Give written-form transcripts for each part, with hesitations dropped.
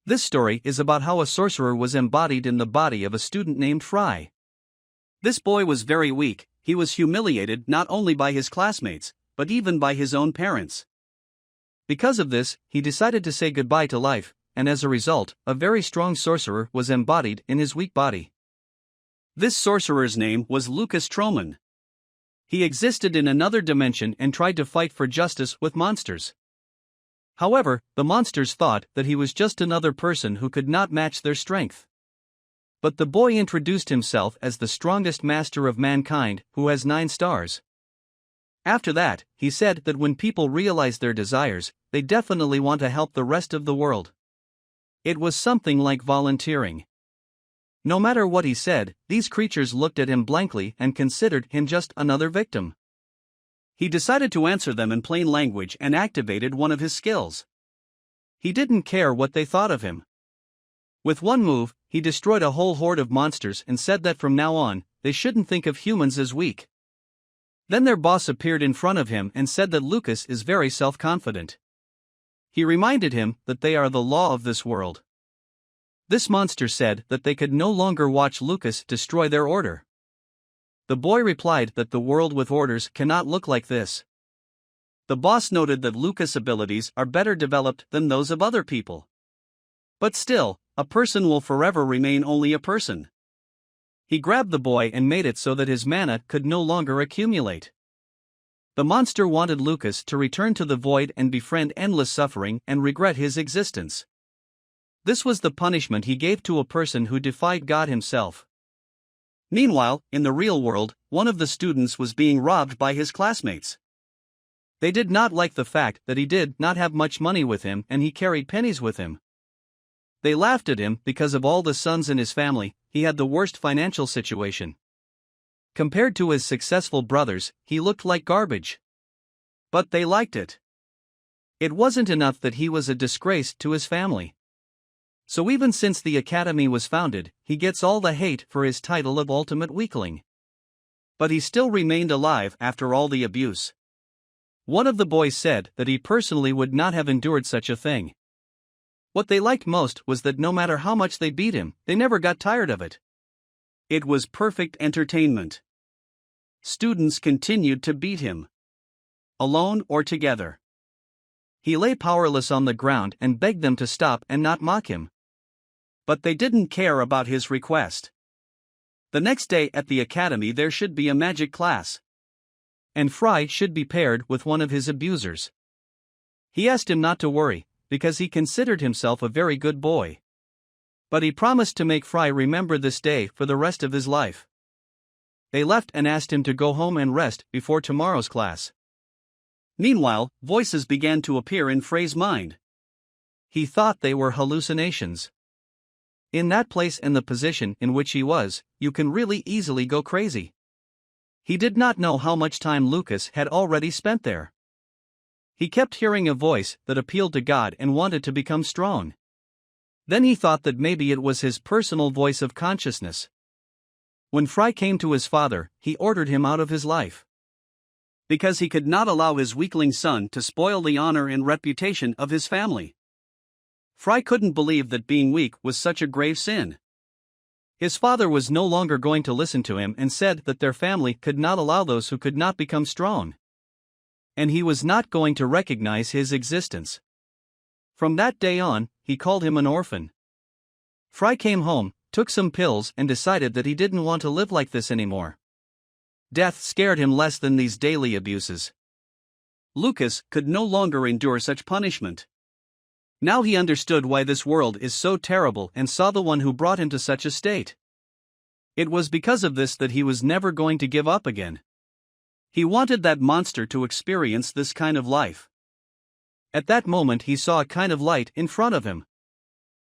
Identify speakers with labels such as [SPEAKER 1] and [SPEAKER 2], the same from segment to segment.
[SPEAKER 1] This story is about how a sorcerer was embodied in the body of a student named Fry. This boy was very weak. He was humiliated not only by his classmates, but even by his own parents. Because of this, he decided to say goodbye to life, and as a result, a very strong sorcerer was embodied in his weak body. This sorcerer's name was Lucas Troman. He existed in another dimension and tried to fight for justice with monsters. However, the monsters thought that he was just another person who could not match their strength. But the boy introduced himself as the strongest master of mankind, who has 9 stars. After that, he said that when people realize their desires, they definitely want to help the rest of the world. It was something like volunteering. No matter what he said, these creatures looked at him blankly and considered him just another victim. He decided to answer them in plain language and activated one of his skills. He didn't care what they thought of him. With one move, he destroyed a whole horde of monsters and said that from now on, they shouldn't think of humans as weak. Then their boss appeared in front of him and said that Lucas is very self-confident. He reminded him that they are the law of this world. This monster said that they could no longer watch Lucas destroy their order. The boy replied that the world with orders cannot look like this. The boss noted that Lucas' abilities are better developed than those of other people. But still, a person will forever remain only a person. He grabbed the boy and made it so that his mana could no longer accumulate. The monster wanted Lucas to return to the void and befriend endless suffering and regret his existence. This was the punishment he gave to a person who defied God himself. Meanwhile, in the real world, one of the students was being robbed by his classmates. They did not like the fact that he did not have much money with him and he carried pennies with him. They laughed at him because of all the sons in his family, he had the worst financial situation. Compared to his successful brothers, he looked like garbage. But they liked it. It wasn't enough that he was a disgrace to his family. So even since the academy was founded, he gets all the hate for his title of ultimate weakling. But he still remained alive after all the abuse. One of the boys said that he personally would not have endured such a thing. What they liked most was that no matter how much they beat him, they never got tired of it. It was perfect entertainment. Students continued to beat him. Alone or together. He lay powerless on the ground and begged them to stop and not mock him. But they didn't care about his request. The next day at the academy there should be a magic class. And Fry should be paired with one of his abusers. He asked him not to worry, because he considered himself a very good boy. But he promised to make Fry remember this day for the rest of his life. They left and asked him to go home and rest before tomorrow's class. Meanwhile, voices began to appear in Frey's mind. He thought they were hallucinations. In that place and the position in which he was, you can really easily go crazy. He did not know how much time Lucas had already spent there. He kept hearing a voice that appealed to God and wanted to become strong. Then he thought that maybe it was his personal voice of consciousness. When Fry came to his father, he ordered him out of his life. Because he could not allow his weakling son to spoil the honor and reputation of his family. Fry couldn't believe that being weak was such a grave sin. His father was no longer going to listen to him and said that their family could not allow those who could not become strong. And he was not going to recognize his existence. From that day on, he called him an orphan. Fry came home, took some pills and decided that he didn't want to live like this anymore. Death scared him less than these daily abuses. Lucas could no longer endure such punishment. Now he understood why this world is so terrible and saw the one who brought him to such a state. It was because of this that he was never going to give up again. He wanted that monster to experience this kind of life. At that moment he saw a kind of light in front of him.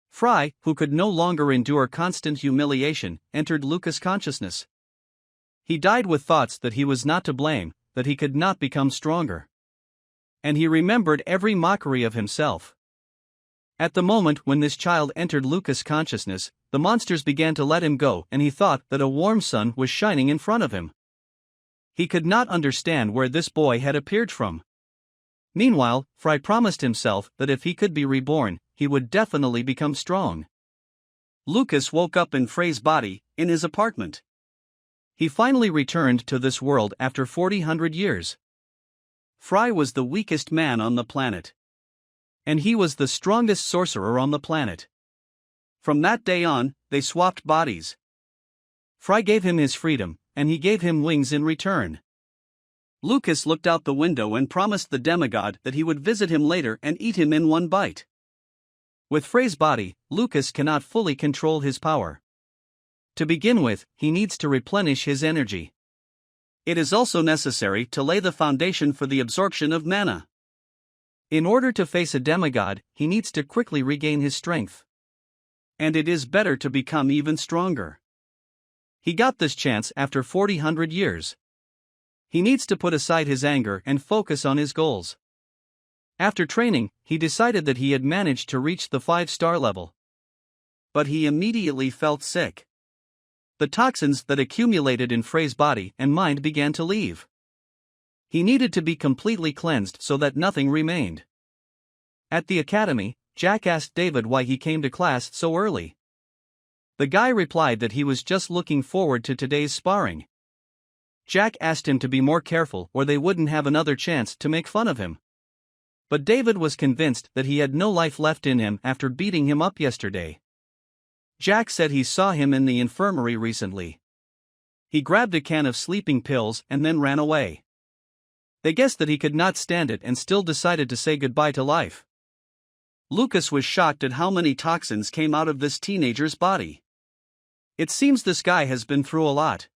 [SPEAKER 1] Fry, who could no longer endure constant humiliation, entered Lucas' consciousness. He died with thoughts that he was not to blame, that he could not become stronger. And he remembered every mockery of himself. At the moment when this child entered Lucas' consciousness, the monsters began to let him go and he thought that a warm sun was shining in front of him. He could not understand where this boy had appeared from. Meanwhile, Fry promised himself that if he could be reborn, he would definitely become strong. Lucas woke up in Frey's body, in his apartment. He finally returned to this world after 400 years. Frey was the weakest man on the planet. And he was the strongest sorcerer on the planet. From that day on, they swapped bodies. Frey gave him his freedom, and he gave him wings in return. Lucas looked out the window and promised the demigod that he would visit him later and eat him in one bite. With Frey's body, Lucas cannot fully control his power. To begin with, he needs to replenish his energy. It is also necessary to lay the foundation for the absorption of mana. In order to face a demigod, he needs to quickly regain his strength. And it is better to become even stronger. He got this chance after 400 years. He needs to put aside his anger and focus on his goals. After training, he decided that he had managed to reach the 5-star level. But he immediately felt sick. The toxins that accumulated in Frey's body and mind began to leave. He needed to be completely cleansed so that nothing remained. At the academy, Jack asked David why he came to class so early. The guy replied that he was just looking forward to today's sparring. Jack asked him to be more careful or they wouldn't have another chance to make fun of him. But David was convinced that he had no life left in him after beating him up yesterday. Jack said he saw him in the infirmary recently. He grabbed a can of sleeping pills and then ran away. They guessed that he could not stand it and still decided to say goodbye to life. Lucas was shocked at how many toxins came out of this teenager's body. It seems this guy has been through a lot.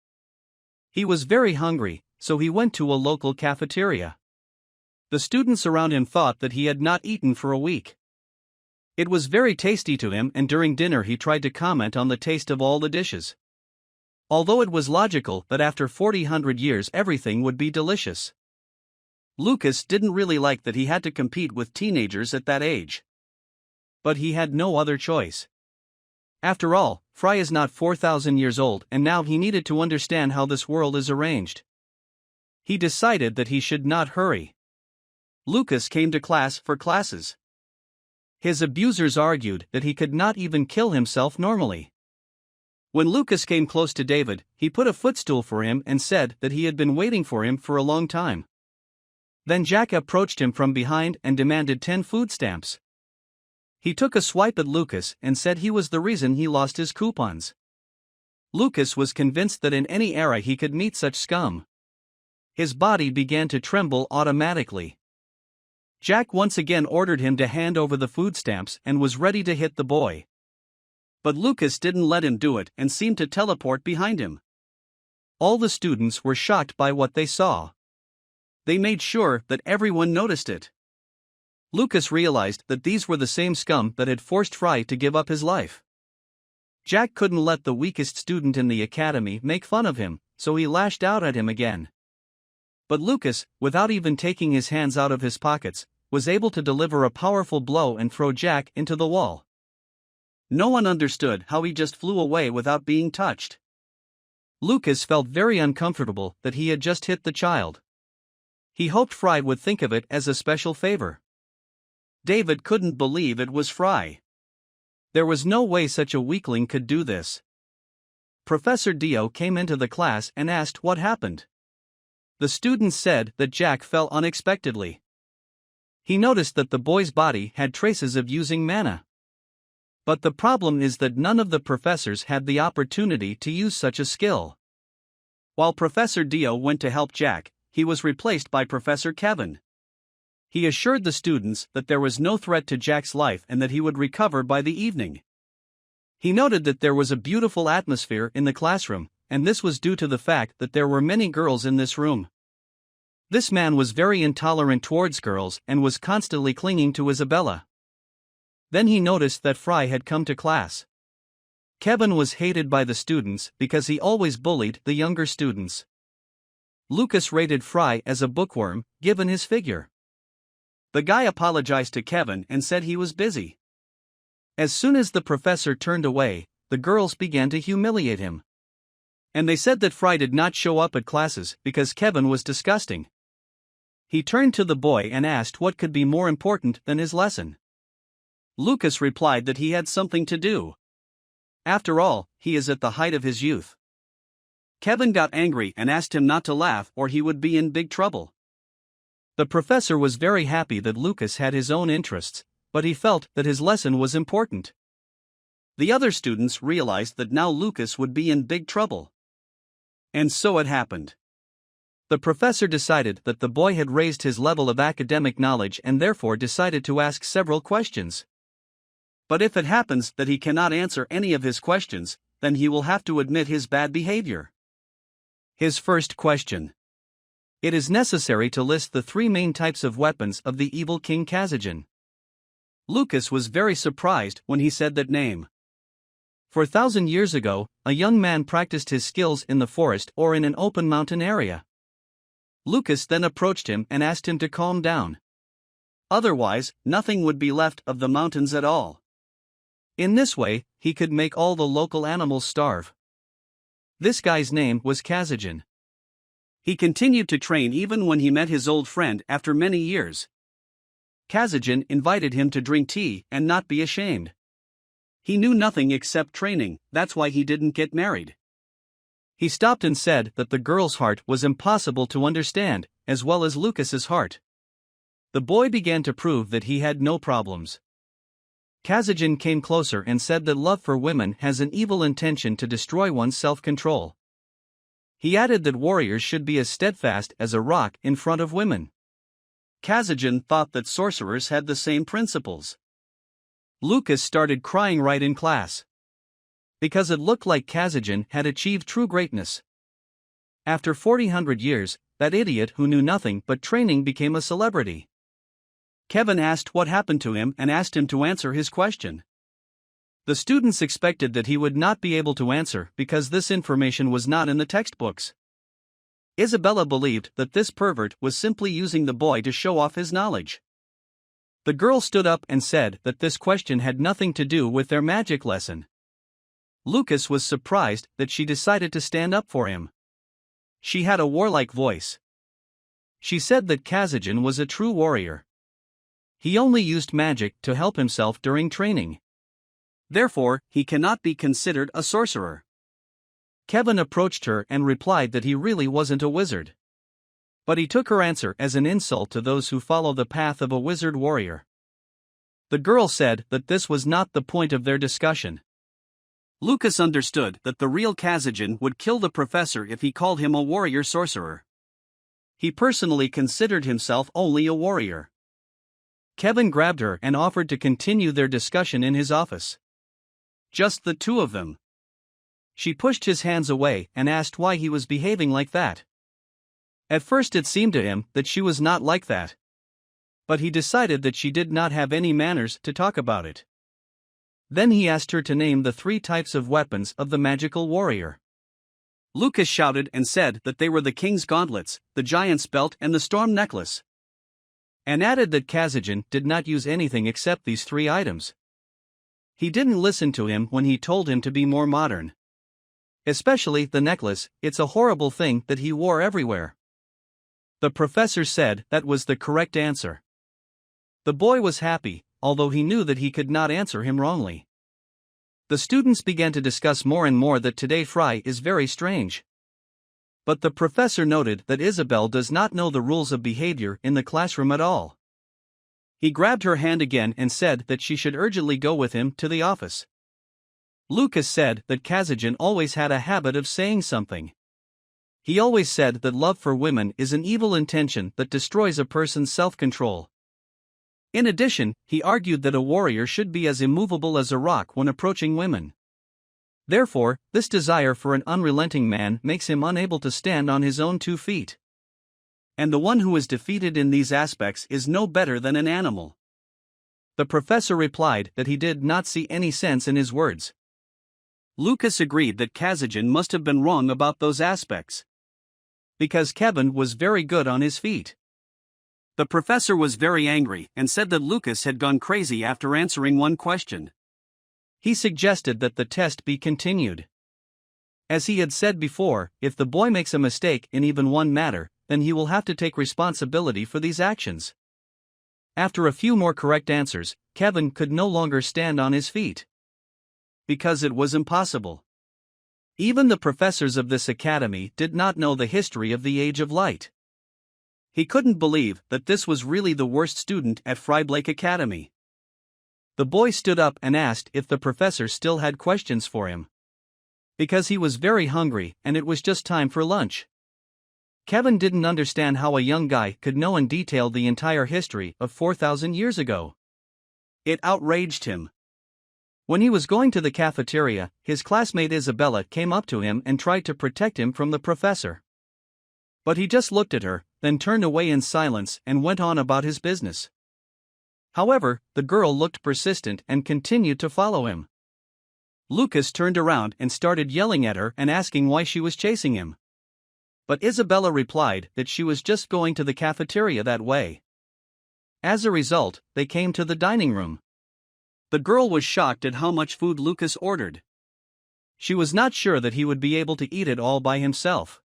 [SPEAKER 1] He was very hungry, so he went to a local cafeteria. The students around him thought that he had not eaten for a week. It was very tasty to him, and during dinner he tried to comment on the taste of all the dishes. Although it was logical that after 400 years everything would be delicious. Lucas didn't really like that he had to compete with teenagers at that age. But he had no other choice. After all, Frey is not 4,000 years old, and now he needed to understand how this world is arranged. He decided that he should not hurry. Lucas came to class for classes. His abusers argued that he could not even kill himself normally. When Lucas came close to David, he put a footstool for him and said that he had been waiting for him for a long time. Then Jack approached him from behind and demanded 10 food stamps. He took a swipe at Lucas and said he was the reason he lost his coupons. Lucas was convinced that in any era he could meet such scum. His body began to tremble automatically. Jack once again ordered him to hand over the food stamps and was ready to hit the boy. But Lucas didn't let him do it and seemed to teleport behind him. All the students were shocked by what they saw. They made sure that everyone noticed it. Lucas realized that these were the same scum that had forced Frey to give up his life. Jack couldn't let the weakest student in the academy make fun of him, so he lashed out at him again. But Lucas, without even taking his hands out of his pockets, was able to deliver a powerful blow and throw Jack into the wall. No one understood how he just flew away without being touched. Lucas felt very uncomfortable that he had just hit the child. He hoped Frey would think of it as a special favor. David couldn't believe it was Frey. There was no way such a weakling could do this. Professor Dio came into the class and asked what happened. The students said that Jack fell unexpectedly. He noticed that the boy's body had traces of using mana. But the problem is that none of the professors had the opportunity to use such a skill. While Professor Dio went to help Jack, he was replaced by Professor Kevin. He assured the students that there was no threat to Jack's life and that he would recover by the evening. He noted that there was a beautiful atmosphere in the classroom, and this was due to the fact that there were many girls in this room. This man was very intolerant towards girls and was constantly clinging to Isabella. Then he noticed that Frey had come to class. Kevin was hated by the students because he always bullied the younger students. Lucas rated Frey as a bookworm, given his figure. The guy apologized to Kevin and said he was busy. As soon as the professor turned away, the girls began to humiliate him. And they said that Frey did not show up at classes because Kevin was disgusting. He turned to the boy and asked what could be more important than his lesson. Lucas replied that he had something to do. After all, he is at the height of his youth. Kevin got angry and asked him not to laugh or he would be in big trouble. The professor was very happy that Lucas had his own interests, but he felt that his lesson was important. The other students realized that now Lucas would be in big trouble. And so it happened. The professor decided that the boy had raised his level of academic knowledge and therefore decided to ask several questions. But if it happens that he cannot answer any of his questions, then he will have to admit his bad behavior. His first question. It is necessary to list the 3 main types of weapons of the evil King Kazajan. Lucas was very surprised when he said that name. For 1,000 years ago, a young man practiced his skills in the forest or in an open mountain area. Lucas then approached him and asked him to calm down. Otherwise, nothing would be left of the mountains at all. In this way, he could make all the local animals starve. This guy's name was Kazajan. He continued to train even when he met his old friend after many years. Kazajan invited him to drink tea and not be ashamed. He knew nothing except training, that's why he didn't get married. He stopped and said that the girl's heart was impossible to understand, as well as Lucas's heart. The boy began to prove that he had no problems. Kazajan came closer and said that love for women has an evil intention to destroy one's self-control. He added that warriors should be as steadfast as a rock in front of women. Kazajan thought that sorcerers had the same principles. Lucas started crying right in class. Because it looked like Kazajan had achieved true greatness. After 400 years, that idiot who knew nothing but training became a celebrity. Kevin asked what happened to him and asked him to answer his question. The students expected that he would not be able to answer because this information was not in the textbooks. Isabella believed that this pervert was simply using the boy to show off his knowledge. The girl stood up and said that this question had nothing to do with their magic lesson. Lucas was surprised that she decided to stand up for him. She had a warlike voice. She said that Kazajan was a true warrior. He only used magic to help himself during training. Therefore, he cannot be considered a sorcerer. Kevin approached her and replied that he really wasn't a wizard. But he took her answer as an insult to those who follow the path of a wizard warrior. The girl said that this was not the point of their discussion. Lucas understood that the real Kazajan would kill the professor if he called him a warrior sorcerer. He personally considered himself only a warrior. Kevin grabbed her and offered to continue their discussion in his office. Just the two of them. She pushed his hands away and asked why he was behaving like that. At first it seemed to him that she was not like that. But he decided that she did not have any manners to talk about it. Then he asked her to name the 3 types of weapons of the magical warrior. Lucas shouted and said that they were the king's gauntlets, the giant's belt and the storm necklace. And added that Kazajan did not use anything except these 3 items. He didn't listen to him when he told him to be more modern. Especially the necklace, it's a horrible thing that he wore everywhere. The professor said that was the correct answer. The boy was happy, although he knew that he could not answer him wrongly. The students began to discuss more and more that today Fry is very strange. But the professor noted that Isabel does not know the rules of behavior in the classroom at all. He grabbed her hand again and said that she should urgently go with him to the office. Lucas said that Kazajan always had a habit of saying something. He always said that love for women is an evil intention that destroys a person's self-control. In addition, he argued that a warrior should be as immovable as a rock when approaching women. Therefore, this desire for an unrelenting man makes him unable to stand on his own 2 feet. And the one who is defeated in these aspects is no better than an animal. The professor replied that he did not see any sense in his words. Lucas agreed that Kazajan must have been wrong about those aspects. Because Kevin was very good on his feet. The professor was very angry and said that Lucas had gone crazy after answering one question. He suggested that the test be continued. As he had said before, if the boy makes a mistake in even one matter, then he will have to take responsibility for these actions. After a few more correct answers, Kevin could no longer stand on his feet. Because it was impossible. Even the professors of this academy did not know the history of the Age of Light. He couldn't believe that this was really the worst student at Fryblake Academy. The boy stood up and asked if the professor still had questions for him. Because he was very hungry and it was just time for lunch. Kevin didn't understand how a young guy could know in detail the entire history of 4,000 years ago. It outraged him. When he was going to the cafeteria, his classmate Isabella came up to him and tried to protect him from the professor. But he just looked at her, then turned away in silence and went on about his business. However, the girl looked persistent and continued to follow him. Lucas turned around and started yelling at her and asking why she was chasing him. But Isabella replied that she was just going to the cafeteria that way. As a result, they came to the dining room. The girl was shocked at how much food Lucas ordered. She was not sure that he would be able to eat it all by himself.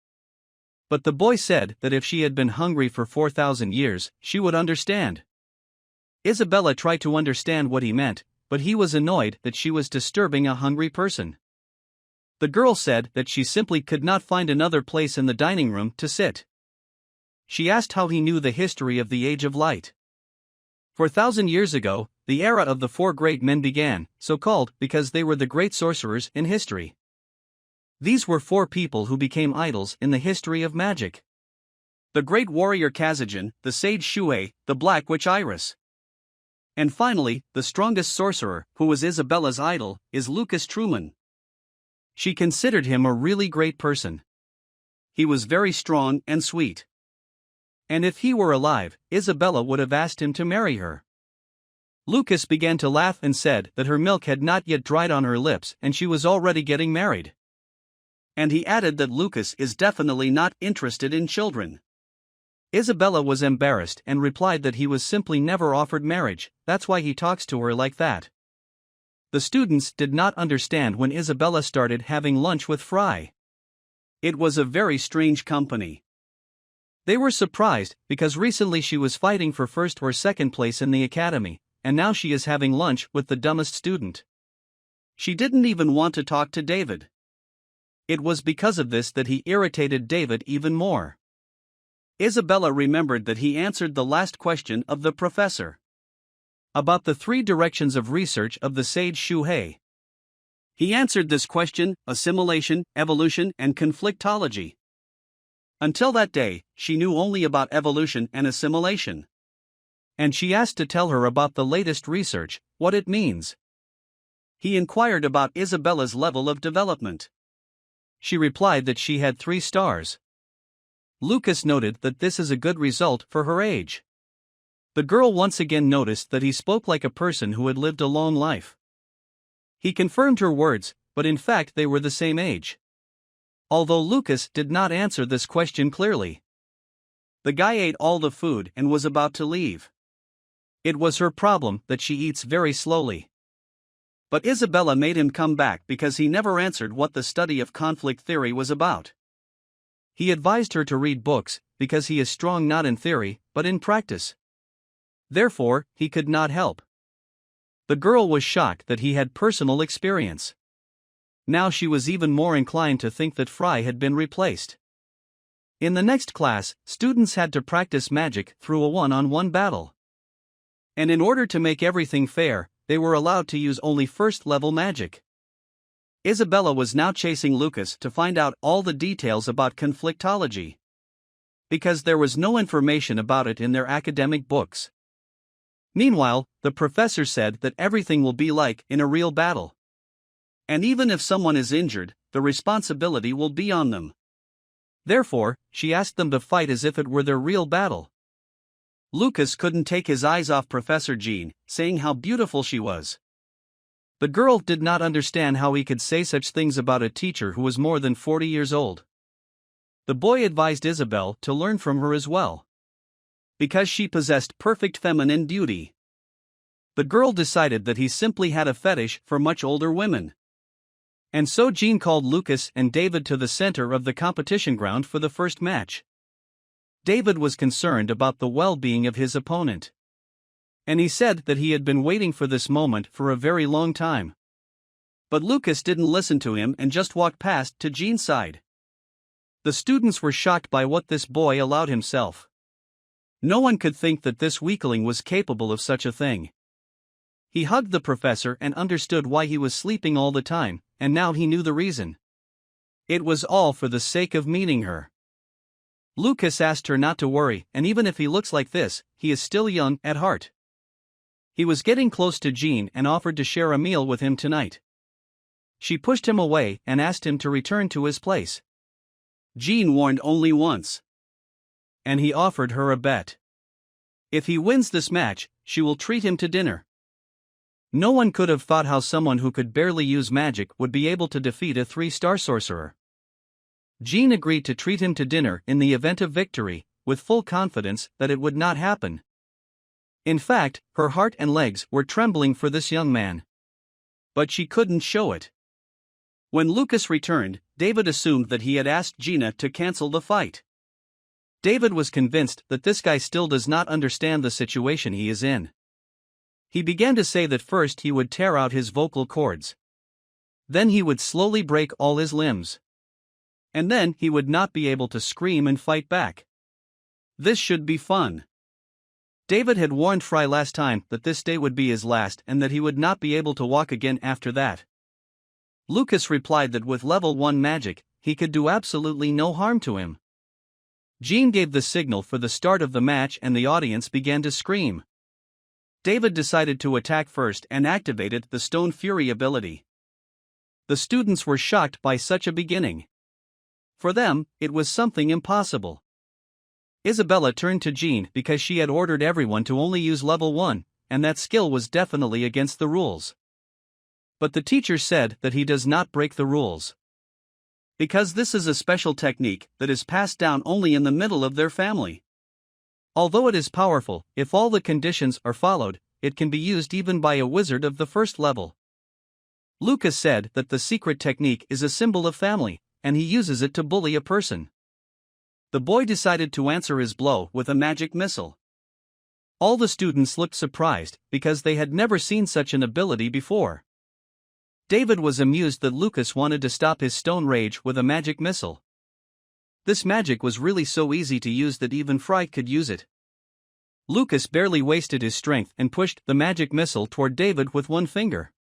[SPEAKER 1] But the boy said that if she had been hungry for 4,000 years, she would understand. Isabella tried to understand what he meant, but he was annoyed that she was disturbing a hungry person. The girl said that she simply could not find another place in the dining room to sit. She asked how he knew the history of the Age of Light. 4,000 years ago, the era of the four great men began, so called because they were the great sorcerers in history. These were four people who became idols in the history of magic. The great warrior Kazajin, the sage Shuei, the black witch Iris. And finally, the strongest sorcerer, who was Isabella's idol, is Lucas Truman. She considered him a really great person. He was very strong and sweet. And if he were alive, Isabella would have asked him to marry her. Lucas began to laugh and said that her milk had not yet dried on her lips and she was already getting married. And he added that Lucas is definitely not interested in children. Isabella was embarrassed and replied that he was simply never offered marriage, that's why he talks to her like that. The students did not understand when Isabella started having lunch with Fry. It was a very strange company. They were surprised because recently she was fighting for first or second place in the academy, and now she is having lunch with the dumbest student. She didn't even want to talk to David. It was because of this that he irritated David even more. Isabella remembered that he answered the last question of the professor about the three directions of research of the sage Shuhei. He answered this question: assimilation, evolution, and conflictology. Until that day, she knew only about evolution and assimilation. And she asked to tell her about the latest research, what it means. He inquired about Isabella's level of development. She replied that she had 3 stars. Lucas noted that this is a good result for her age. The girl once again noticed that he spoke like a person who had lived a long life. He confirmed her words, but in fact they were the same age. Although Lucas did not answer this question clearly. The guy ate all the food and was about to leave. It was her problem that she eats very slowly. But Isabella made him come back because he never answered what the study of conflict theory was about. He advised her to read books, because he is strong not in theory, but in practice. Therefore, he could not help. The girl was shocked that he had personal experience. Now she was even more inclined to think that Fry had been replaced. In the next class, students had to practice magic through a one-on-one battle. And in order to make everything fair, they were allowed to use only first-level magic. Isabella was now chasing Lucas to find out all the details about conflictology. Because there was no information about it in their academic books. Meanwhile, the professor said that everything will be like in a real battle. And even if someone is injured, the responsibility will be on them. Therefore, she asked them to fight as if it were their real battle. Lucas couldn't take his eyes off Professor Jean, saying how beautiful she was. The girl did not understand how he could say such things about a teacher who was more than 40 years old. The boy advised Isabel to learn from her as well. Because she possessed perfect feminine beauty. The girl decided that he simply had a fetish for much older women. And so Jean called Lucas and David to the center of the competition ground for the first match. David was concerned about the well-being of his opponent. And he said that he had been waiting for this moment for a very long time. But Lucas didn't listen to him and just walked past to Jean's side. The students were shocked by what this boy allowed himself. No one could think that this weakling was capable of such a thing. He hugged the professor and understood why he was sleeping all the time, and now he knew the reason. It was all for the sake of meeting her. Lucas asked her not to worry, and even if he looks like this, he is still young at heart. He was getting close to Jean and offered to share a meal with him tonight. She pushed him away and asked him to return to his place. Jean warned only once. And he offered her a bet. If he wins this match, she will treat him to dinner. No one could have thought how someone who could barely use magic would be able to defeat a 3-star sorcerer. Jean agreed to treat him to dinner in the event of victory, with full confidence that it would not happen. In fact, her heart and legs were trembling for this young man. But she couldn't show it. When Lucas returned, David assumed that he had asked Gina to cancel the fight. David was convinced that this guy still does not understand the situation he is in. He began to say that first he would tear out his vocal cords. Then he would slowly break all his limbs. And then he would not be able to scream and fight back. This should be fun. David had warned Fry last time that this day would be his last and that he would not be able to walk again after that. Lucas replied that with level 1 magic, he could do absolutely no harm to him. Jean gave the signal for the start of the match and the audience began to scream. David decided to attack first and activated the Stone Fury ability. The students were shocked by such a beginning. For them, it was something impossible. Isabella turned to Jean because she had ordered everyone to only use level 1, and that skill was definitely against the rules. But the teacher said that he does not break the rules. Because this is a special technique that is passed down only in the middle of their family. Although it is powerful, if all the conditions are followed, it can be used even by a wizard of the first level. Lucas said that the secret technique is a symbol of family, and he uses it to bully a person. The boy decided to answer his blow with a magic missile. All the students looked surprised, because they had never seen such an ability before. David was amused that Lucas wanted to stop his stone rage with a magic missile. This magic was really so easy to use that even Fry could use it. Lucas barely wasted his strength and pushed the magic missile toward David with one finger.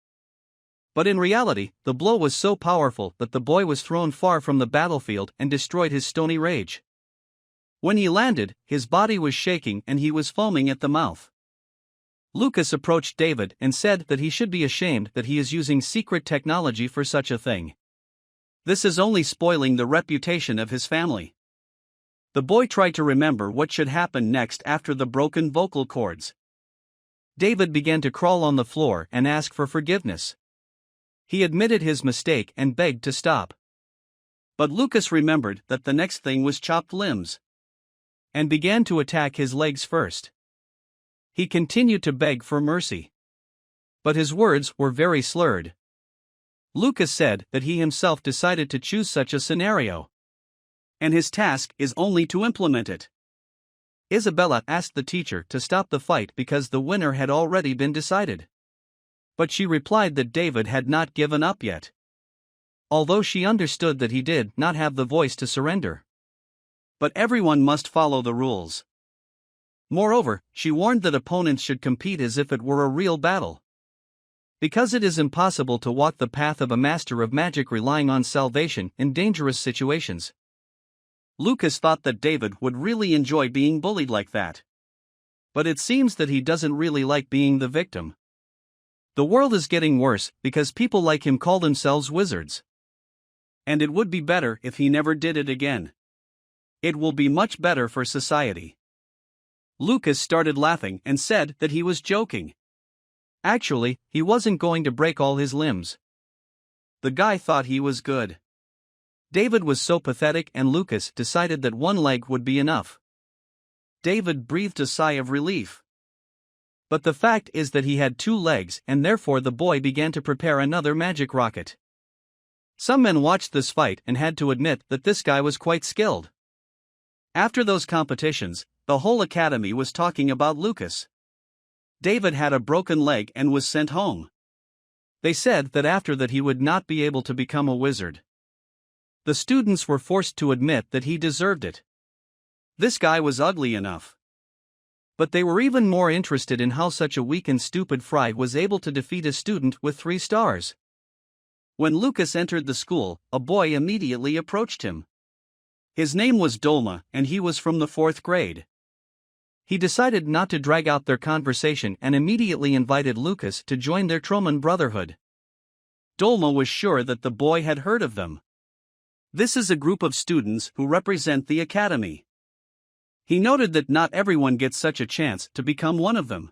[SPEAKER 1] But in reality, the blow was so powerful that the boy was thrown far from the battlefield and destroyed his stony rage. When he landed, his body was shaking and he was foaming at the mouth. Lucas approached David and said that he should be ashamed that he is using secret technology for such a thing. This is only spoiling the reputation of his family. The boy tried to remember what should happen next after the broken vocal cords. David began to crawl on the floor and ask for forgiveness. He admitted his mistake and begged to stop. But Lucas remembered that the next thing was chopped limbs. And began to attack his legs first. He continued to beg for mercy. But his words were very slurred. Lucas said that he himself decided to choose such a scenario. And his task is only to implement it. Isabella asked the teacher to stop the fight because the winner had already been decided. But she replied that David had not given up yet. Although she understood that he did not have the voice to surrender. But everyone must follow the rules. Moreover, she warned that opponents should compete as if it were a real battle. Because it is impossible to walk the path of a master of magic relying on salvation in dangerous situations. Lucas thought that David would really enjoy being bullied like that. But it seems that he doesn't really like being the victim. The world is getting worse because people like him call themselves wizards. And it would be better if he never did it again. It will be much better for society. Lucas started laughing and said that he was joking. Actually, he wasn't going to break all his limbs. The guy thought he was good. David was so pathetic and Lucas decided that one leg would be enough. David breathed a sigh of relief. But the fact is that he had 2 legs and therefore the boy began to prepare another magic rocket. Some men watched this fight and had to admit that this guy was quite skilled. After those competitions, the whole academy was talking about Lucas. David had a broken leg and was sent home. They said that after that he would not be able to become a wizard. The students were forced to admit that he deserved it. This guy was ugly enough. But they were even more interested in how such a weak and stupid Fry was able to defeat a student with 3 stars. When Lucas entered the school, a boy immediately approached him. His name was Dolma, and he was from the 4th grade. He decided not to drag out their conversation and immediately invited Lucas to join their Troman Brotherhood. Dolma was sure that the boy had heard of them. This is a group of students who represent the academy. He noted that not everyone gets such a chance to become one of them.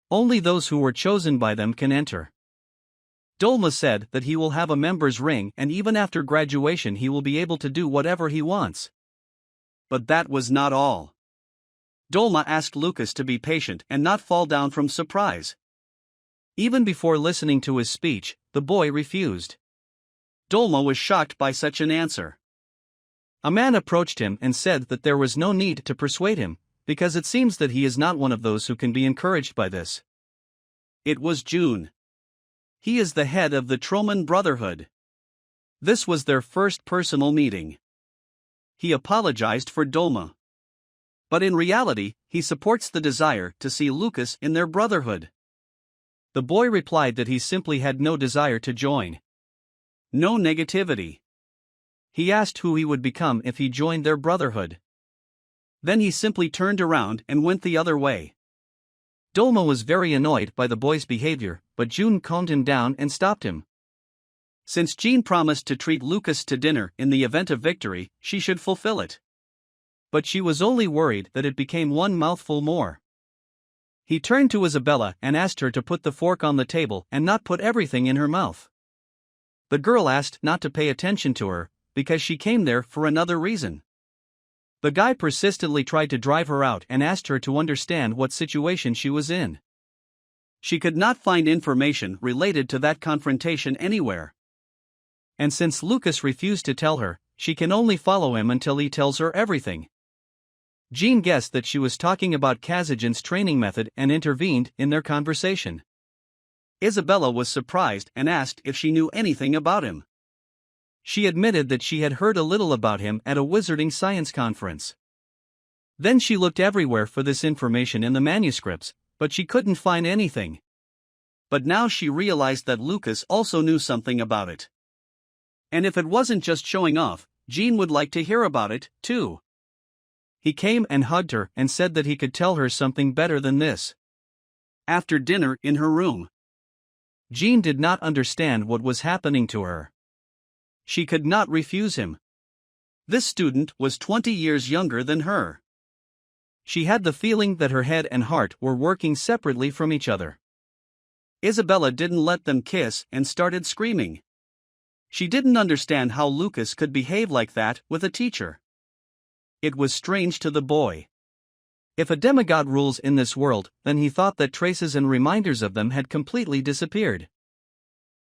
[SPEAKER 1] Only those who were chosen by them can enter. Dolma said that he will have a member's ring and even after graduation he will be able to do whatever he wants. But that was not all. Dolma asked Lucas to be patient and not fall down from surprise. Even before listening to his speech, the boy refused. Dolma was shocked by such an answer. A man approached him and said that there was no need to persuade him, because it seems that he is not one of those who can be encouraged by this. It was June. He is the head of the Troman Brotherhood. This was their first personal meeting. He apologized for Dolma. But in reality, he supports the desire to see Lucas in their brotherhood. The boy replied that he simply had no desire to join. No negativity. He asked who he would become if he joined their brotherhood. Then he simply turned around and went the other way. Dolma was very annoyed by the boy's behavior, but June calmed him down and stopped him. Since Jean promised to treat Lucas to dinner in the event of victory, she should fulfill it. But she was only worried that it became one mouthful more. He turned to Isabella and asked her to put the fork on the table and not put everything in her mouth. The girl asked not to pay attention to her, because she came there for another reason. The guy persistently tried to drive her out and asked her to understand what situation she was in. She could not find information related to that confrontation anywhere. And since Lucas refused to tell her, she can only follow him until he tells her everything. Jean guessed that she was talking about Kazajan's training method and intervened in their conversation. Isabella was surprised and asked if she knew anything about him. She admitted that she had heard a little about him at a wizarding science conference. Then she looked everywhere for this information in the manuscripts, but she couldn't find anything. But now she realized that Lucas also knew something about it. And if it wasn't just showing off, Jean would like to hear about it, too. He came and hugged her and said that he could tell her something better than this. After dinner in her room, Jean did not understand what was happening to her. She could not refuse him. This student was 20 years younger than her. She had the feeling that her head and heart were working separately from each other. Isabella didn't let them kiss and started screaming. She didn't understand how Lucas could behave like that with a teacher. It was strange to the boy. If a demigod rules in this world, then he thought that traces and reminders of them had completely disappeared.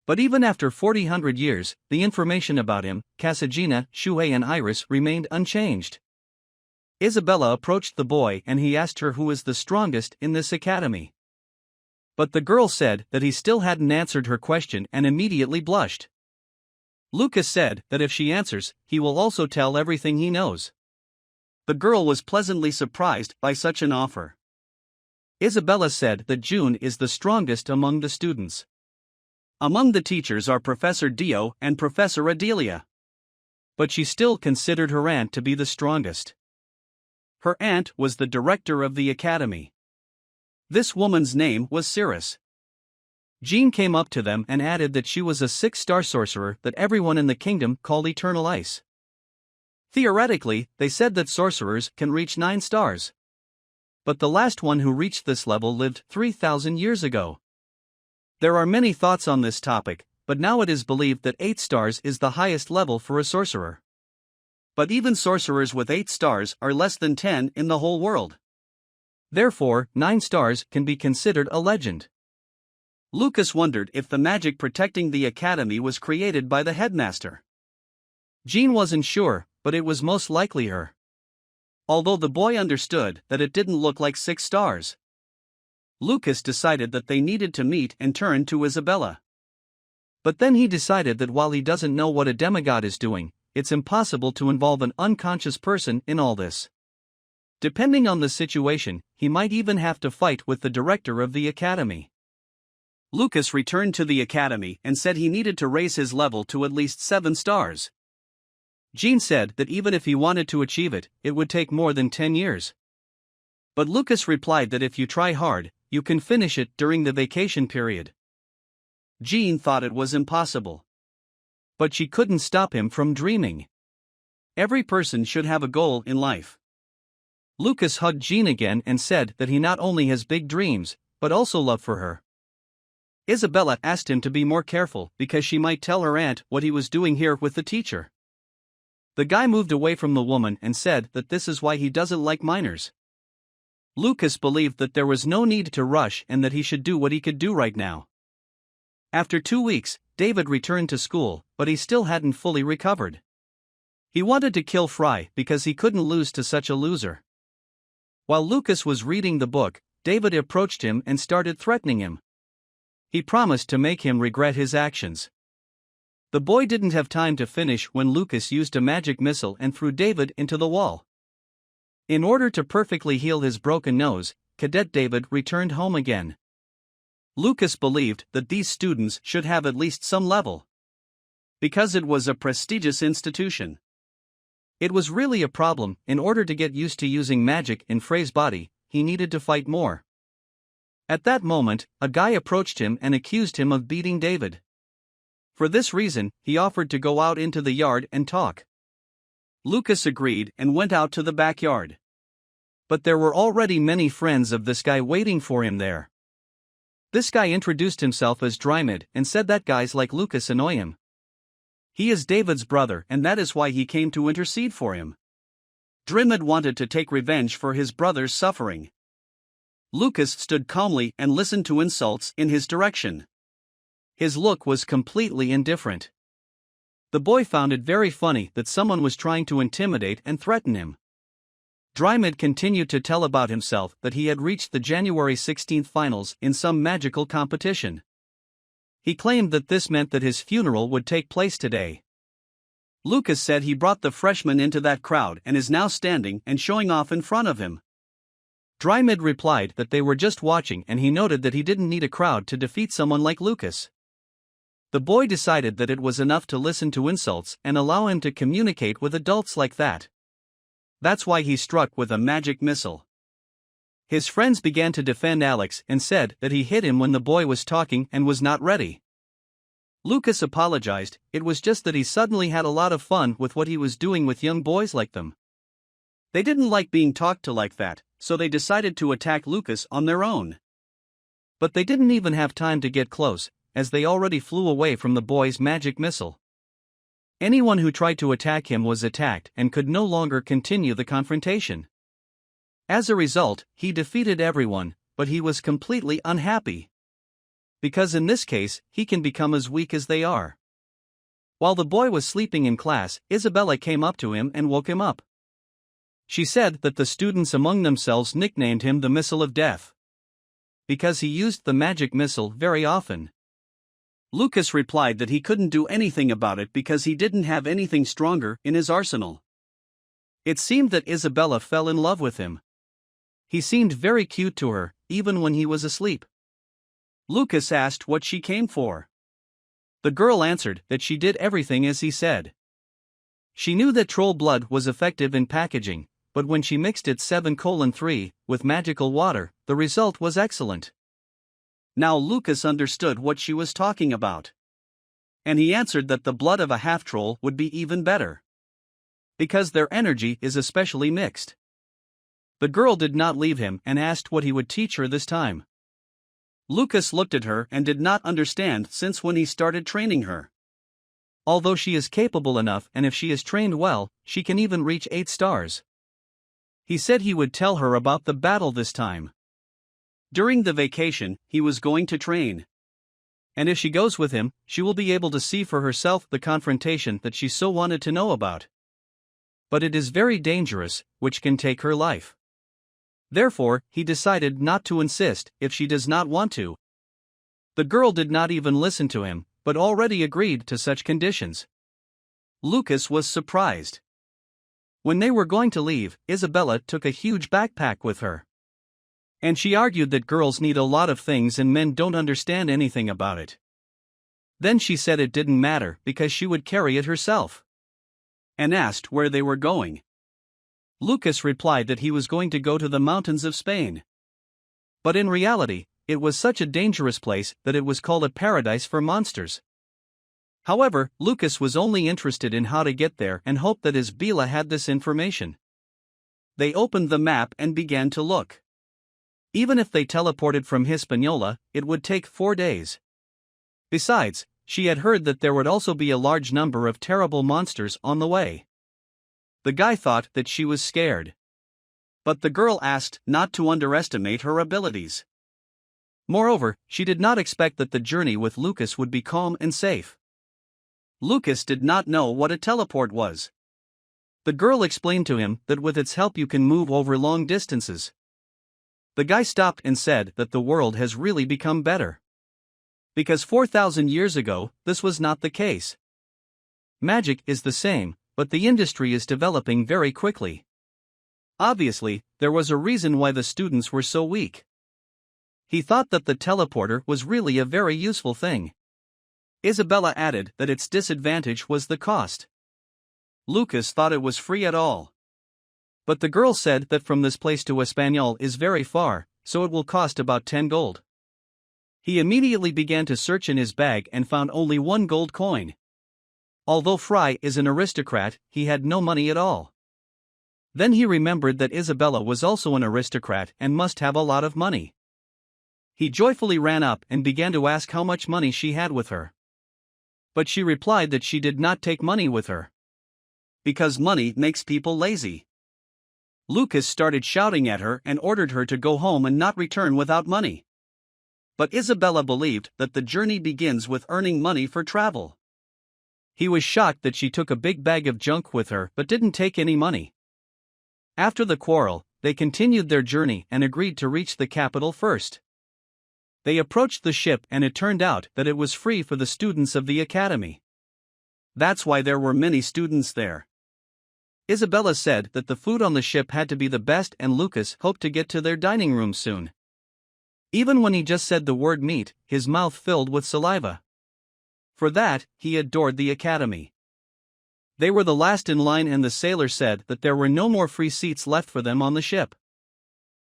[SPEAKER 1] But even after 400 years, the information about him, Kasajina, Shuhei and Iris remained unchanged. Isabella approached the boy and he asked her who is the strongest in this academy. But the girl said that he still hadn't answered her question and immediately blushed. Lucas said that if she answers, he will also tell everything he knows. The girl was pleasantly surprised by such an offer. Isabella said that June is the strongest among the students. Among the teachers are Professor Dio and Professor Adelia. But she still considered her aunt to be the strongest. Her aunt was the director of the academy. This woman's name was Cirrus. Jean came up to them and added that she was a 6-star sorcerer that everyone in the kingdom called Eternal Ice. Theoretically, they said that sorcerers can reach 9 stars. But the last one who reached this level lived 3,000 years ago. There are many thoughts on this topic, but now it is believed that 8 stars is the highest level for a sorcerer. But even sorcerers with 8 stars are less than 10 in the whole world. Therefore, 9 stars can be considered a legend. Lucas wondered if the magic protecting the academy was created by the headmaster. Jean wasn't sure, but it was most likely her. Although the boy understood that it didn't look like 6 stars. Lucas decided that they needed to meet and turn to Isabella. But then he decided that while he doesn't know what a demigod is doing, it's impossible to involve an unconscious person in all this. Depending on the situation, he might even have to fight with the director of the academy. Lucas returned to the academy and said he needed to raise his level to at least 7 stars. Jean said that even if he wanted to achieve it, it would take more than 10 years. But Lucas replied that if you try hard, you can finish it during the vacation period. Jean thought it was impossible. But she couldn't stop him from dreaming. Every person should have a goal in life. Lucas hugged Jean again and said that he not only has big dreams, but also love for her. Isabella asked him to be more careful because she might tell her aunt what he was doing here with the teacher. The guy moved away from the woman and said that this is why he doesn't like minors. Lucas believed that there was no need to rush and that he should do what he could do right now. After 2 weeks, David returned to school, but he still hadn't fully recovered. He wanted to kill Fry because he couldn't lose to such a loser. While Lucas was reading the book, David approached him and started threatening him. He promised to make him regret his actions. The boy didn't have time to finish when Lucas used a magic missile and threw David into the wall. In order to perfectly heal his broken nose, Cadet David returned home again. Lucas believed that these students should have at least some level, because it was a prestigious institution. It was really a problem. In order to get used to using magic in Frey's body, he needed to fight more. At that moment, a guy approached him and accused him of beating David. For this reason, he offered to go out into the yard and talk. Lucas agreed and went out to the backyard. But there were already many friends of this guy waiting for him there. This guy introduced himself as Drymid and said that guys like Lucas annoy him. He is David's brother and that is why he came to intercede for him. Drymid wanted to take revenge for his brother's suffering. Lucas stood calmly and listened to insults in his direction. His look was completely indifferent. The boy found it very funny that someone was trying to intimidate and threaten him. Drymid continued to tell about himself that he had reached the January 16th finals in some magical competition. He claimed that this meant that his funeral would take place today. Lucas said he brought the freshman into that crowd and is now standing and showing off in front of him. Drymid replied that they were just watching and he noted that he didn't need a crowd to defeat someone like Lucas. The boy decided that it was enough to listen to insults and allow him to communicate with adults like that. That's why he struck with a magic missile. His friends began to defend Alex and said that he hit him when the boy was talking and was not ready. Lucas apologized, it was just that he suddenly had a lot of fun with what he was doing with young boys like them. They didn't like being talked to like that, so they decided to attack Lucas on their own. But they didn't even have time to get close, as they already flew away from the boy's magic missile. Anyone who tried to attack him was attacked and could no longer continue the confrontation. As a result, he defeated everyone, but he was completely unhappy. Because in this case, he can become as weak as they are. While the boy was sleeping in class, Isabella came up to him and woke him up. She said that the students among themselves nicknamed him the Missile of Death, because he used the magic missile very often. Lucas replied that he couldn't do anything about it because he didn't have anything stronger in his arsenal. It seemed that Isabella fell in love with him. He seemed very cute to her, even when he was asleep. Lucas asked what she came for. The girl answered that she did everything as he said. She knew that troll blood was effective in packaging, but when she mixed it 7:3 with magical water, the result was excellent. Now Lucas understood what she was talking about. And he answered that the blood of a half-troll would be even better, because their energy is especially mixed. The girl did not leave him and asked what he would teach her this time. Lucas looked at her and did not understand since when he started training her. Although she is capable enough and if she is trained well, she can even reach 8 stars. He said he would tell her about the battle this time. During the vacation, he was going to train. And if she goes with him, she will be able to see for herself the confrontation that she so wanted to know about. But it is very dangerous, which can take her life. Therefore, he decided not to insist if she does not want to. The girl did not even listen to him, but already agreed to such conditions. Lucas was surprised. When they were going to leave, Isabella took a huge backpack with her. And she argued that girls need a lot of things and men don't understand anything about it. Then she said it didn't matter because she would carry it herself. And asked where they were going. Lucas replied that he was going to go to the mountains of Spain. But in reality, it was such a dangerous place that it was called a paradise for monsters. However, Lucas was only interested in how to get there and hoped that Isabella had this information. They opened the map and began to look. Even if they teleported from Hispaniola, it would take 4 days. Besides, she had heard that there would also be a large number of terrible monsters on the way. The guy thought that she was scared. But the girl asked not to underestimate her abilities. Moreover, she did not expect that the journey with Lucas would be calm and safe. Lucas did not know what a teleport was. The girl explained to him that with its help you can move over long distances. The guy stopped and said that the world has really become better. Because 4,000 years ago, this was not the case. Magic is the same, but the industry is developing very quickly. Obviously, there was a reason why the students were so weak. He thought that the teleporter was really a very useful thing. Isabella added that its disadvantage was the cost. Lucas thought it was free at all. But the girl said that from this place to Espanyol is very far, so it will cost about 10 gold. He immediately began to search in his bag and found only 1 gold coin. Although Fry is an aristocrat, he had no money at all. Then he remembered that Isabella was also an aristocrat and must have a lot of money. He joyfully ran up and began to ask how much money she had with her. But she replied that she did not take money with her. Because money makes people lazy. Lucas started shouting at her and ordered her to go home and not return without money. But Isabella believed that the journey begins with earning money for travel. He was shocked that she took a big bag of junk with her but didn't take any money. After the quarrel, they continued their journey and agreed to reach the capital first. They approached the ship and it turned out that it was free for the students of the academy. That's why there were many students there. Isabella said that the food on the ship had to be the best and Lucas hoped to get to their dining room soon. Even when he just said the word meat, his mouth filled with saliva. For that, he adored the academy. They were the last in line and the sailor said that there were no more free seats left for them on the ship.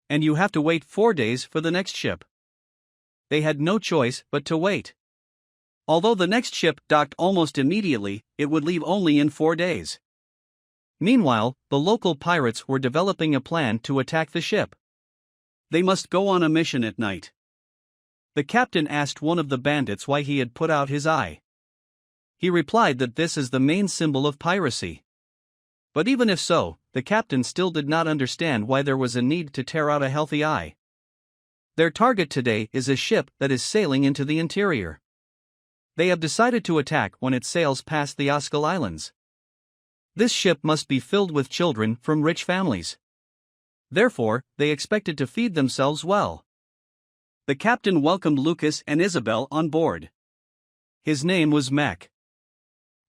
[SPEAKER 1] And you have to wait 4 days for the next ship. They had no choice but to wait. Although the next ship docked almost immediately, it would leave only in 4 days. Meanwhile, the local pirates were developing a plan to attack the ship. They must go on a mission at night. The captain asked one of the bandits why he had put out his eye. He replied that this is the main symbol of piracy. But even if so, the captain still did not understand why there was a need to tear out a healthy eye. Their target today is a ship that is sailing into the interior. They have decided to attack when it sails past the Oscal Islands. This ship must be filled with children from rich families. Therefore, they expected to feed themselves well. The captain welcomed Lucas and Isabel on board. His name was Mac.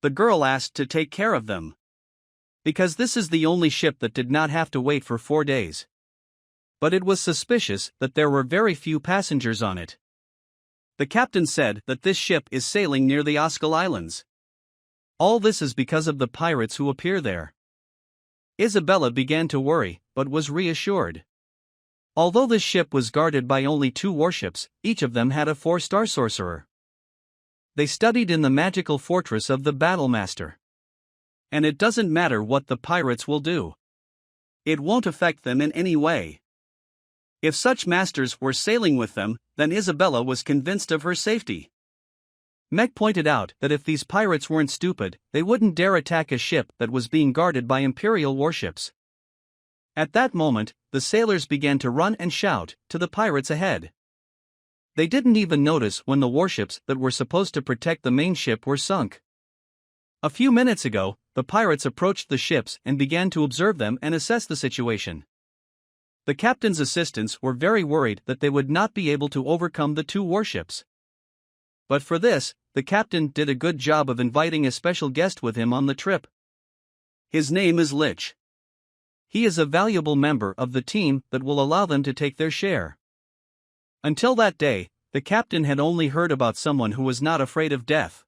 [SPEAKER 1] The girl asked to take care of them. Because this is the only ship that did not have to wait for 4 days. But it was suspicious that there were very few passengers on it. The captain said that this ship is sailing near the Oscal Islands. All this is because of the pirates who appear there. Isabella began to worry, but was reassured. Although this ship was guarded by only 2 warships, each of them had a 4-star sorcerer. They studied in the magical fortress of the Battlemaster. And it doesn't matter what the pirates will do. It won't affect them in any way. If such masters were sailing with them, then Isabella was convinced of her safety. Meg pointed out that if these pirates weren't stupid, they wouldn't dare attack a ship that was being guarded by Imperial warships. At that moment, the sailors began to run and shout to the pirates ahead. They didn't even notice when the warships that were supposed to protect the main ship were sunk. A few minutes ago, the pirates approached the ships and began to observe them and assess the situation. The captain's assistants were very worried that they would not be able to overcome the two warships. But for this, the captain did a good job of inviting a special guest with him on the trip. His name is Lich. He is a valuable member of the team that will allow them to take their share. Until that day, the captain had only heard about someone who was not afraid of death.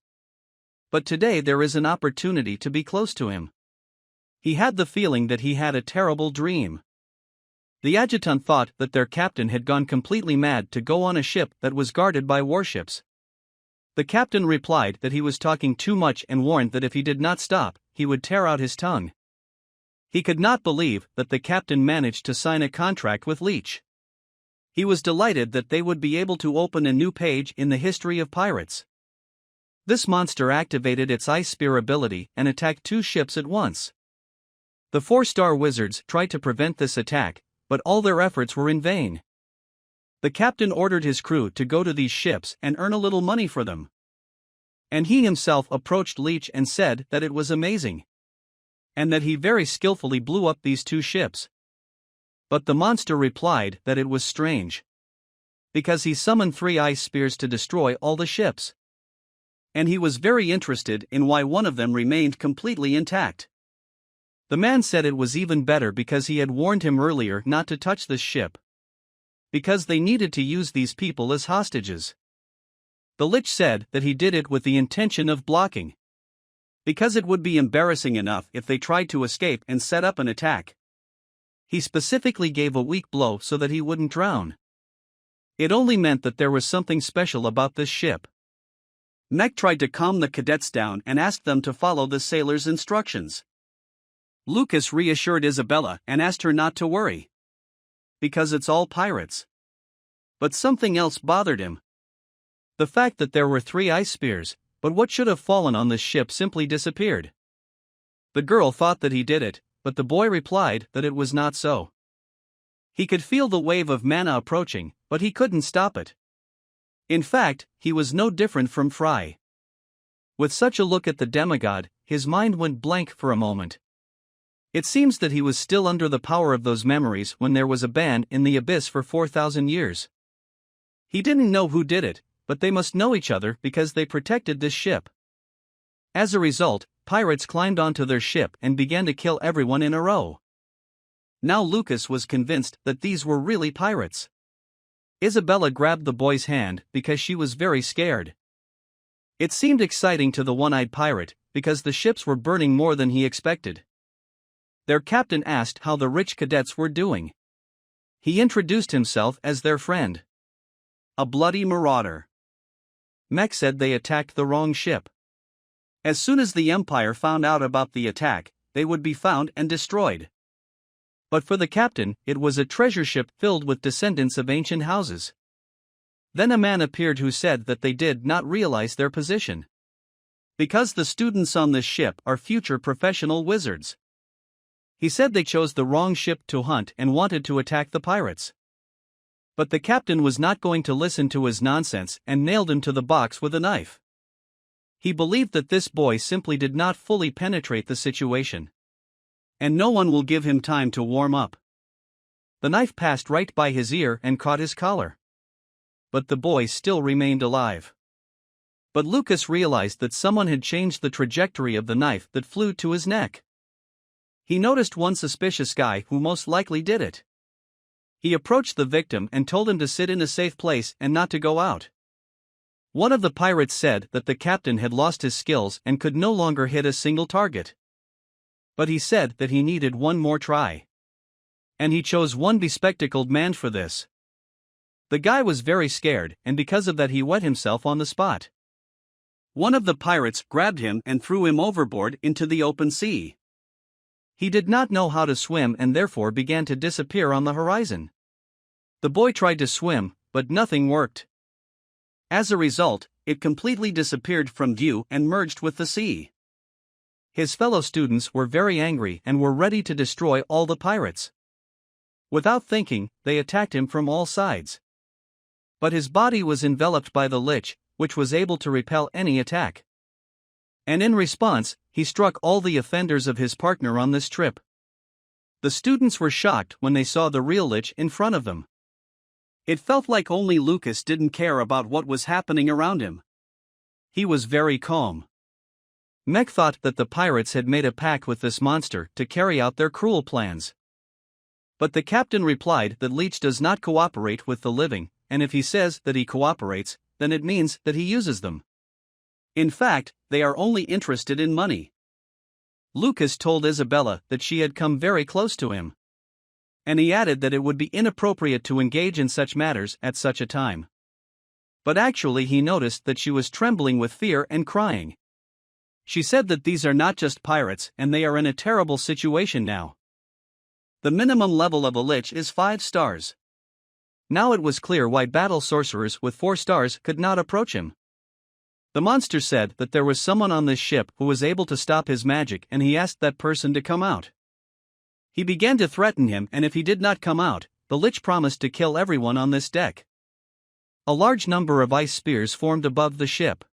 [SPEAKER 1] But today there is an opportunity to be close to him. He had the feeling that he had a terrible dream. The adjutant thought that their captain had gone completely mad to go on a ship that was guarded by warships. The captain replied that he was talking too much and warned that if he did not stop, he would tear out his tongue. He could not believe that the captain managed to sign a contract with Leech. He was delighted that they would be able to open a new page in the history of pirates. This monster activated its ice spear ability and attacked two ships at once. The 4-star wizards tried to prevent this attack, but all their efforts were in vain. The captain ordered his crew to go to these ships and earn a little money for them. And he himself approached Leech and said that it was amazing. And that he very skillfully blew up these two ships. But the monster replied that it was strange. Because he summoned 3 ice spears to destroy all the ships. And he was very interested in why one of them remained completely intact. The man said it was even better because he had warned him earlier not to touch this ship. Because they needed to use these people as hostages. The Lich said that he did it with the intention of blocking. Because it would be embarrassing enough if they tried to escape and set up an attack. He specifically gave a weak blow so that he wouldn't drown. It only meant that there was something special about this ship. Mech tried to calm the cadets down and asked them to follow the sailor's instructions. Lucas reassured Isabella and asked her not to worry. Because it's all pirates. But something else bothered him. The fact that there were 3 ice spears, but what should have fallen on this ship simply disappeared. The girl thought that he did it, but the boy replied that it was not so. He could feel the wave of mana approaching, but he couldn't stop it. In fact, he was no different from Fry. With such a look at the demigod, his mind went blank for a moment. It seems that he was still under the power of those memories when there was a ban in the abyss for 4,000 years. He didn't know who did it, but they must know each other because they protected this ship. As a result, pirates climbed onto their ship and began to kill everyone in a row. Now Lucas was convinced that these were really pirates. Isabella grabbed the boy's hand because she was very scared. It seemed exciting to the one-eyed pirate because the ships were burning more than he expected. Their captain asked how the rich cadets were doing. He introduced himself as their friend. A bloody marauder. Mech said they attacked the wrong ship. As soon as the Empire found out about the attack, they would be found and destroyed. But for the captain, it was a treasure ship filled with descendants of ancient houses. Then a man appeared who said that they did not realize their position. Because the students on this ship are future professional wizards. He said they chose the wrong ship to hunt and wanted to attack the pirates. But the captain was not going to listen to his nonsense and nailed him to the box with a knife. He believed that this boy simply did not fully penetrate the situation. And no one will give him time to warm up. The knife passed right by his ear and caught his collar. But the boy still remained alive. But Lucas realized that someone had changed the trajectory of the knife that flew to his neck. He noticed one suspicious guy who most likely did it. He approached the victim and told him to sit in a safe place and not to go out. One of the pirates said that the captain had lost his skills and could no longer hit a single target. But he said that he needed one more try. And he chose one bespectacled man for this. The guy was very scared, and because of that he wet himself on the spot. One of the pirates grabbed him and threw him overboard into the open sea. He did not know how to swim and therefore began to disappear on the horizon. The boy tried to swim, but nothing worked. As a result, it completely disappeared from view and merged with the sea. His fellow students were very angry and were ready to destroy all the pirates. Without thinking, they attacked him from all sides. But his body was enveloped by the Lich, which was able to repel any attack. And in response, he struck all the offenders of his partner on this trip. The students were shocked when they saw the real lich in front of them. It felt like only Lucas didn't care about what was happening around him. He was very calm. Mech thought that the pirates had made a pact with this monster to carry out their cruel plans. But the captain replied that Leech does not cooperate with the living, and if he says that he cooperates, then it means that he uses them. In fact, they are only interested in money. Lucas told Isabella that she had come very close to him. And he added that it would be inappropriate to engage in such matters at such a time. But actually he noticed that she was trembling with fear and crying. She said that these are not just pirates and they are in a terrible situation now. The minimum level of a lich is 5 stars. Now it was clear why battle sorcerers with 4 stars could not approach him. The monster said that there was someone on this ship who was able to stop his magic and he asked that person to come out. He began to threaten him and if he did not come out, the lich promised to kill everyone on this deck. A large number of ice spears formed above the ship.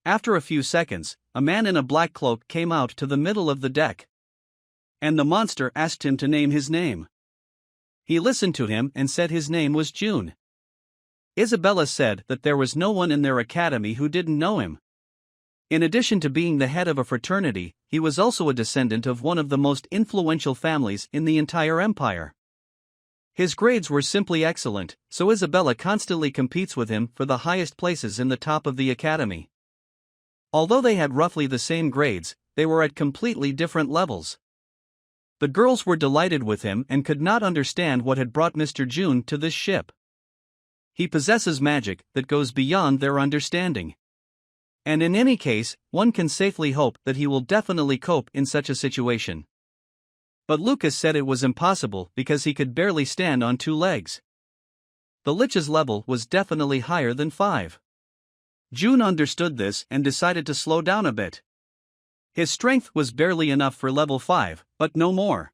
[SPEAKER 1] After a few seconds, a man in a black cloak came out to the middle of the deck. And the monster asked him to name his name. He listened to him and said his name was June. Isabella said that there was no one in their academy who didn't know him. In addition to being the head of a fraternity, he was also a descendant of one of the most influential families in the entire empire. His grades were simply excellent, so Isabella constantly competes with him for the highest places in the top of the academy. Although they had roughly the same grades, they were at completely different levels. The girls were delighted with him and could not understand what had brought Mr. June to this ship. He possesses magic that goes beyond their understanding. And in any case, one can safely hope that he will definitely cope in such a situation. But Lucas said it was impossible because he could barely stand on 2 legs. The lich's level was definitely higher than 5. June understood this and decided to slow down a bit. His strength was barely enough for level 5, but no more.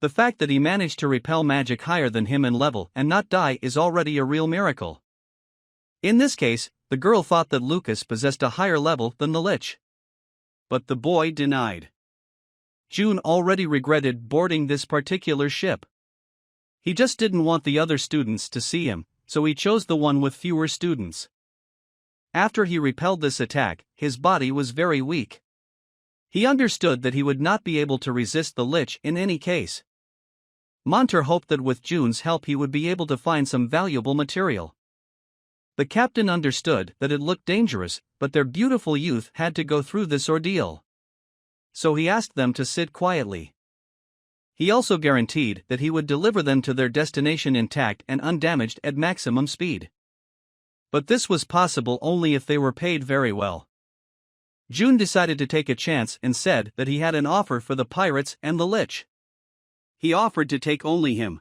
[SPEAKER 1] The fact that he managed to repel magic higher than him in level and not die is already a real miracle. In this case, the girl thought that Lucas possessed a higher level than the lich. But the boy denied. June already regretted boarding this particular ship. He just didn't want the other students to see him, so he chose the one with fewer students. After he repelled this attack, his body was very weak. He understood that he would not be able to resist the lich in any case. Monter hoped that with June's help he would be able to find some valuable material. The captain understood that it looked dangerous, but their beautiful youth had to go through this ordeal. So he asked them to sit quietly. He also guaranteed that he would deliver them to their destination intact and undamaged at maximum speed. But this was possible only if they were paid very well. June decided to take a chance and said that he had an offer for the pirates and the lich. He offered to take only him.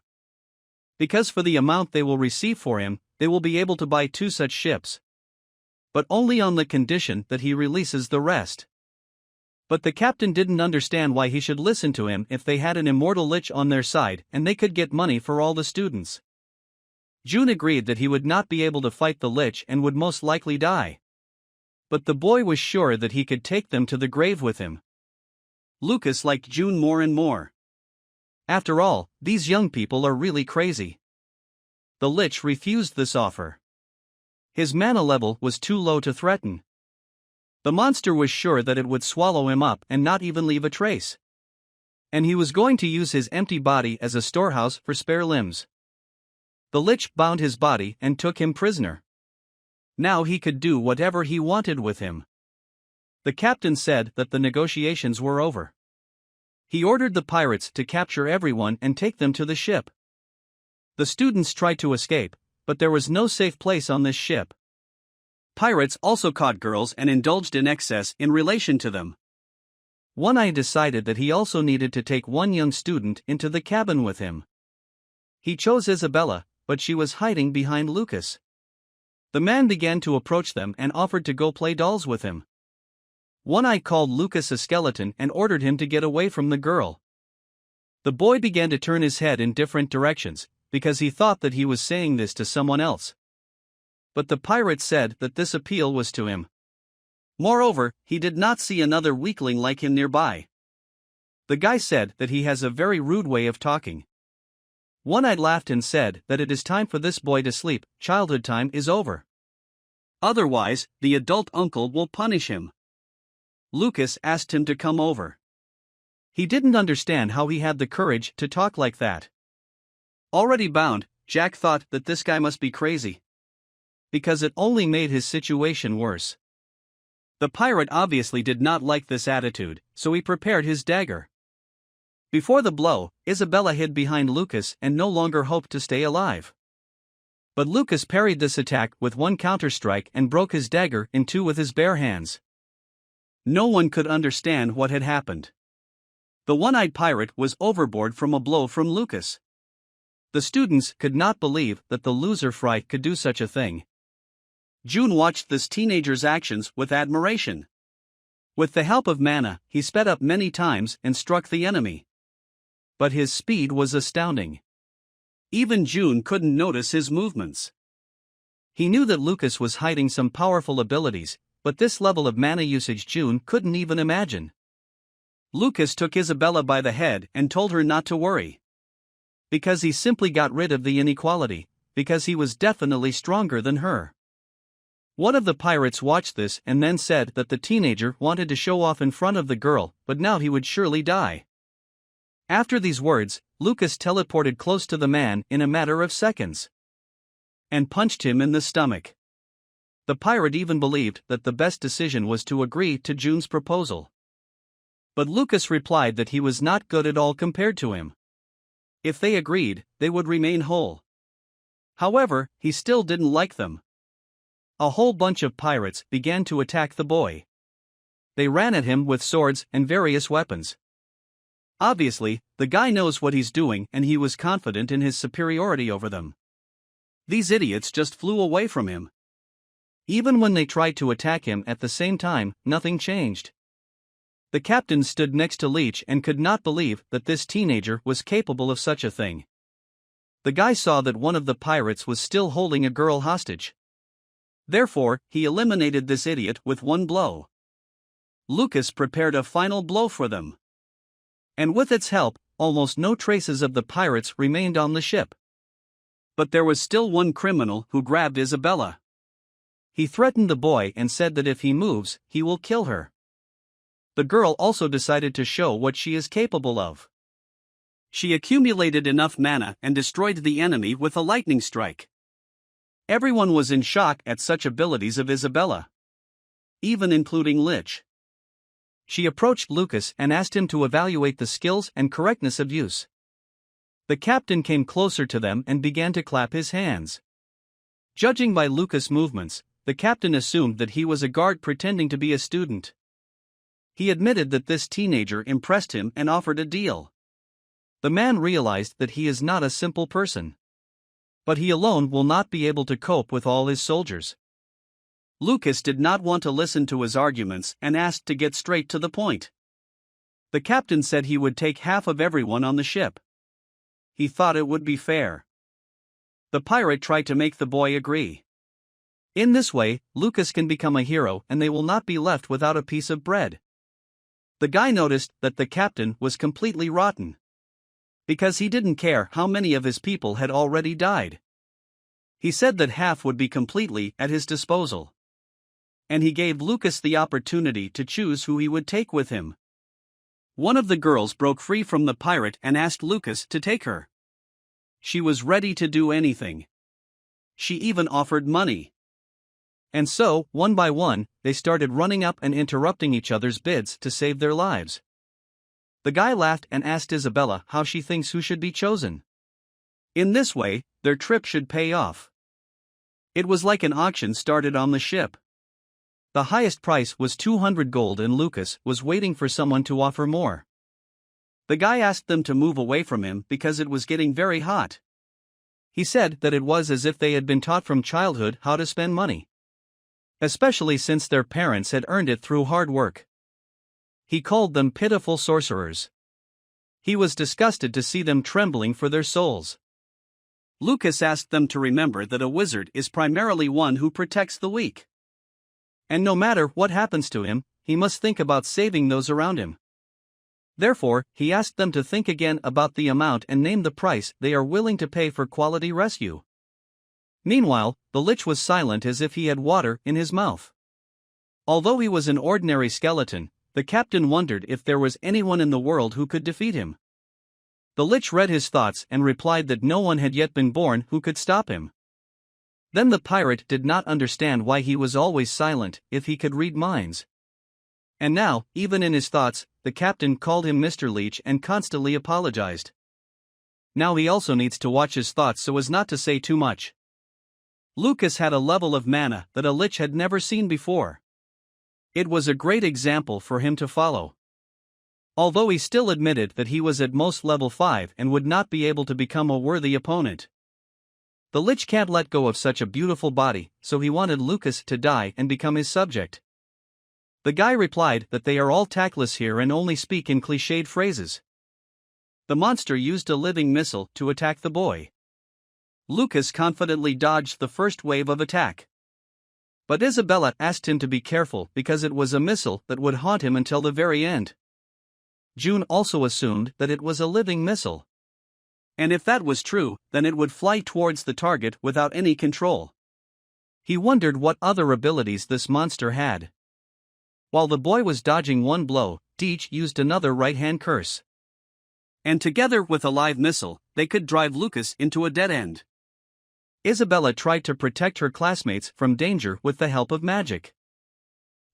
[SPEAKER 1] Because for the amount they will receive for him, they will be able to buy 2 such ships. But only on the condition that he releases the rest. But the captain didn't understand why he should listen to him if they had an immortal lich on their side and they could get money for all the students. June agreed that he would not be able to fight the lich and would most likely die. But the boy was sure that he could take them to the grave with him. Lucas liked June more and more. After all, these young people are really crazy. The lich refused this offer. His mana level was too low to threaten. The monster was sure that it would swallow him up and not even leave a trace. And he was going to use his empty body as a storehouse for spare limbs. The lich bound his body and took him prisoner. Now he could do whatever he wanted with him. The captain said that the negotiations were over. He ordered the pirates to capture everyone and take them to the ship. The students tried to escape, but there was no safe place on this ship. Pirates also caught girls and indulged in excess in relation to them. One-Eye decided that he also needed to take one young student into the cabin with him. He chose Isabella, but she was hiding behind Lucas. The man began to approach them and offered to go play dolls with him. One-Eye called Lucas a skeleton and ordered him to get away from the girl. The boy began to turn his head in different directions, because he thought that he was saying this to someone else. But the pirate said that this appeal was to him. Moreover, he did not see another weakling like him nearby. The guy said that he has a very rude way of talking. One-Eyed laughed and said that it is time for this boy to sleep, childhood time is over. Otherwise, the adult uncle will punish him. Lucas asked him to come over. He didn't understand how he had the courage to talk like that. Already bound, Jack thought that this guy must be crazy, because it only made his situation worse. The pirate obviously did not like this attitude, so he prepared his dagger. Before the blow, Isabella hid behind Lucas and no longer hoped to stay alive. But Lucas parried this attack with one counter-strike and broke his dagger in two with his bare hands. No one could understand what had happened. The one-eyed pirate was overboard from a blow from Lucas. The students could not believe that the loser Fry could do such a thing. June watched this teenager's actions with admiration. With the help of mana, he sped up many times and struck the enemy. But his speed was astounding. Even June couldn't notice his movements. He knew that Lucas was hiding some powerful abilities, but this level of mana usage June couldn't even imagine. Lucas took Isabella by the head and told her not to worry. Because he simply got rid of the inequality, because he was definitely stronger than her. One of the pirates watched this and then said that the teenager wanted to show off in front of the girl, but now he would surely die. After these words, Lucas teleported close to the man in a matter of seconds and punched him in the stomach. The pirate even believed that the best decision was to agree to June's proposal. But Lucas replied that he was not good at all compared to him. If they agreed, they would remain whole. However, he still didn't like them. A whole bunch of pirates began to attack the boy. They ran at him with swords and various weapons. Obviously, the guy knows what he's doing and he was confident in his superiority over them. These idiots just flew away from him. Even when they tried to attack him at the same time, nothing changed. The captain stood next to Leech and could not believe that this teenager was capable of such a thing. The guy saw that one of the pirates was still holding a girl hostage. Therefore, he eliminated this idiot with one blow. Lucas prepared a final blow for them. And with its help, almost no traces of the pirates remained on the ship. But there was still one criminal who grabbed Isabella. He threatened the boy and said that if he moves, he will kill her. The girl also decided to show what she is capable of. She accumulated enough mana and destroyed the enemy with a lightning strike. Everyone was in shock at such abilities of Isabella, even including Lich. She approached Lucas and asked him to evaluate the skills and correctness of use. The captain came closer to them and began to clap his hands. Judging by Lucas' movements, the captain assumed that he was a guard pretending to be a student. He admitted that this teenager impressed him and offered a deal. The man realized that he is not a simple person. But he alone will not be able to cope with all his soldiers. Lucas did not want to listen to his arguments and asked to get straight to the point. The captain said he would take half of everyone on the ship. He thought it would be fair. The pirate tried to make the boy agree. In this way, Lucas can become a hero and they will not be left without a piece of bread. The guy noticed that the captain was completely rotten. Because he didn't care how many of his people had already died. He said that half would be completely at his disposal. And he gave Lucas the opportunity to choose who he would take with him. One of the girls broke free from the pirate and asked Lucas to take her. She was ready to do anything. She even offered money. And so, one by one, they started running up and interrupting each other's bids to save their lives. The guy laughed and asked Isabella how she thinks who should be chosen. In this way, their trip should pay off. It was like an auction started on the ship. The highest price was 200 gold and Lucas was waiting for someone to offer more. The guy asked them to move away from him because it was getting very hot. He said that it was as if they had been taught from childhood how to spend money. Especially since their parents had earned it through hard work. He called them pitiful sorcerers. He was disgusted to see them trembling for their souls. Lucas asked them to remember that a wizard is primarily one who protects the weak. And no matter what happens to him, he must think about saving those around him. Therefore, he asked them to think again about the amount and name the price they are willing to pay for quality rescue. Meanwhile, the lich was silent as if he had water in his mouth. Although he was an ordinary skeleton, the captain wondered if there was anyone in the world who could defeat him. The lich read his thoughts and replied that no one had yet been born who could stop him. Then the pirate did not understand why he was always silent if he could read minds. And now, even in his thoughts, the captain called him Mr. Leech and constantly apologized. Now he also needs to watch his thoughts so as not to say too much. Lucas had a level of mana that a lich had never seen before. It was a great example for him to follow. Although he still admitted that he was at most level 5 and would not be able to become a worthy opponent. The lich can't let go of such a beautiful body, so he wanted Lucas to die and become his subject. The guy replied that they are all tactless here and only speak in cliched phrases. The monster used a living missile to attack the boy. Lucas confidently dodged the first wave of attack. But Isabella asked him to be careful because it was a missile that would haunt him until the very end. June also assumed that it was a living missile. And if that was true, then it would fly towards the target without any control. He wondered what other abilities this monster had. While the boy was dodging one blow, Deech used another right-hand curse. And together with a live missile, they could drive Lucas into a dead end. Isabella tried to protect her classmates from danger with the help of magic.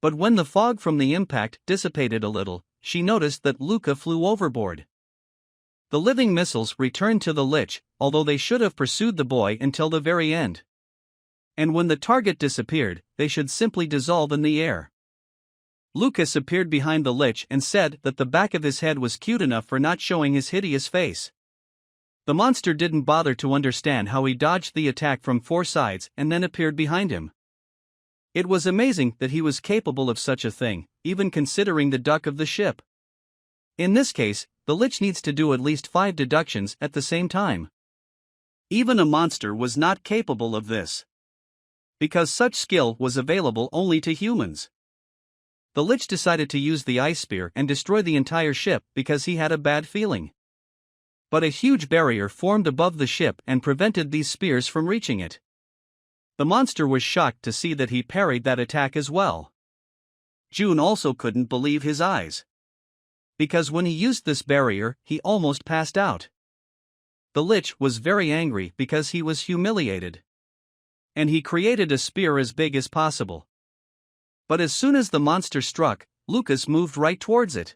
[SPEAKER 1] But when the fog from the impact dissipated a little, she noticed that Luca flew overboard. The living missiles returned to the lich, although they should have pursued the boy until the very end. And when the target disappeared, they should simply dissolve in the air. Lucas appeared behind the lich and said that the back of his head was cute enough for not showing his hideous face. The monster didn't bother to understand how he dodged the attack from 4 sides and then appeared behind him. It was amazing that he was capable of such a thing, even considering the duck of the ship. In this case, the lich needs to do at least 5 deductions at the same time. Even a monster was not capable of this. Because such skill was available only to humans. The lich decided to use the ice spear and destroy the entire ship because he had a bad feeling. But a huge barrier formed above the ship and prevented these spears from reaching it. The monster was shocked to see that he parried that attack as well. June also couldn't believe his eyes. Because when he used this barrier, he almost passed out. The lich was very angry because he was humiliated. And he created a spear as big as possible. But as soon as the monster struck, Lucas moved right towards it.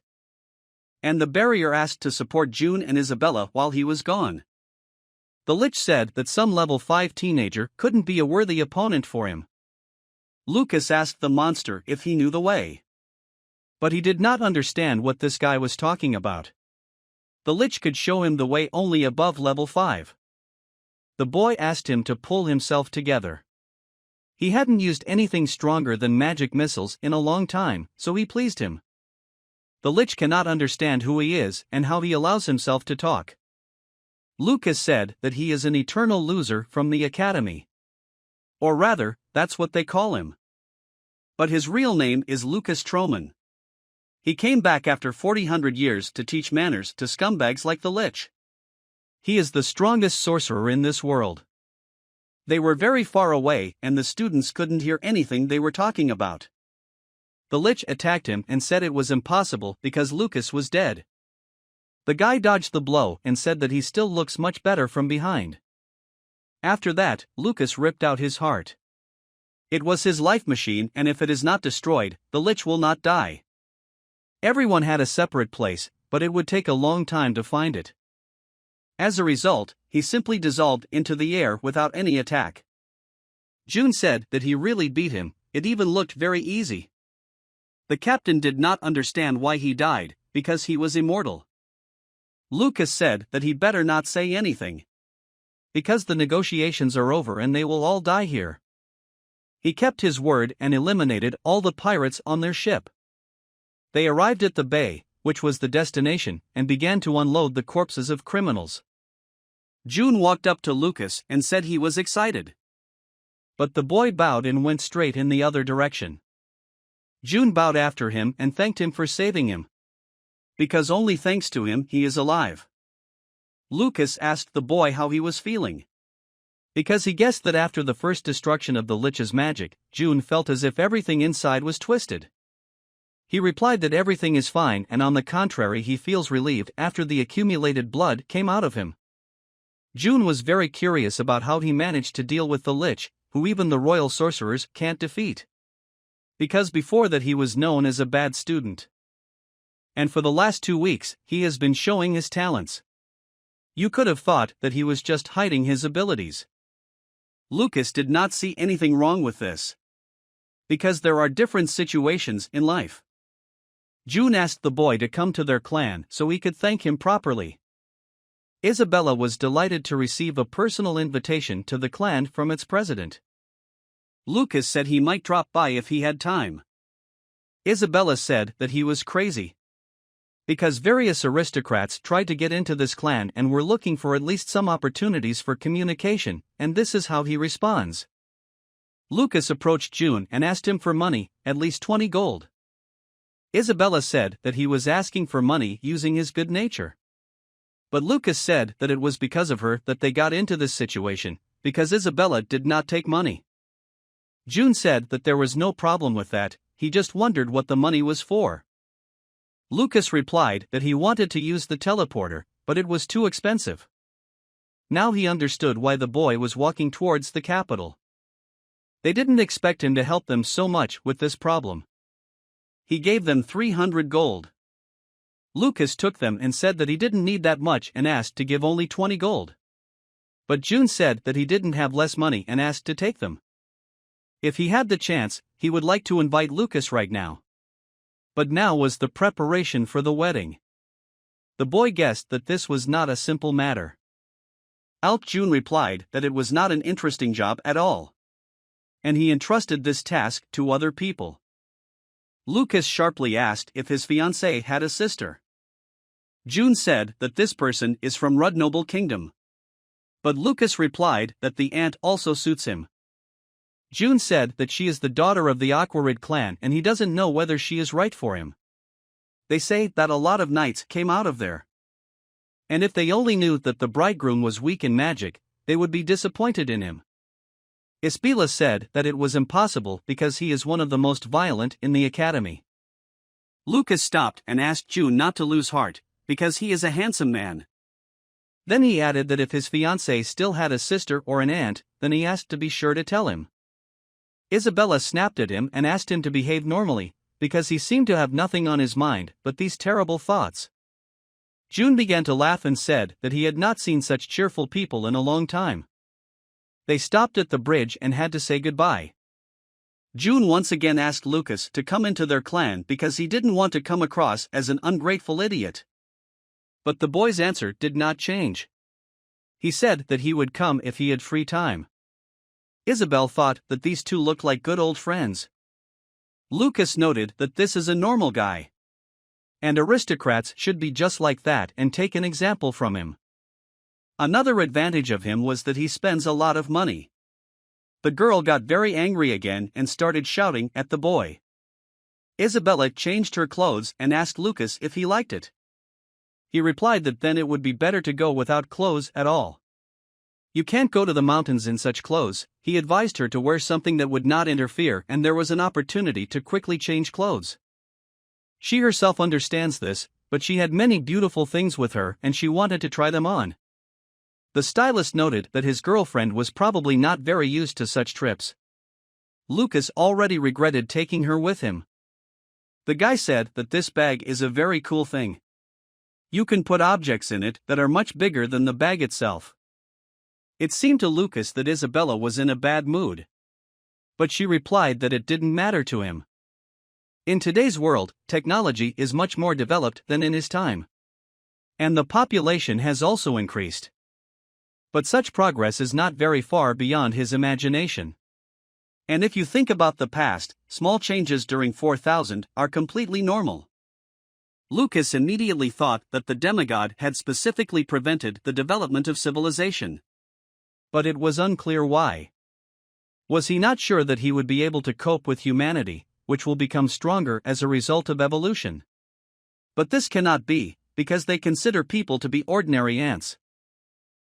[SPEAKER 1] And the barrier asked to support June and Isabella while he was gone. The lich said that some level 5 teenager couldn't be a worthy opponent for him. Lucas asked the monster if he knew the way. But he did not understand what this guy was talking about. The lich could show him the way only above level 5. The boy asked him to pull himself together. He hadn't used anything stronger than magic missiles in a long time, so he pleased him. The lich cannot understand who he is and how he allows himself to talk. Lucas said that he is an eternal loser from the academy. Or rather, that's what they call him. But his real name is Lucas Troman. He came back after 400 years to teach manners to scumbags like the lich. He is the strongest sorcerer in this world. They were very far away and the students couldn't hear anything they were talking about. The lich attacked him and said it was impossible because Lucas was dead. The guy dodged the blow and said that he still looks much better from behind. After that, Lucas ripped out his heart. It was his life machine, and if it is not destroyed, the lich will not die. Everyone had a separate place, but it would take a long time to find it. As a result, he simply dissolved into the air without any attack. June said that he really beat him, it even looked very easy. The captain did not understand why he died, because he was immortal. Lucas said that he better not say anything. Because the negotiations are over and they will all die here. He kept his word and eliminated all the pirates on their ship. They arrived at the bay, which was the destination, and began to unload the corpses of criminals. June walked up to Lucas and said he was excited. But the boy bowed and went straight in the other direction. June bowed after him and thanked him for saving him. because only thanks to him he is alive. Lucas asked the boy how he was feeling. Because he guessed that after the first destruction of the Lich's magic, June felt as if everything inside was twisted. He replied that everything is fine, and on the contrary he feels relieved after the accumulated blood came out of him. June was very curious about how he managed to deal with the Lich, who even the royal sorcerers can't defeat. Because before that he was known as a bad student. And for the last 2 weeks, he has been showing his talents. You could have thought that he was just hiding his abilities. Lucas did not see anything wrong with this. Because there are different situations in life. June asked the boy to come to their clan so he could thank him properly. Isabella was delighted to receive a personal invitation to the clan from its president. Lucas said he might drop by if he had time. Isabella said that he was crazy. Because various aristocrats tried to get into this clan and were looking for at least some opportunities for communication, and this is how he responds. Lucas approached June and asked him for money, at least 20 gold. Isabella said that he was asking for money using his good nature. But Lucas said that it was because of her that they got into this situation, because Isabella did not take money. June said that there was no problem with that, he just wondered what the money was for. Lucas replied that he wanted to use the teleporter, but it was too expensive. Now he understood why the boy was walking towards the capital. They didn't expect him to help them so much with this problem. He gave them 300 gold. Lucas took them and said that he didn't need that much and asked to give only 20 gold. But June said that he didn't have less money and asked to take them. If he had the chance, he would like to invite Lucas right now. But now was the preparation for the wedding. The boy guessed that this was not a simple matter. June replied that it was not an interesting job at all. And he entrusted this task to other people. Lucas sharply asked if his fiancée had a sister. June said that this person is from Rudnoble Kingdom. But Lucas replied that the aunt also suits him. June said that she is the daughter of the Aquarid clan and he doesn't know whether she is right for him. They say that a lot of knights came out of there. And if they only knew that the bridegroom was weak in magic, they would be disappointed in him. Ispila said that it was impossible because he is one of the most violent in the academy. Lucas stopped and asked June not to lose heart, because he is a handsome man. Then he added that if his fiancée still had a sister or an aunt, then he asked to be sure to tell him. Isabella snapped at him and asked him to behave normally, because he seemed to have nothing on his mind but these terrible thoughts. June began to laugh and said that he had not seen such cheerful people in a long time. They stopped at the bridge and had to say goodbye. June once again asked Lucas to come into their clan because he didn't want to come across as an ungrateful idiot. But the boy's answer did not change. He said that he would come if he had free time. Isabel thought that these two looked like good old friends. Lucas noted that this is a normal guy. And aristocrats should be just like that and take an example from him. Another advantage of him was that he spends a lot of money. The girl got very angry again and started shouting at the boy. Isabella changed her clothes and asked Lucas if he liked it. He replied that then it would be better to go without clothes at all. You can't go to the mountains in such clothes. He advised her to wear something that would not interfere, and there was an opportunity to quickly change clothes. She herself understands this, but she had many beautiful things with her and she wanted to try them on. The stylist noted that his girlfriend was probably not very used to such trips. Lucas already regretted taking her with him. The guy said that this bag is a very cool thing. You can put objects in it that are much bigger than the bag itself. It seemed to Lucas that Isabella was in a bad mood. But she replied that it didn't matter to him. In today's world, technology is much more developed than in his time. And the population has also increased. But such progress is not very far beyond his imagination. And if you think about the past, small changes during 4000 are completely normal. Lucas immediately thought that the demigod had specifically prevented the development of civilization. But it was unclear why. Was he not sure that he would be able to cope with humanity, which will become stronger as a result of evolution? But this cannot be, because they consider people to be ordinary ants.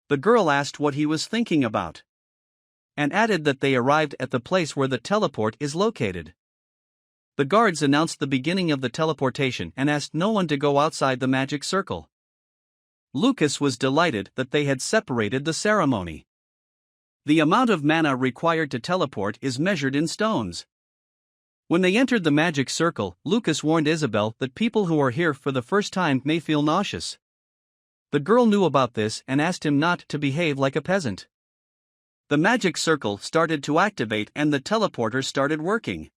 [SPEAKER 1] The girl asked what he was thinking about, and added that they arrived at the place where the teleport is located. The guards announced the beginning of the teleportation and asked no one to go outside the magic circle. Lucas was delighted that they had separated the ceremony. The amount of mana required to teleport is measured in stones. When they entered the magic circle, Lucas warned Isabel that people who are here for the first time may feel nauseous. The girl knew about this and asked him not to behave like a peasant. The magic circle started to activate and the teleporter started working.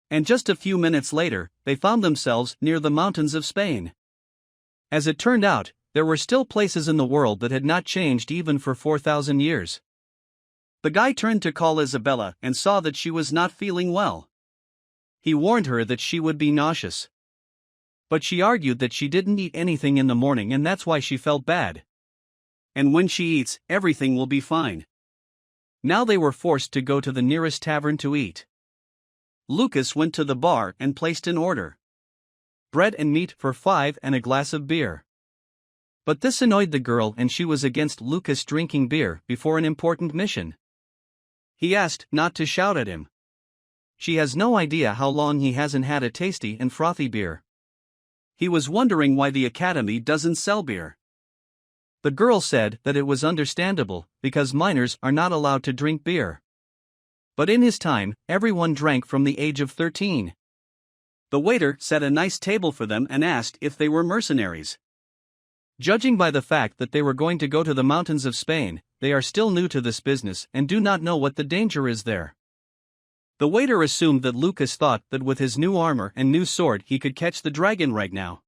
[SPEAKER 1] And just a few minutes later, they found themselves near the mountains of Spain. As it turned out, there were still places in the world that had not changed even for 4,000 years. The guy turned to call Isabella and saw that she was not feeling well. He warned her that she would be nauseous. But she argued that she didn't eat anything in the morning and that's why she felt bad. And when she eats, everything will be fine. Now they were forced to go to the nearest tavern to eat. Lucas went to the bar and placed an order. Bread and meat for 5 and a glass of beer. But this annoyed the girl and she was against Lucas drinking beer before an important mission. He asked not to shout at him. She has no idea how long he hasn't had a tasty and frothy beer. He was wondering why the academy doesn't sell beer. The girl said that it was understandable, because minors are not allowed to drink beer. But in his time, everyone drank from the age of 13. The waiter set a nice table for them and asked if they were mercenaries. Judging by the fact that they were going to go to the mountains of Spain, they are still new to this business and do not know what the danger is there. The waiter assumed that Lucas thought that with his new armor and new sword he could catch the dragon right now.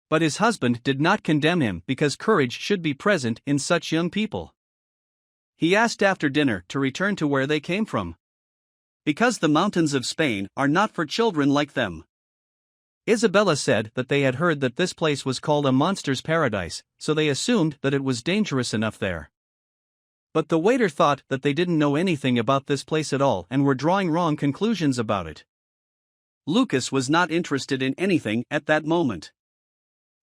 [SPEAKER 1] But his husband did not condemn him because courage should be present in such young people. He asked after dinner to return to where they came from. Because the mountains of Spain are not for children like them. Isabella said that they had heard that this place was called a monster's paradise, so they assumed that it was dangerous enough there. But the waiter thought that they didn't know anything about this place at all and were drawing wrong conclusions about it. Lucas was not interested in anything at that moment.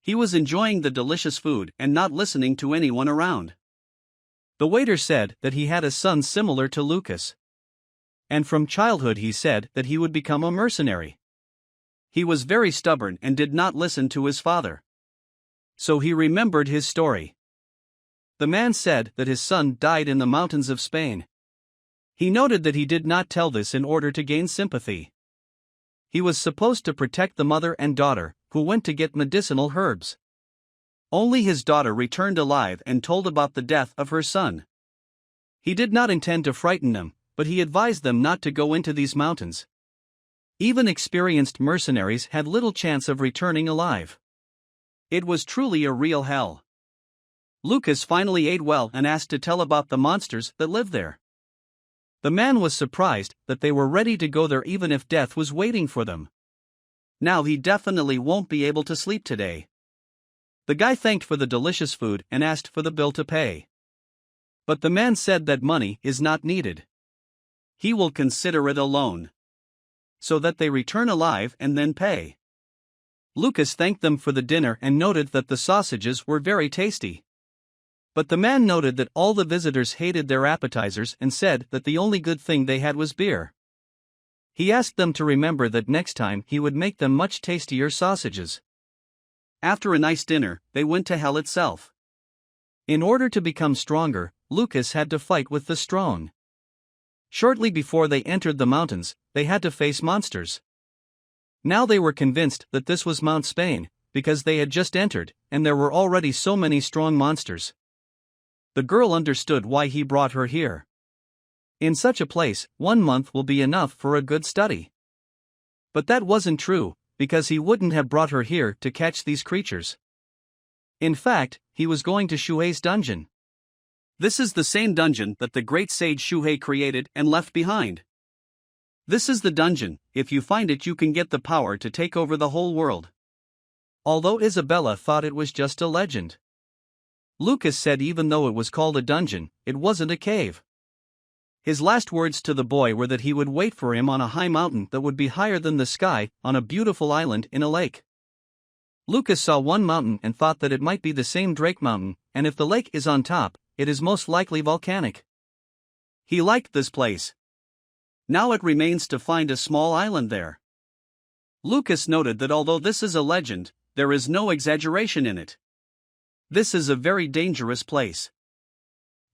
[SPEAKER 1] He was enjoying the delicious food and not listening to anyone around. The waiter said that he had a son similar to Lucas. And from childhood he said that he would become a mercenary. He was very stubborn and did not listen to his father. So he remembered his story. The man said that his son died in the mountains of Spain. He noted that he did not tell this in order to gain sympathy. He was supposed to protect the mother and daughter, who went to get medicinal herbs. Only his daughter returned alive and told about the death of her son. He did not intend to frighten them, but he advised them not to go into these mountains. Even experienced mercenaries had little chance of returning alive. It was truly a real hell. Lucas finally ate well and asked to tell about the monsters that lived there. The man was surprised that they were ready to go there even if death was waiting for them. Now he definitely won't be able to sleep today. The guy thanked for the delicious food and asked for the bill to pay. But the man said that money is not needed. He will consider it a loan. So that they return alive and then pay. Lucas thanked them for the dinner and noted that the sausages were very tasty. But the man noted that all the visitors hated their appetizers and said that the only good thing they had was beer. He asked them to remember that next time he would make them much tastier sausages. After a nice dinner, they went to hell itself. In order to become stronger, Lucas had to fight with the strong. Shortly before they entered the mountains, they had to face monsters. Now they were convinced that this was Mount Spain, because they had just entered, and there were already so many strong monsters. The girl understood why he brought her here. In such a place, 1 month will be enough for a good study. But that wasn't true, because he wouldn't have brought her here to catch these creatures. In fact, he was going to Shuhei's dungeon. This is the same dungeon that the great sage Shuhei created and left behind. This is the dungeon. If you find it, you can get the power to take over the whole world. Although Isabella thought it was just a legend. Lucas said even though it was called a dungeon, it wasn't a cave. His last words to the boy were that he would wait for him on a high mountain that would be higher than the sky, on a beautiful island in a lake. Lucas saw one mountain and thought that it might be the same Drake Mountain, and if the lake is on top, it is most likely volcanic. He liked this place. Now it remains to find a small island there. Lucas noted that although this is a legend, there is no exaggeration in it. This is a very dangerous place.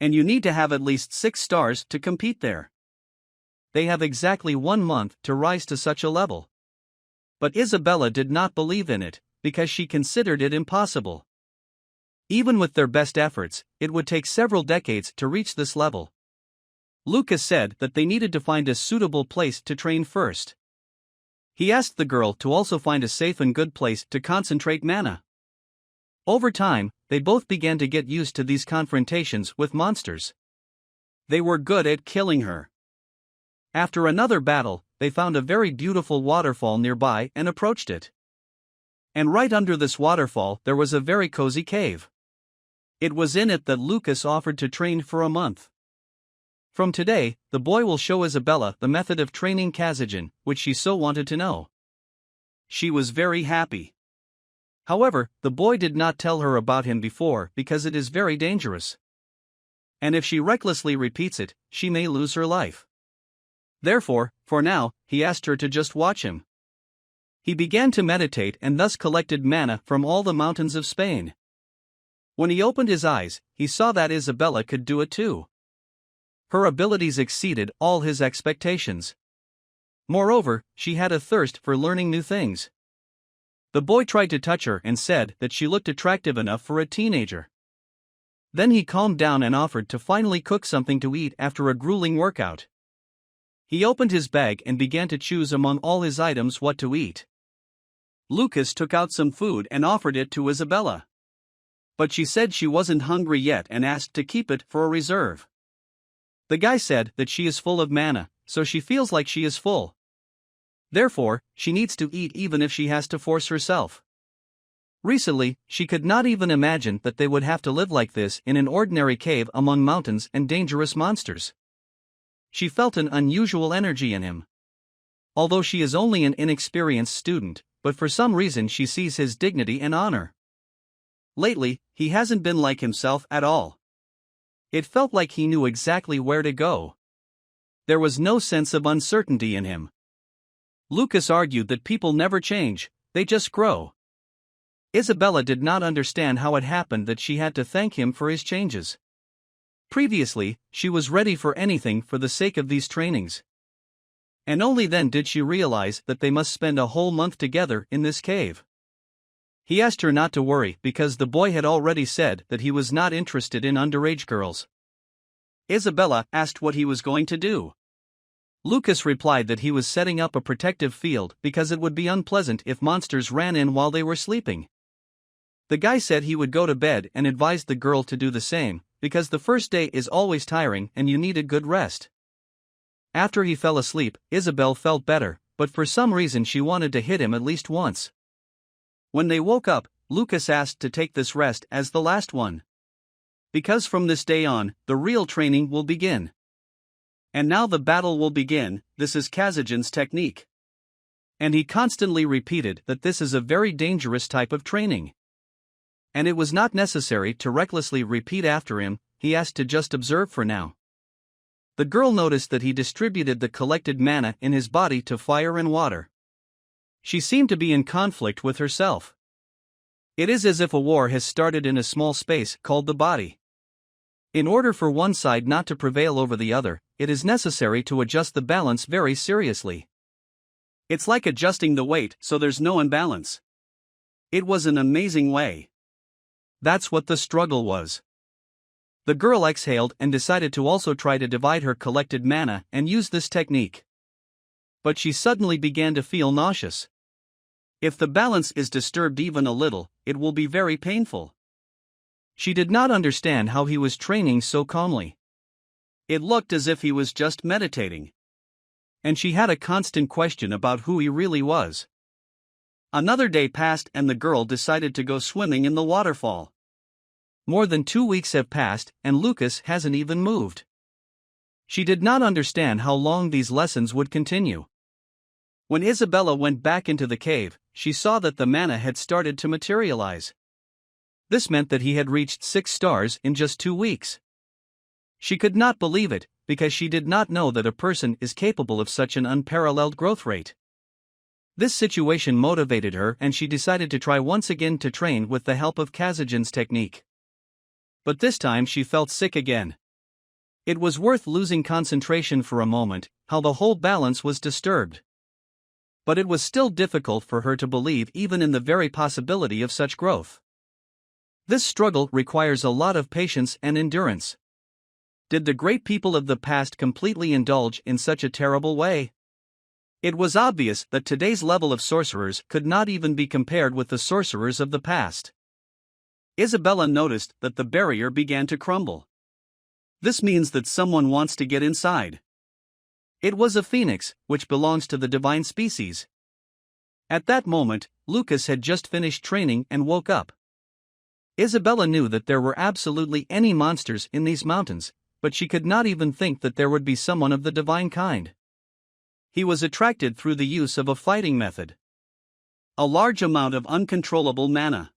[SPEAKER 1] And you need to have at least 6 stars to compete there. They have exactly 1 month to rise to such a level. But Isabella did not believe in it, because she considered it impossible. Even with their best efforts, it would take several decades to reach this level. Lucas said that they needed to find a suitable place to train first. He asked the girl to also find a safe and good place to concentrate mana. Over time, they both began to get used to these confrontations with monsters. They were good at killing her. After another battle, they found a very beautiful waterfall nearby and approached it. And right under this waterfall there was a very cozy cave. It was in it that Lucas offered to train for a month. From today, the boy will show Isabella the method of training Kazajan, which she so wanted to know. She was very happy. However, the boy did not tell her about him before because it is very dangerous. And if she recklessly repeats it, she may lose her life. Therefore, for now, he asked her to just watch him. He began to meditate and thus collected mana from all the mountains of Spain. When he opened his eyes, he saw that Isabella could do it too. Her abilities exceeded all his expectations. Moreover, she had a thirst for learning new things. The boy tried to touch her and said that she looked attractive enough for a teenager. Then he calmed down and offered to finally cook something to eat after a grueling workout. He opened his bag and began to choose among all his items what to eat. Lucas took out some food and offered it to Isabella. But she said she wasn't hungry yet and asked to keep it for a reserve. The guy said that she is full of mana, so she feels like she is full. Therefore, she needs to eat even if she has to force herself. Recently, she could not even imagine that they would have to live like this in an ordinary cave among mountains and dangerous monsters. She felt an unusual energy in him. Although she is only an inexperienced student, but for some reason she sees his dignity and honor. Lately, he hasn't been like himself at all. It felt like he knew exactly where to go. There was no sense of uncertainty in him. Lucas argued that people never change, they just grow. Isabella did not understand how it happened that she had to thank him for his changes. Previously, she was ready for anything for the sake of these trainings. And only then did she realize that they must spend a whole month together in this cave. He asked her not to worry because the boy had already said that he was not interested in underage girls. Isabella asked what he was going to do. Lucas replied that he was setting up a protective field because it would be unpleasant if monsters ran in while they were sleeping. The guy said he would go to bed and advised the girl to do the same, because the first day is always tiring and you need a good rest. After he fell asleep, Isabel felt better, but for some reason she wanted to hit him at least once. When they woke up, Lucas asked to take this rest as the last one. Because from this day on, the real training will begin. And now the battle will begin, this is Kazajan's technique. And he constantly repeated that this is a very dangerous type of training. And it was not necessary to recklessly repeat after him, he asked to just observe for now. The girl noticed that he distributed the collected mana in his body to fire and water. She seemed to be in conflict with herself. It is as if a war has started in a small space called the body. In order for one side not to prevail over the other, it is necessary to adjust the balance very seriously. It's like adjusting the weight so there's no imbalance. It was an amazing way. That's what the struggle was. The girl exhaled and decided to also try to divide her collected mana and use this technique. But she suddenly began to feel nauseous. If the balance is disturbed even a little, it will be very painful. She did not understand how he was training so calmly. It looked as if he was just meditating. And she had a constant question about who he really was. Another day passed and the girl decided to go swimming in the waterfall. More than 2 weeks have passed and Lucas hasn't even moved. She did not understand how long these lessons would continue. When Isabella went back into the cave, she saw that the mana had started to materialize. This meant that he had reached 6 stars in just 2 weeks. She could not believe it, because she did not know that a person is capable of such an unparalleled growth rate. This situation motivated her and she decided to try once again to train with the help of Kazajin's technique. But this time she felt sick again. It was worth losing concentration for a moment, how the whole balance was disturbed. But it was still difficult for her to believe even in the very possibility of such growth. This struggle requires a lot of patience and endurance. Did the great people of the past completely indulge in such a terrible way? It was obvious that today's level of sorcerers could not even be compared with the sorcerers of the past. Isabella noticed that the barrier began to crumble. This means that someone wants to get inside. It was a phoenix, which belongs to the divine species. At that moment, Lucas had just finished training and woke up. Isabella knew that there were absolutely any monsters in these mountains, but she could not even think that there would be someone of the divine kind. He was attracted through the use of a fighting method. A large amount of uncontrollable mana.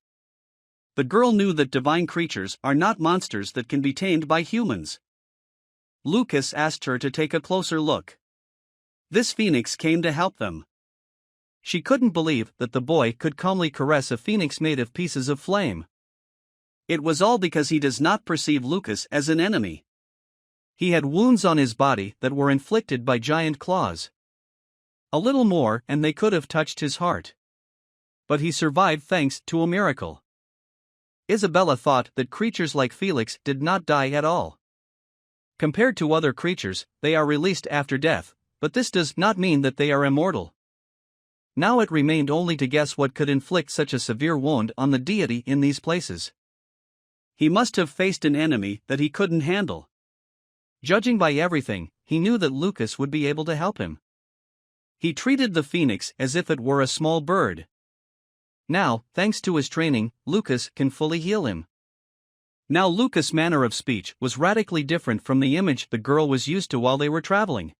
[SPEAKER 1] The girl knew that divine creatures are not monsters that can be tamed by humans. Lucas asked her to take a closer look. This phoenix came to help them. She couldn't believe that the boy could calmly caress a phoenix made of pieces of flame. It was all because he does not perceive Lucas as an enemy. He had wounds on his body that were inflicted by giant claws. A little more and they could have touched his heart. But he survived thanks to a miracle. Isabella thought that creatures like Felix did not die at all. Compared to other creatures, they are released after death, but this does not mean that they are immortal. Now it remained only to guess what could inflict such a severe wound on the deity in these places. He must have faced an enemy that he couldn't handle. Judging by everything, he knew that Lucas would be able to help him. He treated the phoenix as if it were a small bird. Now, thanks to his training, Lucas can fully heal him. Now Lucas' manner of speech was radically different from the image the girl was used to while they were traveling.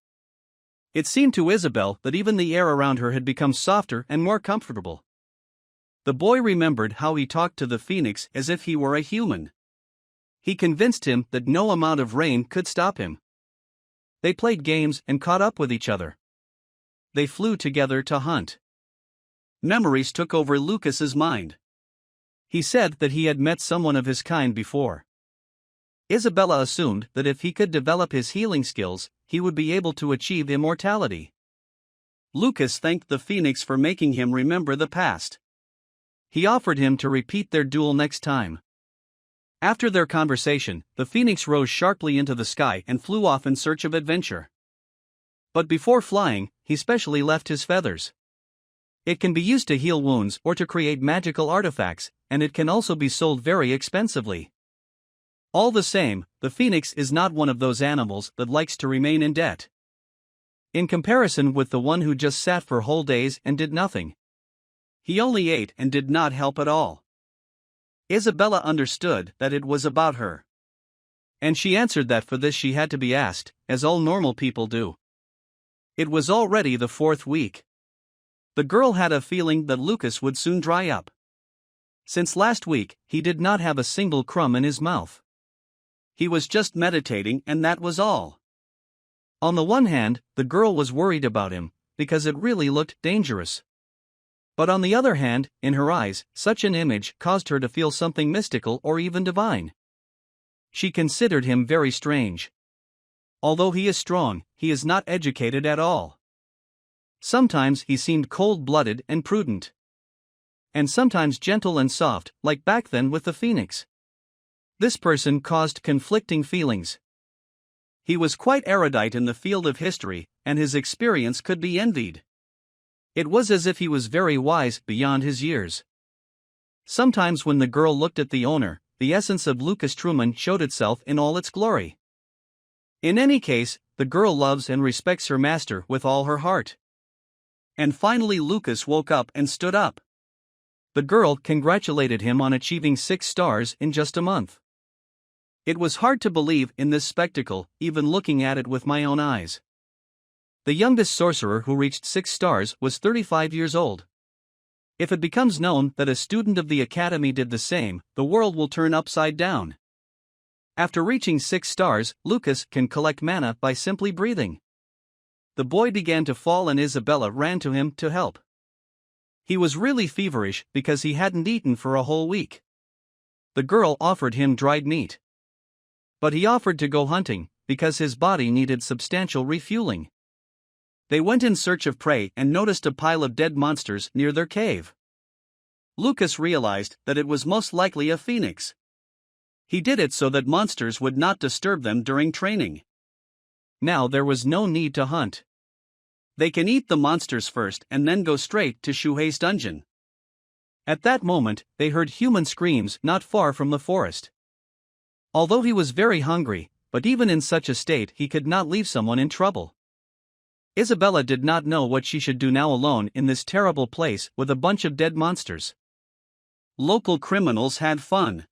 [SPEAKER 1] It seemed to Isabel that even the air around her had become softer and more comfortable. The boy remembered how he talked to the phoenix as if he were a human. He convinced him that no amount of rain could stop him. They played games and caught up with each other. They flew together to hunt. Memories took over Lucas's mind. He said that he had met someone of his kind before. Isabella assumed that if he could develop his healing skills, he would be able to achieve immortality. Lucas thanked the phoenix for making him remember the past. He offered him to repeat their duel next time. After their conversation, the phoenix rose sharply into the sky and flew off in search of adventure. But before flying, he specially left his feathers. It can be used to heal wounds or to create magical artifacts, and it can also be sold very expensively. All the same, the phoenix is not one of those animals that likes to remain in debt. In comparison with the one who just sat for whole days and did nothing. He only ate and did not help at all. Isabella understood that it was about her. And she answered that for this she had to be asked, as all normal people do. It was already the 4th week. The girl had a feeling that Lucas would soon dry up. Since last week, he did not have a single crumb in his mouth. He was just meditating and that was all. On the one hand, the girl was worried about him, because it really looked dangerous. But on the other hand, in her eyes, such an image caused her to feel something mystical or even divine. She considered him very strange. Although he is strong, he is not educated at all. Sometimes he seemed cold-blooded and prudent. And sometimes gentle and soft, like back then with the phoenix. This person caused conflicting feelings. He was quite erudite in the field of history, and his experience could be envied. It was as if he was very wise beyond his years. Sometimes when the girl looked at the owner, the essence of Lucas Truman showed itself in all its glory. In any case, the girl loves and respects her master with all her heart. And finally Lucas woke up and stood up. The girl congratulated him on achieving 6 stars in just a month. It was hard to believe in this spectacle, even looking at it with my own eyes. The youngest sorcerer who reached 6 stars was 35 years old. If it becomes known that a student of the academy did the same, the world will turn upside down. After reaching 6 stars, Lucas can collect mana by simply breathing. The boy began to fall and Isabella ran to him to help. He was really feverish because he hadn't eaten for a whole week. The girl offered him dried meat. But he offered to go hunting, because his body needed substantial refueling. They went in search of prey and noticed a pile of dead monsters near their cave. Lucas realized that it was most likely a phoenix. He did it so that monsters would not disturb them during training. Now there was no need to hunt. They can eat the monsters first and then go straight to Shuhei's dungeon. At that moment, they heard human screams not far from the forest. Although he was very hungry, but even in such a state he could not leave someone in trouble. Isabella did not know what she should do now alone in this terrible place with a bunch of dead monsters. Local criminals had fun.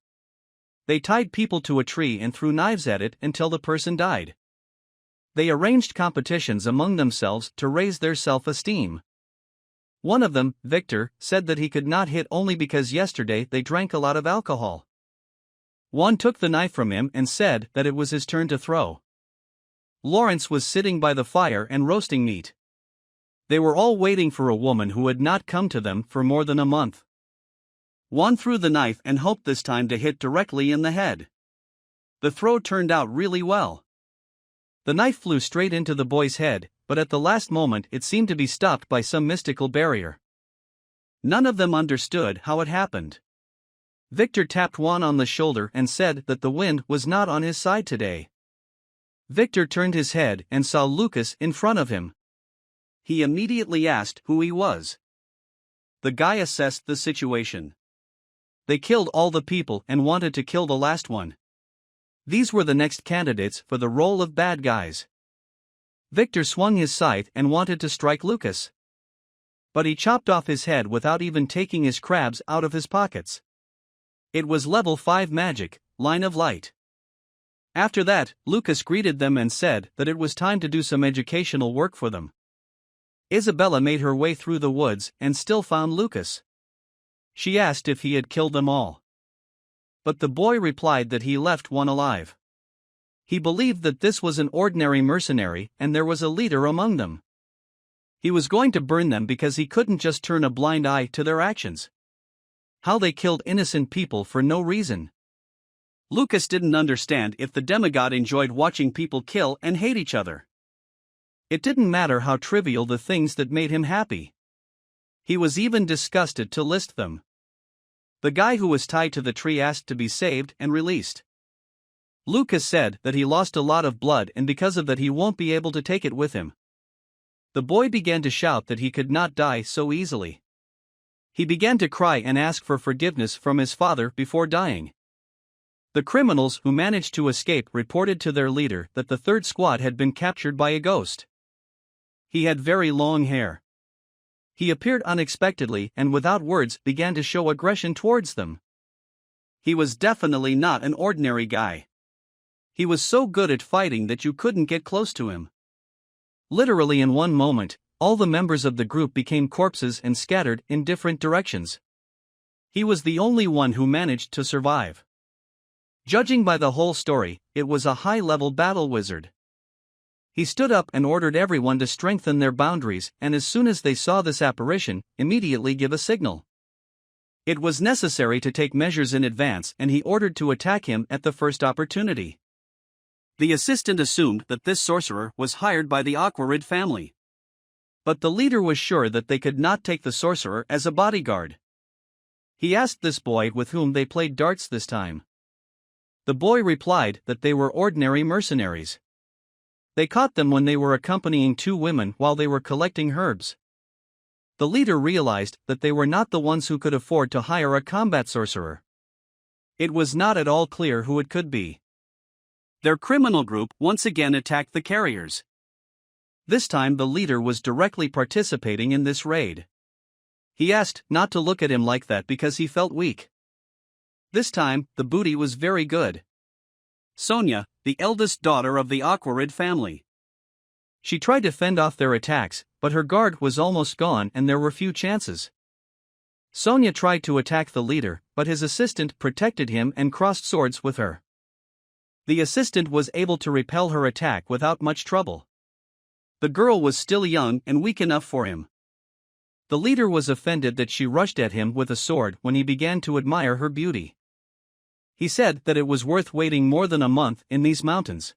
[SPEAKER 1] They tied people to a tree and threw knives at it until the person died. They arranged competitions among themselves to raise their self-esteem. One of them, Victor, said that he could not hit only because yesterday they drank a lot of alcohol. Juan took the knife from him and said that it was his turn to throw. Lawrence was sitting by the fire and roasting meat. They were all waiting for a woman who had not come to them for more than a month. Juan threw the knife and hoped this time to hit directly in the head. The throw turned out really well. The knife flew straight into the boy's head, but at the last moment it seemed to be stopped by some mystical barrier. None of them understood how it happened. Victor tapped Juan on the shoulder and said that the wind was not on his side today. Victor turned his head and saw Lucas in front of him. He immediately asked who he was. The guy assessed the situation. They killed all the people and wanted to kill the last one. These were the next candidates for the role of bad guys. Victor swung his scythe and wanted to strike Lucas. But he chopped off his head without even taking his crabs out of his pockets. It was level 5 magic, line of light. After that, Lucas greeted them and said that it was time to do some educational work for them. Isabella made her way through the woods and still found Lucas. She asked if he had killed them all. But the boy replied that he left one alive. He believed that this was an ordinary mercenary and there was a leader among them. He was going to burn them because he couldn't just turn a blind eye to their actions. How they killed innocent people for no reason. Lucas didn't understand if the demigod enjoyed watching people kill and hate each other. It didn't matter how trivial the things that made him happy. He was even disgusted to list them. The guy who was tied to the tree asked to be saved and released. Lucas said that he lost a lot of blood and because of that he won't be able to take it with him. The boy began to shout that he could not die so easily. He began to cry and ask for forgiveness from his father before dying. The criminals who managed to escape reported to their leader that the third squad had been captured by a ghost. He had very long hair. He appeared unexpectedly and without words began to show aggression towards them. He was definitely not an ordinary guy. He was so good at fighting that you couldn't get close to him. Literally in one moment, all the members of the group became corpses and scattered in different directions. He was the only one who managed to survive. Judging by the whole story, it was a high-level battle wizard. He stood up and ordered everyone to strengthen their boundaries and as soon as they saw this apparition, immediately give a signal. It was necessary to take measures in advance and he ordered to attack him at the first opportunity. The assistant assumed that this sorcerer was hired by the Aquarid family. But the leader was sure that they could not take the sorcerer as a bodyguard. He asked this boy with whom they played darts this time. The boy replied that they were ordinary mercenaries. They caught them when they were accompanying 2 women while they were collecting herbs. The leader realized that they were not the ones who could afford to hire a combat sorcerer. It was not at all clear who it could be. Their criminal group once again attacked the carriers. This time the leader was directly participating in this raid. He asked not to look at him like that because he felt weak. This time, the booty was very good. Sonia, the eldest daughter of the Aquarid family. She tried to fend off their attacks, but her guard was almost gone and there were few chances. Sonia tried to attack the leader, but his assistant protected him and crossed swords with her. The assistant was able to repel her attack without much trouble. The girl was still young and weak enough for him. The leader was offended that she rushed at him with a sword when he began to admire her beauty. He said that it was worth waiting more than a month in these mountains.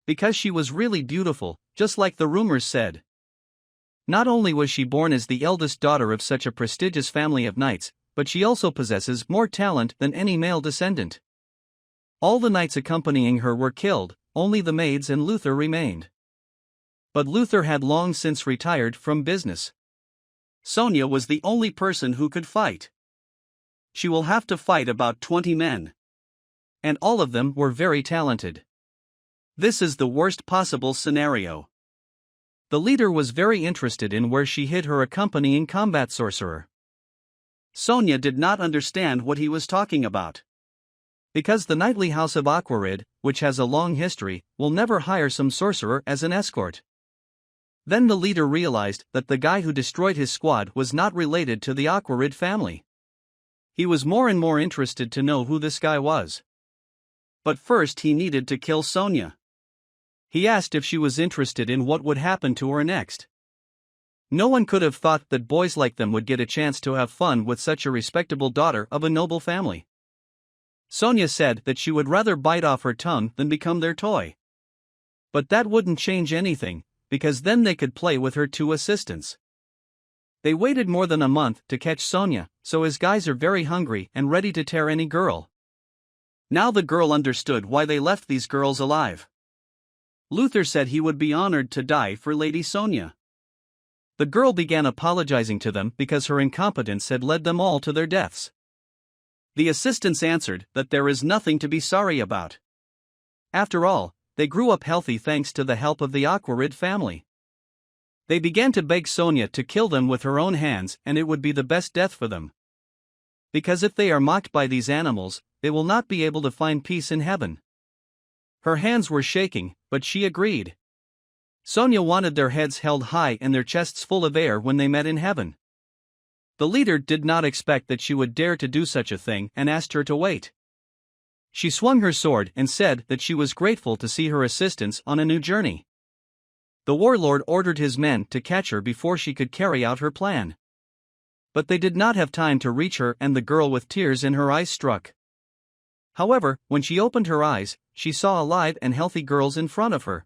[SPEAKER 1] Because she was really beautiful, just like the rumors said. Not only was she born as the eldest daughter of such a prestigious family of knights, but she also possesses more talent than any male descendant. All the knights accompanying her were killed, only the maids and Luther remained. But Luther had long since retired from business. Sonia was the only person who could fight. She will have to fight about 20 men. And all of them were very talented. This is the worst possible scenario. The leader was very interested in where she hid her accompanying combat sorcerer. Sonia did not understand what he was talking about. Because the knightly house of Aquarid, which has a long history, will never hire some sorcerer as an escort. Then the leader realized that the guy who destroyed his squad was not related to the Aquarid family. He was more and more interested to know who this guy was. But first he needed to kill Sonia. He asked if she was interested in what would happen to her next. No one could have thought that boys like them would get a chance to have fun with such a respectable daughter of a noble family. Sonia said that she would rather bite off her tongue than become their toy. But that wouldn't change anything, because then they could play with her two assistants. They waited more than a month to catch Sonia, so his guys are very hungry and ready to tear any girl. Now the girl understood why they left these girls alive. Luther said he would be honored to die for Lady Sonia. The girl began apologizing to them because her incompetence had led them all to their deaths. The assistants answered that there is nothing to be sorry about. After all, they grew up healthy thanks to the help of the Aquarid family. They began to beg Sonia to kill them with her own hands, and it would be the best death for them. Because if they are mocked by these animals, they will not be able to find peace in heaven. Her hands were shaking, but she agreed. Sonia wanted their heads held high and their chests full of air when they met in heaven. The leader did not expect that she would dare to do such a thing and asked her to wait. She swung her sword and said that she was grateful to see her assistants on a new journey. The warlord ordered his men to catch her before she could carry out her plan. But they did not have time to reach her, and the girl with tears in her eyes struck. However, when she opened her eyes, she saw alive and healthy girls in front of her.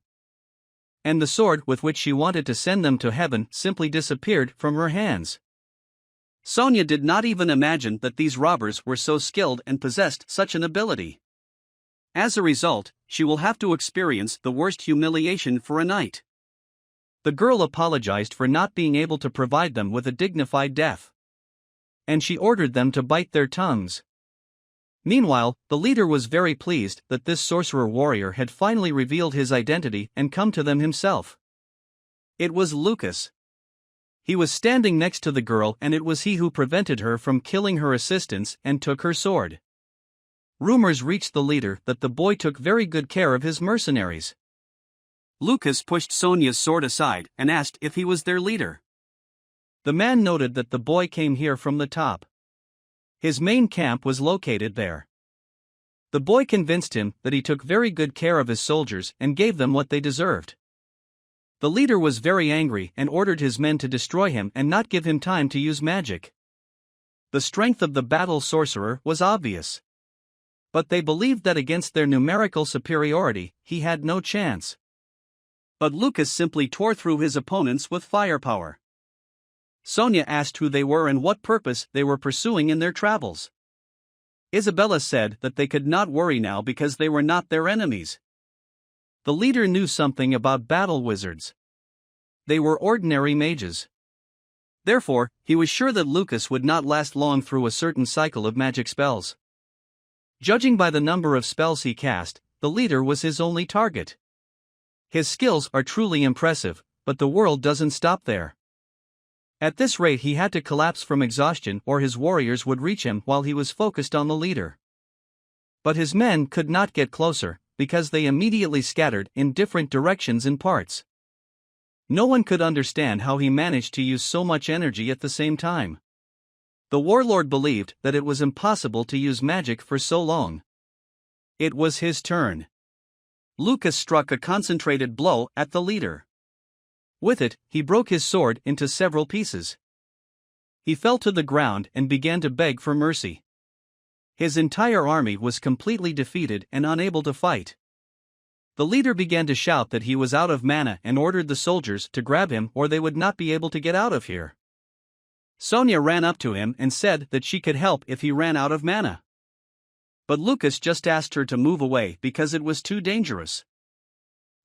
[SPEAKER 1] And the sword with which she wanted to send them to heaven simply disappeared from her hands. Sonia did not even imagine that these robbers were so skilled and possessed such an ability. As a result, she will have to experience the worst humiliation for a night. The girl apologized for not being able to provide them with a dignified death. And she ordered them to bite their tongues. Meanwhile, the leader was very pleased that this sorcerer warrior had finally revealed his identity and come to them himself. It was Lucas. He was standing next to the girl, and it was he who prevented her from killing her assistants and took her sword. Rumors reached the leader that the boy took very good care of his mercenaries. Lucas pushed Sonia's sword aside and asked if he was their leader. The man noted that the boy came here from the top. His main camp was located there. The boy convinced him that he took very good care of his soldiers and gave them what they deserved. The leader was very angry and ordered his men to destroy him and not give him time to use magic. The strength of the battle sorcerer was obvious. But they believed that against their numerical superiority, he had no chance. But Lucas simply tore through his opponents with firepower. Sonia asked who they were and what purpose they were pursuing in their travels. Isabella said that they could not worry now because they were not their enemies. The leader knew something about battle wizards. They were ordinary mages. Therefore, he was sure that Lucas would not last long through a certain cycle of magic spells. Judging by the number of spells he cast, the leader was his only target. His skills are truly impressive, but the world doesn't stop there. At this rate, he had to collapse from exhaustion or his warriors would reach him while he was focused on the leader. But his men could not get closer, because they immediately scattered in different directions and parts. No one could understand how he managed to use so much energy at the same time. The warlord believed that it was impossible to use magic for so long. It was his turn. Lucas struck a concentrated blow at the leader. With it, he broke his sword into several pieces. He fell to the ground and began to beg for mercy. His entire army was completely defeated and unable to fight. The leader began to shout that he was out of mana and ordered the soldiers to grab him or they would not be able to get out of here. Sonia ran up to him and said that she could help if he ran out of mana. But Lucas just asked her to move away because it was too dangerous.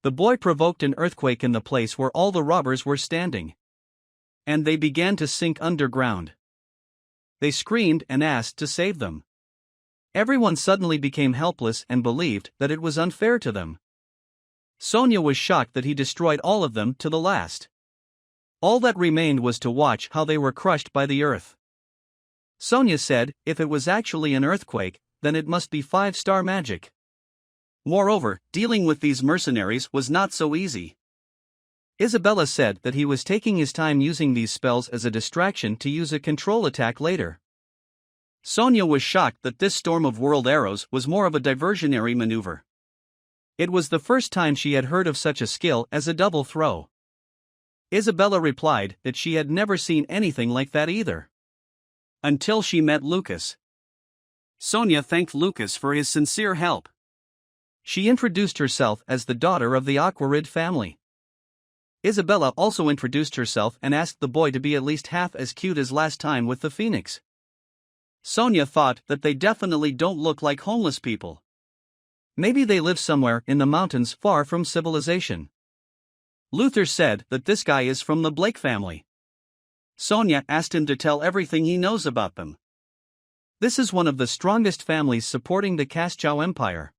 [SPEAKER 1] The boy provoked an earthquake in the place where all the robbers were standing. And they began to sink underground. They screamed and asked to save them. Everyone suddenly became helpless and believed that it was unfair to them. Sonia was shocked that he destroyed all of them to the last. All that remained was to watch how they were crushed by the earth. Sonia said, if it was actually an earthquake, then it must be 5-star magic. Moreover, dealing with these mercenaries was not so easy. Isabella said that he was taking his time using these spells as a distraction to use a control attack later. Sonia was shocked that this storm of world arrows was more of a diversionary maneuver. It was the first time she had heard of such a skill as a double throw. Isabella replied that she had never seen anything like that either. Until she met Lucas. Sonia thanked Lucas for his sincere help. She introduced herself as the daughter of the Aquarid family. Isabella also introduced herself and asked the boy to be at least half as cute as last time with the phoenix. Sonia thought that they definitely don't look like homeless people. Maybe they live somewhere in the mountains far from civilization. Luther said that this guy is from the Blake family. Sonia asked him to tell everything he knows about them. This is one of the strongest families supporting the Kaschau Empire.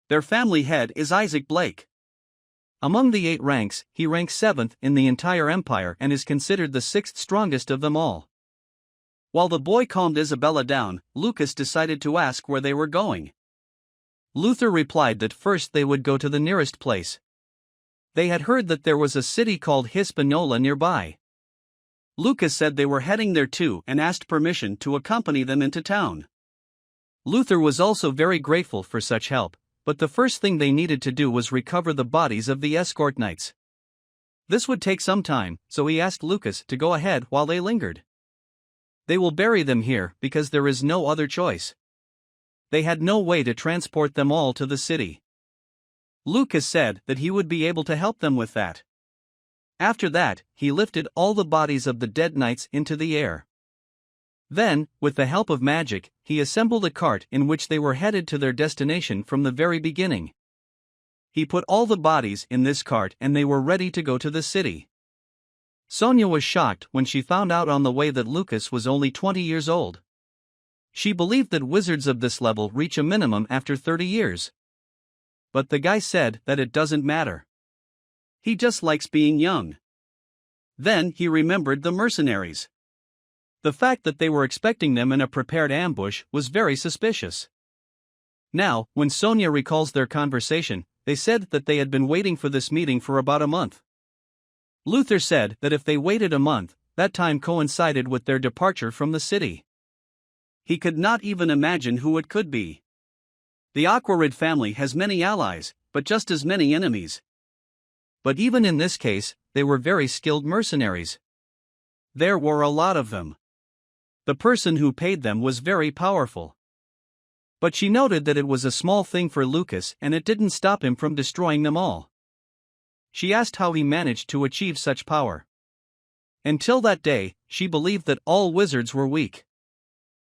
[SPEAKER 1] Their family head is Isaac Blake. Among the 8 ranks, he ranks 7th in the entire empire and is considered the 6th strongest of them all. While the boy calmed Isabella down, Lucas decided to ask where they were going. Luther replied that first they would go to the nearest place. They had heard that there was a city called Hispaniola nearby. Lucas said they were heading there too and asked permission to accompany them into town. Luther was also very grateful for such help, but the first thing they needed to do was recover the bodies of the escort knights. This would take some time, so he asked Lucas to go ahead while they lingered. They will bury them here because there is no other choice. They had no way to transport them all to the city. Lucas said that he would be able to help them with that. After that, he lifted all the bodies of the dead knights into the air. Then, with the help of magic, he assembled a cart in which they were headed to their destination from the very beginning. He put all the bodies in this cart and they were ready to go to the city. Sonia was shocked when she found out on the way that Lucas was only 20 years old. She believed that wizards of this level reach a minimum after 30 years. But the guy said that it doesn't matter. He just likes being young. Then he remembered the mercenaries. The fact that they were expecting them in a prepared ambush was very suspicious. Now, when Sonia recalls their conversation, they said that they had been waiting for this meeting for about a month. Luther said that if they waited a month, that time coincided with their departure from the city. He could not even imagine who it could be. The Aquarid family has many allies, but just as many enemies. But even in this case, they were very skilled mercenaries. There were a lot of them. The person who paid them was very powerful. But she noted that it was a small thing for Lucas and it didn't stop him from destroying them all. She asked how he managed to achieve such power. Until that day, she believed that all wizards were weak.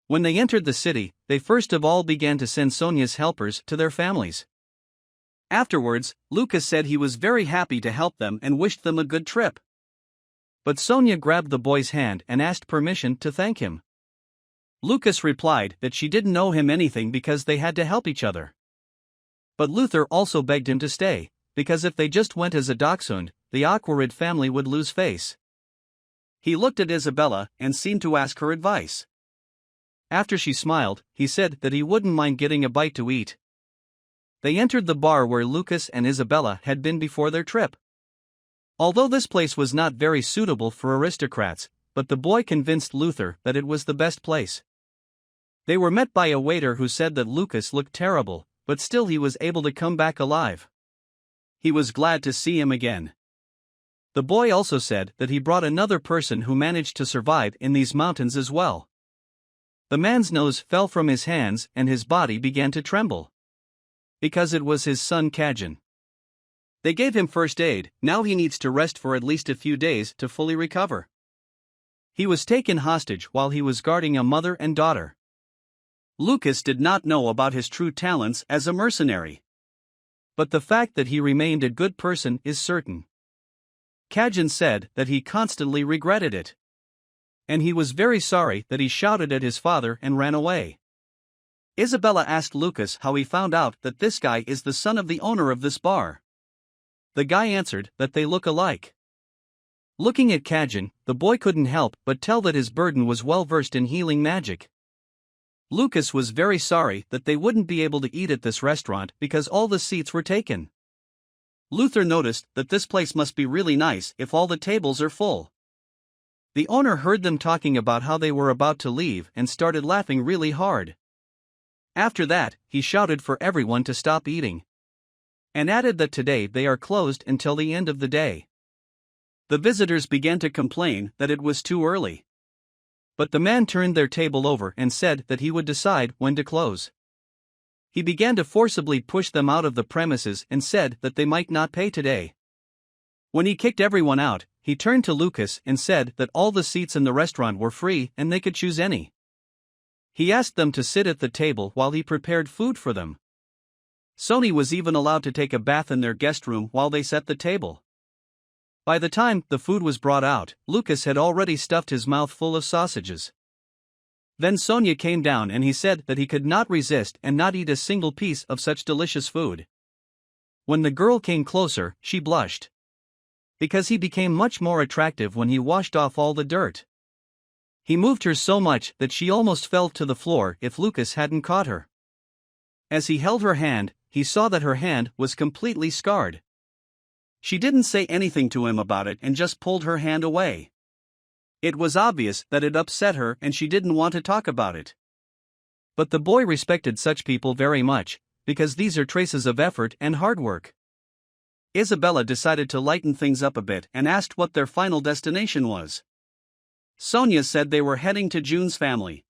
[SPEAKER 1] When they entered the city, they first of all began to send Sonia's helpers to their families. Afterwards, Lucas said he was very happy to help them and wished them a good trip. But Sonia grabbed the boy's hand and asked permission to thank him. Lucas replied that she didn't owe him anything because they had to help each other. But Luther also begged him to stay, because if they just went as a dachshund, the Aquarid family would lose face. He looked at Isabella and seemed to ask her advice. After she smiled, he said that he wouldn't mind getting a bite to eat. They entered the bar where Lucas and Isabella had been before their trip. Although this place was not very suitable for aristocrats, but the boy convinced Luther that it was the best place. They were met by a waiter who said that Lucas looked terrible, but still he was able to come back alive. He was glad to see him again. The boy also said that he brought another person who managed to survive in these mountains as well. The man's nose fell from his hands and his body began to tremble. Because it was his son Kajin. They gave him first aid, now he needs to rest for at least a few days to fully recover. He was taken hostage while he was guarding a mother and daughter. Lucas did not know about his true talents as a mercenary. But the fact that he remained a good person is certain. Kajin said that he constantly regretted it. And he was very sorry that he shouted at his father and ran away. Isabella asked Lucas how he found out that this guy is the son of the owner of this bar. The guy answered that they look alike. Looking at Kajin, the boy couldn't help but tell that his burden was well versed in healing magic. Lucas was very sorry that they wouldn't be able to eat at this restaurant because all the seats were taken. Luther noticed that this place must be really nice if all the tables are full. The owner heard them talking about how they were about to leave and started laughing really hard. After that, he shouted for everyone to stop eating. And added that today they are closed until the end of the day. The visitors began to complain that it was too early. But the man turned their table over and said that he would decide when to close. He began to forcibly push them out of the premises and said that they might not pay today. When he kicked everyone out, he turned to Lucas and said that all the seats in the restaurant were free and they could choose any. He asked them to sit at the table while he prepared food for them. Sony was even allowed to take a bath in their guest room while they set the table. By the time the food was brought out, Lucas had already stuffed his mouth full of sausages. Then Sonia came down and he said that he could not resist and not eat a single piece of such delicious food. When the girl came closer, she blushed. Because he became much more attractive when he washed off all the dirt. He moved her so much that she almost fell to the floor if Lucas hadn't caught her. As he held her hand, he saw that her hand was completely scarred. She didn't say anything to him about it and just pulled her hand away. It was obvious that it upset her and she didn't want to talk about it. But the boy respected such people very much, because these are traces of effort and hard work. Isabella decided to lighten things up a bit and asked what their final destination was. Sonia said they were heading to June's family.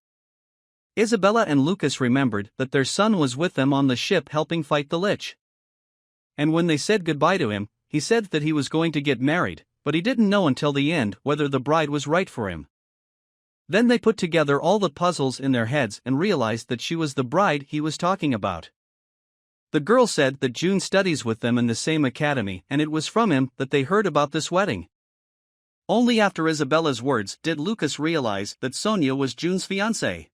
[SPEAKER 1] Isabella and Lucas remembered that their son was with them on the ship helping fight the Lich. And when they said goodbye to him, he said that he was going to get married, but he didn't know until the end whether the bride was right for him. Then they put together all the puzzles in their heads and realized that she was the bride he was talking about. The girl said that June studies with them in the same academy and it was from him that they heard about this wedding. Only after Isabella's words did Lucas realize that Sonia was June's fiancée.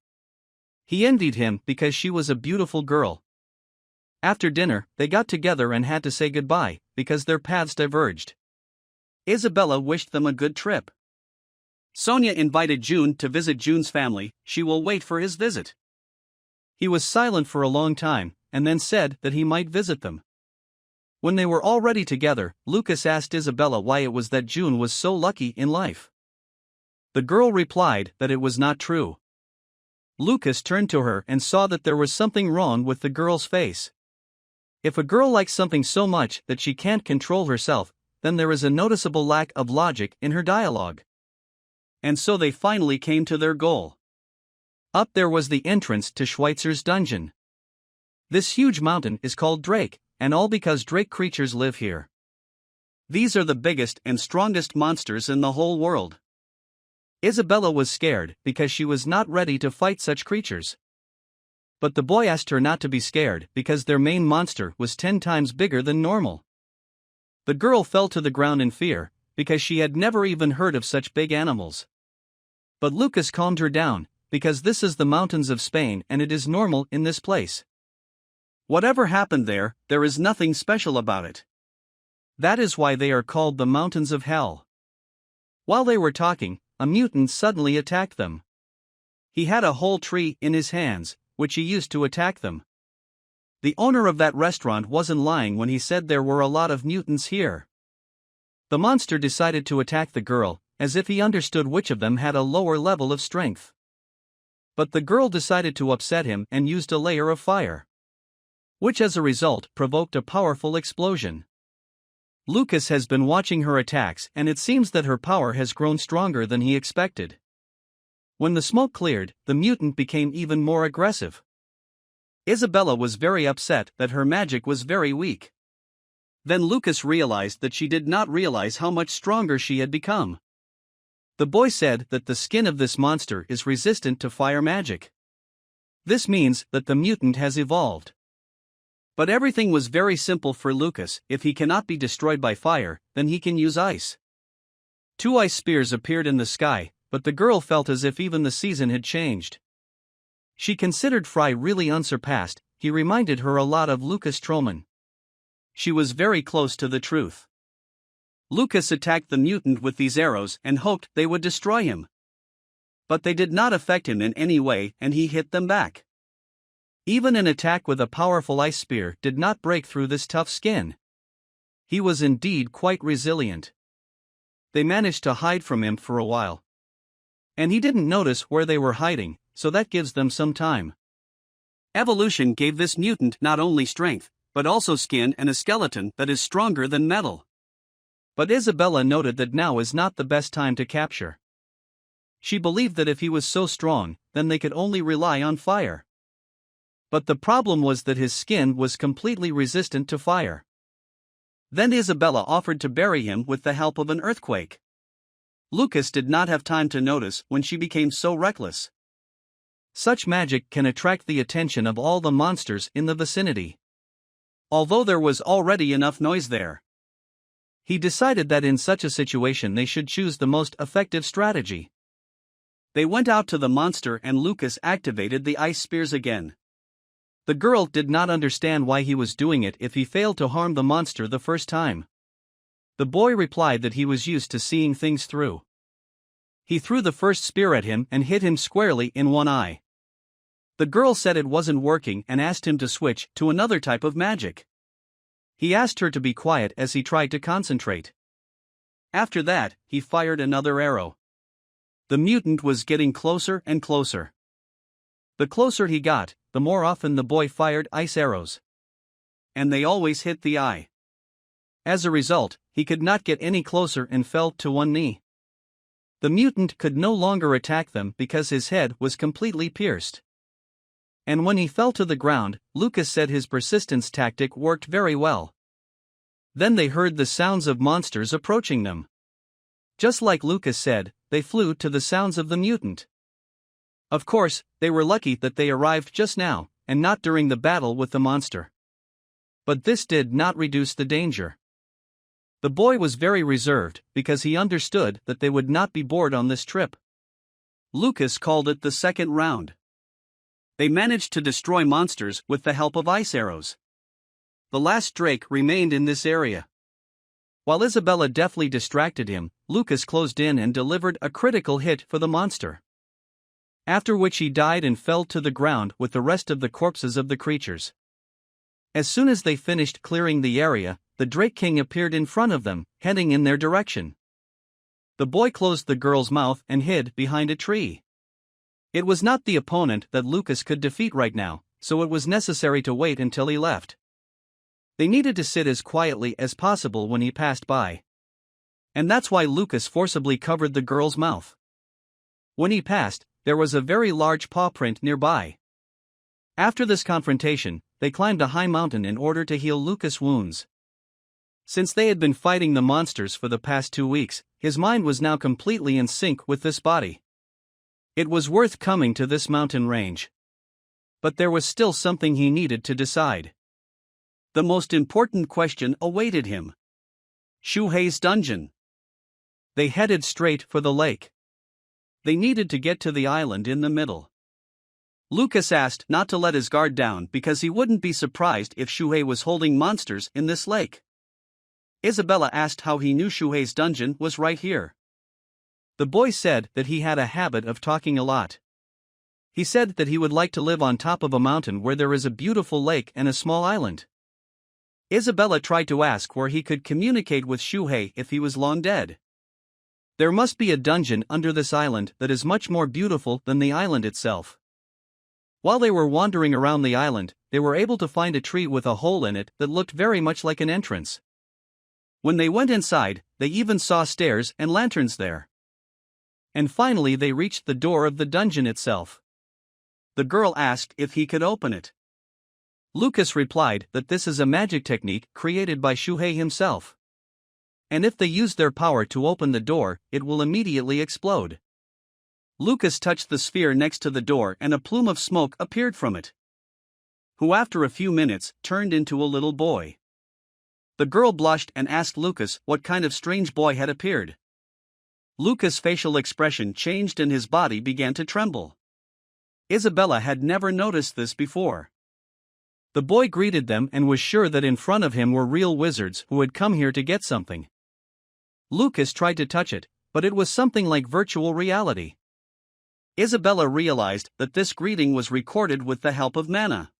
[SPEAKER 1] He envied him because she was a beautiful girl. After dinner, they got together and had to say goodbye, because their paths diverged. Isabella wished them a good trip. Sonia invited June to visit June's family, she will wait for his visit. He was silent for a long time, and then said that he might visit them. When they were already together, Lucas asked Isabella why it was that June was so lucky in life. The girl replied that it was not true. Lucas turned to her and saw that there was something wrong with the girl's face. If a girl likes something so much that she can't control herself, then there is a noticeable lack of logic in her dialogue. And so they finally came to their goal. Up there was the entrance to Schweitzer's dungeon. This huge mountain is called Drake, and all because Drake creatures live here. These are the biggest and strongest monsters in the whole world. Isabella was scared because she was not ready to fight such creatures. But the boy asked her not to be scared because their main monster was 10 times bigger than normal. The girl fell to the ground in fear, because she had never even heard of such big animals. But Lucas calmed her down, because this is the mountains of Spain and it is normal in this place. Whatever happened there is nothing special about it. That is why they are called the mountains of hell. While they were talking, a mutant suddenly attacked them. He had a whole tree in his hands, which he used to attack them. The owner of that restaurant wasn't lying when he said there were a lot of mutants here. The monster decided to attack the girl, as if he understood which of them had a lower level of strength. But the girl decided to upset him and used a layer of fire, which as a result provoked a powerful explosion. Lucas has been watching her attacks and it seems that her power has grown stronger than he expected. When the smoke cleared, the mutant became even more aggressive. Isabella was very upset that her magic was very weak. Then Lucas realized that she did not realize how much stronger she had become. The boy said that the skin of this monster is resistant to fire magic. This means that the mutant has evolved. But everything was very simple for Lucas. If he cannot be destroyed by fire, then he can use ice. 2 ice spears appeared in the sky, but the girl felt as if even the season had changed. She considered Fry really unsurpassed. He reminded her a lot of Lucas Trollman. She was very close to the truth. Lucas attacked the mutant with these arrows and hoped they would destroy him. But they did not affect him in any way and he hit them back. Even an attack with a powerful ice spear did not break through this tough skin. He was indeed quite resilient. They managed to hide from him for a while. And he didn't notice where they were hiding, so that gives them some time. Evolution gave this mutant not only strength, but also skin and a skeleton that is stronger than metal. But Isabella noted that now is not the best time to capture. She believed that if he was so strong, then they could only rely on fire. But the problem was that his skin was completely resistant to fire. Then Isabella offered to bury him with the help of an earthquake. Lucas did not have time to notice when she became so reckless. Such magic can attract the attention of all the monsters in the vicinity. Although there was already enough noise there, he decided that in such a situation they should choose the most effective strategy. They went out to the monster and Lucas activated the ice spears again. The girl did not understand why he was doing it if he failed to harm the monster the first time. The boy replied that he was used to seeing things through. He threw the first spear at him and hit him squarely in one eye. The girl said it wasn't working and asked him to switch to another type of magic. He asked her to be quiet as he tried to concentrate. After that, he fired another arrow. The mutant was getting closer and closer. The closer he got, the more often the boy fired ice arrows. And they always hit the eye. As a result, he could not get any closer and fell to one knee. The mutant could no longer attack them because his head was completely pierced. And when he fell to the ground, Lucas said his persistence tactic worked very well. Then they heard the sounds of monsters approaching them. Just like Lucas said, they flew to the sounds of the mutant. Of course, they were lucky that they arrived just now, and not during the battle with the monster. But this did not reduce the danger. The boy was very reserved because he understood that they would not be bored on this trip. Lucas called it the second round. They managed to destroy monsters with the help of ice arrows. The last Drake remained in this area. While Isabella deftly distracted him, Lucas closed in and delivered a critical hit for the monster. After which he died and fell to the ground with the rest of the corpses of the creatures. As soon as they finished clearing the area, the Drake King appeared in front of them, heading in their direction. The boy closed the girl's mouth and hid behind a tree. It was not the opponent that Lucas could defeat right now, so it was necessary to wait until he left. They needed to sit as quietly as possible when he passed by. And that's why Lucas forcibly covered the girl's mouth. When he passed, there was a very large paw print nearby. After this confrontation, they climbed a high mountain in order to heal Lucas' wounds. Since they had been fighting the monsters for the past 2 weeks, his mind was now completely in sync with this body. It was worth coming to this mountain range. But there was still something he needed to decide. The most important question awaited him. Shuhei's dungeon. They headed straight for the lake. They needed to get to the island in the middle. Lucas asked not to let his guard down because he wouldn't be surprised if Shuhei was holding monsters in this lake. Isabella asked how he knew Shuhei's dungeon was right here. The boy said that he had a habit of talking a lot. He said that he would like to live on top of a mountain where there is a beautiful lake and a small island. Isabella tried to ask where he could communicate with Shuhei if he was long dead. There must be a dungeon under this island that is much more beautiful than the island itself. While they were wandering around the island, they were able to find a tree with a hole in it that looked very much like an entrance. When they went inside, they even saw stairs and lanterns there. And finally they reached the door of the dungeon itself. The girl asked if he could open it. Lucas replied that this is a magic technique created by Shuhei himself. And if they use their power to open the door, it will immediately explode. Lucas touched the sphere next to the door and a plume of smoke appeared from it, who after a few minutes turned into a little boy. The girl blushed and asked Lucas what kind of strange boy had appeared. Lucas' facial expression changed and his body began to tremble. Isabella had never noticed this before. The boy greeted them and was sure that in front of him were real wizards who had come here to get something. Lucas tried to touch it, but it was something like virtual reality. Isabella realized that this greeting was recorded with the help of mana.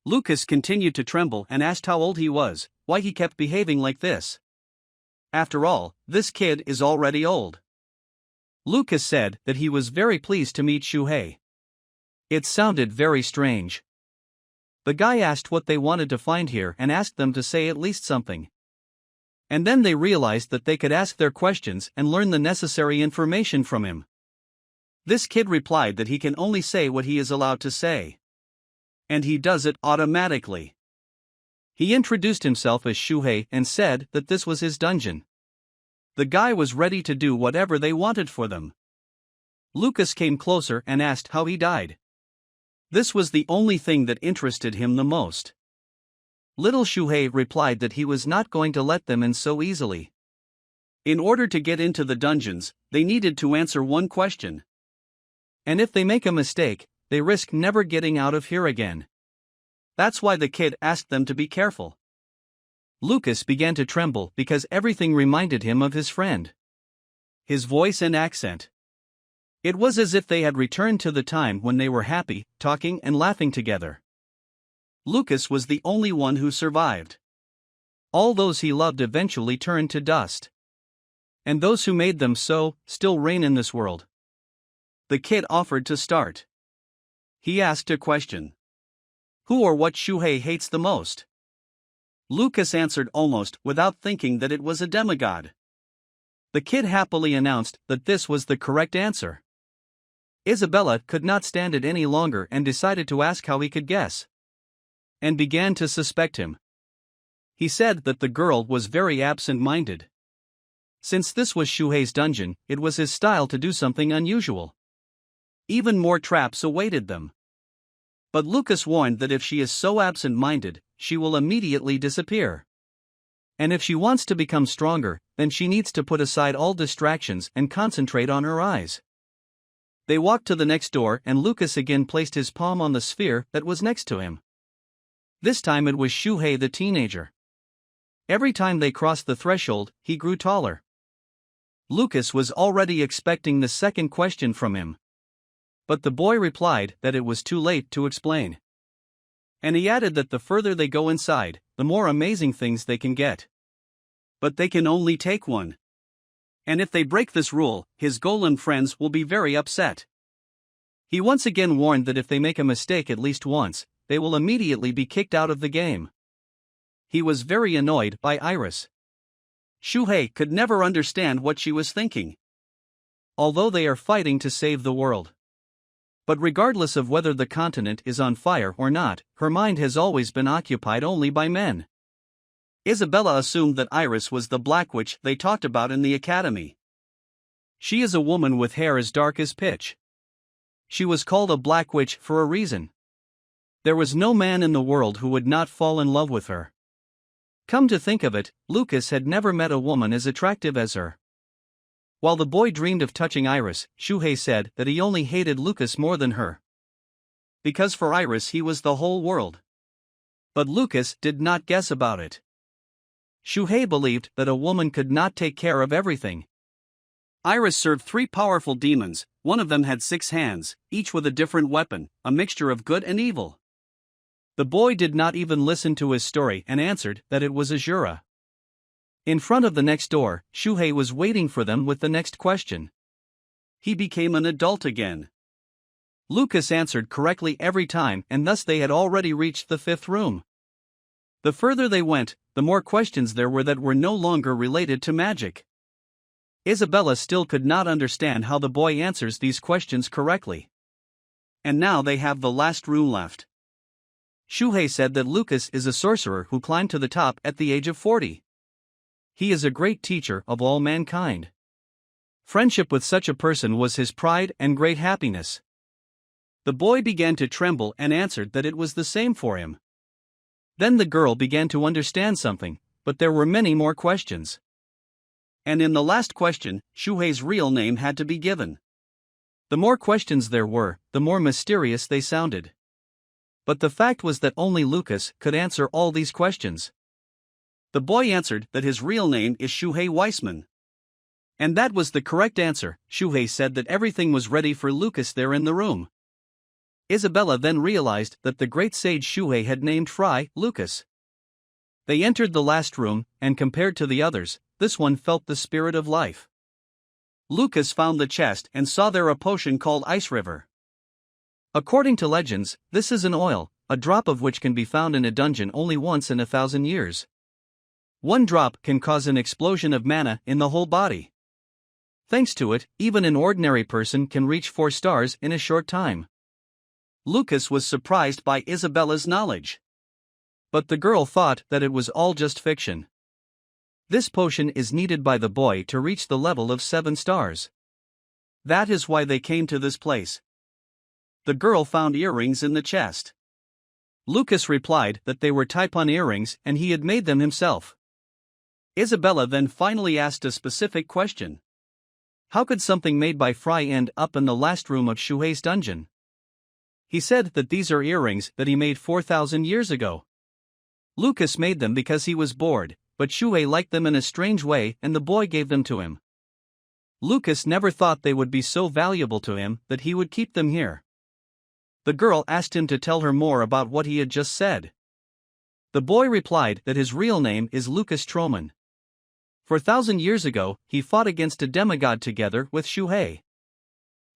[SPEAKER 1] Lucas continued to tremble and asked how old he was, why he kept behaving like this. After all, this kid is already old. Lucas said that he was very pleased to meet Shuhei. It sounded very strange. The guy asked what they wanted to find here and asked them to say at least something. And then they realized that they could ask their questions and learn the necessary information from him. This kid replied that he can only say what he is allowed to say. And he does it automatically. He introduced himself as Shuhei and said that this was his dungeon. The guy was ready to do whatever they wanted for them. Lucas came closer and asked how he died. This was the only thing that interested him the most. Little Shuhei replied that he was not going to let them in so easily. In order to get into the dungeons, they needed to answer one question. And if they make a mistake, they risk never getting out of here again. That's why the kid asked them to be careful. Lucas began to tremble because everything reminded him of his friend. His voice and accent. It was as if they had returned to the time when they were happy, talking and laughing together. Lucas was the only one who survived. All those he loved eventually turned to dust. And those who made them so, still reign in this world. The kid offered to start. He asked a question. Who or what Shuhei hates the most? Lucas answered almost without thinking that it was a demigod. The kid happily announced that this was the correct answer. Isabella could not stand it any longer and decided to ask how he could guess. And began to suspect him. He said that the girl was very absent-minded. Since this was Shuhei's dungeon, it was his style to do something unusual. Even more traps awaited them. But Lucas warned that if she is so absent-minded, she will immediately disappear. And if she wants to become stronger, then she needs to put aside all distractions and concentrate on her eyes. They walked to the next door and Lucas again placed his palm on the sphere that was next to him. This time it was Shuhei the teenager. Every time they crossed the threshold, he grew taller. Lucas was already expecting the second question from him. But the boy replied that it was too late to explain. And he added that the further they go inside, the more amazing things they can get. But they can only take one. And if they break this rule, his golem friends will be very upset. He once again warned that if they make a mistake at least once, they will immediately be kicked out of the game. He was very annoyed by Iris. Shuhei could never understand what she was thinking. Although they are fighting to save the world. But regardless of whether the continent is on fire or not, her mind has always been occupied only by men. Isabella assumed that Iris was the Black Witch they talked about in the academy. She is a woman with hair as dark as pitch. She was called a Black Witch for a reason. There was no man in the world who would not fall in love with her. Come to think of it, Lucas had never met a woman as attractive as her. While the boy dreamed of touching Iris, Shuhei said that he only hated Lucas more than her. Because for Iris he was the whole world. But Lucas did not guess about it. Shuhei believed that a woman could not take care of everything. Iris served 3 powerful demons, one of them had 6 hands, each with a different weapon, a mixture of good and evil. The boy did not even listen to his story and answered that it was Azura. In front of the next door, Shuhei was waiting for them with the next question. He became an adult again. Lucas answered correctly every time, and thus they had already reached the fifth room. The further they went, the more questions there were that were no longer related to magic. Isabella still could not understand how the boy answers these questions correctly. And now they have the last room left. Shuhei said that Lucas is a sorcerer who climbed to the top at the age of 40. He is a great teacher of all mankind. Friendship with such a person was his pride and great happiness. The boy began to tremble and answered that it was the same for him. Then the girl began to understand something, but there were many more questions. And in the last question, Shuhei's real name had to be given. The more questions there were, the more mysterious they sounded. But the fact was that only Lucas could answer all these questions. The boy answered that his real name is Shuhei Weissman. And that was the correct answer. Shuhei said that everything was ready for Lucas there in the room. Isabella then realized that the great sage Shuhei had named Fry Lucas. They entered the last room, and compared to the others, this one felt the spirit of life. Lucas found the chest and saw there a potion called Ice River. According to legends, this is an oil, a drop of which can be found in a dungeon only once in 1,000 years. One drop can cause an explosion of mana in the whole body. Thanks to it, even an ordinary person can reach 4 stars in a short time. Lucas was surprised by Isabella's knowledge. But the girl thought that it was all just fiction. This potion is needed by the boy to reach the level of 7 stars. That is why they came to this place. The girl found earrings in the chest. Lucas replied that they were type-on earrings and he had made them himself. Isabella then finally asked a specific question. How could something made by Fry end up in the last room of Shuhei's dungeon? He said that these are earrings that he made 4,000 years ago. Lucas made them because he was bored, but Shuhei liked them in a strange way and the boy gave them to him. Lucas never thought they would be so valuable to him that he would keep them here. The girl asked him to tell her more about what he had just said. The boy replied that his real name is Lucas Troman. 4,000 years ago, he fought against a demigod together with Shuhei.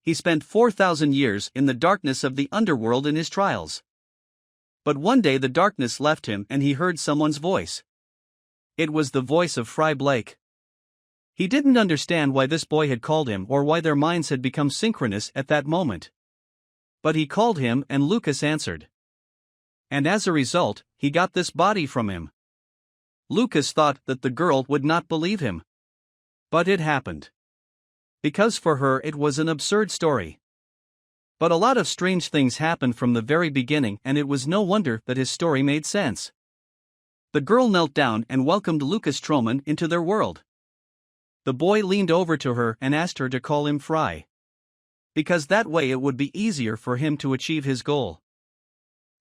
[SPEAKER 1] He spent 4,000 years in the darkness of the underworld in his trials. But one day the darkness left him and he heard someone's voice. It was the voice of Fry Blake. He didn't understand why this boy had called him or why their minds had become synchronous at that moment. But he called him and Lucas answered. And as a result, he got this body from him. Lucas thought that the girl would not believe him. But it happened. Because for her it was an absurd story. But a lot of strange things happened from the very beginning and it was no wonder that his story made sense. The girl knelt down and welcomed Lucas Troman into their world. The boy leaned over to her and asked her to call him Fry. Because that way it would be easier for him to achieve his goal.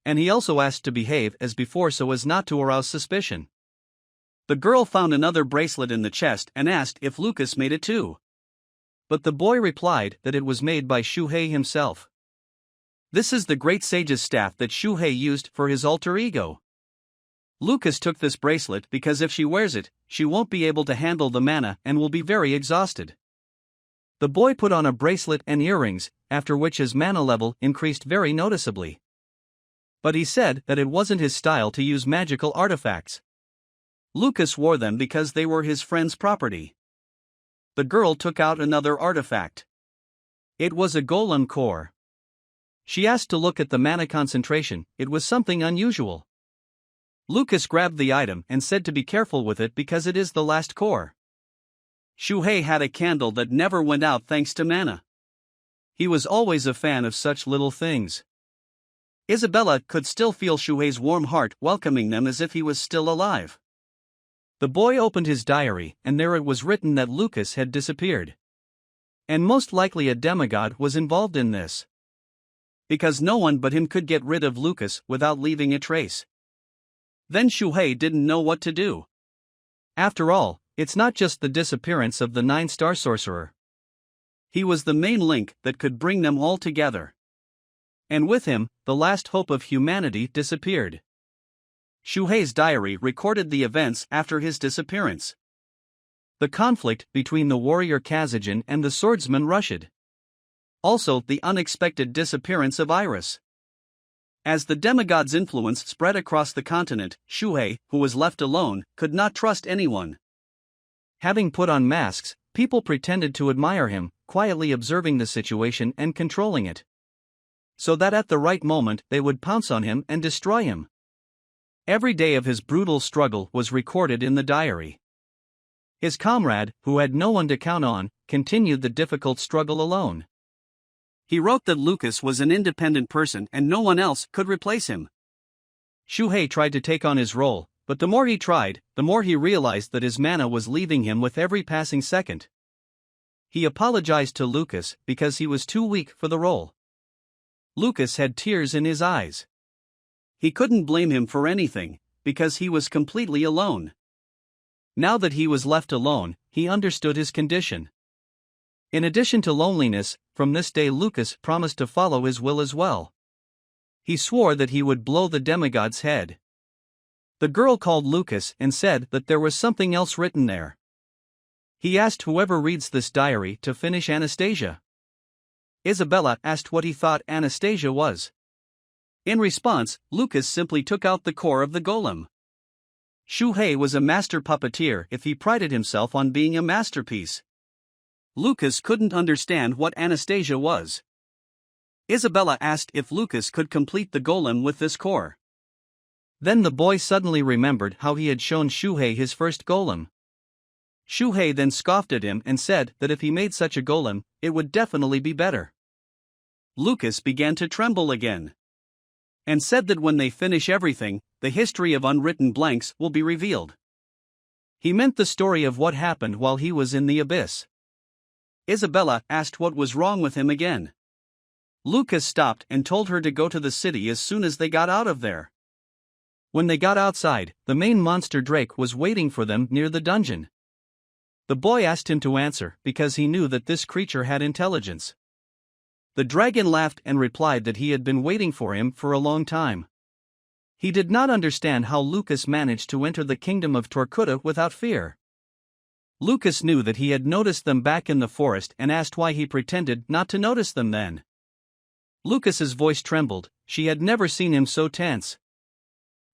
[SPEAKER 1] And he also asked to behave as before so as not to arouse suspicion. The girl found another bracelet in the chest and asked if Lucas made it too. But the boy replied that it was made by Shuhei himself. This is the great sage's staff that Shuhei used for his alter ego. Lucas took this bracelet because if she wears it, she won't be able to handle the mana and will be very exhausted. The boy put on a bracelet and earrings, after which his mana level increased very noticeably. But he said that it wasn't his style to use magical artifacts. Lucas wore them because they were his friend's property. The girl took out another artifact. It was a golem core. She asked to look at the mana concentration. It was something unusual. Lucas grabbed the item and said to be careful with it because it is the last core. Shuhei had a candle that never went out thanks to mana. He was always a fan of such little things. Isabella could still feel Shuhei's warm heart welcoming them as if he was still alive. The boy opened his diary and there it was written that Lucas had disappeared. And most likely a demigod was involved in this. Because no one but him could get rid of Lucas without leaving a trace. Then Shuhei didn't know what to do. After all, it's not just the disappearance of the 9-star sorcerer. He was the main link that could bring them all together. And with him, the last hope of humanity disappeared. Shuhei's diary recorded the events after his disappearance. The conflict between the warrior Kazajan and the swordsman Rushid. Also, the unexpected disappearance of Iris. As the demigod's influence spread across the continent, Shuhei, who was left alone, could not trust anyone. Having put on masks, people pretended to admire him, quietly observing the situation and controlling it, so that at the right moment they would pounce on him and destroy him. Every day of his brutal struggle was recorded in the diary. His comrade, who had no one to count on, continued the difficult struggle alone. He wrote that Lucas was an independent person and no one else could replace him. Shuhei tried to take on his role, but the more he tried, the more he realized that his mana was leaving him with every passing second. He apologized to Lucas because he was too weak for the role. Lucas had tears in his eyes. He couldn't blame him for anything, because he was completely alone. Now that he was left alone, he understood his condition. In addition to loneliness, from this day Lucas promised to follow his will as well. He swore that he would blow the demigod's head. The girl called Lucas and said that there was something else written there. He asked whoever reads this diary to finish Anastasia. Isabella asked what he thought Anastasia was. In response, Lucas simply took out the core of the golem. Shuhei was a master puppeteer if he prided himself on being a masterpiece. Lucas couldn't understand what Anastasia was. Isabella asked if Lucas could complete the golem with this core. Then the boy suddenly remembered how he had shown Shuhei his first golem. Shuhei then scoffed at him and said that if he made such a golem, it would definitely be better. Lucas began to tremble again, and said that when they finish everything, the history of unwritten blanks will be revealed. He meant the story of what happened while he was in the abyss. Isabella asked what was wrong with him again. Lucas stopped and told her to go to the city as soon as they got out of there. When they got outside, the main monster Drake was waiting for them near the dungeon. The boy asked him to answer because he knew that this creature had intelligence. The dragon laughed and replied that he had been waiting for him for a long time. He did not understand how Lucas managed to enter the kingdom of Torcuda without fear. Lucas knew that he had noticed them back in the forest and asked why he pretended not to notice them then. Lucas's voice trembled, she had never seen him so tense.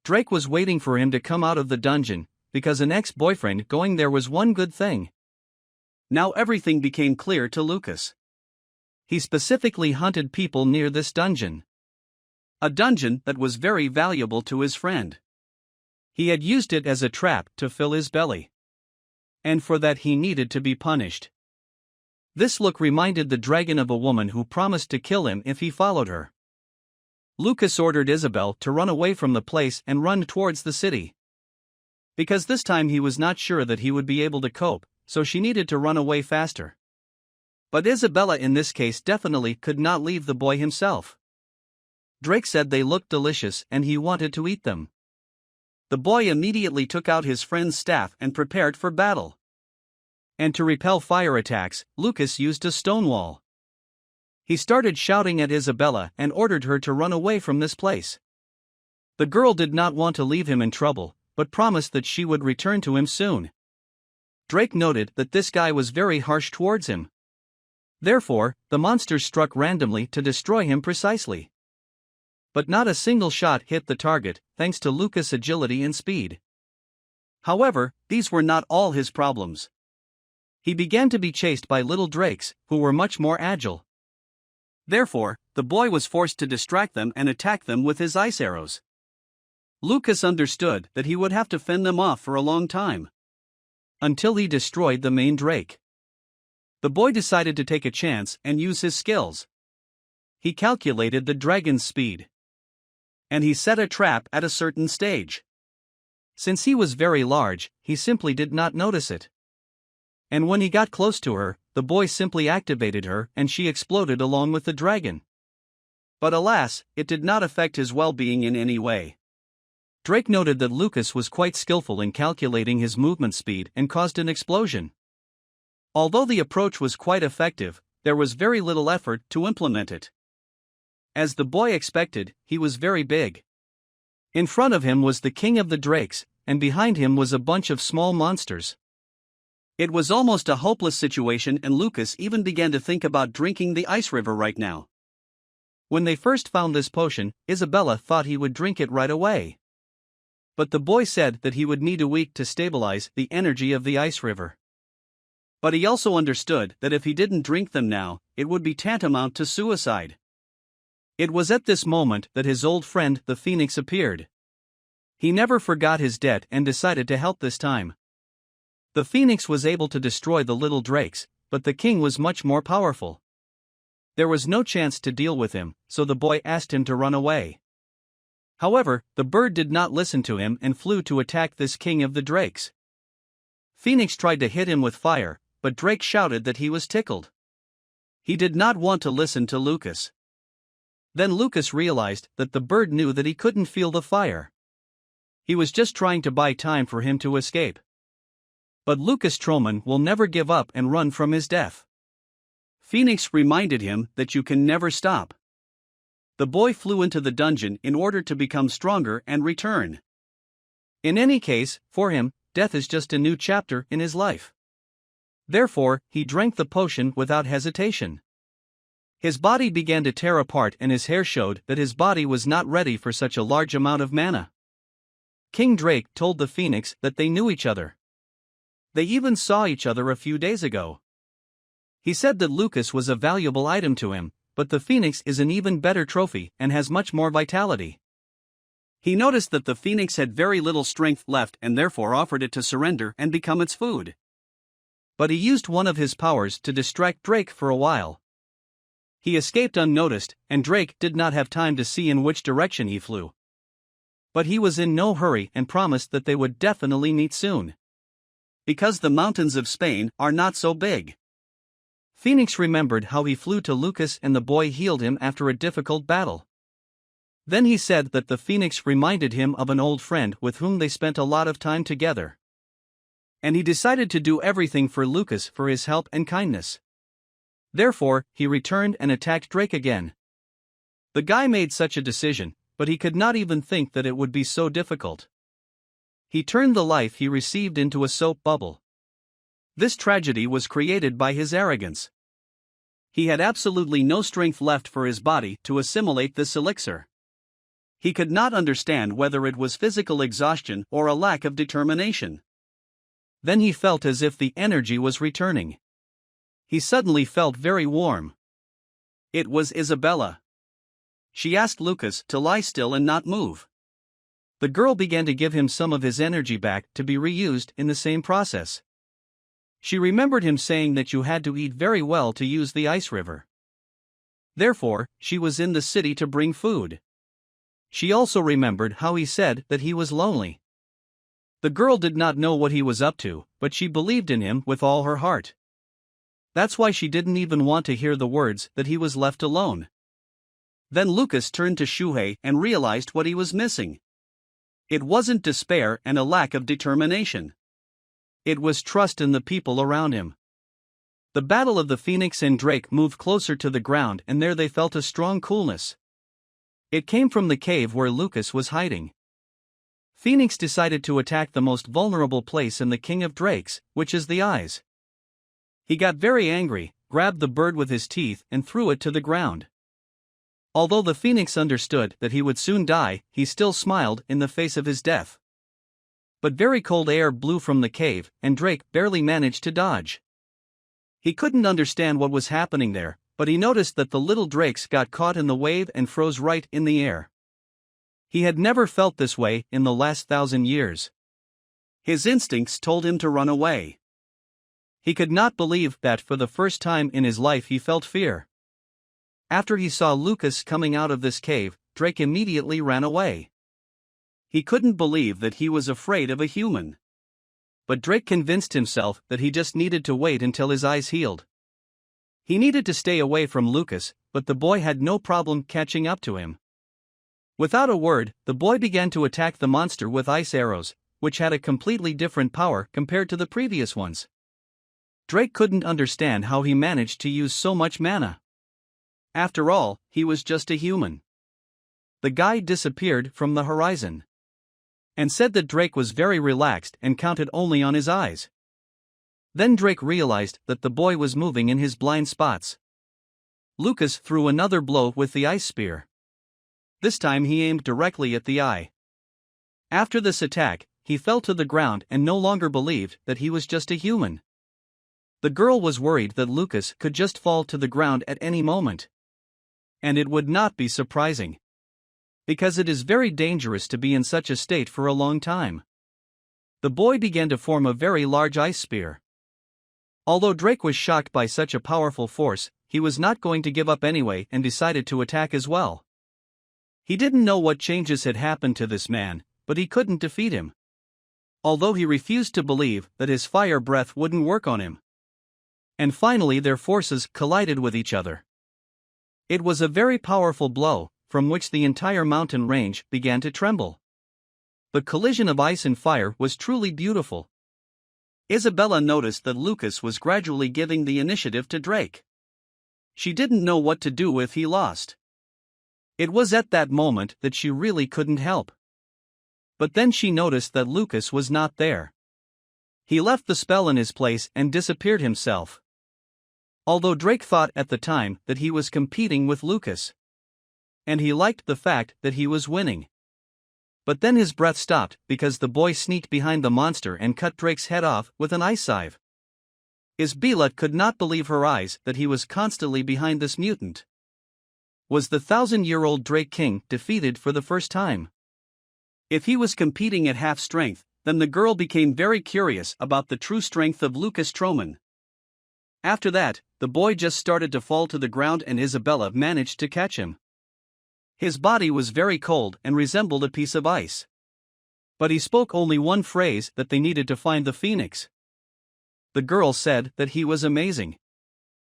[SPEAKER 1] Drake was waiting for him to come out of the dungeon, because an ex-boyfriend going there was one good thing. Now everything became clear to Lucas. He specifically hunted people near this dungeon. A dungeon that was very valuable to his friend. He had used it as a trap to fill his belly. And for that he needed to be punished. This look reminded the dragon of a woman who promised to kill him if he followed her. Lucas ordered Isabel to run away from the place and run towards the city. Because this time he was not sure that he would be able to cope, so she needed to run away faster. But Isabella in this case definitely could not leave the boy himself. Drake said they looked delicious and he wanted to eat them. The boy immediately took out his friend's staff and prepared for battle. And to repel fire attacks, Lucas used a stone wall. He started shouting at Isabella and ordered her to run away from this place. The girl did not want to leave him in trouble, but promised that she would return to him soon. Drake noted that this guy was very harsh towards him. Therefore, the monsters struck randomly to destroy him precisely. But not a single shot hit the target, thanks to Lucas' agility and speed. However, these were not all his problems. He began to be chased by little drakes, who were much more agile. Therefore, the boy was forced to distract them and attack them with his ice arrows. Lucas understood that he would have to fend them off for a long time, until he destroyed the main drake. The boy decided to take a chance and use his skills. He calculated the dragon's speed. And he set a trap at a certain stage. Since he was very large, he simply did not notice it. And when he got close to her, the boy simply activated her and she exploded along with the dragon. But alas, it did not affect his well-being in any way. Drake noted that Lucas was quite skillful in calculating his movement speed and caused an explosion. Although the approach was quite effective, there was very little effort to implement it. As the boy expected, he was very big. In front of him was the king of the drakes, and behind him was a bunch of small monsters. It was almost a hopeless situation, and Lucas even began to think about drinking the ice river right now. When they first found this potion, Isabella thought he would drink it right away. But the boy said that he would need a week to stabilize the energy of the ice river. But he also understood that if he didn't drink them now, it would be tantamount to suicide. It was at this moment that his old friend the Phoenix appeared. He never forgot his debt and decided to help this time. The Phoenix was able to destroy the little drakes, but the king was much more powerful. There was no chance to deal with him, so the boy asked him to run away. However, the bird did not listen to him and flew to attack this king of the drakes. Phoenix tried to hit him with fire, but Drake shouted that he was tickled. He did not want to listen to Lucas. Then Lucas realized that the bird knew that he couldn't feel the fire. He was just trying to buy time for him to escape. But Lucas Trollman will never give up and run from his death. Phoenix reminded him that you can never stop. The boy flew into the dungeon in order to become stronger and return. In any case, for him, death is just a new chapter in his life. Therefore, he drank the potion without hesitation. His body began to tear apart and his hair showed that his body was not ready for such a large amount of mana. King Drake told the Phoenix that they knew each other. They even saw each other a few days ago. He said that Lucas was a valuable item to him, but the Phoenix is an even better trophy and has much more vitality. He noticed that the Phoenix had very little strength left and therefore offered it to surrender and become its food. But he used one of his powers to distract Drake for a while. He escaped unnoticed, and Drake did not have time to see in which direction he flew. But he was in no hurry and promised that they would definitely meet soon. Because the mountains of Spain are not so big. Phoenix remembered how he flew to Lucas and the boy healed him after a difficult battle. Then he said that the Phoenix reminded him of an old friend with whom they spent a lot of time together. And he decided to do everything for Lucas for his help and kindness. Therefore, he returned and attacked Drake again. The guy made such a decision, but he could not even think that it would be so difficult. He turned the life he received into a soap bubble. This tragedy was created by his arrogance. He had absolutely no strength left for his body to assimilate this elixir. He could not understand whether it was physical exhaustion or a lack of determination. Then he felt as if the energy was returning. He suddenly felt very warm. It was Isabella. She asked Lucas to lie still and not move. The girl began to give him some of his energy back to be reused in the same process. She remembered him saying that you had to eat very well to use the ice river. Therefore, she was in the city to bring food. She also remembered how he said that he was lonely. The girl did not know what he was up to, but she believed in him with all her heart. That's why she didn't even want to hear the words that he was left alone. Then Lucas turned to Shuhei and realized what he was missing. It wasn't despair and a lack of determination. It was trust in the people around him. The battle of the Phoenix and Drake moved closer to the ground and there they felt a strong coolness. It came from the cave where Lucas was hiding. Phoenix decided to attack the most vulnerable place in the King of Drakes, which is the eyes. He got very angry, grabbed the bird with his teeth and threw it to the ground. Although the Phoenix understood that he would soon die, he still smiled in the face of his death. But very cold air blew from the cave, and Drake barely managed to dodge. He couldn't understand what was happening there, but he noticed that the little drakes got caught in the wave and froze right in the air. He had never felt this way in the last 1,000 years. His instincts told him to run away. He could not believe that for the first time in his life he felt fear. After he saw Lucas coming out of this cave, Drake immediately ran away. He couldn't believe that he was afraid of a human. But Drake convinced himself that he just needed to wait until his eyes healed. He needed to stay away from Lucas, but the boy had no problem catching up to him. Without a word, the boy began to attack the monster with ice arrows, which had a completely different power compared to the previous ones. Drake couldn't understand how he managed to use so much mana. After all, he was just a human. The guy disappeared from the horizon. And said that Drake was very relaxed and counted only on his eyes. Then Drake realized that the boy was moving in his blind spots. Lucas threw another blow with the ice spear. This time he aimed directly at the eye. After this attack, he fell to the ground and no longer believed that he was just a human. The girl was worried that Lucas could just fall to the ground at any moment. And it would not be surprising, because it is very dangerous to be in such a state for a long time. The boy began to form a very large ice spear. Although Drake was shocked by such a powerful force, he was not going to give up anyway and decided to attack as well. He didn't know what changes had happened to this man, but he couldn't defeat him. Although he refused to believe that his fire breath wouldn't work on him. And finally their forces collided with each other. It was a very powerful blow, from which the entire mountain range began to tremble. The collision of ice and fire was truly beautiful. Isabella noticed that Lucas was gradually giving the initiative to Drake. She didn't know what to do if he lost. It was at that moment that she really couldn't help. But then she noticed that Lucas was not there. He left the spell in his place and disappeared himself. Although Drake thought at the time that he was competing with Lucas. And he liked the fact that he was winning. But then his breath stopped because the boy sneaked behind the monster and cut Drake's head off with an ice sieve. Isabella could not believe her eyes that he was constantly behind this mutant. Was the 1,000-year-old Drake King defeated for the first time? If he was competing at half strength, then the girl became very curious about the true strength of Lucas Troman. After that, the boy just started to fall to the ground and Isabella managed to catch him. His body was very cold and resembled a piece of ice. But he spoke only one phrase, that they needed to find the phoenix. The girl said that he was amazing.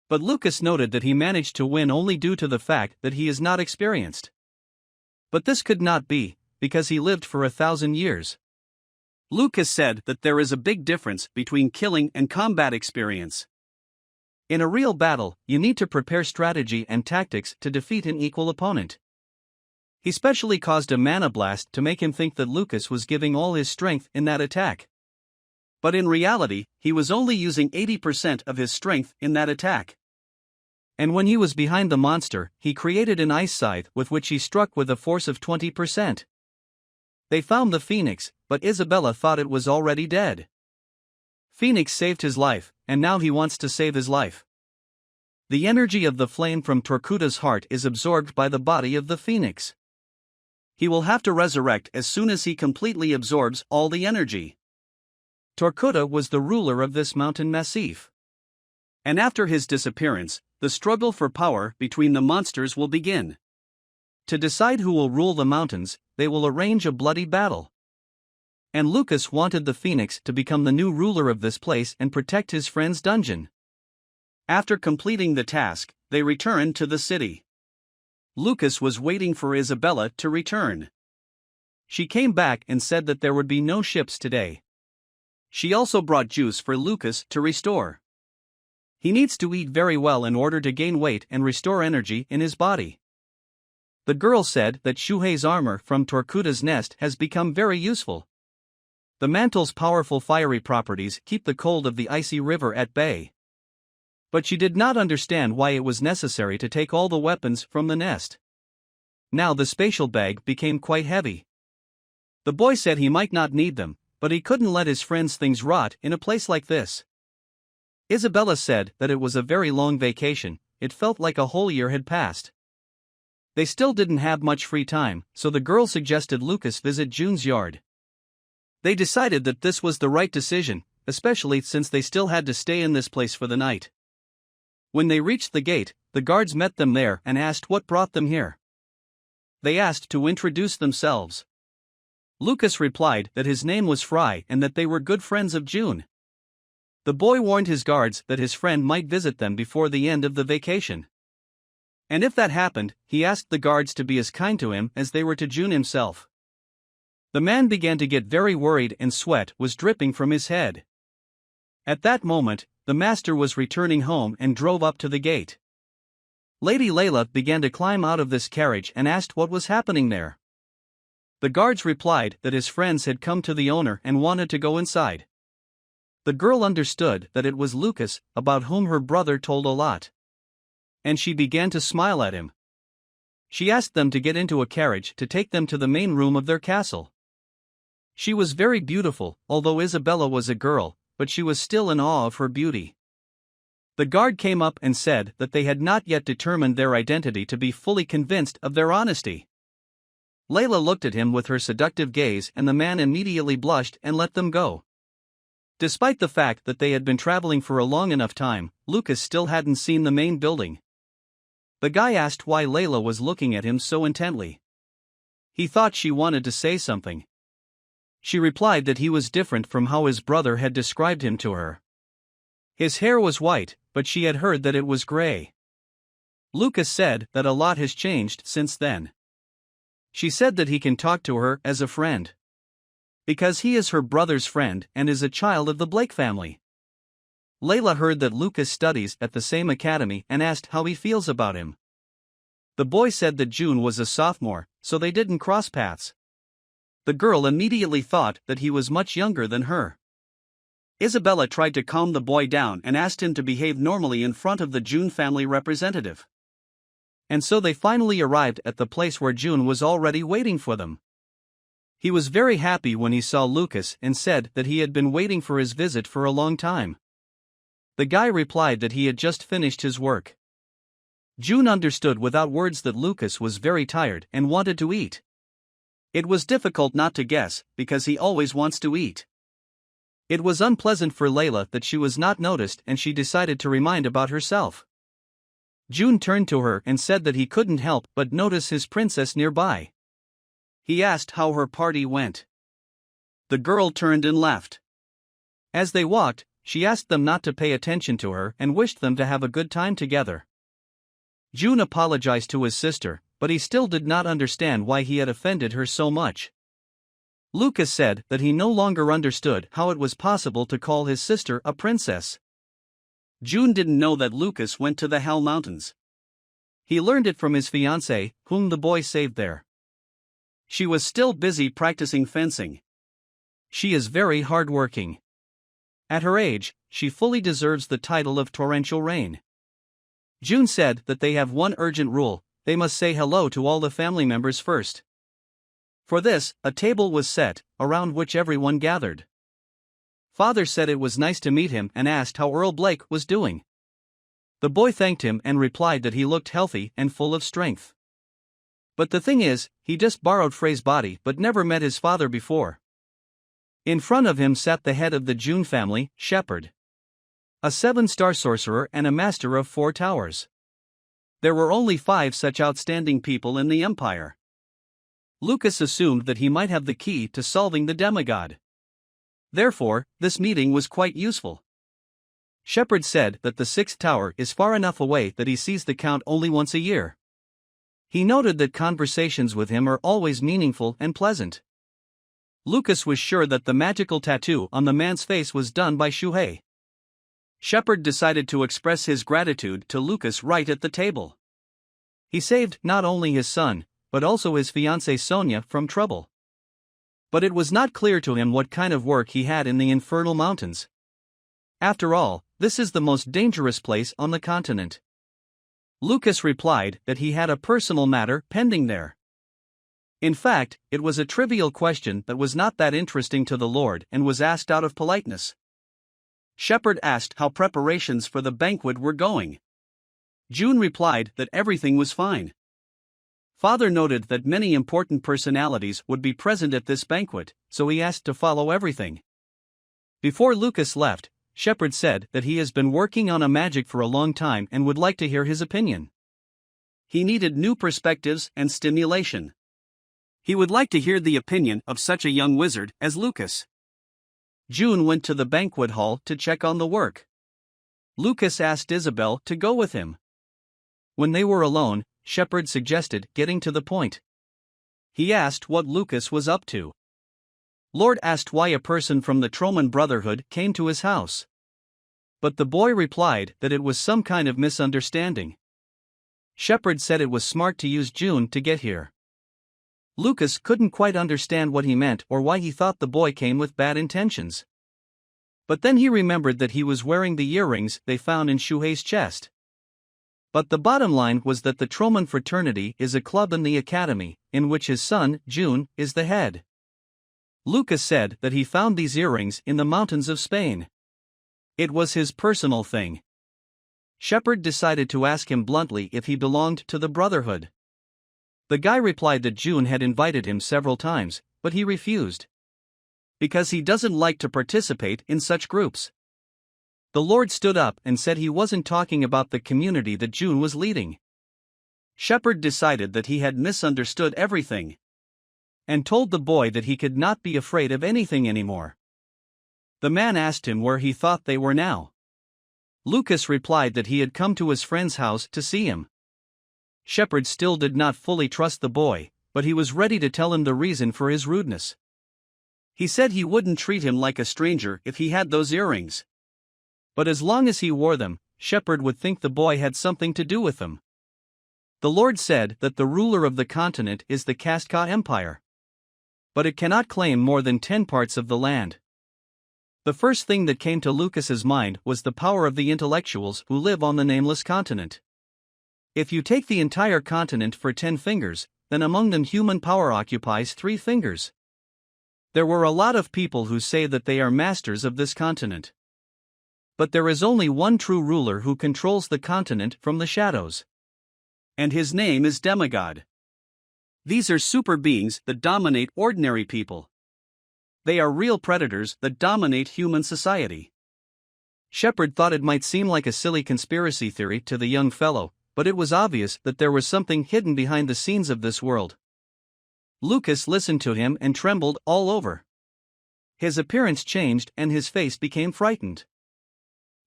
[SPEAKER 1] But Lucas noted that he managed to win only due to the fact that he is not experienced. But this could not be, because he lived for 1,000 years. Lucas said that there is a big difference between killing and combat experience. In a real battle, you need to prepare strategy and tactics to defeat an equal opponent. He specially caused a mana blast to make him think that Lucas was giving all his strength in that attack. But in reality, he was only using 80% of his strength in that attack. And when he was behind the monster, he created an ice scythe with which he struck with a force of 20%. They found the phoenix, but Isabella thought it was already dead. Phoenix saved his life, and now he wants to save his life. The energy of the flame from Torkuta's heart is absorbed by the body of the phoenix. He will have to resurrect as soon as he completely absorbs all the energy. Torkuta was the ruler of this mountain massif. And after his disappearance, the struggle for power between the monsters will begin. To decide who will rule the mountains, they will arrange a bloody battle. And Lucas wanted the phoenix to become the new ruler of this place and protect his friend's dungeon. After completing the task, they returned to the city. Lucas was waiting for Isabella to return. She came back and said that there would be no ships today. She also brought juice for Lucas to restore. He needs to eat very well in order to gain weight and restore energy in his body. The girl said that Shuhei's armor from Torkuta's nest has become very useful. The mantle's powerful fiery properties keep the cold of the icy river at bay. But she did not understand why it was necessary to take all the weapons from the nest. Now the spatial bag became quite heavy. The boy said he might not need them, but he couldn't let his friend's things rot in a place like this. Isabella said that it was a very long vacation, it felt like a whole year had passed. They still didn't have much free time, so the girl suggested Lucas visit June's yard. They decided that this was the right decision, especially since they still had to stay in this place for the night. When they reached the gate, the guards met them there and asked what brought them here. They asked to introduce themselves. Lucas replied that his name was Fry and that they were good friends of June. The boy warned his guards that his friend might visit them before the end of the vacation. And if that happened, he asked the guards to be as kind to him as they were to June himself. The man began to get very worried and sweat was dripping from his head. At that moment, the master was returning home and drove up to the gate. Lady Layla began to climb out of this carriage and asked what was happening there. The guards replied that his friends had come to the owner and wanted to go inside. The girl understood that it was Lucas, about whom her brother told a lot. And she began to smile at him. She asked them to get into a carriage to take them to the main room of their castle. She was very beautiful, although Isabella was a girl, but she was still in awe of her beauty. The guard came up and said that they had not yet determined their identity to be fully convinced of their honesty. Layla looked at him with her seductive gaze, and the man immediately blushed and let them go. Despite the fact that they had been traveling for a long enough time, Lucas still hadn't seen the main building. The guy asked why Layla was looking at him so intently. He thought she wanted to say something. She replied that he was different from how his brother had described him to her. His hair was white, but she had heard that it was gray. Lucas said that a lot has changed since then. She said that he can talk to her as a friend. Because he is her brother's friend and is a child of the Blake family. Layla heard that Lucas studies at the same academy and asked how he feels about him. The boy said that June was a sophomore, so they didn't cross paths. The girl immediately thought that he was much younger than her. Isabella tried to calm the boy down and asked him to behave normally in front of the June family representative. And so they finally arrived at the place where June was already waiting for them. He was very happy when he saw Lucas and said that he had been waiting for his visit for a long time. The guy replied that he had just finished his work. June understood without words that Lucas was very tired and wanted to eat. It was difficult not to guess, because he always wants to eat. It was unpleasant for Layla that she was not noticed, and she decided to remind about herself. June turned to her and said that he couldn't help but notice his princess nearby. He asked how her party went. The girl turned and left. As they walked, she asked them not to pay attention to her and wished them to have a good time together. June apologized to his sister, but he still did not understand why he had offended her so much. Lucas said that he no longer understood how it was possible to call his sister a princess. June didn't know that Lucas went to the Hell Mountains. He learned it from his fiancée, whom the boy saved there. She was still busy practicing fencing. She is very hardworking. At her age, she fully deserves the title of torrential rain. June said that they have one urgent rule: they must say hello to all the family members first. For this, a table was set, around which everyone gathered. Father said it was nice to meet him and asked how Earl Blake was doing. The boy thanked him and replied that he looked healthy and full of strength. But the thing is, he just borrowed Frey's body but never met his father before. In front of him sat the head of the June family, Shepherd. A 7-star sorcerer and a master of 4 towers. There were only 5 such outstanding people in the empire. Lucas assumed that he might have the key to solving the demigod. Therefore, this meeting was quite useful. Shepherd said that the 6th tower is far enough away that he sees the count only once a year. He noted that conversations with him are always meaningful and pleasant. Lucas was sure that the magical tattoo on the man's face was done by Shuhei. Shepherd decided to express his gratitude to Lucas right at the table. He saved not only his son, but also his fiancée Sonia from trouble. But it was not clear to him what kind of work he had in the Infernal Mountains. After all, this is the most dangerous place on the continent. Lucas replied that he had a personal matter pending there. In fact, it was a trivial question that was not that interesting to the Lord and was asked out of politeness. Shepherd asked how preparations for the banquet were going. June replied that everything was fine. Father noted that many important personalities would be present at this banquet, so he asked to follow everything. Before Lucas left, Shepherd said that he has been working on a magic for a long time and would like to hear his opinion. He needed new perspectives and stimulation. He would like to hear the opinion of such a young wizard as Lucas. June went to the banquet hall to check on the work. Lucas asked Isabel to go with him. When they were alone, Shepherd suggested getting to the point. He asked what Lucas was up to. Lord asked why a person from the Troman Brotherhood came to his house. But the boy replied that it was some kind of misunderstanding. Shepherd said it was smart to use June to get here. Lucas couldn't quite understand what he meant or why he thought the boy came with bad intentions. But then he remembered that he was wearing the earrings they found in Shuhei's chest. But the bottom line was that the Troman fraternity is a club in the academy, in which his son, June, is the head. Lucas said that he found these earrings in the mountains of Spain. It was his personal thing. Shepard decided to ask him bluntly if he belonged to the Brotherhood. The guy replied that June had invited him several times, but he refused. Because he doesn't like to participate in such groups. The Lord stood up and said he wasn't talking about the community that June was leading. Shepard decided that he had misunderstood everything. And told the boy that he could not be afraid of anything anymore. The man asked him where he thought they were now. Lucas replied that he had come to his friend's house to see him. Shepard still did not fully trust the boy, but he was ready to tell him the reason for his rudeness. He said he wouldn't treat him like a stranger if he had those earrings. But as long as he wore them, Shepard would think the boy had something to do with them. The Lord said that the ruler of the continent is the Kastka Empire. But it cannot claim more than 10 parts of the land. The first thing that came to Lucas's mind was the power of the intellectuals who live on the nameless continent. If you take the entire continent for 10 fingers, then among them human power occupies 3 fingers. There were a lot of people who say that they are masters of this continent. But there is only one true ruler who controls the continent from the shadows. And his name is Demigod. These are super beings that dominate ordinary people. They are real predators that dominate human society. Shepard thought it might seem like a silly conspiracy theory to the young fellow, but it was obvious that there was something hidden behind the scenes of this world. Lucas listened to him and trembled all over. His appearance changed and his face became frightened.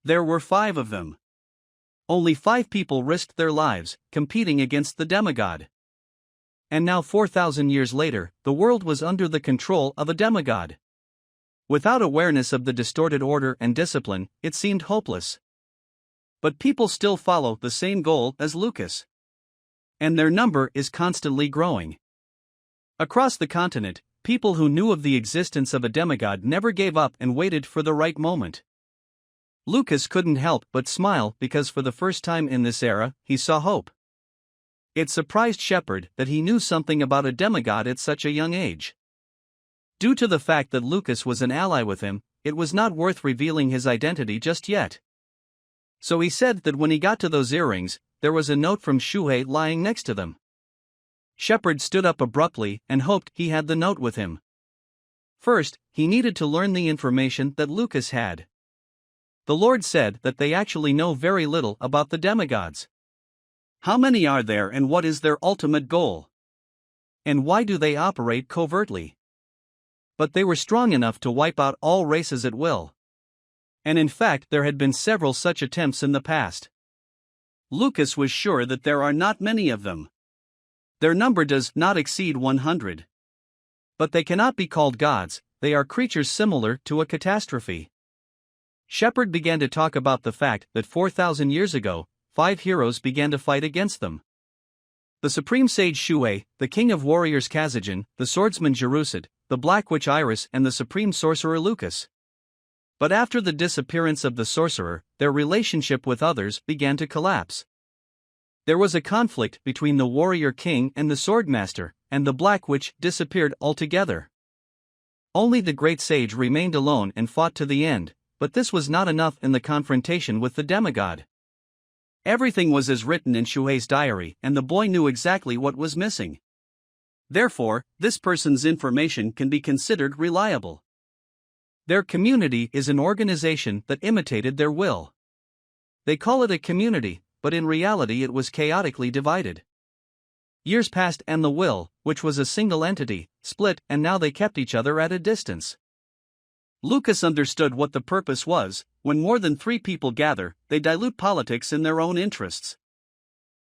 [SPEAKER 1] There were 5 of them. Only 5 people risked their lives, competing against the demigod. And now 4,000 years later, the world was under the control of a demigod. Without awareness of the distorted order and discipline, it seemed hopeless. But people still follow the same goal as Lucas. And their number is constantly growing. Across the continent, people who knew of the existence of a demigod never gave up and waited for the right moment. Lucas couldn't help but smile because for the first time in this era, he saw hope. It surprised Shepard that he knew something about a demigod at such a young age. Due to the fact that Lucas was an ally with him, it was not worth revealing his identity just yet. So he said that when he got to those earrings, there was a note from Shuhei lying next to them. Shepard stood up abruptly and hoped he had the note with him. First, he needed to learn the information that Lucas had. The Lord said that they actually know very little about the demigods. How many are there and what is their ultimate goal? And why do they operate covertly? But they were strong enough to wipe out all races at will. And in fact there had been several such attempts in the past. Lucas was sure that there are not many of them. Their number does not exceed 100. But they cannot be called gods, they are creatures similar to a catastrophe. Shepard began to talk about the fact that 4,000 years ago, 5 heroes began to fight against them. The Supreme Sage Shuhei, the King of Warriors Kazajin, the Swordsman Jerusad, the Black Witch Iris and the Supreme Sorcerer Lucas. But after the disappearance of the sorcerer, their relationship with others began to collapse. There was a conflict between the Warrior King and the Swordmaster, and the Black Witch disappeared altogether. Only the Great Sage remained alone and fought to the end, but this was not enough in the confrontation with the demigod. Everything was as written in Shuhei's diary, and the boy knew exactly what was missing. Therefore, this person's information can be considered reliable. Their community is an organization that imitated their will. They call it a community, but in reality it was chaotically divided. Years passed and the will, which was a single entity, split and now they kept each other at a distance. Lucas understood what the purpose was. When more than 3 people gather, they dilute politics in their own interests.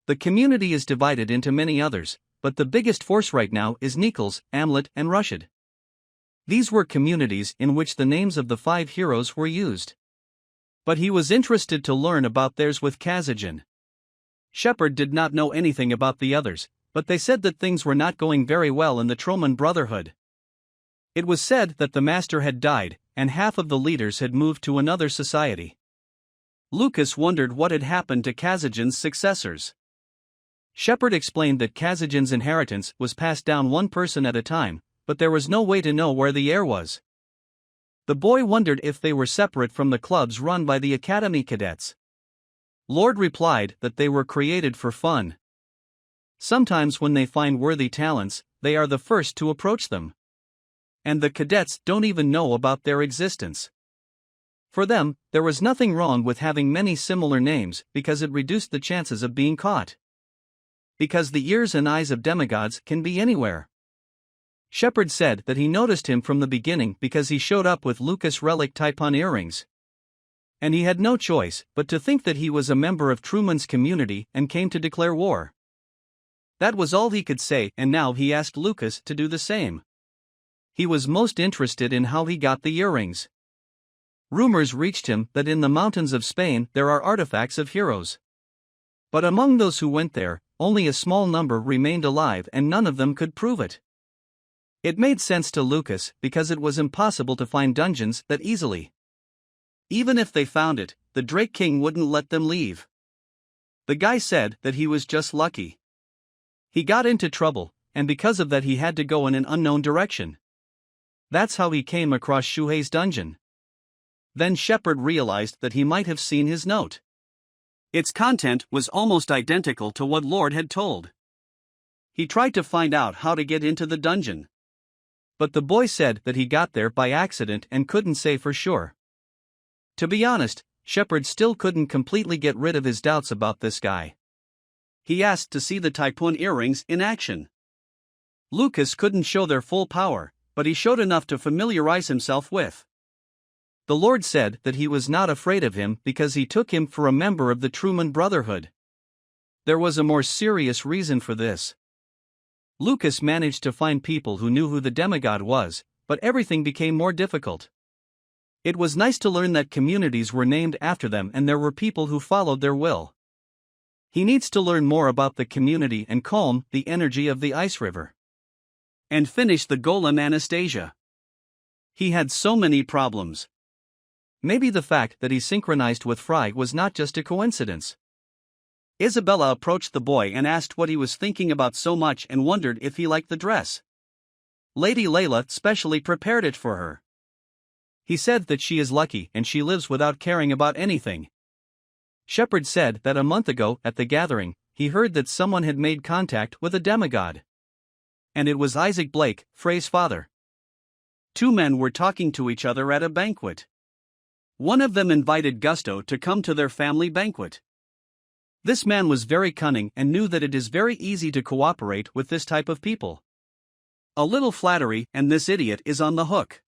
[SPEAKER 1] The community is divided into many others, but the biggest force right now is Nichols, Amlet and Rushid. These were communities in which the names of the 5 heroes were used. But he was interested to learn about theirs with Kazajin. Shepard did not know anything about the others, but they said that things were not going very well in the Troman Brotherhood. It was said that the master had died, and half of the leaders had moved to another society. Lucas wondered what had happened to Kazajan's successors. Shepard explained that Kazajan's inheritance was passed down one person at a time, but there was no way to know where the heir was. The boy wondered if they were separate from the clubs run by the academy cadets. Lord replied that they were created for fun. Sometimes when they find worthy talents, they are the first to approach them. And the cadets don't even know about their existence. For them, there was nothing wrong with having many similar names because it reduced the chances of being caught. Because the ears and eyes of demigods can be anywhere. Shepard said that he noticed him from the beginning because he showed up with Lucas relic Typon earrings. And he had no choice but to think that he was a member of Truman's community and came to declare war. That was all he could say, and now he asked Lucas to do the same. He was most interested in how he got the earrings. Rumors reached him that in the mountains of Spain there are artifacts of heroes. But among those who went there, only a small number remained alive and none of them could prove it. It made sense to Lucas because it was impossible to find dungeons that easily. Even if they found it, the Drake King wouldn't let them leave. The guy said that he was just lucky. He got into trouble, and because of that he had to go in an unknown direction. That's how he came across Shuhei's dungeon. Then Shepard realized that he might have seen his note. Its content was almost identical to what Lord had told. He tried to find out how to get into the dungeon. But the boy said that he got there by accident and couldn't say for sure. To be honest, Shepard still couldn't completely get rid of his doubts about this guy. He asked to see the Typhoon earrings in action. Lucas couldn't show their full power, but he showed enough to familiarize himself with. The Lord said that he was not afraid of him because he took him for a member of the Truman Brotherhood. There was a more serious reason for this. Lucas managed to find people who knew who the demigod was, but everything became more difficult. It was nice to learn that communities were named after them and there were people who followed their will. He needs to learn more about the community and calm the energy of the ice river. And finish the golem Anastasia. He had so many problems. Maybe the fact that he synchronized with Fry was not just a coincidence. Isabella approached the boy and asked what he was thinking about so much and wondered if he liked the dress. Lady Layla specially prepared it for her. He said that she is lucky and she lives without caring about anything. Shepard said that a month ago at the gathering, he heard that someone had made contact with a demigod. And it was Isaac Blake, Frey's father. Two men were talking to each other at a banquet. One of them invited Gusto to come to their family banquet. This man was very cunning and knew that it is very easy to cooperate with this type of people. A little flattery and this idiot is on the hook.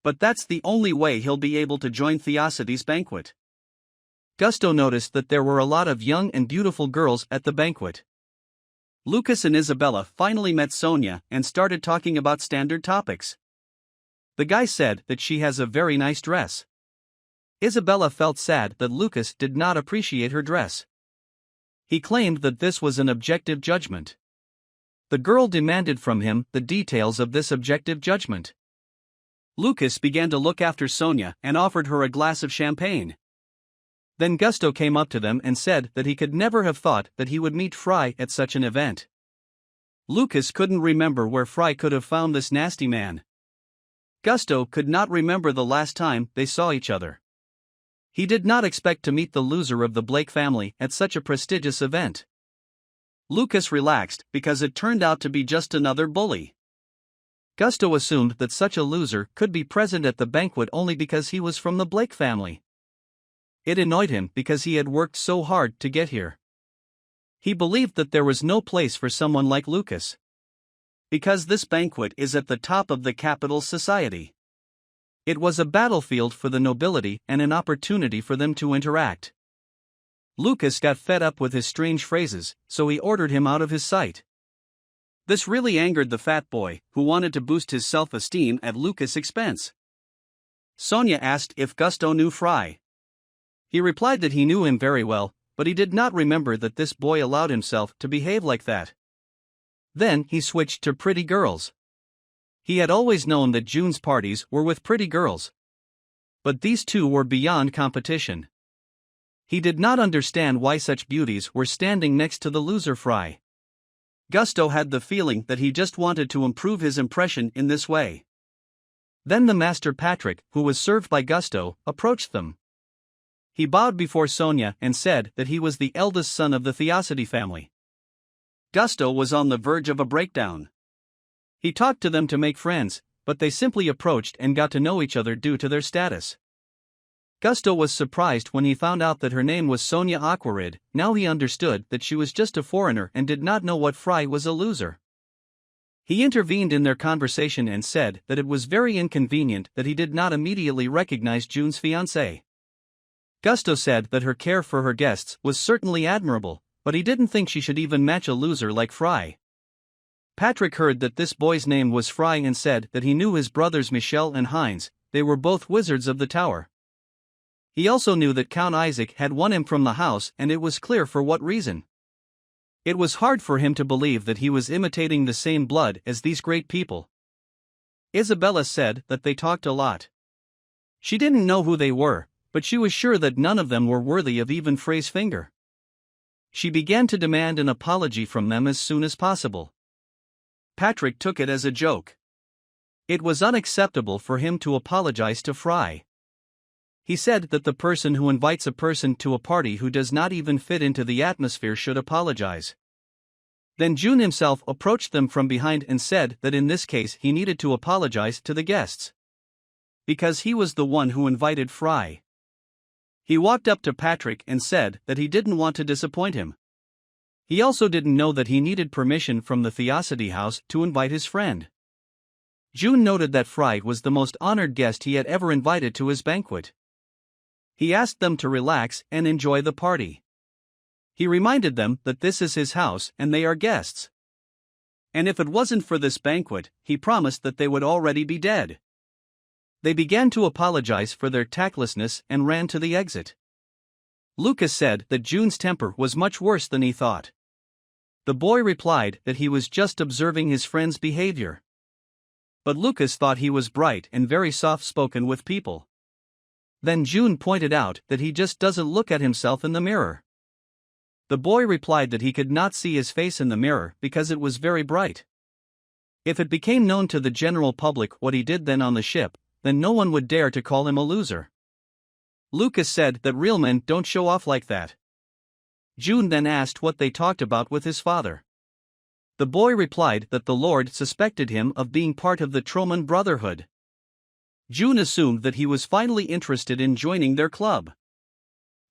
[SPEAKER 1] But that's the only way he'll be able to join Theosity's banquet. Gusto noticed that there were a lot of young and beautiful girls at the banquet. Lucas and Isabella finally met Sonia and started talking about standard topics. The guy said that she has a very nice dress. Isabella felt sad that Lucas did not appreciate her dress. He claimed that this was an objective judgment. The girl demanded from him the details of this objective judgment. Lucas began to look after Sonia and offered her a glass of champagne. Then Gusto came up to them and said that he could never have thought that he would meet Fry at such an event. Lucas couldn't remember where Fry could have found this nasty man. Gusto could not remember the last time they saw each other. He did not expect to meet the loser of the Blake family at such a prestigious event. Lucas relaxed because it turned out to be just another bully. Gusto assumed that such a loser could be present at the banquet only because he was from the Blake family. It annoyed him because he had worked so hard to get here. He believed that there was no place for someone like Lucas. Because this banquet is at the top of the capital society. It was a battlefield for the nobility and an opportunity for them to interact. Lucas got fed up with his strange phrases, so he ordered him out of his sight. This really angered the fat boy, who wanted to boost his self-esteem at Lucas' expense. Sonia asked if Gusto knew Fry. He replied that he knew him very well, but he did not remember that this boy allowed himself to behave like that. Then he switched to pretty girls. He had always known that June's parties were with pretty girls. But these two were beyond competition. He did not understand why such beauties were standing next to the loser Fry. Gusto had the feeling that he just wanted to improve his impression in this way. Then the master Patrick, who was served by Gusto, approached them. He bowed before Sonia and said that he was the eldest son of the Theosity family. Gusto was on the verge of a breakdown. He talked to them to make friends, but they simply approached and got to know each other due to their status. Gusto was surprised when he found out that her name was Sonia Aquarid. Now he understood that she was just a foreigner and did not know what Fry was a loser. He intervened in their conversation and said that it was very inconvenient that he did not immediately recognize June's fiancée. Gusto said that her care for her guests was certainly admirable, but he didn't think she should even match a loser like Fry. Patrick heard that this boy's name was Fry and said that he knew his brothers Michel and Heinz. They were both wizards of the tower. He also knew that Count Isaac had won him from the house, and it was clear for what reason. It was hard for him to believe that he was imitating the same blood as these great people. Isabella said that they talked a lot. She didn't know who they were, but she was sure that none of them were worthy of even Frey's finger. She began to demand an apology from them as soon as possible. Patrick took it as a joke. It was unacceptable for him to apologize to Fry. He said that the person who invites a person to a party who does not even fit into the atmosphere should apologize. Then June himself approached them from behind and said that in this case he needed to apologize to the guests. Because he was the one who invited Fry. He walked up to Patrick and said that he didn't want to disappoint him. He also didn't know that he needed permission from the Theosity house to invite his friend. June noted that Fry was the most honored guest he had ever invited to his banquet. He asked them to relax and enjoy the party. He reminded them that this is his house and they are guests. And if it wasn't for this banquet, he promised that they would already be dead. They began to apologize for their tactlessness and ran to the exit. Lucas said that June's temper was much worse than he thought. The boy replied that he was just observing his friend's behavior. But Lucas thought he was bright and very soft-spoken with people. Then June pointed out that he just doesn't look at himself in the mirror. The boy replied that he could not see his face in the mirror because it was very bright. If it became known to the general public what he did then on the ship, then no one would dare to call him a loser. Lucas said that real men don't show off like that. June then asked what they talked about with his father. The boy replied that the Lord suspected him of being part of the Troman Brotherhood. June assumed that he was finally interested in joining their club.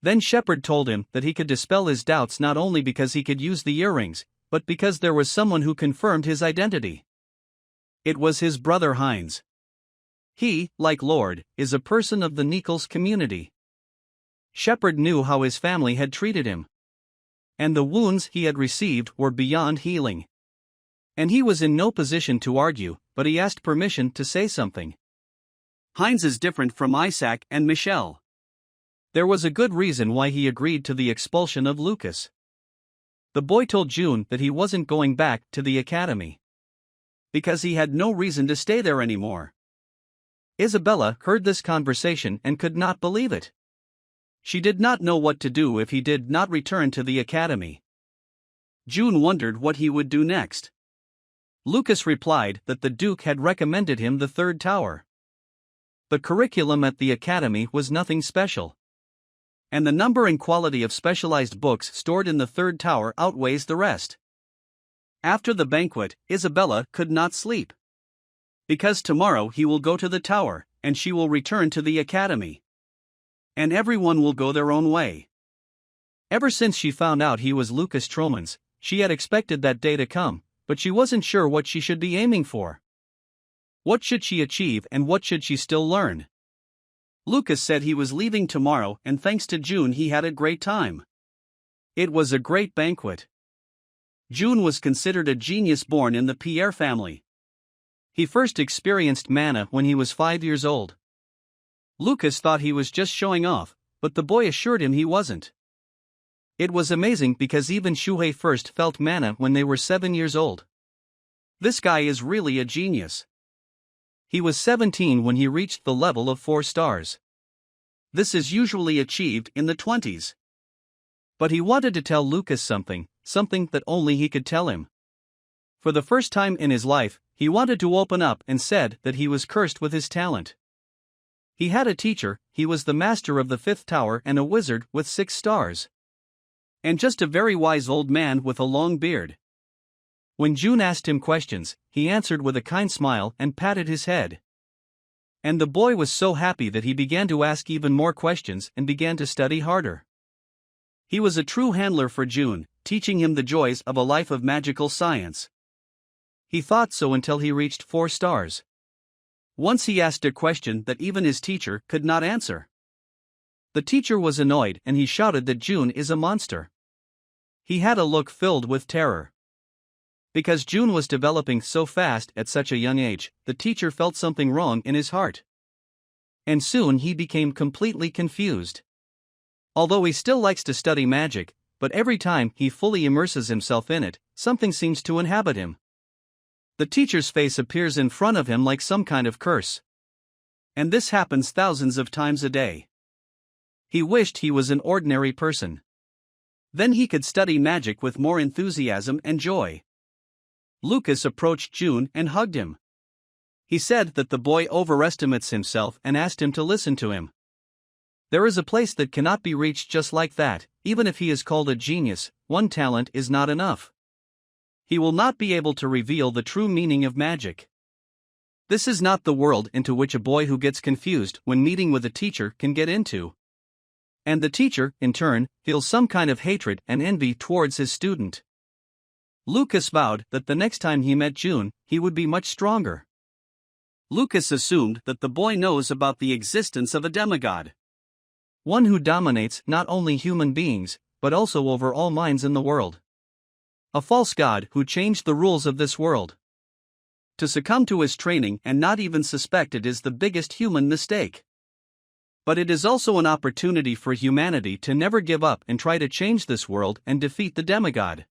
[SPEAKER 1] Then Shepard told him that he could dispel his doubts not only because he could use the earrings, but because there was someone who confirmed his identity. It was his brother Heinz. He, like Lord, is a person of the Nichols community. Shepard knew how his family had treated him. And the wounds he had received were beyond healing. And he was in no position to argue, but he asked permission to say something. Heinz is different from Isaac and Michel. There was a good reason why he agreed to the expulsion of Lucas. The boy told June that he wasn't going back to the academy. Because he had no reason to stay there anymore. Isabella heard this conversation and could not believe it. She did not know what to do if he did not return to the academy. June wondered what he would do next. Lucas replied that the Duke had recommended him the third tower. The curriculum at the academy was nothing special. And the number and quality of specialized books stored in the third tower outweighs the rest. After the banquet, Isabella could not sleep. Because tomorrow he will go to the tower, and she will return to the academy. And everyone will go their own way. Ever since she found out he was Lucas Troman's, she had expected that day to come, but she wasn't sure what she should be aiming for. What should she achieve and what should she still learn? Lucas said he was leaving tomorrow and thanks to June he had a great time. It was a great banquet. June was considered a genius born in the Pierre family. He first experienced mana when he was 5 years old. Lucas thought he was just showing off, but the boy assured him he wasn't. It was amazing because even Shuhei first felt mana when they were 7 years old. This guy is really a genius. He was 17 when he reached the level of 4 stars. This is usually achieved in the 20s. But he wanted to tell Lucas something that only he could tell him. For the first time in his life, he wanted to open up and said that he was cursed with his talent. He had a teacher, he was the master of the 5th tower and a wizard with 6 stars. And just a very wise old man with a long beard. When June asked him questions, he answered with a kind smile and patted his head. And the boy was so happy that he began to ask even more questions and began to study harder. He was a true handler for June, teaching him the joys of a life of magical science. He thought so until he reached 4 stars. Once he asked a question that even his teacher could not answer. The teacher was annoyed and he shouted that June is a monster. He had a look filled with terror. Because June was developing so fast at such a young age, the teacher felt something wrong in his heart. And soon he became completely confused. Although he still likes to study magic, but every time he fully immerses himself in it, something seems to inhabit him. The teacher's face appears in front of him like some kind of curse. And this happens thousands of times a day. He wished he was an ordinary person. Then he could study magic with more enthusiasm and joy. Lucas approached June and hugged him. He said that the boy overestimates himself and asked him to listen to him. There is a place that cannot be reached just like that. Even if he is called a genius, one talent is not enough. He will not be able to reveal the true meaning of magic. This is not the world into which a boy who gets confused when meeting with a teacher can get into. And the teacher, in turn, feels some kind of hatred and envy towards his student. Lucas vowed that the next time he met June, he would be much stronger. Lucas assumed that the boy knows about the existence of a demigod. One who dominates not only human beings, but also over all minds in the world. A false god who changed the rules of this world. To succumb to his training and not even suspect it is the biggest human mistake. But it is also an opportunity for humanity to never give up and try to change this world and defeat the demigod.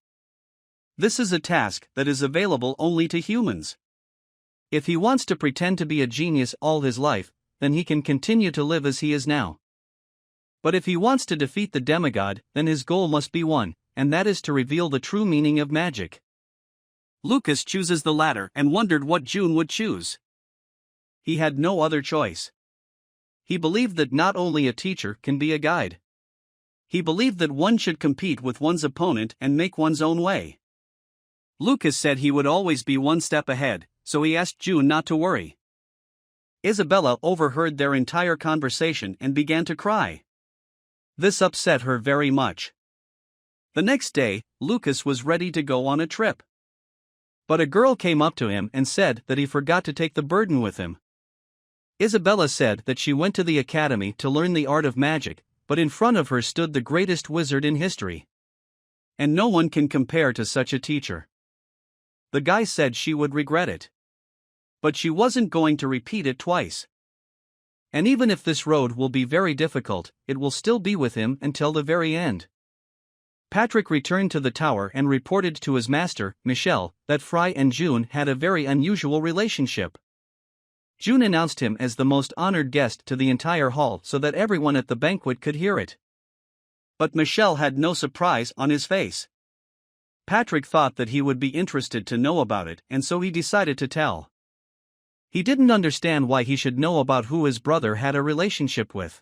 [SPEAKER 1] This is a task that is available only to humans. If he wants to pretend to be a genius all his life, then he can continue to live as he is now. But if he wants to defeat the demigod, then his goal must be one, and that is to reveal the true meaning of magic. Lucas chooses the latter and wondered what June would choose. He had no other choice. He believed that not only a teacher can be a guide. He believed that one should compete with one's opponent and make one's own way. Lucas said he would always be one step ahead, so he asked June not to worry. Isabella overheard their entire conversation and began to cry. This upset her very much. The next day, Lucas was ready to go on a trip. But a girl came up to him and said that he forgot to take the burden with him. Isabella said that she went to the academy to learn the art of magic, but in front of her stood the greatest wizard in history. And no one can compare to such a teacher. The guy said she would regret it. But she wasn't going to repeat it twice. And even if this road will be very difficult, it will still be with him until the very end. Patrick returned to the tower and reported to his master, Michel, that Fry and June had a very unusual relationship. June announced him as the most honored guest to the entire hall so that everyone at the banquet could hear it. But Michel had no surprise on his face. Patrick thought that he would be interested to know about it, and so he decided to tell. He didn't understand why he should know about who his brother had a relationship with.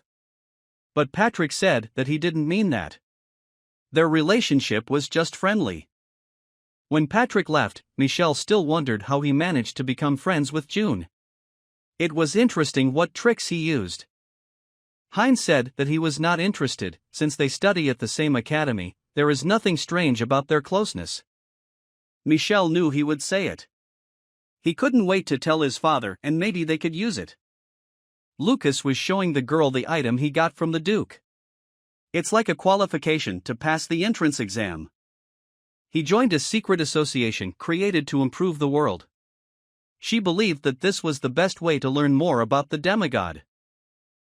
[SPEAKER 1] But Patrick said that he didn't mean that. Their relationship was just friendly. When Patrick left, Michel still wondered how he managed to become friends with June. It was interesting what tricks he used. Heinz said that he was not interested, since they study at the same academy. There is nothing strange about their closeness. Michel knew he would say it. He couldn't wait to tell his father and maybe they could use it. Lucas was showing the girl the item he got from the Duke. It's like a qualification to pass the entrance exam. He joined a secret association created to improve the world. She believed that this was the best way to learn more about the demigod.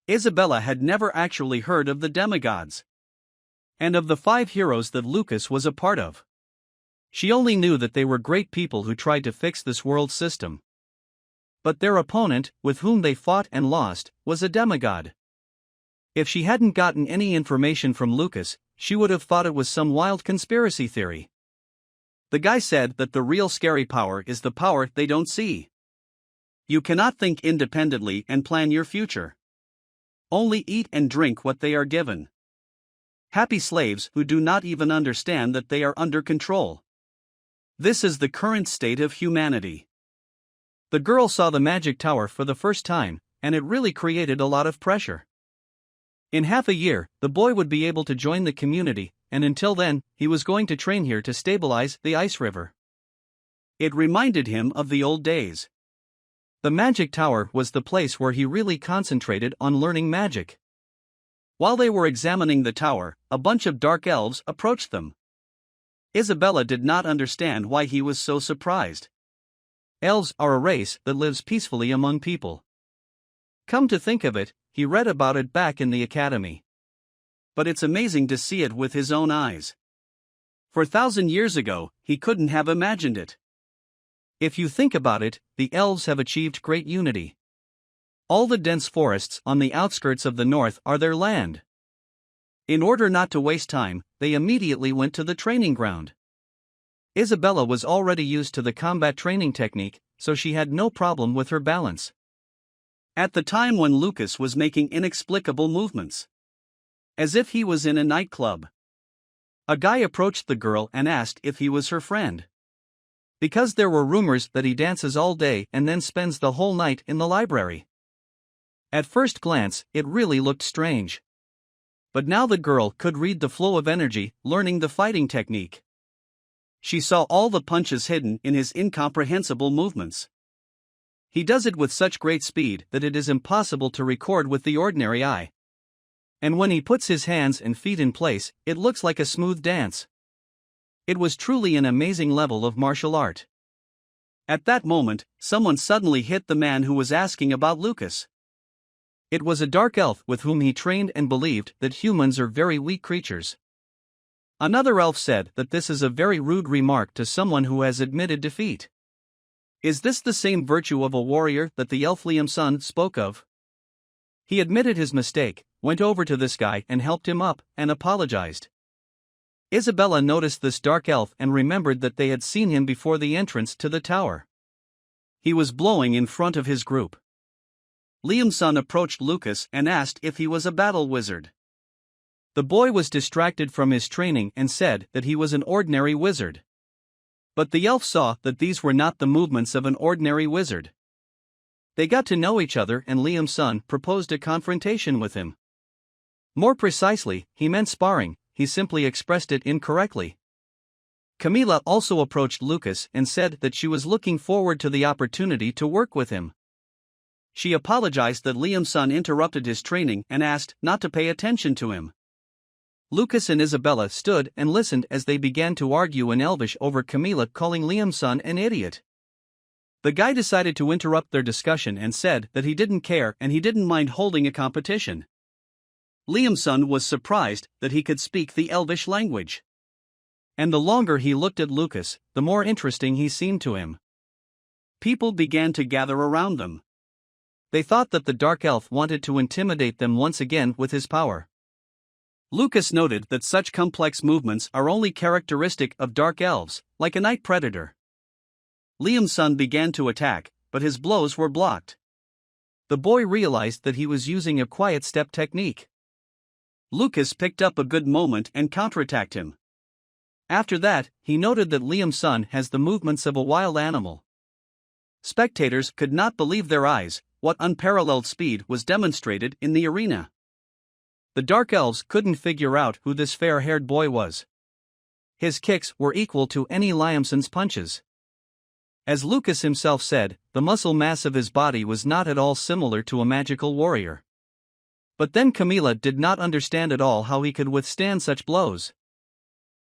[SPEAKER 1] Isabella had never actually heard of the demigods. And of the 5 heroes that Lucas was a part of. She only knew that they were great people who tried to fix this world system. But their opponent, with whom they fought and lost, was a demigod. If she hadn't gotten any information from Lucas, she would have thought it was some wild conspiracy theory. The guy said that the real scary power is the power they don't see. You cannot think independently and plan your future. Only eat and drink what they are given. Happy slaves who do not even understand that they are under control. This is the current state of humanity. The girl saw the magic tower for the first time, and it really created a lot of pressure. In half a year, the boy would be able to join the community, and until then, he was going to train here to stabilize the ice river. It reminded him of the old days. The magic tower was the place where he really concentrated on learning magic. While they were examining the tower, a bunch of dark elves approached them. Isabella did not understand why he was so surprised. Elves are a race that lives peacefully among people. Come to think of it, he read about it back in the academy. But it's amazing to see it with his own eyes. 4,000 years ago, he couldn't have imagined it. If you think about it, the elves have achieved great unity. All the dense forests on the outskirts of the north are their land. In order not to waste time, they immediately went to the training ground. Isabella was already used to the combat training technique, so she had no problem with her balance. At the time when Lucas was making inexplicable movements, as if he was in a nightclub, a guy approached the girl and asked if he was her friend. Because there were rumors that he dances all day and then spends the whole night in the library. At first glance, it really looked strange. But now the girl could read the flow of energy, learning the fighting technique. She saw all the punches hidden in his incomprehensible movements. He does it with such great speed that it is impossible to record with the ordinary eye. And when he puts his hands and feet in place, it looks like a smooth dance. It was truly an amazing level of martial art. At that moment, someone suddenly hit the man who was asking about Lucas. It was a dark elf with whom he trained and believed that humans are very weak creatures. Another elf said that this is a very rude remark to someone who has admitted defeat. Is this the same virtue of a warrior that the elf Liam-sun spoke of? He admitted his mistake, went over to this guy and helped him up, and apologized. Isabella noticed this dark elf and remembered that they had seen him before the entrance to the tower. He was blowing in front of his group. Liam-sun approached Lucas and asked if he was a battle wizard. The boy was distracted from his training and said that he was an ordinary wizard. But the elf saw that these were not the movements of an ordinary wizard. They got to know each other and Liam-sun proposed a confrontation with him. More precisely, he meant sparring, he simply expressed it incorrectly. Camila also approached Lucas and said that she was looking forward to the opportunity to work with him. She apologized that Liam-sun interrupted his training and asked not to pay attention to him. Lucas and Isabella stood and listened as they began to argue in Elvish over Camila calling Liam-sun an idiot. The guy decided to interrupt their discussion and said that he didn't care and he didn't mind holding a competition. Liam-sun was surprised that he could speak the Elvish language. And the longer he looked at Lucas, the more interesting he seemed to him. People began to gather around them. They thought that the dark elf wanted to intimidate them once again with his power. Lucas noted that such complex movements are only characteristic of dark elves, like a night predator. Liam-sun began to attack, but his blows were blocked. The boy realized that he was using a quiet step technique. Lucas picked up a good moment and counterattacked him. After that, he noted that Liam-sun has the movements of a wild animal. Spectators could not believe their eyes, what unparalleled speed was demonstrated in the arena. The dark elves couldn't figure out who this fair-haired boy was. His kicks were equal to any Liam-sun's punches. As Lucas himself said, the muscle mass of his body was not at all similar to a magical warrior. But then Camila did not understand at all how he could withstand such blows.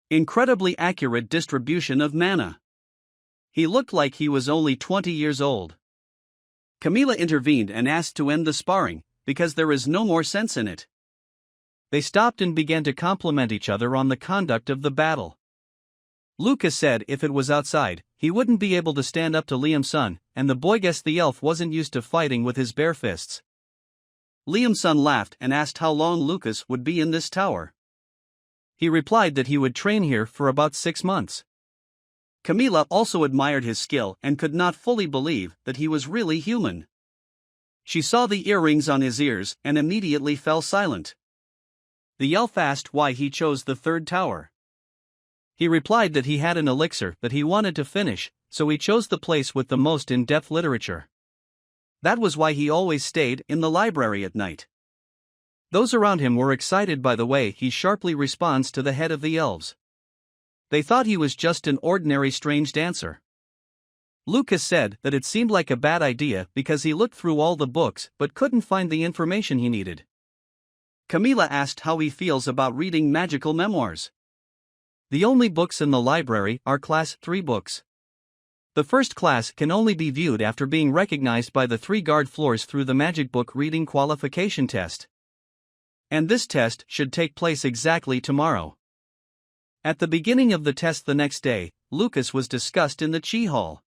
[SPEAKER 1] Incredibly accurate distribution of mana. He looked like he was only 20 years old. Camila intervened and asked to end the sparring, because there is no more sense in it. They stopped and began to compliment each other on the conduct of the battle. Lucas said if it was outside, He wouldn't be able to stand up to Liam's son, and the boy guessed the elf wasn't used to fighting with his bare fists. Liam's son laughed and asked how long Lucas would be in this tower. He replied that he would train here for about 6 months. Camila also admired his skill and could not fully believe that he was really human. She saw the earrings on his ears and immediately fell silent. The elf asked why he chose the third tower. He replied that he had an elixir that he wanted to finish, so he chose the place with the most in-depth literature. That was why he always stayed in the library at night. Those around him were excited by the way he sharply responds to the head of the elves. They thought he was just an ordinary strange dancer. Lucas said that it seemed like a bad idea because he looked through all the books but couldn't find the information he needed. Camila asked how he feels about reading magical memoirs. The only books in the library are Class 3 books. The first class can only be viewed after being recognized by the 3 guard floors through the magic book reading qualification test. And this test should take place exactly tomorrow. At the beginning of the test the next day, Lucas was discussed in the Chi Hall.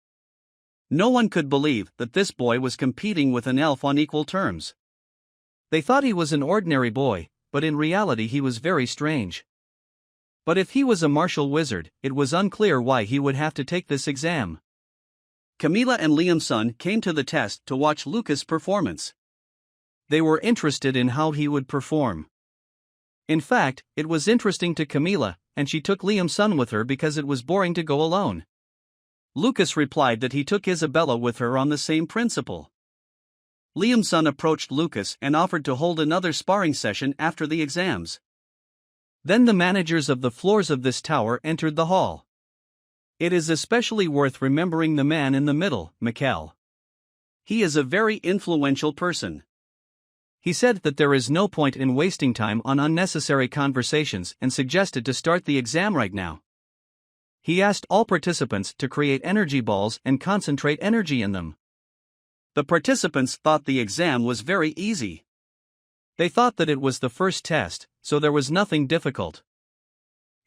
[SPEAKER 1] No one could believe that this boy was competing with an elf on equal terms. They thought he was an ordinary boy, but in reality he was very strange. But if he was a martial wizard, it was unclear why he would have to take this exam. Camila and Liam's son came to the test to watch Lucas' performance. They were interested in how he would perform. In fact, it was interesting to Camila, and she took Liam's son with her because it was boring to go alone. Lucas replied that he took Isabella with her on the same principle. Liam's son approached Lucas and offered to hold another sparring session after the exams. Then the managers of the floors of this tower entered the hall. It is especially worth remembering the man in the middle, Mikkel. He is a very influential person. He said that there is no point in wasting time on unnecessary conversations and suggested to start the exam right now. He asked all participants to create energy balls and concentrate energy in them. The participants thought the exam was very easy. They thought that it was the first test, so there was nothing difficult.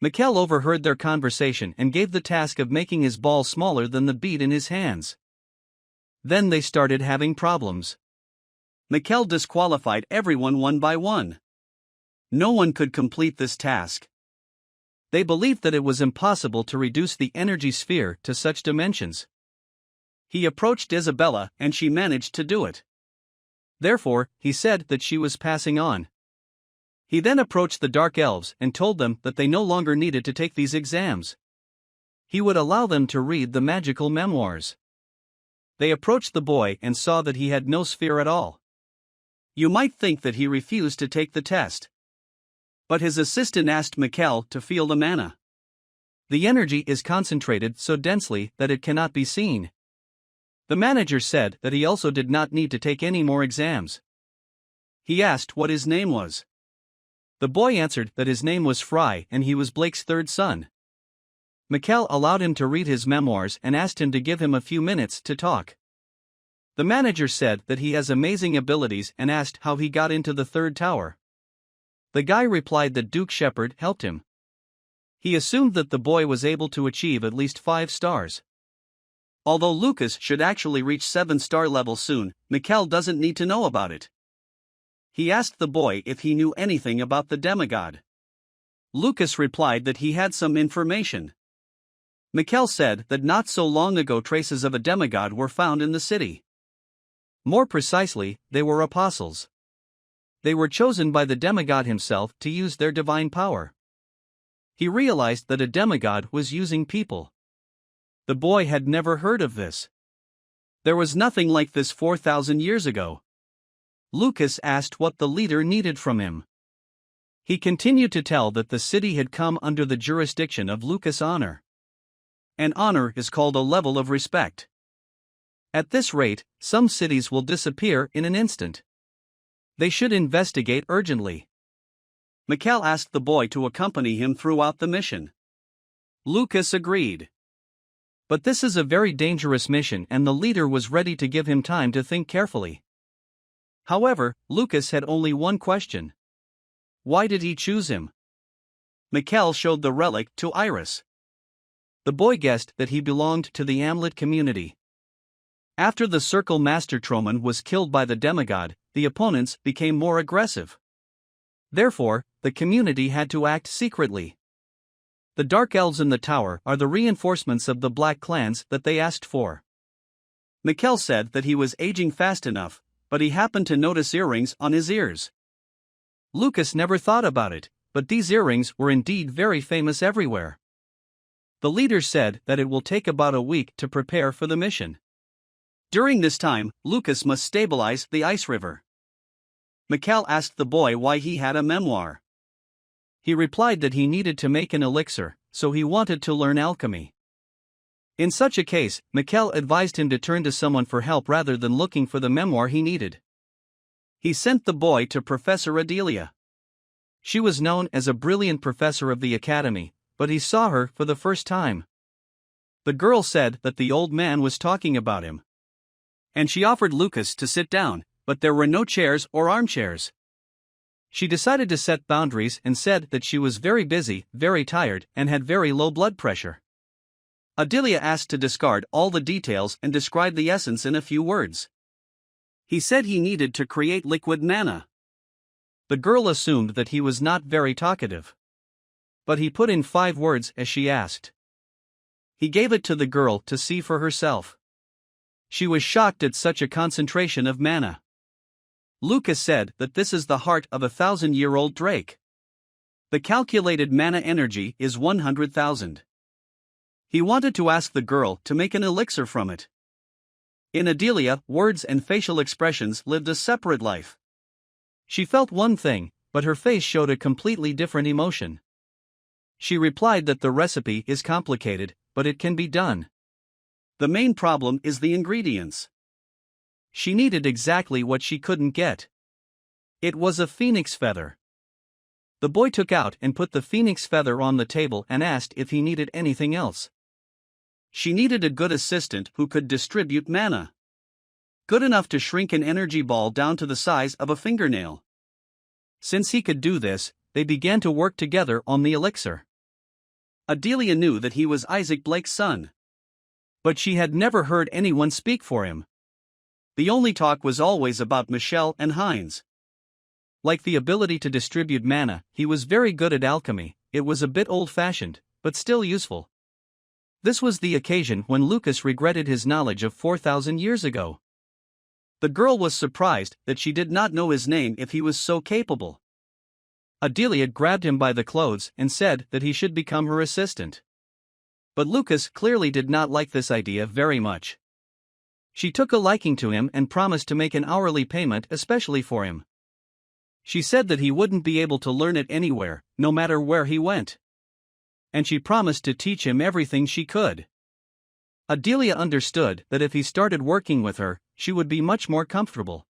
[SPEAKER 1] Mikkel overheard their conversation and gave the task of making his ball smaller than the bead in his hands. Then they started having problems. Mikkel disqualified everyone one by one. No one could complete this task. They believed that it was impossible to reduce the energy sphere to such dimensions. He approached Isabella and she managed to do it. Therefore, he said that she was passing on. He then approached the Dark Elves and told them that they no longer needed to take these exams. He would allow them to read the magical memoirs. They approached the boy and saw that he had no sphere at all. You might think that he refused to take the test. But his assistant asked Mikkel to feel the mana. The energy is concentrated so densely that it cannot be seen. The manager said that he also did not need to take any more exams. He asked what his name was. The boy answered that his name was Fry and he was Blake's third son. Mikkel allowed him to read his memoirs and asked him to give him a few minutes to talk. The manager said that he has amazing abilities and asked how he got into the third tower. The guy replied that Duke Shepard helped him. He assumed that the boy was able to achieve at least 5 stars. Although Lucas should actually reach 7-star level soon, Mikkel doesn't need to know about it. He asked the boy if he knew anything about the demigod. Lucas replied that he had some information. Mikkel said that not so long ago traces of a demigod were found in the city. More precisely, they were apostles. They were chosen by the demigod himself to use their divine power. He realized that a demigod was using people. The boy had never heard of this. There was nothing like this 4,000 years ago. Lucas asked what the leader needed from him. He continued to tell that the city had come under the jurisdiction of Lucas' honor. An honor is called a level of respect. At this rate, some cities will disappear in an instant. They should investigate urgently. Mikkel asked the boy to accompany him throughout the mission. Lucas agreed. But this is a very dangerous mission and the leader was ready to give him time to think carefully. However, Lucas had only one question. Why did he choose him? Mikkel showed the relic to Iris. The boy guessed that he belonged to the Amlet community. After the Circle Master Troman was killed by the demigod, the opponents became more aggressive. Therefore, the community had to act secretly. The Dark Elves in the tower are the reinforcements of the Black clans that they asked for. Mikkel said that he was aging fast enough, but he happened to notice earrings on his ears. Lucas never thought about it, but these earrings were indeed very famous everywhere. The leaders said that it will take about a week to prepare for the mission. During this time, Lucas must stabilize the ice river. Mikkel asked the boy why he had a memoir. He replied that he needed to make an elixir, so he wanted to learn alchemy. In such a case, Mikkel advised him to turn to someone for help rather than looking for the memoir he needed. He sent the boy to Professor Adelia. She was known as a brilliant professor of the academy, but he saw her for the first time. The girl said that the old man was talking about him. And she offered Lucas to sit down, but there were no chairs or armchairs. She decided to set boundaries and said that she was very busy, very tired, and had very low blood pressure. Adelia asked to discard all the details and describe the essence in a few words. He said he needed to create liquid mana. The girl assumed that he was not very talkative. But he put in 5 words as she asked. He gave it to the girl to see for herself. She was shocked at such a concentration of mana. Lucas said that this is the heart of a 1,000-year-old drake. The calculated mana energy is 100,000. He wanted to ask the girl to make an elixir from it. In Adelia, words and facial expressions lived a separate life. She felt one thing, but her face showed a completely different emotion. She replied that the recipe is complicated, but it can be done. The main problem is the ingredients. She needed exactly what she couldn't get. It was a phoenix feather. The boy took out and put the phoenix feather on the table and asked if he needed anything else. She needed a good assistant who could distribute mana. Good enough to shrink an energy ball down to the size of a fingernail. Since he could do this, they began to work together on the elixir. Adelia knew that he was Isaac Blake's son. But she had never heard anyone speak for him. The only talk was always about Michelle and Heinz. Like the ability to distribute mana, he was very good at alchemy. It was a bit old-fashioned, but still useful. This was the occasion when Lucas regretted his knowledge of 4,000 years ago. The girl was surprised that she did not know his name if he was so capable. Adelia grabbed him by the clothes and said that he should become her assistant. But Lucas clearly did not like this idea very much. She took a liking to him and promised to make an hourly payment especially for him. She said that he wouldn't be able to learn it anywhere, no matter where he went. And she promised to teach him everything she could. Adelia understood that if he started working with her, she would be much more comfortable.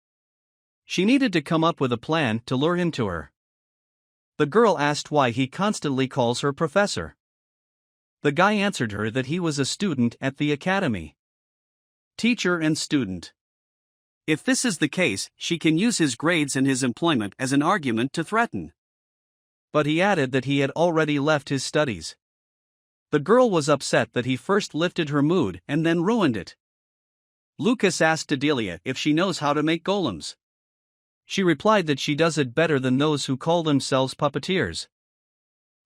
[SPEAKER 1] She needed to come up with a plan to lure him to her. The girl asked why he constantly calls her professor. The guy answered her that he was a student at the academy. Teacher and student. If this is the case, she can use his grades and his employment as an argument to threaten. But he added that he had already left his studies. The girl was upset that he first lifted her mood and then ruined it. Lucas asked Adelia if she knows how to make golems. She replied that she does it better than those who call themselves puppeteers.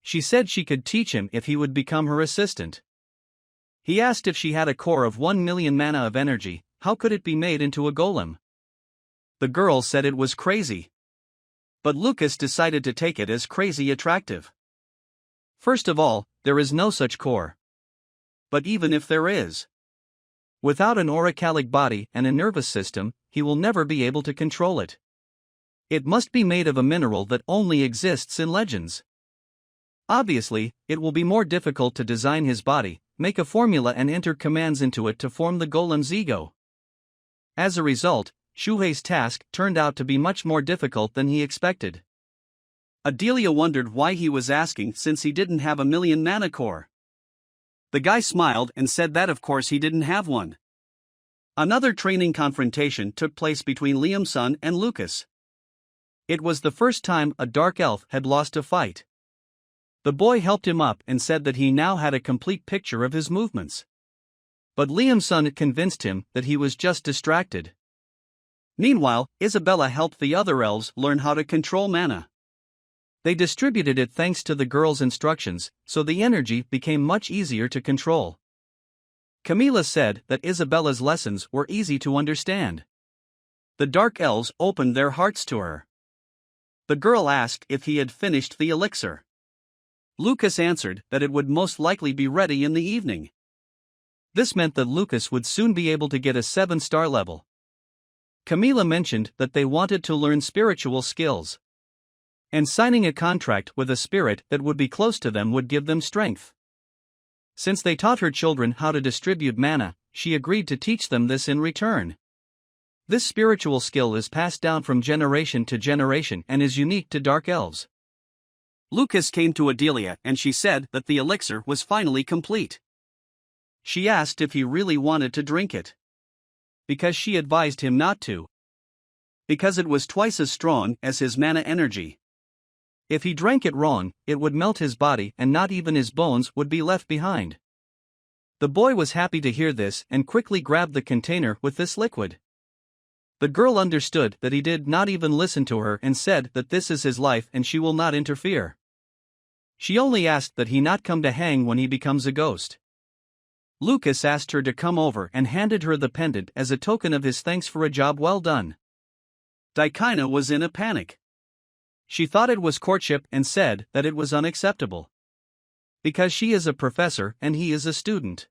[SPEAKER 1] She said she could teach him if he would become her assistant. He asked if she had a core of 1 million mana of energy, how could it be made into a golem? The girl said it was crazy. But Lucas decided to take it as crazy attractive. First of all, there is no such core. But even if there is, without an auricalic body and a nervous system, he will never be able to control it. It must be made of a mineral that only exists in legends. Obviously, it will be more difficult to design his body, make a formula and enter commands into it to form the golem's ego. As a result, Shuhei's task turned out to be much more difficult than he expected. Adelia wondered why he was asking since he didn't have a million mana core. The guy smiled and said that of course he didn't have one. Another training confrontation took place between Liam-sun and Lucas. It was the first time a dark elf had lost a fight. The boy helped him up and said that he now had a complete picture of his movements. But Liam's son convinced him that he was just distracted. Meanwhile, Isabella helped the other elves learn how to control mana. They distributed it thanks to the girl's instructions, so the energy became much easier to control. Camila said that Isabella's lessons were easy to understand. The dark elves opened their hearts to her. The girl asked if he had finished the elixir. Lucas answered that it would most likely be ready in the evening. This meant that Lucas would soon be able to get a 7-star level. Camila mentioned that they wanted to learn spiritual skills. And signing a contract with a spirit that would be close to them would give them strength. Since they taught her children how to distribute mana, she agreed to teach them this in return. This spiritual skill is passed down from generation to generation and is unique to dark elves. Lucas came to Adelia and she said that the elixir was finally complete. She asked if he really wanted to drink it. Because she advised him not to. Because it was twice as strong as his mana energy. If he drank it wrong, it would melt his body and not even his bones would be left behind. The boy was happy to hear this and quickly grabbed the container with this liquid. The girl understood that he did not even listen to her and said that this is his life and she will not interfere. She only asked that he not come to hang when he becomes a ghost. Lucas asked her to come over and handed her the pendant as a token of his thanks for a job well done. Daikina was in a panic. She thought it was courtship and said that it was unacceptable. Because she is a professor and he is a student.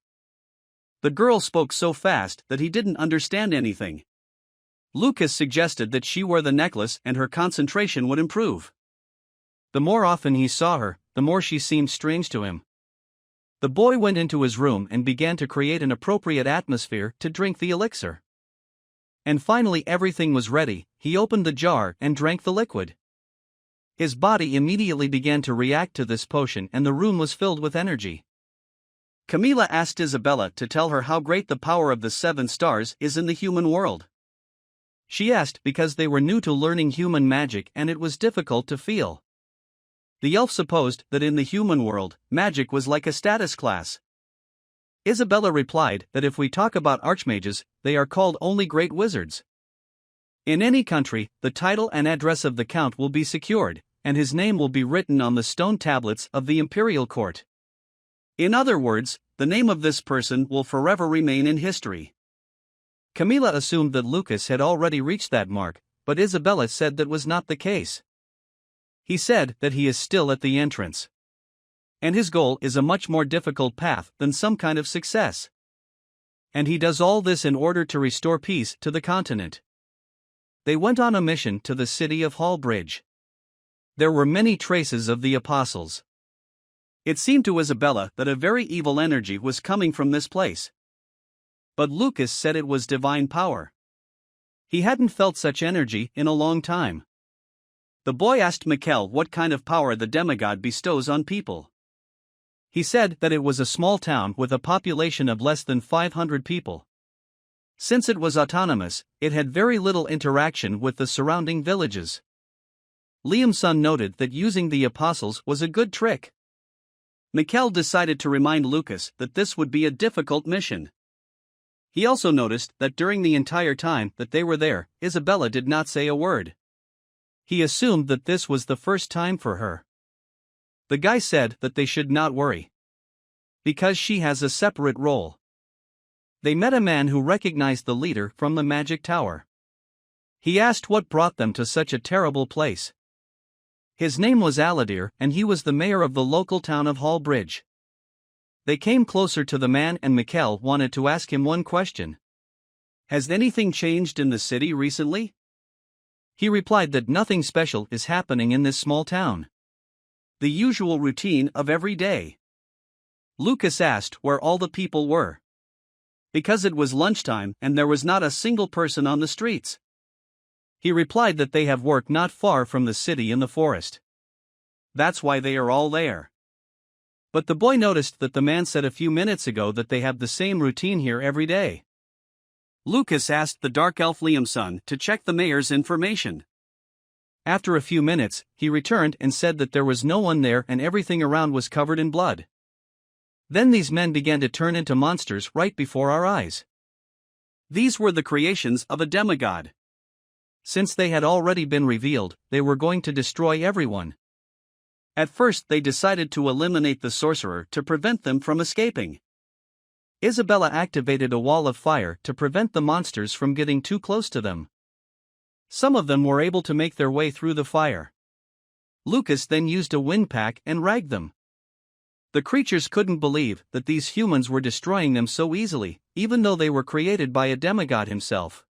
[SPEAKER 1] The girl spoke so fast that he didn't understand anything. Lucas suggested that she wear the necklace and her concentration would improve. The more often he saw her, the more she seemed strange to him. The boy went into his room and began to create an appropriate atmosphere to drink the elixir. And finally everything was ready. He opened the jar and drank the liquid. His body immediately began to react to this potion and the room was filled with energy. Camila asked Isabella to tell her how great the power of the 7 stars is in the human world. She asked because they were new to learning human magic and it was difficult to feel. The elf supposed that in the human world, magic was like a status class. Isabella replied that if we talk about archmages, they are called only great wizards. In any country, the title and address of the count will be secured, and his name will be written on the stone tablets of the imperial court. In other words, the name of this person will forever remain in history. Camila assumed that Lucas had already reached that mark, but Isabella said that was not the case. He said that he is still at the entrance. And his goal is a much more difficult path than some kind of success. And he does all this in order to restore peace to the continent. They went on a mission to the city of Hallbridge. There were many traces of the apostles. It seemed to Isabella that a very evil energy was coming from this place. But Lucas said it was divine power. He hadn't felt such energy in a long time. The boy asked Mikkel what kind of power the demigod bestows on people. He said that it was a small town with a population of less than 500 people. Since it was autonomous, it had very little interaction with the surrounding villages. Liam's son noted that using the apostles was a good trick. Mikkel decided to remind Lucas that this would be a difficult mission. He also noticed that during the entire time that they were there, Isabella did not say a word. He assumed that this was the first time for her. The guy said that they should not worry. Because she has a separate role. They met a man who recognized the leader from the magic tower. He asked what brought them to such a terrible place. His name was Aladir and he was the mayor of the local town of Hallbridge. They came closer to the man and Mikkel wanted to ask him one question. Has anything changed in the city recently? He replied that nothing special is happening in this small town. The usual routine of every day. Lucas asked where all the people were. Because it was lunchtime and there was not a single person on the streets. He replied that they have work not far from the city in the forest. That's why they are all there. But the boy noticed that the man said a few minutes ago that they have the same routine here every day. Lucas asked the dark elf Liam's son to check the mayor's information. After a few minutes, he returned and said that there was no one there and everything around was covered in blood. Then these men began to turn into monsters right before our eyes. These were the creations of a demigod. Since they had already been revealed, they were going to destroy everyone. At first they decided to eliminate the sorcerer to prevent them from escaping. Isabella activated a wall of fire to prevent the monsters from getting too close to them. Some of them were able to make their way through the fire. Lucas then used a wind pack and ragged them. The creatures couldn't believe that these humans were destroying them so easily, even though they were created by a demigod himself.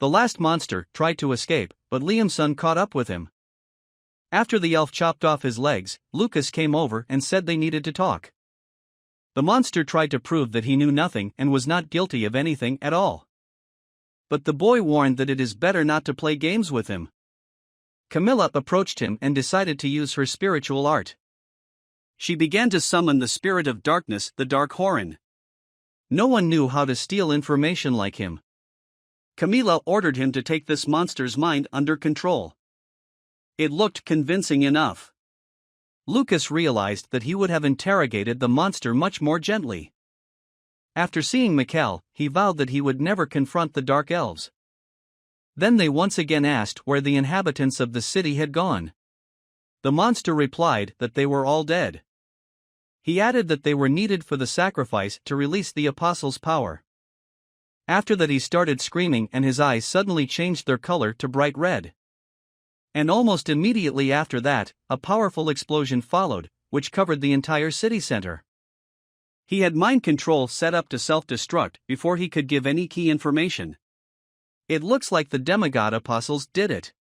[SPEAKER 1] The last monster tried to escape, but Liamson caught up with him. After the elf chopped off his legs, Lucas came over and said they needed to talk. The monster tried to prove that he knew nothing and was not guilty of anything at all. But the boy warned that it is better not to play games with him. Camilla approached him and decided to use her spiritual art. She began to summon the spirit of darkness, the Dark Horan. No one knew how to steal information like him. Camilla ordered him to take this monster's mind under control. It looked convincing enough. Lucas realized that he would have interrogated the monster much more gently. After seeing Mikkel, he vowed that he would never confront the Dark Elves. Then they once again asked where the inhabitants of the city had gone. The monster replied that they were all dead. He added that they were needed for the sacrifice to release the apostles' power. After that he started screaming and his eyes suddenly changed their color to bright red. And almost immediately after that, a powerful explosion followed, which covered the entire city center. He had mind control set up to self-destruct before he could give any key information. It looks like the demigod apostles did it.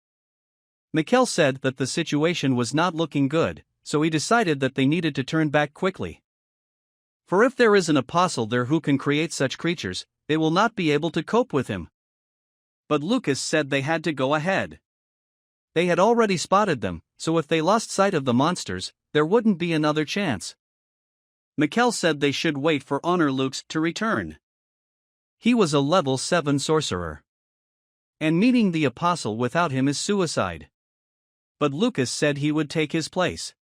[SPEAKER 1] Mikkel said that the situation was not looking good, so he decided that they needed to turn back quickly. For if there is an apostle there who can create such creatures, they will not be able to cope with him. But Lucas said they had to go ahead. They had already spotted them, so if they lost sight of the monsters, there wouldn't be another chance. Mikkel said they should wait for Honor Lux to return. He was a level 7 sorcerer. And meeting the apostle without him is suicide. But Lucas said he would take his place.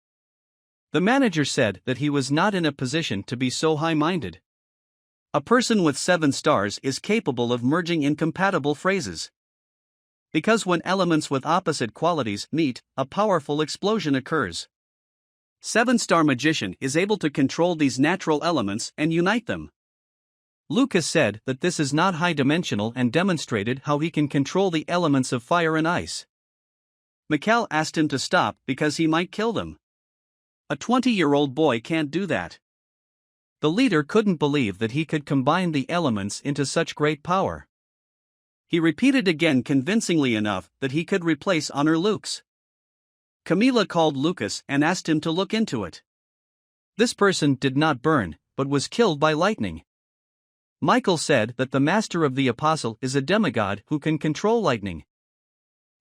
[SPEAKER 1] The manager said that he was not in a position to be so high-minded. A person with 7 stars is capable of merging incompatible phrases. Because when elements with opposite qualities meet, a powerful explosion occurs. 7-star magician is able to control these natural elements and unite them. Lucas said that this is not high-dimensional and demonstrated how he can control the elements of fire and ice. Mikkel asked him to stop because he might kill them. A 20-year-old boy can't do that. The leader couldn't believe that he could combine the elements into such great power. He repeated again convincingly enough that he could replace Honor Lux. Camilla called Lucas and asked him to look into it. This person did not burn, but was killed by lightning. Michael said that the master of the apostle is a demigod who can control lightning.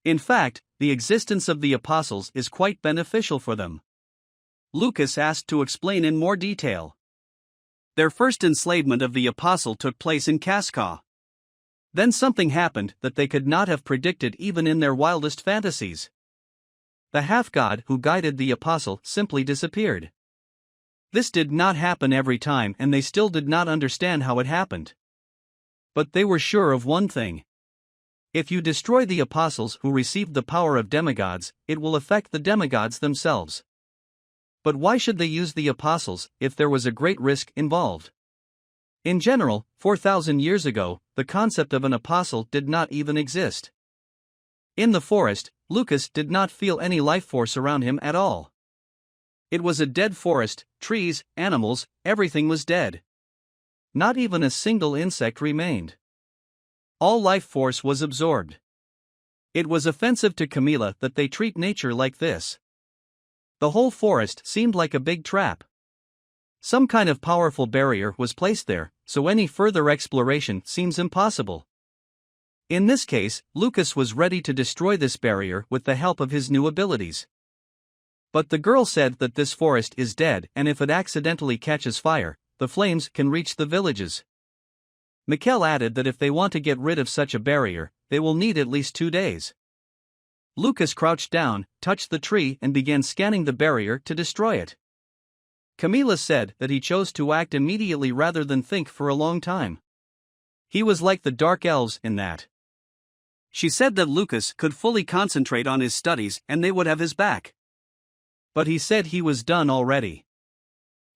[SPEAKER 1] In fact, the existence of the apostles is quite beneficial for them. Lucas asked to explain in more detail. Their first enslavement of the apostle took place in Cascaw. Then something happened that they could not have predicted even in their wildest fantasies. The half-god who guided the apostle simply disappeared. This did not happen every time and they still did not understand how it happened. But they were sure of one thing. If you destroy the apostles who received the power of demigods, it will affect the demigods themselves. But why should they use the apostles if there was a great risk involved? In general, 4,000 years ago, the concept of an apostle did not even exist. In the forest, Lucas did not feel any life force around him at all. It was a dead forest, trees, animals, everything was dead. Not even a single insect remained. All life force was absorbed. It was offensive to Camilla that they treat nature like this. The whole forest seemed like a big trap. Some kind of powerful barrier was placed there, so any further exploration seems impossible. In this case, Lucas was ready to destroy this barrier with the help of his new abilities. But the girl said that this forest is dead and if it accidentally catches fire, the flames can reach the villages. Mikkel added that if they want to get rid of such a barrier, they will need at least 2 days. Lucas crouched down, touched the tree and began scanning the barrier to destroy it. Camila said that he chose to act immediately rather than think for a long time. He was like the dark elves in that. She said that Lucas could fully concentrate on his studies and they would have his back. But he said he was done already.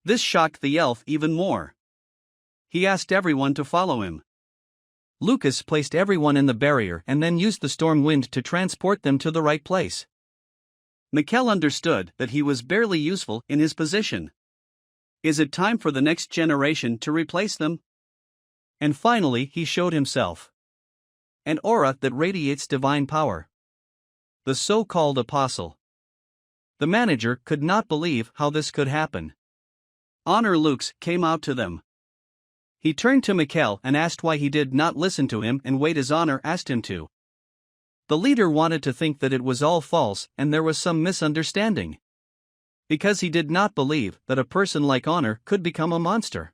[SPEAKER 1] This shocked the elf even more. He asked everyone to follow him. Lucas placed everyone in the barrier and then used the storm wind to transport them to the right place. Mikkel understood that he was barely useful in his position. Is it time for the next generation to replace them? And finally he showed himself. An aura that radiates divine power. The so-called apostle. The manager could not believe how this could happen. Honor Lux came out to them. He turned to Mikkel and asked why he did not listen to him and wait as Honor asked him to. The leader wanted to think that it was all false and there was some misunderstanding. Because he did not believe that a person like Honor could become a monster.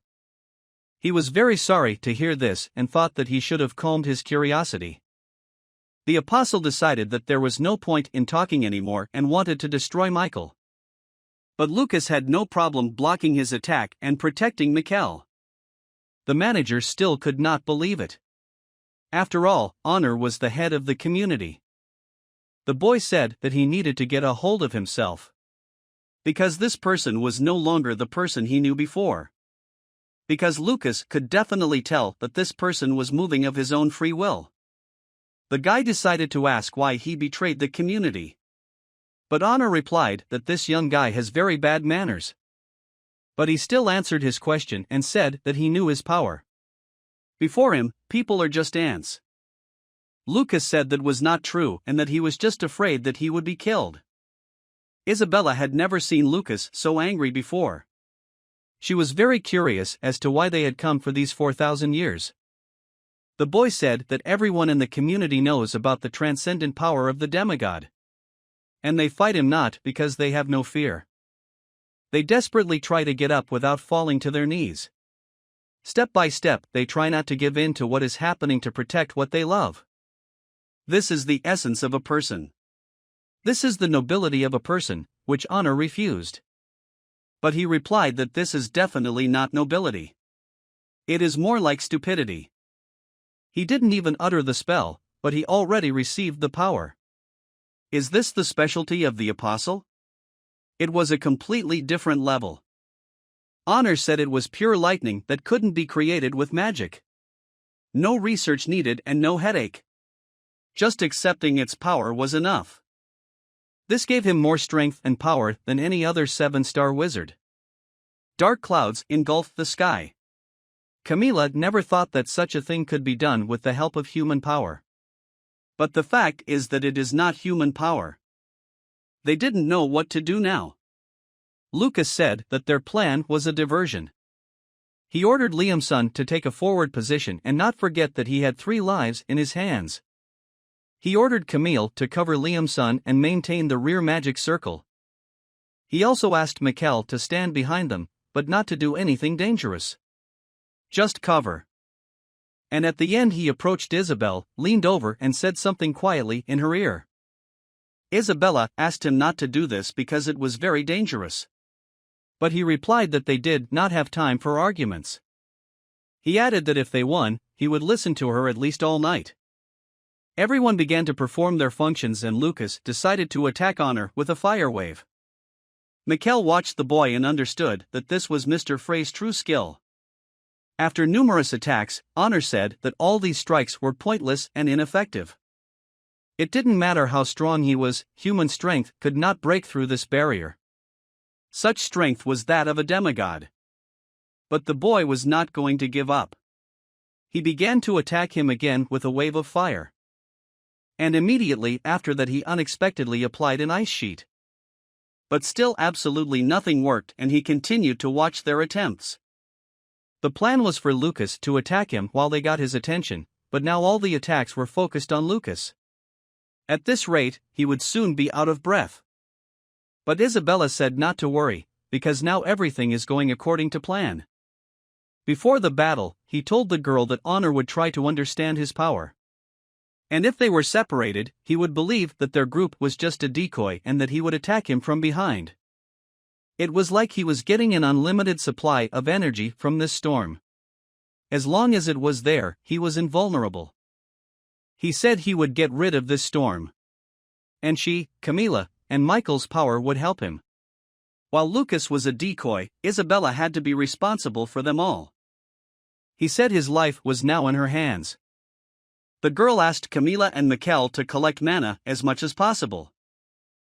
[SPEAKER 1] He was very sorry to hear this and thought that he should have calmed his curiosity. The apostle decided that there was no point in talking anymore and wanted to destroy Michael. But Lucas had no problem blocking his attack and protecting Mikkel. The manager still could not believe it. After all, Honor was the head of the community. The boy said that he needed to get a hold of himself. Because this person was no longer the person he knew before. Because Lucas could definitely tell that this person was moving of his own free will. The guy decided to ask why he betrayed the community. But Honor replied that this young guy has very bad manners. But he still answered his question and said that he knew his power. Before him, people are just ants. Lucas said that was not true and that he was just afraid that he would be killed. Isabella had never seen Lucas so angry before. She was very curious as to why they had come for these 4,000 years. The boy said that everyone in the community knows about the transcendent power of the demigod. And they fight him not because they have no fear. They desperately try to get up without falling to their knees. Step by step, they try not to give in to what is happening to protect what they love. This is the essence of a person. This is the nobility of a person, which Honor refused. But he replied that this is definitely not nobility. It is more like stupidity. He didn't even utter the spell, but he already received the power. Is this the specialty of the apostle? It was a completely different level. Honor said it was pure lightning that couldn't be created with magic. No research needed and no headache. Just accepting its power was enough. This gave him more strength and power than any other 7-star wizard. Dark clouds engulfed the sky. Camila never thought that such a thing could be done with the help of human power. But the fact is that it is not human power. They didn't know what to do now. Lucas said that their plan was a diversion. He ordered Liam's-son to take a forward position and not forget that he had 3 lives in his hands. He ordered Camille to cover Liam's-son and maintain the rear magic circle. He also asked Mikkel to stand behind them, but not to do anything dangerous. Just cover. And at the end he approached Isabel, leaned over and said something quietly in her ear. Isabella asked him not to do this because it was very dangerous. But he replied that they did not have time for arguments. He added that if they won, he would listen to her at least all night. Everyone began to perform their functions and Lucas decided to attack Honor with a fire wave. Mikkel watched the boy and understood that this was Mr. Frey's true skill. After numerous attacks, Honor said that all these strikes were pointless and ineffective. It didn't matter how strong he was, human strength could not break through this barrier. Such strength was that of a demigod. But the boy was not going to give up. He began to attack him again with a wave of fire. And immediately after that he unexpectedly applied an ice sheet. But still absolutely nothing worked and he continued to watch their attempts. The plan was for Lucas to attack him while they got his attention, but now all the attacks were focused on Lucas. At this rate, he would soon be out of breath. But Isabella said not to worry, because now everything is going according to plan. Before the battle, he told the girl that Honor would try to understand his power. And if they were separated, he would believe that their group was just a decoy and that he would attack him from behind. It was like he was getting an unlimited supply of energy from this storm. As long as it was there, he was invulnerable. He said he would get rid of this storm. And she, Camila, and Michael's power would help him. While Lucas was a decoy, Isabella had to be responsible for them all. He said his life was now in her hands. The girl asked Camila and Mikkel to collect mana as much as possible,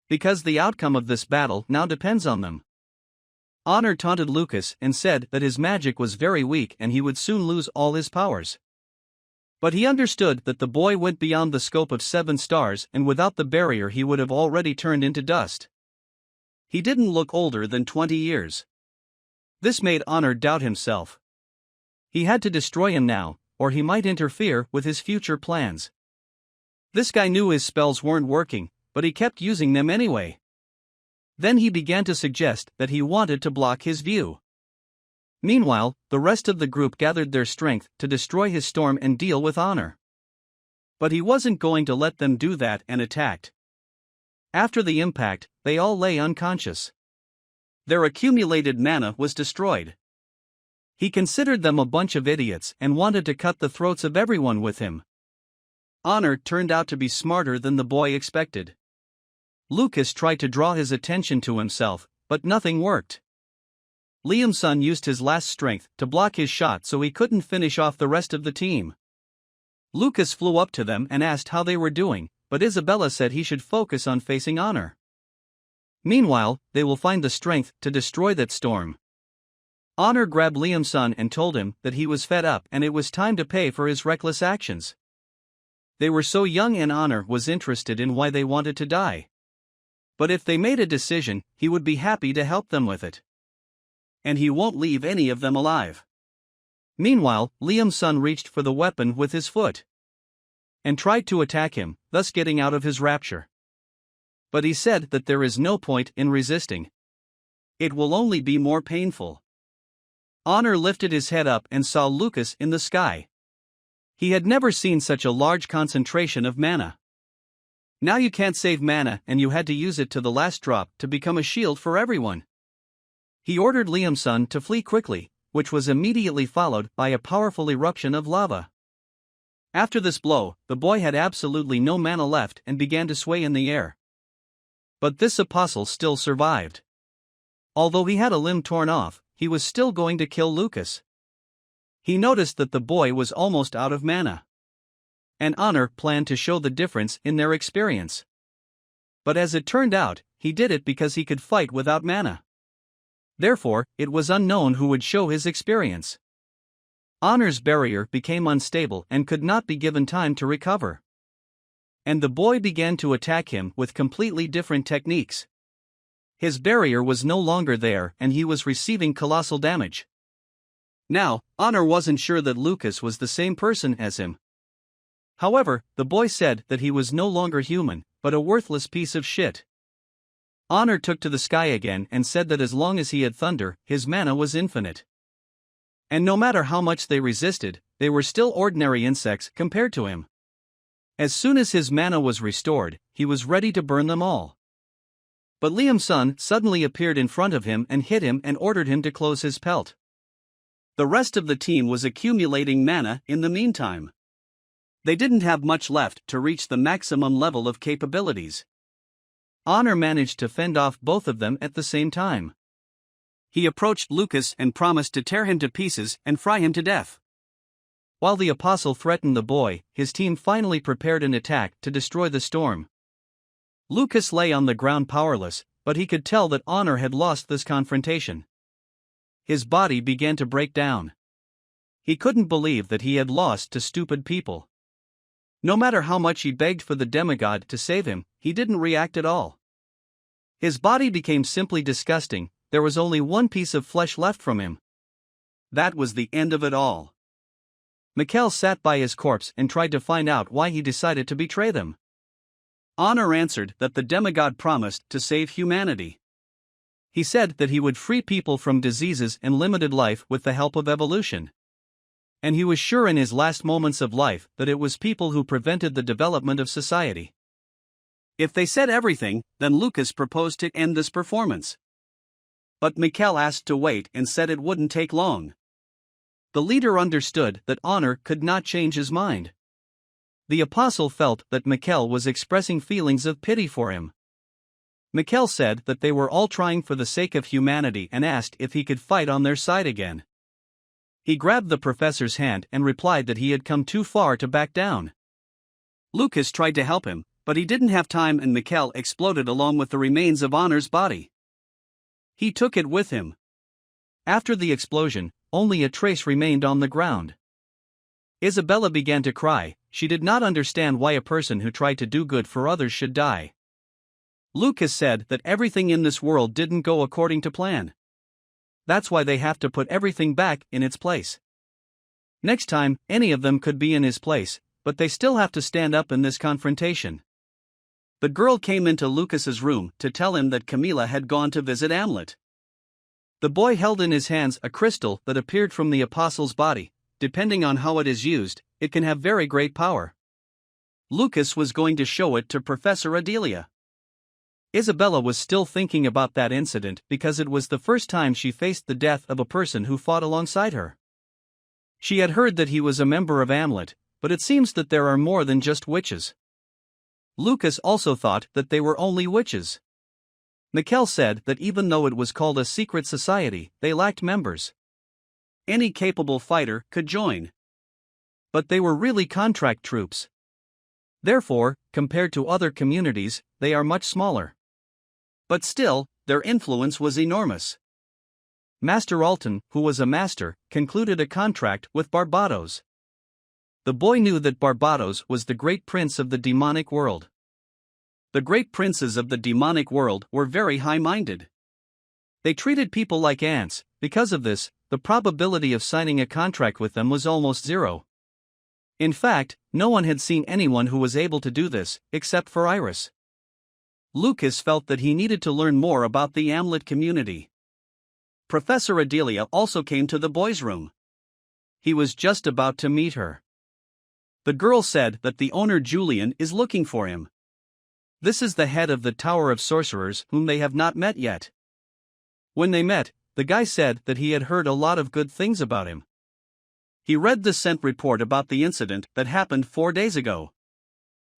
[SPEAKER 1] because the outcome of this battle now depends on them. Honor taunted Lucas and said that his magic was very weak and he would soon lose all his powers. But he understood that the boy went beyond the scope of 7 stars, and without the barrier he would have already turned into dust. He didn't look older than 20 years. This made Honor doubt himself. He had to destroy him now, or he might interfere with his future plans. This guy knew his spells weren't working, but he kept using them anyway. Then he began to suggest that he wanted to block his view. Meanwhile, the rest of the group gathered their strength to destroy his storm and deal with Honor. But he wasn't going to let them do that and attacked. After the impact, they all lay unconscious. Their accumulated mana was destroyed. He considered them a bunch of idiots and wanted to cut the throats of everyone with him. Honor turned out to be smarter than the boy expected. Lucas tried to draw his attention to himself, but nothing worked. Liam-sun used his last strength to block his shot so he couldn't finish off the rest of the team. Lucas flew up to them and asked how they were doing, but Isabella said he should focus on facing Honor. Meanwhile, they will find the strength to destroy that storm. Honor grabbed Liam-sun and told him that he was fed up and it was time to pay for his reckless actions. They were so young and Honor was interested in why they wanted to die. But if they made a decision, he would be happy to help them with it. And he won't leave any of them alive. Meanwhile, Liam-sun reached for the weapon with his foot and tried to attack him, thus getting out of his rapture. But he said that there is no point in resisting. It will only be more painful. Honor lifted his head up and saw Lucas in the sky. He had never seen such a large concentration of mana. Now you can't save mana and you had to use it to the last drop to become a shield for everyone. He ordered Liam-sun to flee quickly, which was immediately followed by a powerful eruption of lava. After this blow, the boy had absolutely no mana left and began to sway in the air. But this apostle still survived. Although he had a limb torn off, he was still going to kill Lucas. He noticed that the boy was almost out of mana. And Honor planned to show the difference in their experience. But as it turned out, he did it because he could fight without mana. Therefore, it was unknown who would show his experience. Honor's barrier became unstable and could not be given time to recover. And the boy began to attack him with completely different techniques. His barrier was no longer there and he was receiving colossal damage. Now, Honor wasn't sure that Lucas was the same person as him. However, the boy said that he was no longer human, but a worthless piece of shit. Honor took to the sky again and said that as long as he had thunder, his mana was infinite. And no matter how much they resisted, they were still ordinary insects compared to him. As soon as his mana was restored, he was ready to burn them all. But Liam-sun suddenly appeared in front of him and hit him and ordered him to close his pelt. The rest of the team was accumulating mana in the meantime. They didn't have much left to reach the maximum level of capabilities. Honor managed to fend off both of them at the same time. He approached Lucas and promised to tear him to pieces and fry him to death. While the apostle threatened the boy, his team finally prepared an attack to destroy the storm. Lucas lay on the ground powerless, but he could tell that Honor had lost this confrontation. His body began to break down. He couldn't believe that he had lost to stupid people. No matter how much he begged for the demigod to save him, he didn't react at all. His body became simply disgusting. There was only one piece of flesh left from him. That was the end of it all. Mikkel sat by his corpse and tried to find out why he decided to betray them. Honor answered that the demigod promised to save humanity. He said that he would free people from diseases and limited life with the help of evolution. And he was sure in his last moments of life that it was people who prevented the development of society. If they said everything, then Lucas proposed to end this performance. But Mikkel asked to wait and said it wouldn't take long. The leader understood that honor could not change his mind. The apostle felt that Mikkel was expressing feelings of pity for him. Mikkel said that they were all trying for the sake of humanity and asked if he could fight on their side again. He grabbed the professor's hand and replied that he had come too far to back down. Lucas tried to help him, but he didn't have time and Mikkel exploded along with the remains of Honor's body. He took it with him. After the explosion, only a trace remained on the ground. Isabella began to cry. She did not understand why a person who tried to do good for others should die. Lucas said that everything in this world didn't go according to plan. That's why they have to put everything back in its place. Next time, any of them could be in his place, but they still have to stand up in this confrontation. The girl came into Lucas's room to tell him that Camila had gone to visit Hamlet. The boy held in his hands a crystal that appeared from the apostle's body. Depending on how it is used, it can have very great power. Lucas was going to show it to Professor Adelia. Isabella was still thinking about that incident because it was the first time she faced the death of a person who fought alongside her. She had heard that he was a member of Hamlet, but it seems that there are more than just witches. Lucas also thought that they were only witches. Mikkel said that even though it was called a secret society, they lacked members. Any capable fighter could join. But they were really contract troops. Therefore, compared to other communities, they are much smaller. But still, their influence was enormous. Master Alton, who was a master, concluded a contract with Barbados. The boy knew that Barbados was the great prince of the demonic world. The great princes of the demonic world were very high-minded. They treated people like ants. Because of this, the probability of signing a contract with them was almost zero. In fact, no one had seen anyone who was able to do this, except for Iris. Lucas felt that he needed to learn more about the Hamlet community. Professor Adelia also came to the boys' room. He was just about to meet her. The girl said that the owner Julian is looking for him. This is the head of the Tower of Sorcerers whom they have not met yet. When they met, the guy said that he had heard a lot of good things about him. He read the sent report about the incident that happened 4 days ago.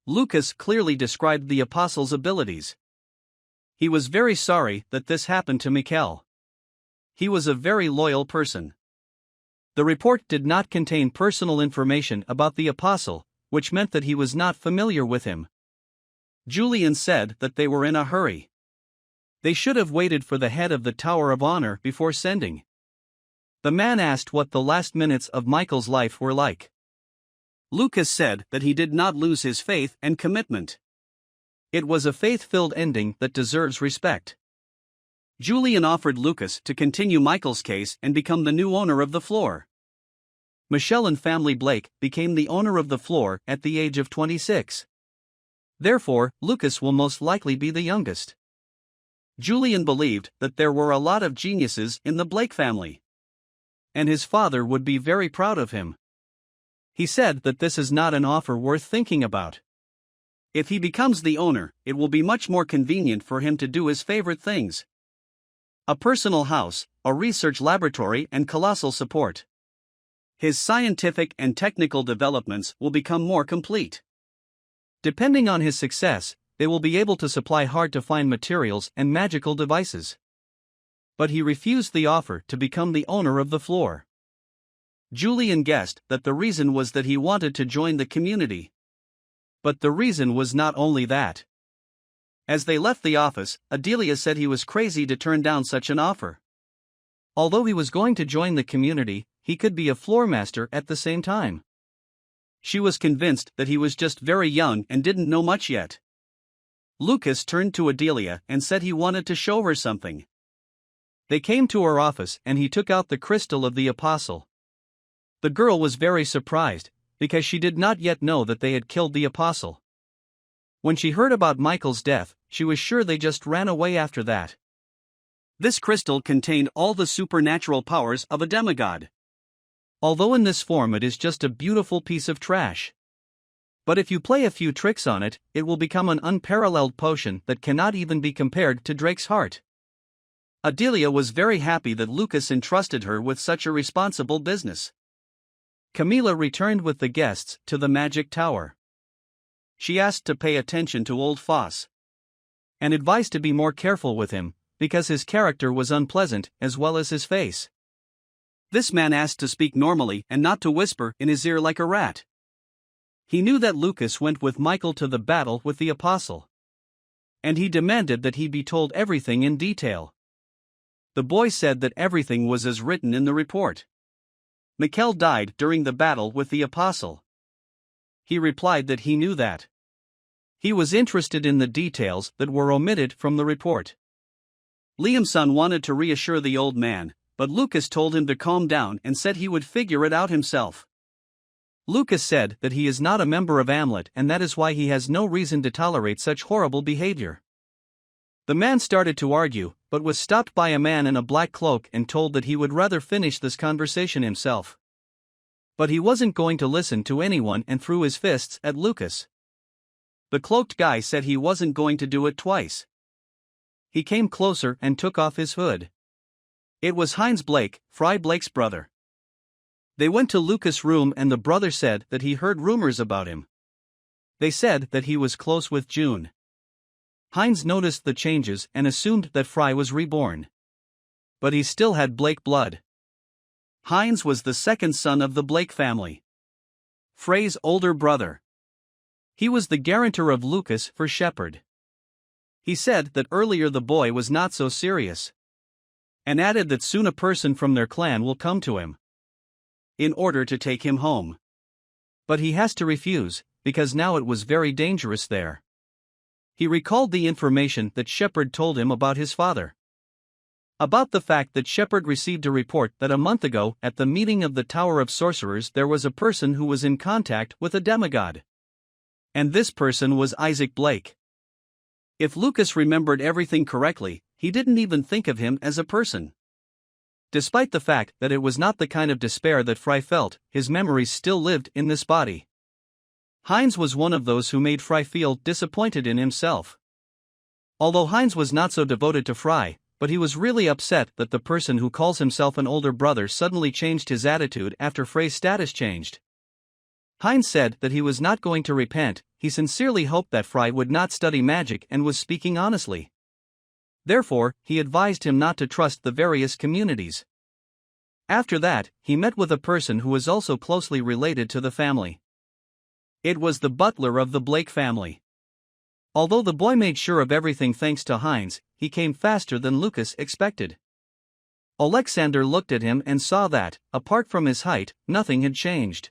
[SPEAKER 1] Lucas clearly described the apostle's abilities. He was very sorry that this happened to Mikkel. He was a very loyal person. The report did not contain personal information about the apostle, which meant that he was not familiar with him. Julian said that they were in a hurry. They should have waited for the head of the Tower of Honor before sending. The man asked what the last minutes of Michael's life were like. Lucas said that he did not lose his faith and commitment. It was a faith-filled ending that deserves respect. Julian offered Lucas to continue Michael's case and become the new owner of the floor. Michelle and family Blake became the owner of the floor at the age of 26. Therefore, Lucas will most likely be the youngest. Julian believed that there were a lot of geniuses in the Blake family. And his father would be very proud of him. He said that this is not an offer worth thinking about. If he becomes the owner, it will be much more convenient for him to do his favorite things. A personal house, a research laboratory and colossal support. His scientific and technical developments will become more complete. Depending on his success, they will be able to supply hard-to-find materials and magical devices. But he refused the offer to become the owner of the floor. Julian guessed that the reason was that he wanted to join the community. But the reason was not only that. As they left the office, Adelia said he was crazy to turn down such an offer. Although he was going to join the community, he could be a floor master at the same time. She was convinced that he was just very young and didn't know much yet. Lucas turned to Adelia and said he wanted to show her something. They came to her office and he took out the crystal of the apostle. The girl was very surprised, because she did not yet know that they had killed the apostle. When she heard about Michael's death, she was sure they just ran away after that. This crystal contained all the supernatural powers of a demigod. Although in this form it is just a beautiful piece of trash. But if you play a few tricks on it, it will become an unparalleled potion that cannot even be compared to Drake's heart. Adelia was very happy that Lucas entrusted her with such a responsible business. Camila returned with the guests to the magic tower. She asked to pay attention to old Foss and advised to be more careful with him, because his character was unpleasant as well as his face. This man asked to speak normally and not to whisper in his ear like a rat. He knew that Lucas went with Michael to the battle with the apostle, and he demanded that he be told everything in detail. The boy said that everything was as written in the report. Mikel died during the battle with the apostle. He replied that he knew that. He was interested in the details that were omitted from the report. Liam-san wanted to reassure the old man, but Lucas told him to calm down and said he would figure it out himself. Lucas said that he is not a member of Amlet and that is why he has no reason to tolerate such horrible behavior. The man started to argue, but was stopped by a man in a black cloak and told that he would rather finish this conversation himself. But he wasn't going to listen to anyone and threw his fists at Lucas. The cloaked guy said he wasn't going to do it twice. He came closer and took off his hood. It was Heinz Blake, Fry Blake's brother. They went to Lucas' room and the brother said that he heard rumors about him. They said that he was close with June. Heinz noticed the changes and assumed that Fry was reborn. But he still had Blake blood. Heinz was the second son of the Blake family, Frey's older brother. He was the guarantor of Lucas for Shepard. He said that earlier the boy was not so serious, and added that soon a person from their clan will come to him in order to take him home. But he has to refuse, because now it was very dangerous there. He recalled the information that Shepard told him about his father. About the fact that Shepard received a report that a month ago at the meeting of the Tower of Sorcerers there was a person who was in contact with a demigod. And this person was Isaac Blake. If Lucas remembered everything correctly, he didn't even think of him as a person. Despite the fact that it was not the kind of despair that Fry felt, his memories still lived in this body. Heinz was one of those who made Fry feel disappointed in himself. Although Heinz was not so devoted to Fry, but he was really upset that the person who calls himself an older brother suddenly changed his attitude after Frey's status changed. Heinz said that he was not going to repent, he sincerely hoped that Fry would not study magic and was speaking honestly. Therefore, he advised him not to trust the various communities. After that, he met with a person who was also closely related to the family. It was the butler of the Blake family. Although the boy made sure of everything thanks to Heinz, he came faster than Lucas expected. Alexander looked at him and saw that, apart from his height, nothing had changed.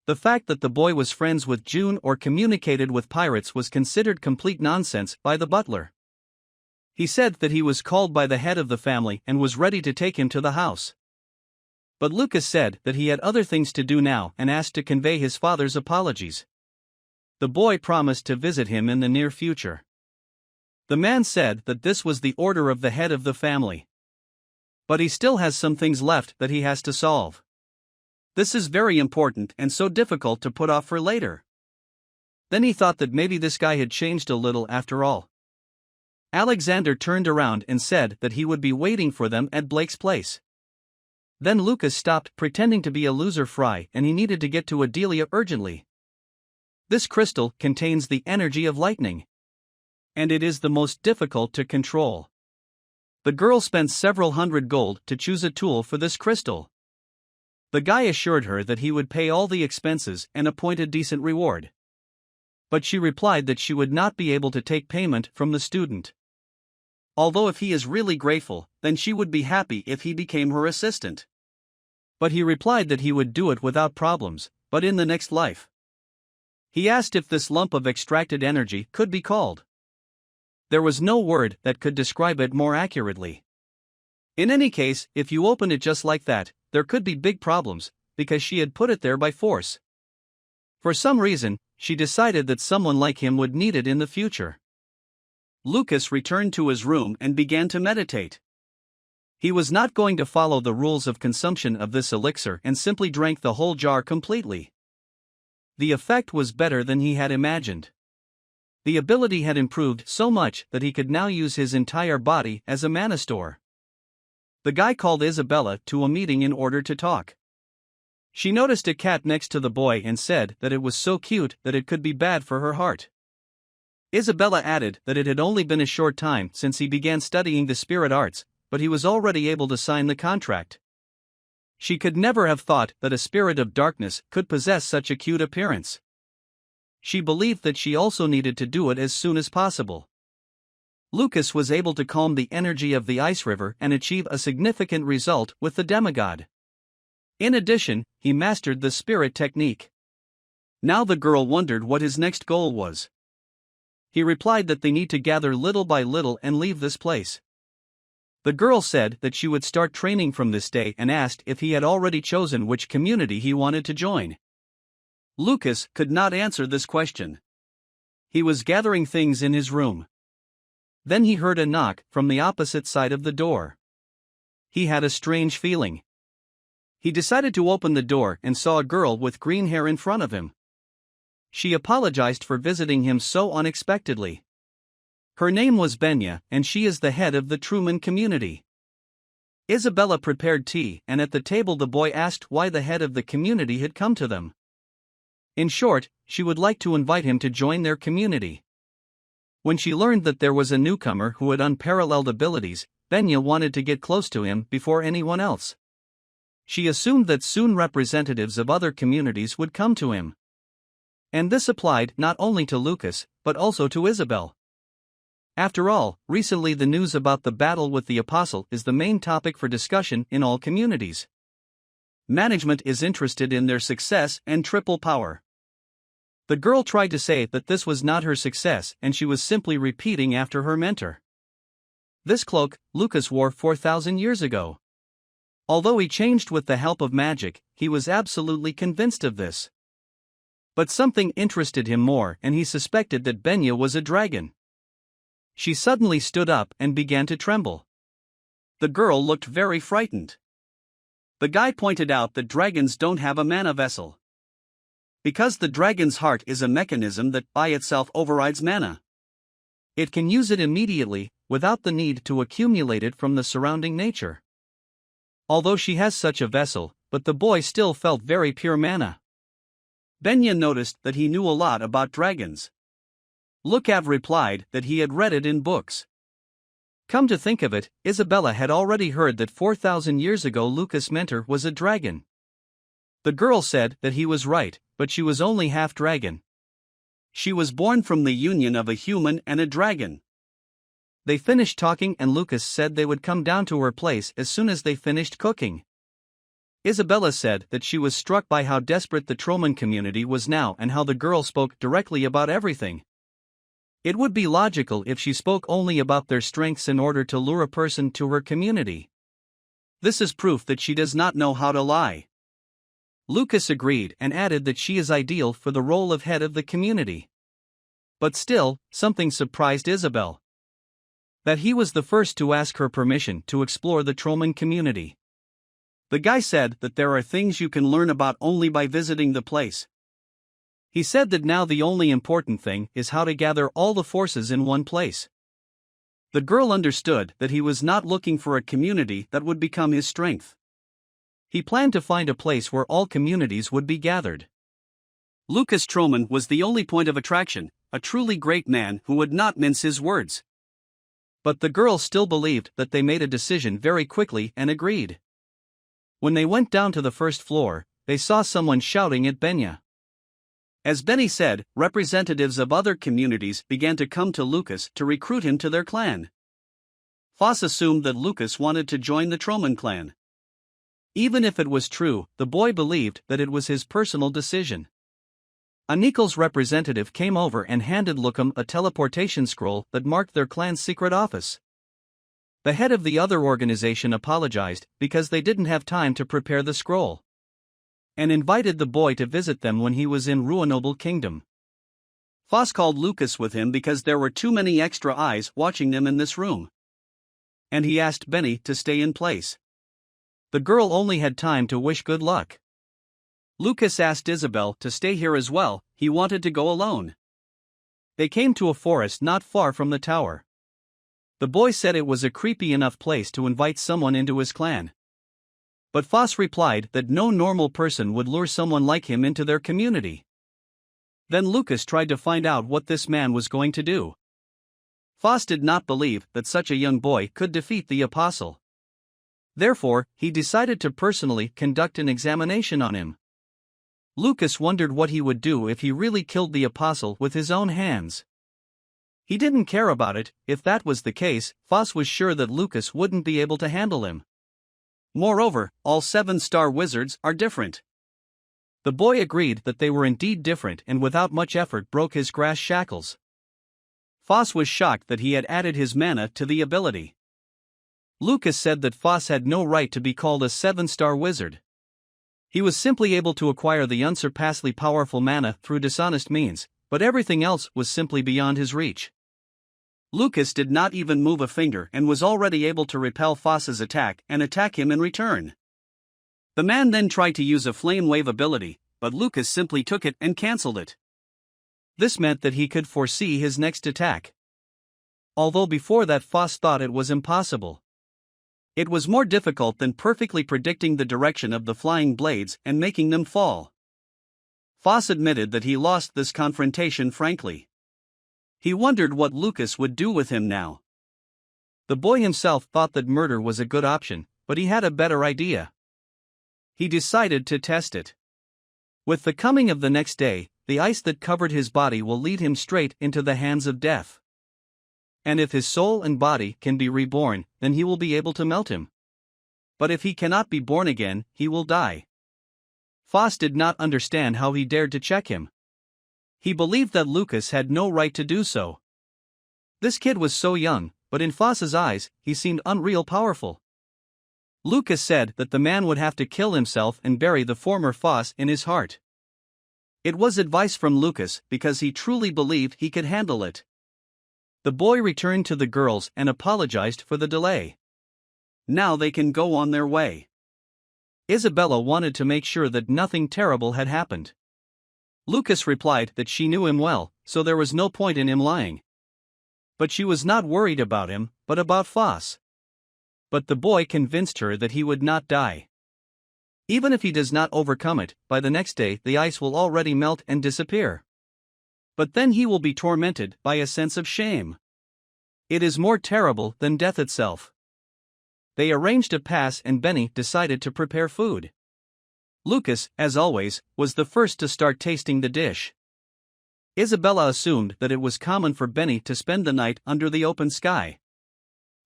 [SPEAKER 1] The fact that the boy was friends with June or communicated with pirates was considered complete nonsense by the butler. He said that he was called by the head of the family and was ready to take him to the house. But Lucas said that he had other things to do now and asked to convey his father's apologies. The boy promised to visit him in the near future. The man said that this was the order of the head of the family. But he still has some things left that he has to solve. This is very important and so difficult to put off for later. Then he thought that maybe this guy had changed a little after all. Alexander turned around and said that he would be waiting for them at Blake's place. Then Lucas stopped pretending to be a loser Fry and he needed to get to Adelia urgently. This crystal contains the energy of lightning, and it is the most difficult to control. The girl spent several hundred gold to choose a tool for this crystal. The guy assured her that he would pay all the expenses and appoint a decent reward. But she replied that she would not be able to take payment from the student. Although if he is really grateful, then she would be happy if he became her assistant. But he replied that he would do it without problems, but in the next life. He asked if this lump of extracted energy could be called. There was no word that could describe it more accurately. In any case, if you open it just like that, there could be big problems, because she had put it there by force. For some reason, she decided that someone like him would need it in the future. Lucas returned to his room and began to meditate. He was not going to follow the rules of consumption of this elixir and simply drank the whole jar completely. The effect was better than he had imagined. The ability had improved so much that he could now use his entire body as a mana store. The guy called Isabella to a meeting in order to talk. She noticed a cat next to the boy and said that it was so cute that it could be bad for her heart. Isabella added that it had only been a short time since he began studying the spirit arts, but he was already able to sign the contract. She could never have thought that a spirit of darkness could possess such a cute appearance. She believed that she also needed to do it as soon as possible. Lucas was able to calm the energy of the ice river and achieve a significant result with the demigod. In addition, he mastered the spirit technique. Now the girl wondered what his next goal was. He replied that they need to gather little by little and leave this place. The girl said that she would start training from this day and asked if he had already chosen which community he wanted to join. Lucas could not answer this question. He was gathering things in his room. Then he heard a knock from the opposite side of the door. He had a strange feeling. He decided to open the door and saw a girl with green hair in front of him. She apologized for visiting him so unexpectedly. Her name was Benya, and she is the head of the Truman community. Isabella prepared tea, and at the table the boy asked why the head of the community had come to them. In short, she would like to invite him to join their community. When she learned that there was a newcomer who had unparalleled abilities, Benya wanted to get close to him before anyone else. She assumed that soon representatives of other communities would come to him. And this applied not only to Lucas, but also to Isabel. After all, recently the news about the battle with the Apostle is the main topic for discussion in all communities. Management is interested in their success and triple power. The girl tried to say that this was not her success and she was simply repeating after her mentor. This cloak, Lucas wore 4,000 years ago. Although he changed with the help of magic, he was absolutely convinced of this. But something interested him more and he suspected that Benya was a dragon. She suddenly stood up and began to tremble. The girl looked very frightened. The guy pointed out that dragons don't have a mana vessel. Because the dragon's heart is a mechanism that by itself overrides mana. It can use it immediately, without the need to accumulate it from the surrounding nature. Although she has such a vessel, but the boy still felt very pure mana. Benya noticed that he knew a lot about dragons. Lucav replied that he had read it in books. Come to think of it, Isabella had already heard that 4,000 years ago Lucas' mentor was a dragon. The girl said that he was right, but she was only half dragon. She was born from the union of a human and a dragon. They finished talking and Lucas said they would come down to her place as soon as they finished cooking. Isabella said that she was struck by how desperate the Truman community was now and how the girl spoke directly about everything. It would be logical if she spoke only about their strengths in order to lure a person to her community. This is proof that she does not know how to lie. Lucas agreed and added that she is ideal for the role of head of the community. But still, something surprised Isabel. That he was the first to ask her permission to explore the Truman community. The guy said that there are things you can learn about only by visiting the place. He said that now the only important thing is how to gather all the forces in one place. The girl understood that he was not looking for a community that would become his strength. He planned to find a place where all communities would be gathered. Lucas Truman was the only point of attraction, a truly great man who would not mince his words. But the girl still believed that they made a decision very quickly and agreed. When they went down to the first floor, they saw someone shouting at Benya. As Benny said, representatives of other communities began to come to Lucas to recruit him to their clan. Foss assumed that Lucas wanted to join the Truman clan. Even if it was true, the boy believed that it was his personal decision. Anicaps' representative came over and handed Lucam a teleportation scroll that marked their clan's secret office. The head of the other organization apologized because they didn't have time to prepare the scroll, and invited the boy to visit them when he was in Ruinoble Kingdom. Foss called Lucas with him because there were too many extra eyes watching them in this room. and he asked Benny to stay in place. The girl only had time to wish good luck. Lucas asked Isabel to stay here as well, he wanted to go alone. They came to a forest not far from the tower. The boy said it was a creepy enough place to invite someone into his clan. But Foss replied that no normal person would lure someone like him into their community. Then Lucas tried to find out what this man was going to do. Foss did not believe that such a young boy could defeat the apostle. Therefore, he decided to personally conduct an examination on him. Lucas wondered what he would do if he really killed the apostle with his own hands. He didn't care about it. If that was the case, Foss was sure that Lucas wouldn't be able to handle him. Moreover, all 7-star wizards are different. The boy agreed that they were indeed different and without much effort broke his grass shackles. Foss was shocked that he had added his mana to the ability. Lucas said that Foss had no right to be called a 7-star wizard. He was simply able to acquire the unsurpassably powerful mana through dishonest means, but everything else was simply beyond his reach. Lucas did not even move a finger and was already able to repel Foss's attack and attack him in return. The man then tried to use a flame wave ability, but Lucas simply took it and cancelled it. This meant that he could foresee his next attack. Although before that Foss thought it was impossible. It was more difficult than perfectly predicting the direction of the flying blades and making them fall. Foss admitted that he lost this confrontation frankly. He wondered what Lucas would do with him now. The boy himself thought that murder was a good option, but he had a better idea. He decided to test it. With the coming of the next day, the ice that covered his body will lead him straight into the hands of death. And if his soul and body can be reborn, then he will be able to melt him. But if he cannot be born again, he will die. Foss did not understand how he dared to check him. He believed that Lucas had no right to do so. This kid was so young, but in Foss's eyes, he seemed unreal powerful. Lucas said that the man would have to kill himself and bury the former Foss in his heart. It was advice from Lucas because he truly believed he could handle it. The boy returned to the girls and apologized for the delay. Now they can go on their way. Isabella wanted to make sure that nothing terrible had happened. Lucas replied that she knew him well, so there was no point in him lying. But she was not worried about him, but about Foss. But the boy convinced her that he would not die. Even if he does not overcome it, by the next day the ice will already melt and disappear. But then he will be tormented by a sense of shame. It is more terrible than death itself. They arranged a pass and Benny decided to prepare food. Lucas, as always, was the first to start tasting the dish. Isabella assumed that it was common for Benny to spend the night under the open sky.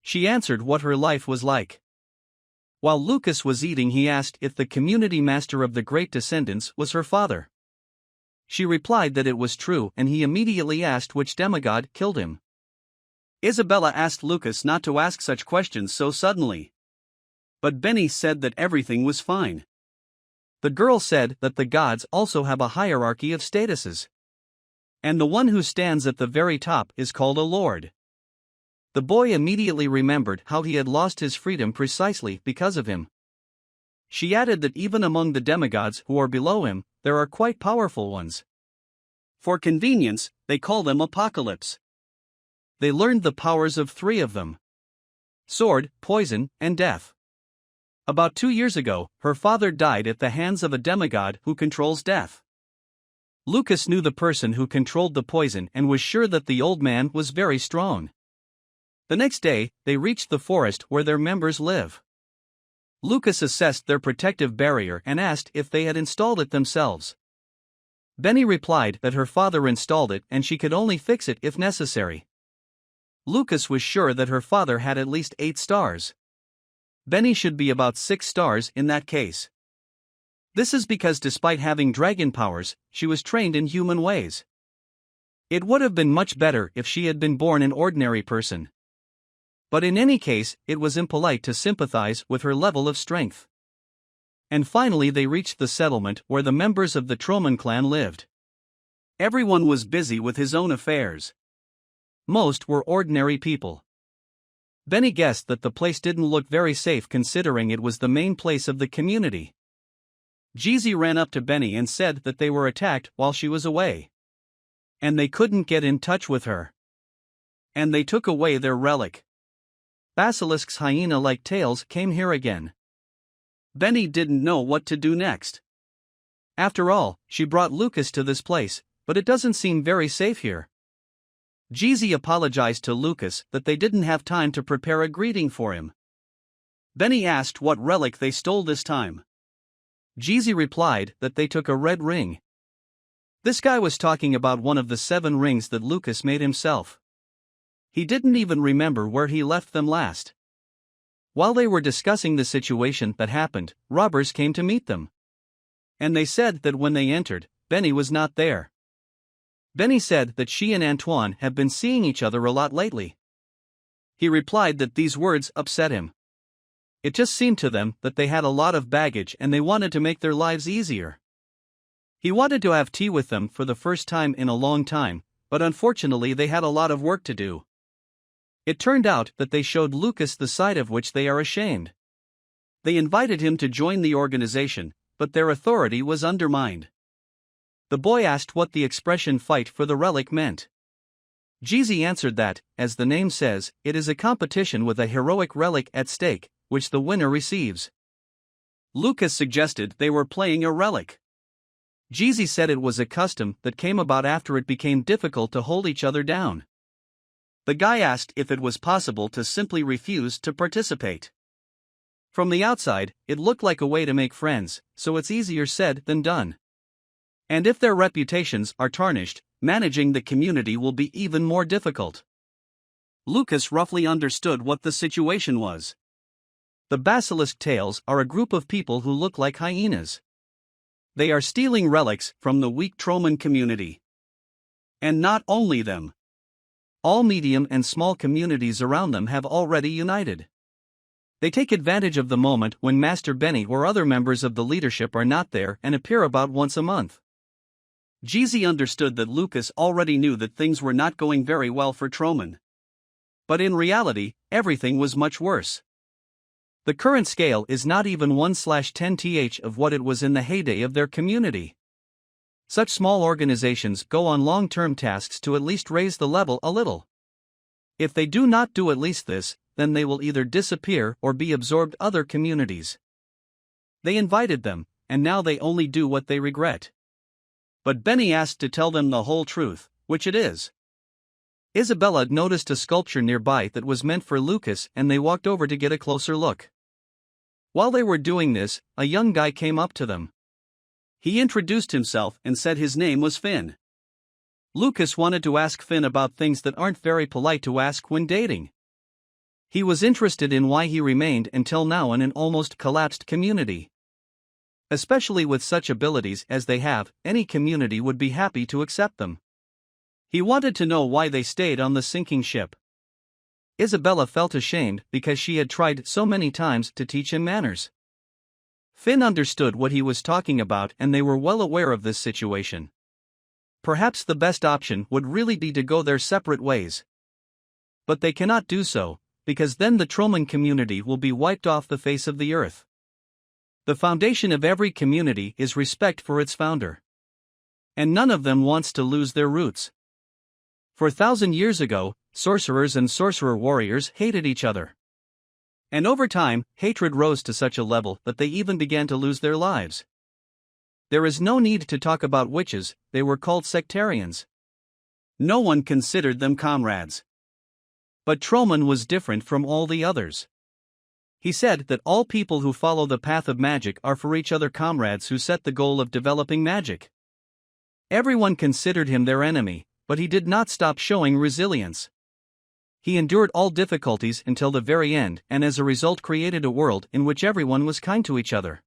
[SPEAKER 1] She answered what her life was like. While Lucas was eating, he asked if the community master of the Great Descendants was her father. She replied that it was true and he immediately asked which demigod killed him. Isabella asked Lucas not to ask such questions so suddenly. But Benny said that everything was fine. The girl said that the gods also have a hierarchy of statuses. And the one who stands at the very top is called a lord. The boy immediately remembered how he had lost his freedom precisely because of him. She added that even among the demigods who are below him, there are quite powerful ones. For convenience, they call them apocalypse. They learned the powers of 3 of them: sword, poison, and death. About 2 years ago, her father died at the hands of a demigod who controls death. Lucas knew the person who controlled the poison and was sure that the old man was very strong. The next day, they reached the forest where their members live. Lucas assessed their protective barrier and asked if they had installed it themselves. Benny replied that her father installed it and she could only fix it if necessary. Lucas was sure that her father had at least 8 stars. Benny should be about 6 stars in that case. This is because despite having dragon powers, she was trained in human ways. It would have been much better if she had been born an ordinary person. But in any case, it was impolite to sympathize with her level of strength. And finally they reached the settlement where the members of the Troman clan lived. Everyone was busy with his own affairs. Most were ordinary people. Benny guessed that the place didn't look very safe considering it was the main place of the community. Jeezy ran up to Benny and said that they were attacked while she was away. And they couldn't get in touch with her. And they took away their relic. Basilisk's hyena-like tails came here again. Benny didn't know what to do next. After all, she brought Lucas to this place, but it doesn't seem very safe here. Jeezy apologized to Lucas that they didn't have time to prepare a greeting for him. Benny asked what relic they stole this time. Jeezy replied that they took a red ring. This guy was talking about one of the 7 rings that Lucas made himself. He didn't even remember where he left them last. While they were discussing the situation that happened, robbers came to meet them. And they said that when they entered, Benny was not there. Benny said that she and Antoine have been seeing each other a lot lately. He replied that these words upset him. It just seemed to them that they had a lot of baggage and they wanted to make their lives easier. He wanted to have tea with them for the first time in a long time, but unfortunately they had a lot of work to do. It turned out that they showed Lucas the side of which they are ashamed. They invited him to join the organization, but their authority was undermined. The boy asked what the expression "fight for the relic" meant. Jeezy answered that, as the name says, it is a competition with a heroic relic at stake, which the winner receives. Lucas suggested they were playing a relic. Jeezy said it was a custom that came about after it became difficult to hold each other down. The guy asked if it was possible to simply refuse to participate. From the outside, it looked like a way to make friends, so it's easier said than done. And if their reputations are tarnished, managing the community will be even more difficult. Lucas roughly understood what the situation was. The basilisk tails are a group of people who look like hyenas. They are stealing relics from the weak Troman community. And not only them. All medium and small communities around them have already united. They take advantage of the moment when Master Benny or other members of the leadership are not there and appear about once a month. Jeezy understood that Lucas already knew that things were not going very well for Troman. But in reality, everything was much worse. The current scale is not even 1/10th of what it was in the heyday of their community. Such small organizations go on long-term tasks to at least raise the level a little. If they do not do at least this, then they will either disappear or be absorbed other communities. They invited them, and now they only do what they regret. But Benny asked to tell them the whole truth, which it is. Isabella noticed a sculpture nearby that was meant for Lucas and they walked over to get a closer look. While they were doing this, a young guy came up to them. He introduced himself and said his name was Finn. Lucas wanted to ask Finn about things that aren't very polite to ask when dating. He was interested in why he remained until now in an almost collapsed community. Especially with such abilities as they have, any community would be happy to accept them. He wanted to know why they stayed on the sinking ship. Isabella felt ashamed because she had tried so many times to teach him manners. Finn understood what he was talking about and they were well aware of this situation. Perhaps the best option would really be to go their separate ways. But they cannot do so, because then the Troman community will be wiped off the face of the earth. The foundation of every community is respect for its founder. And none of them wants to lose their roots. For 1,000 years ago, sorcerers and sorcerer warriors hated each other. And over time, hatred rose to such a level that they even began to lose their lives. There is no need to talk about witches, they were called sectarians. No one considered them comrades. But Troman was different from all the others. He said that all people who follow the path of magic are for each other comrades who set the goal of developing magic. Everyone considered him their enemy, but he did not stop showing resilience. He endured all difficulties until the very end and as a result created a world in which everyone was kind to each other.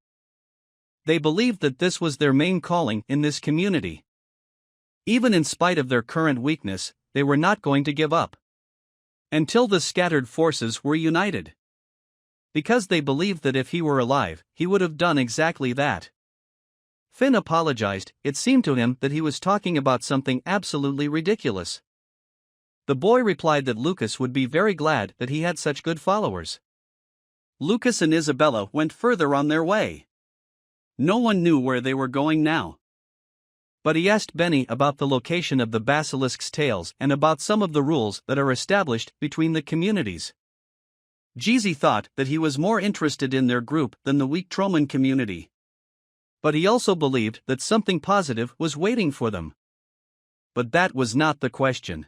[SPEAKER 1] They believed that this was their main calling in this community. Even in spite of their current weakness, they were not going to give up. Until the scattered forces were united. Because they believed that if he were alive, he would have done exactly that. Finn apologized. It seemed to him that he was talking about something absolutely ridiculous. The boy replied that Lucas would be very glad that he had such good followers. Lucas and Isabella went further on their way. No one knew where they were going now. But he asked Benny about the location of the basilisk's tails and about some of the rules that are established between the communities. Jeezy thought that he was more interested in their group than the weak Troman community. But he also believed that something positive was waiting for them. But that was not the question.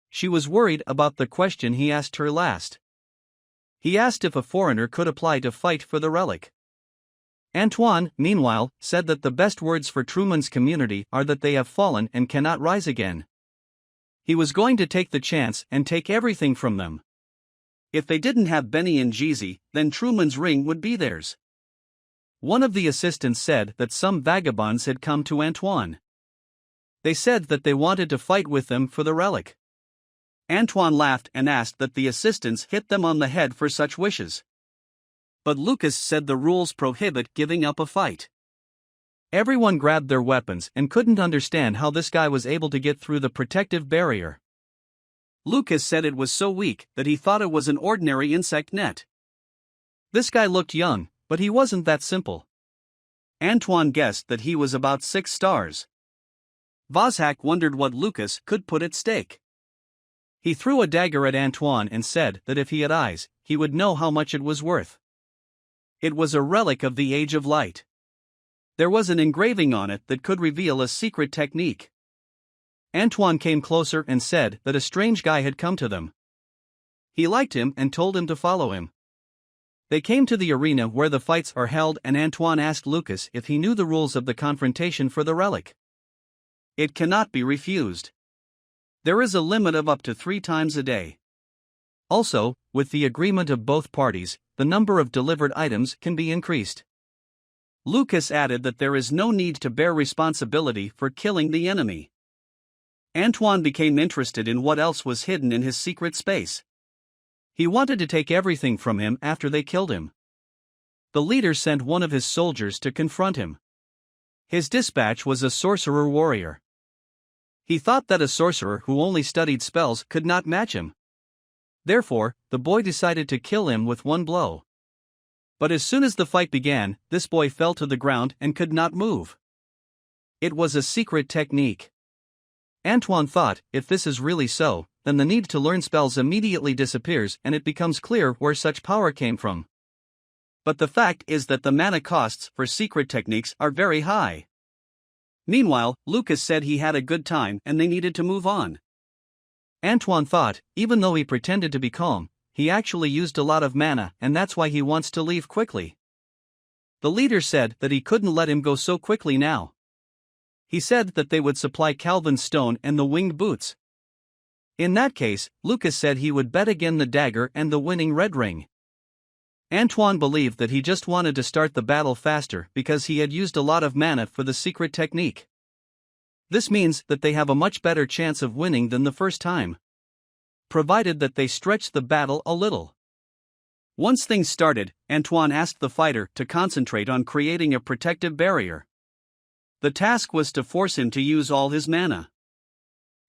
[SPEAKER 1] She was worried about the question he asked her last. He asked if a foreigner could apply to fight for the relic. Antoine, meanwhile, said that the best words for Truman's community are that they have fallen and cannot rise again. He was going to take the chance and take everything from them. If they didn't have Benny and Jeezy, then Truman's ring would be theirs. One of the assistants said that some vagabonds had come to Antoine. They said that they wanted to fight with them for the relic. Antoine laughed and asked that the assistants hit them on the head for such wishes. But Lucas said the rules prohibit giving up a fight. Everyone grabbed their weapons and couldn't understand how this guy was able to get through the protective barrier. Lucas said it was so weak that he thought it was an ordinary insect net. This guy looked young, but he wasn't that simple. Antoine guessed that he was about 6 stars. Vozhak wondered what Lucas could put at stake. He threw a dagger at Antoine and said that if he had eyes, he would know how much it was worth. It was a relic of the Age of Light. There was an engraving on it that could reveal a secret technique. Antoine came closer and said that a strange guy had come to them. He liked him and told him to follow him. They came to the arena where the fights are held and Antoine asked Lucas if he knew the rules of the confrontation for the relic. It cannot be refused. There is a limit of up to 3 times a day. Also, with the agreement of both parties, the number of delivered items can be increased. Lucas added that there is no need to bear responsibility for killing the enemy. Antoine became interested in what else was hidden in his secret space. He wanted to take everything from him after they killed him. The leader sent one of his soldiers to confront him. His dispatch was a sorcerer warrior. He thought that a sorcerer who only studied spells could not match him. Therefore, the boy decided to kill him with one blow. But as soon as the fight began, this boy fell to the ground and could not move. It was a secret technique. Antoine thought, if this is really so, then the need to learn spells immediately disappears and it becomes clear where such power came from. But the fact is that the mana costs for secret techniques are very high. Meanwhile, Lucas said he had a good time and they needed to move on. Antoine thought, even though he pretended to be calm, he actually used a lot of mana and that's why he wants to leave quickly. The leader said that he couldn't let him go so quickly now. He said that they would supply Calvin's stone and the winged boots. In that case, Lucas said he would bet again the dagger and the winning red ring. Antoine believed that he just wanted to start the battle faster because he had used a lot of mana for the secret technique. This means that they have a much better chance of winning than the first time, provided that they stretch the battle a little. Once things started, Antoine asked the fighter to concentrate on creating a protective barrier. The task was to force him to use all his mana.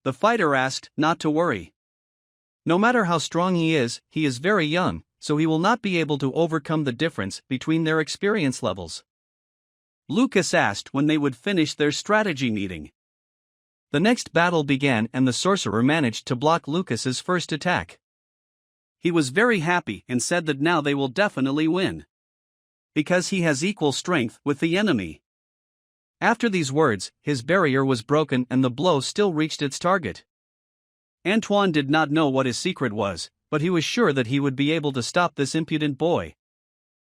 [SPEAKER 1] The fighter asked not to worry. No matter how strong he is very young, so he will not be able to overcome the difference between their experience levels. Lucas asked when they would finish their strategy meeting. The next battle began and the sorcerer managed to block Lucas's first attack. He was very happy and said that now they will definitely win, because he has equal strength with the enemy. After these words, his barrier was broken and the blow still reached its target. Antoine did not know what his secret was, but he was sure that he would be able to stop this impudent boy.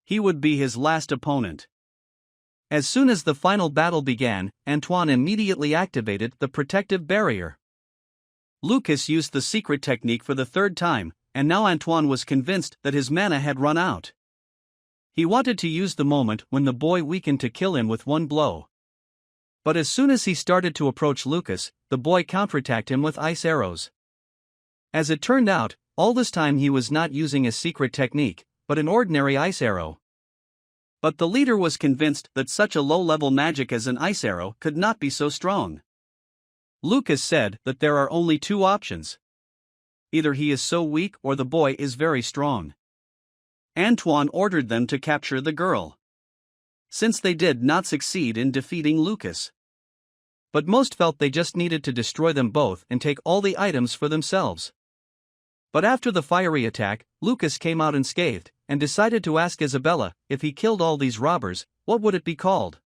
[SPEAKER 1] He would be his last opponent. As soon as the final battle began, Antoine immediately activated the protective barrier. Lucas used the secret technique for the 3rd time, and now Antoine was convinced that his mana had run out. He wanted to use the moment when the boy weakened to kill him with one blow. But as soon as he started to approach Lucas, the boy counterattacked him with ice arrows. As it turned out, all this time he was not using a secret technique, but an ordinary ice arrow. But the leader was convinced that such a low-level magic as an ice arrow could not be so strong. Lucas said that there are only 2 options. Either he is so weak or the boy is very strong. Antoine ordered them to capture the girl, since they did not succeed in defeating Lucas. But most felt they just needed to destroy them both and take all the items for themselves. But after the fiery attack, Lucas came out unscathed, and decided to ask Isabella, if he killed all these robbers, what would it be called?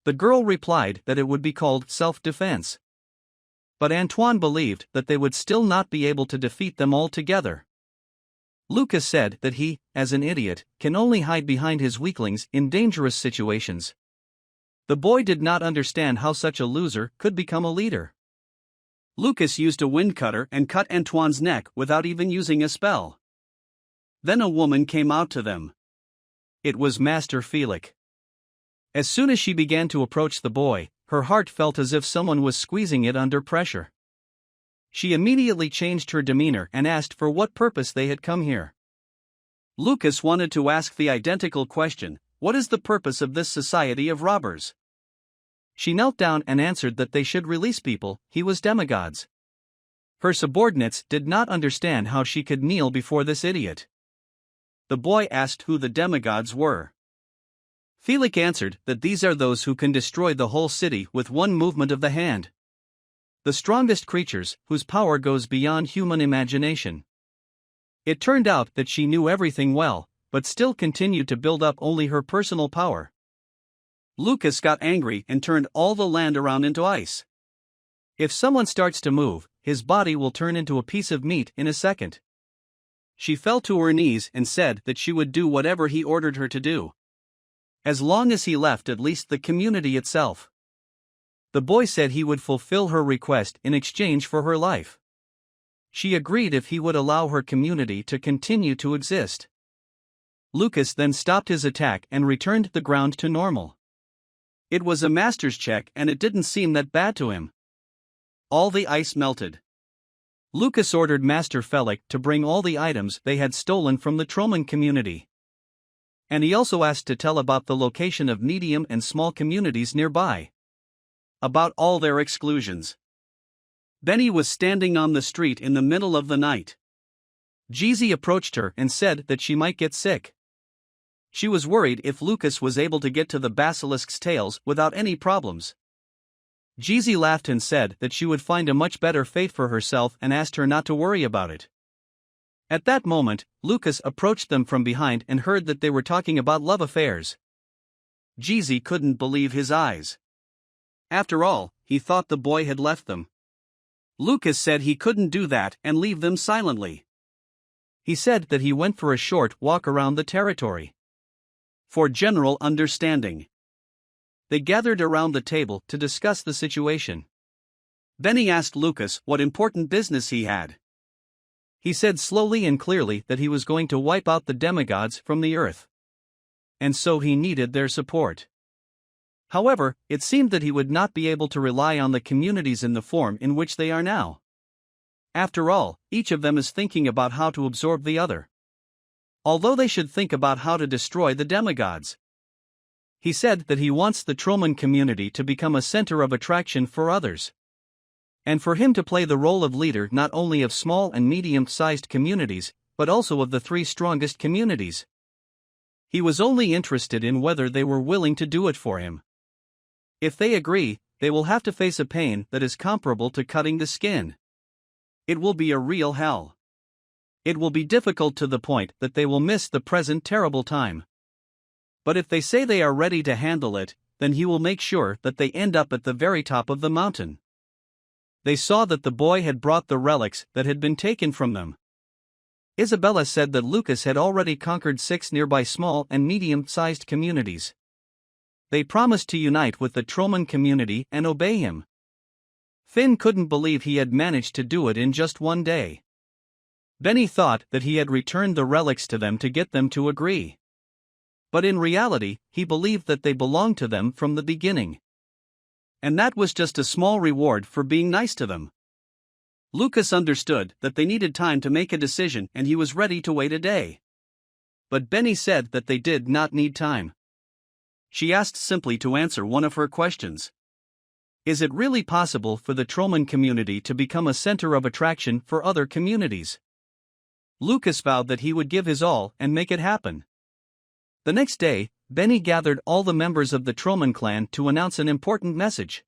[SPEAKER 1] The girl replied that it would be called self-defense. But Antoine believed that they would still not be able to defeat them all together. Lucas said that he, as an idiot, can only hide behind his weaklings in dangerous situations. The boy did not understand how such a loser could become a leader. Lucas used a wind cutter and cut Antoine's neck without even using a spell. Then a woman came out to them. It was Master Felix. As soon as she began to approach the boy, her heart felt as if someone was squeezing it under pressure. She immediately changed her demeanor and asked for what purpose they had come here. Lucas wanted to ask the identical question, what is the purpose of this society of robbers? She knelt down and answered that they should release people, he was demigods. Her subordinates did not understand how she could kneel before this idiot. The boy asked who the demigods were. Felix answered that these are those who can destroy the whole city with one movement of the hand. The strongest creatures, whose power goes beyond human imagination. It turned out that she knew everything well, but still continued to build up only her personal power. Lucas got angry and turned all the land around into ice. If someone starts to move, his body will turn into a piece of meat in a second. She fell to her knees and said that she would do whatever he ordered her to do, as long as he left at least the community itself. The boy said he would fulfill her request in exchange for her life. She agreed if he would allow her community to continue to exist. Lucas then stopped his attack and returned the ground to normal. It was a master's check and it didn't seem that bad to him. All the ice melted. Lucas ordered Master Felix to bring all the items they had stolen from the Troman community. And he also asked to tell about the location of medium and small communities nearby. About all their exclusions. Benny was standing on the street in the middle of the night. Jeezy approached her and said that she might get sick. She was worried if Lucas was able to get to the basilisk's tails without any problems. Jeezy laughed and said that she would find a much better fate for herself and asked her not to worry about it. At that moment, Lucas approached them from behind and heard that they were talking about love affairs. Jeezy couldn't believe his eyes. After all, he thought the boy had left them. Lucas said he couldn't do that and leave them silently. He said that he went for a short walk around the territory. For general understanding. They gathered around the table to discuss the situation. Benny asked Lucas what important business he had. He said slowly and clearly that he was going to wipe out the demigods from the earth. And so he needed their support. However, it seemed that he would not be able to rely on the communities in the form in which they are now. After all, each of them is thinking about how to absorb the other. Although they should think about how to destroy the demigods. He said that he wants the Troman community to become a center of attraction for others. And for him to play the role of leader not only of small and medium-sized communities, but also of the 3 strongest communities. He was only interested in whether they were willing to do it for him. If they agree, they will have to face a pain that is comparable to cutting the skin. It will be a real hell. It will be difficult to the point that they will miss the present terrible time. But if they say they are ready to handle it, then he will make sure that they end up at the very top of the mountain. They saw that the boy had brought the relics that had been taken from them. Isabella said that Lucas had already conquered 6 nearby small and medium-sized communities. They promised to unite with the Troman community and obey him. Finn couldn't believe he had managed to do it in just one day. Benny thought that he had returned the relics to them to get them to agree. But in reality, he believed that they belonged to them from the beginning. And that was just a small reward for being nice to them. Lucas understood that they needed time to make a decision and he was ready to wait a day. But Benny said that they did not need time. She asked simply to answer one of her questions. Is it really possible for the Trollman community to become a center of attraction for other communities? Lucas vowed that he would give his all and make it happen. The next day, Benny gathered all the members of the Trollman clan to announce an important message.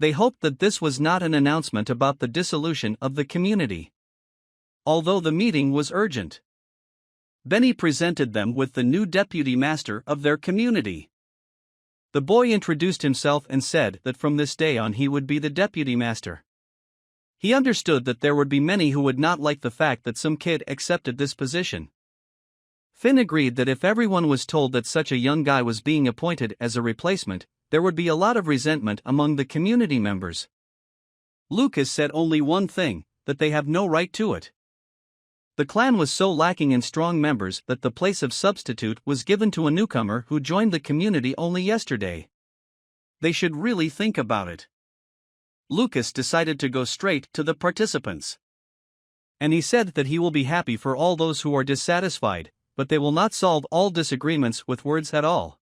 [SPEAKER 1] They hoped that this was not an announcement about the dissolution of the community. Although the meeting was urgent, Benny presented them with the new deputy master of their community. The boy introduced himself and said that from this day on he would be the deputy master. He understood that there would be many who would not like the fact that some kid accepted this position. Finn agreed that if everyone was told that such a young guy was being appointed as a replacement, there would be a lot of resentment among the community members. Lucas said only one thing, that they have no right to it. The clan was so lacking in strong members that the place of substitute was given to a newcomer who joined the community only yesterday. They should really think about it. Lucas decided to go straight to the participants. And he said that he will be happy for all those who are dissatisfied, but they will not solve all disagreements with words at all.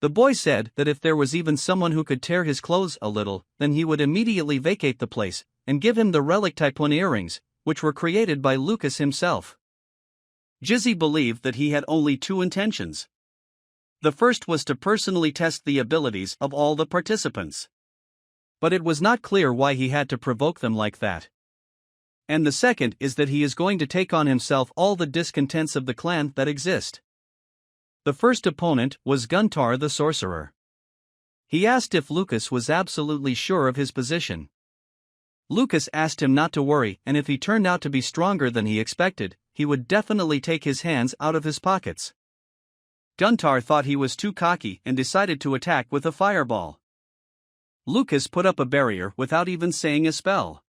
[SPEAKER 1] The boy said that if there was even someone who could tear his clothes a little, then he would immediately vacate the place and give him the relic Typhon earrings, which were created by Lucas himself. Jizzy believed that he had only two intentions. The first was to personally test the abilities of all the participants. But it was not clear why he had to provoke them like that. And the second is that he is going to take on himself all the discontents of the clan that exist. The first opponent was Guntar the sorcerer. He asked if Lucas was absolutely sure of his position. Lucas asked him not to worry, and if he turned out to be stronger than he expected, he would definitely take his hands out of his pockets. Guntar thought he was too cocky and decided to attack with a fireball. Lucas put up a barrier without even saying a spell.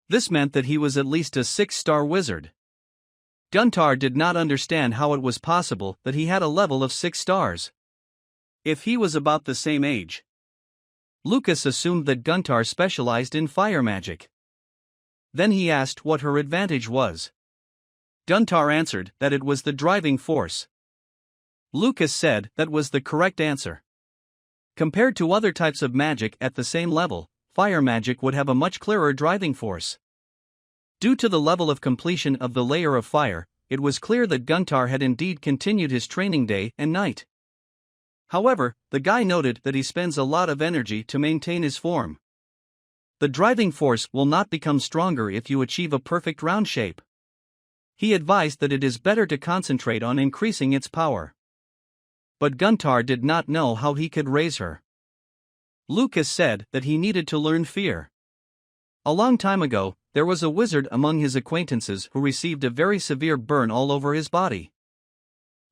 [SPEAKER 1] This meant that he was at least a 6-star wizard. Guntar did not understand how it was possible that he had a level of 6 stars. If he was about the same age. Lucas assumed that Guntar specialized in fire magic. Then he asked what her advantage was. Guntar answered that it was the driving force. Lucas said that was the correct answer. Compared to other types of magic at the same level, fire magic would have a much clearer driving force. Due to the level of completion of the layer of fire, it was clear that Guntar had indeed continued his training day and night. However, the guy noted that he spends a lot of energy to maintain his form. The driving force will not become stronger if you achieve a perfect round shape. He advised that it is better to concentrate on increasing its power. But Guntar did not know how he could raise her. Lucas said that he needed to learn fear. A long time ago, there was a wizard among his acquaintances who received a very severe burn all over his body.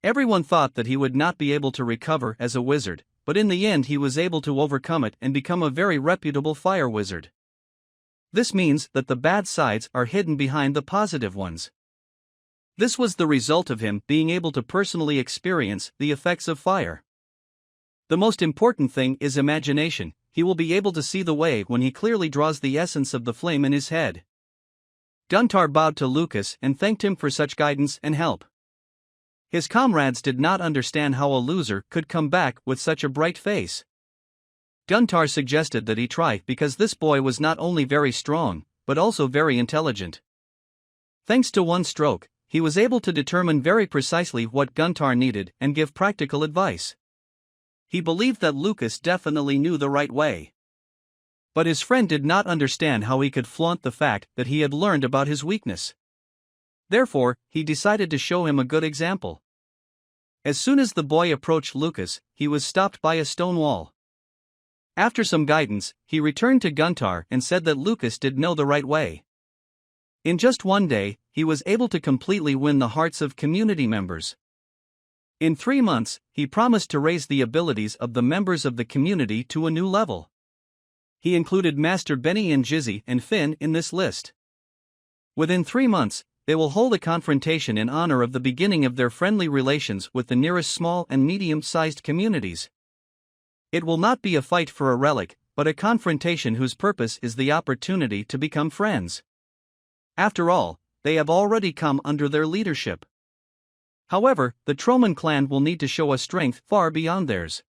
[SPEAKER 1] Everyone thought that he would not be able to recover as a wizard, but in the end he was able to overcome it and become a very reputable fire wizard. This means that the bad sides are hidden behind the positive ones. This was the result of him being able to personally experience the effects of fire. The most important thing is imagination. He will be able to see the way when he clearly draws the essence of the flame in his head. Guntar bowed to Lucas and thanked him for such guidance and help. His comrades did not understand how a loser could come back with such a bright face. Guntar suggested that he try because this boy was not only very strong, but also very intelligent. Thanks to one stroke, he was able to determine very precisely what Guntar needed and give practical advice. He believed that Lucas definitely knew the right way. But his friend did not understand how he could flaunt the fact that he had learned about his weakness. Therefore, he decided to show him a good example. As soon as the boy approached Lucas, he was stopped by a stone wall. After some guidance, he returned to Guntar and said that Lucas did know the right way. In just one day, he was able to completely win the hearts of community members. In 3 months, he promised to raise the abilities of the members of the community to a new level. He included Master Benny and Jizzy and Finn in this list. Within 3 months, they will hold a confrontation in honor of the beginning of their friendly relations with the nearest small and medium-sized communities. It will not be a fight for a relic, but a confrontation whose purpose is the opportunity to become friends. After all, they have already come under their leadership. However, the Trollman clan will need to show a strength far beyond theirs.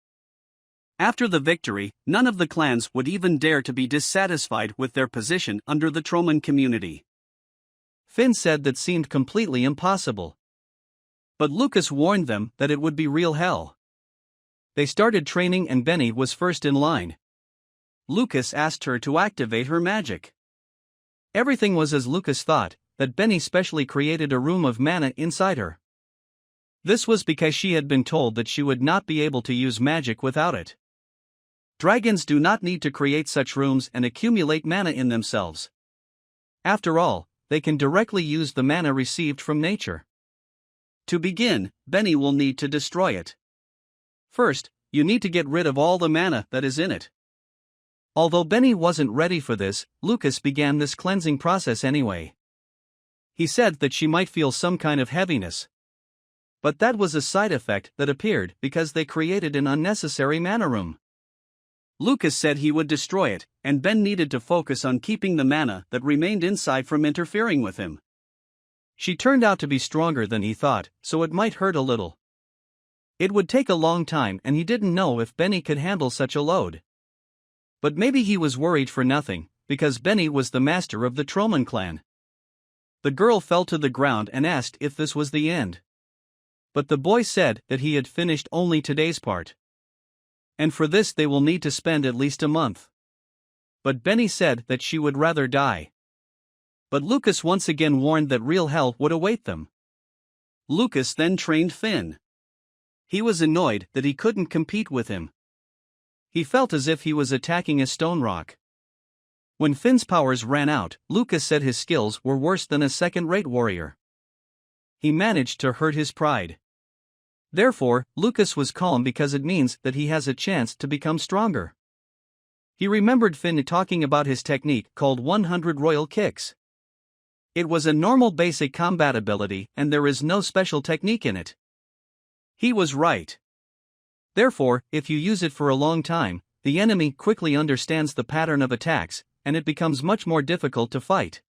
[SPEAKER 1] After the victory, none of the clans would even dare to be dissatisfied with their position under the Troman community. Finn said that seemed completely impossible. But Lucas warned them that it would be real hell. They started training and Benny was first in line. Lucas asked her to activate her magic. Everything was as Lucas thought, that Benny specially created a room of mana inside her. This was because she had been told that she would not be able to use magic without it. Dragons do not need to create such rooms and accumulate mana in themselves. After all, they can directly use the mana received from nature. To begin, Benny will need to destroy it. First, you need to get rid of all the mana that is in it. Although Benny wasn't ready for this, Lucas began this cleansing process anyway. He said that she might feel some kind of heaviness. But that was a side effect that appeared because they created an unnecessary mana room. Lucas said he would destroy it, and Ben needed to focus on keeping the mana that remained inside from interfering with him. She turned out to be stronger than he thought, so it might hurt a little. It would take a long time and he didn't know if Benny could handle such a load. But maybe he was worried for nothing, because Benny was the master of the Troman clan. The girl fell to the ground and asked if this was the end. But the boy said that he had finished only today's part. And for this they will need to spend at least a month. But Benny said that she would rather die. But Lucas once again warned that real hell would await them. Lucas then trained Finn. He was annoyed that he couldn't compete with him. He felt as if he was attacking a stone rock. When Finn's powers ran out, Lucas said his skills were worse than a second-rate warrior. He managed to hurt his pride. Therefore, Lucas was calm because it means that he has a chance to become stronger. He remembered Finn talking about his technique called 100 Royal Kicks. It was a normal basic combat ability and there is no special technique in it. He was right. Therefore, if you use it for a long time, the enemy quickly understands the pattern of attacks, and it becomes much more difficult to fight.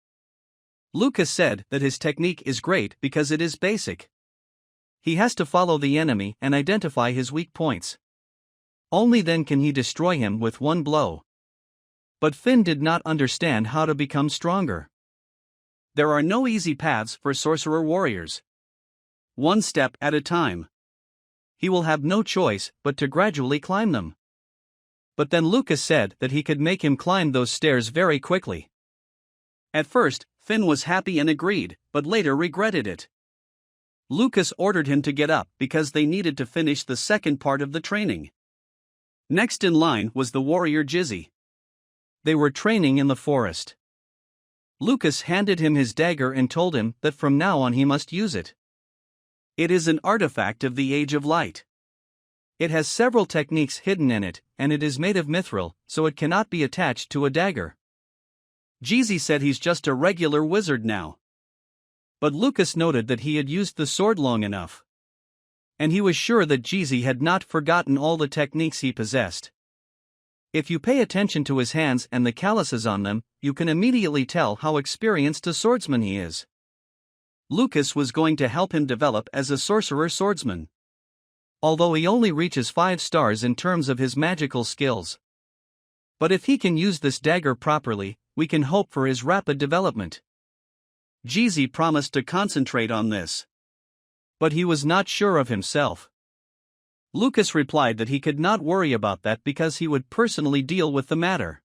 [SPEAKER 1] Lucas said that his technique is great because it is basic. He has to follow the enemy and identify his weak points. Only then can he destroy him with one blow. But Finn did not understand how to become stronger. There are no easy paths for sorcerer warriors. One step at a time. He will have no choice but to gradually climb them. But then Lucas said that he could make him climb those stairs very quickly. At first, Finn was happy and agreed, but later regretted it. Lucas ordered him to get up because they needed to finish the second part of the training. Next in line was the warrior Jizzy. They were training in the forest. Lucas handed him his dagger and told him that from now on he must use it. It is an artifact of the Age of Light. It has several techniques hidden in it, and it is made of mithril, so it cannot be attached to a dagger. Jeezy said he's just a regular wizard now. But Lucas noted that he had used the sword long enough. And he was sure that Jeezy had not forgotten all the techniques he possessed. If you pay attention to his hands and the calluses on them, you can immediately tell how experienced a swordsman he is. Lucas was going to help him develop as a sorcerer swordsman. Although he only reaches 5 stars in terms of his magical skills. But if he can use this dagger properly, we can hope for his rapid development. Jeezy promised to concentrate on this. But he was not sure of himself. Lucas replied that he could not worry about that because he would personally deal with the matter.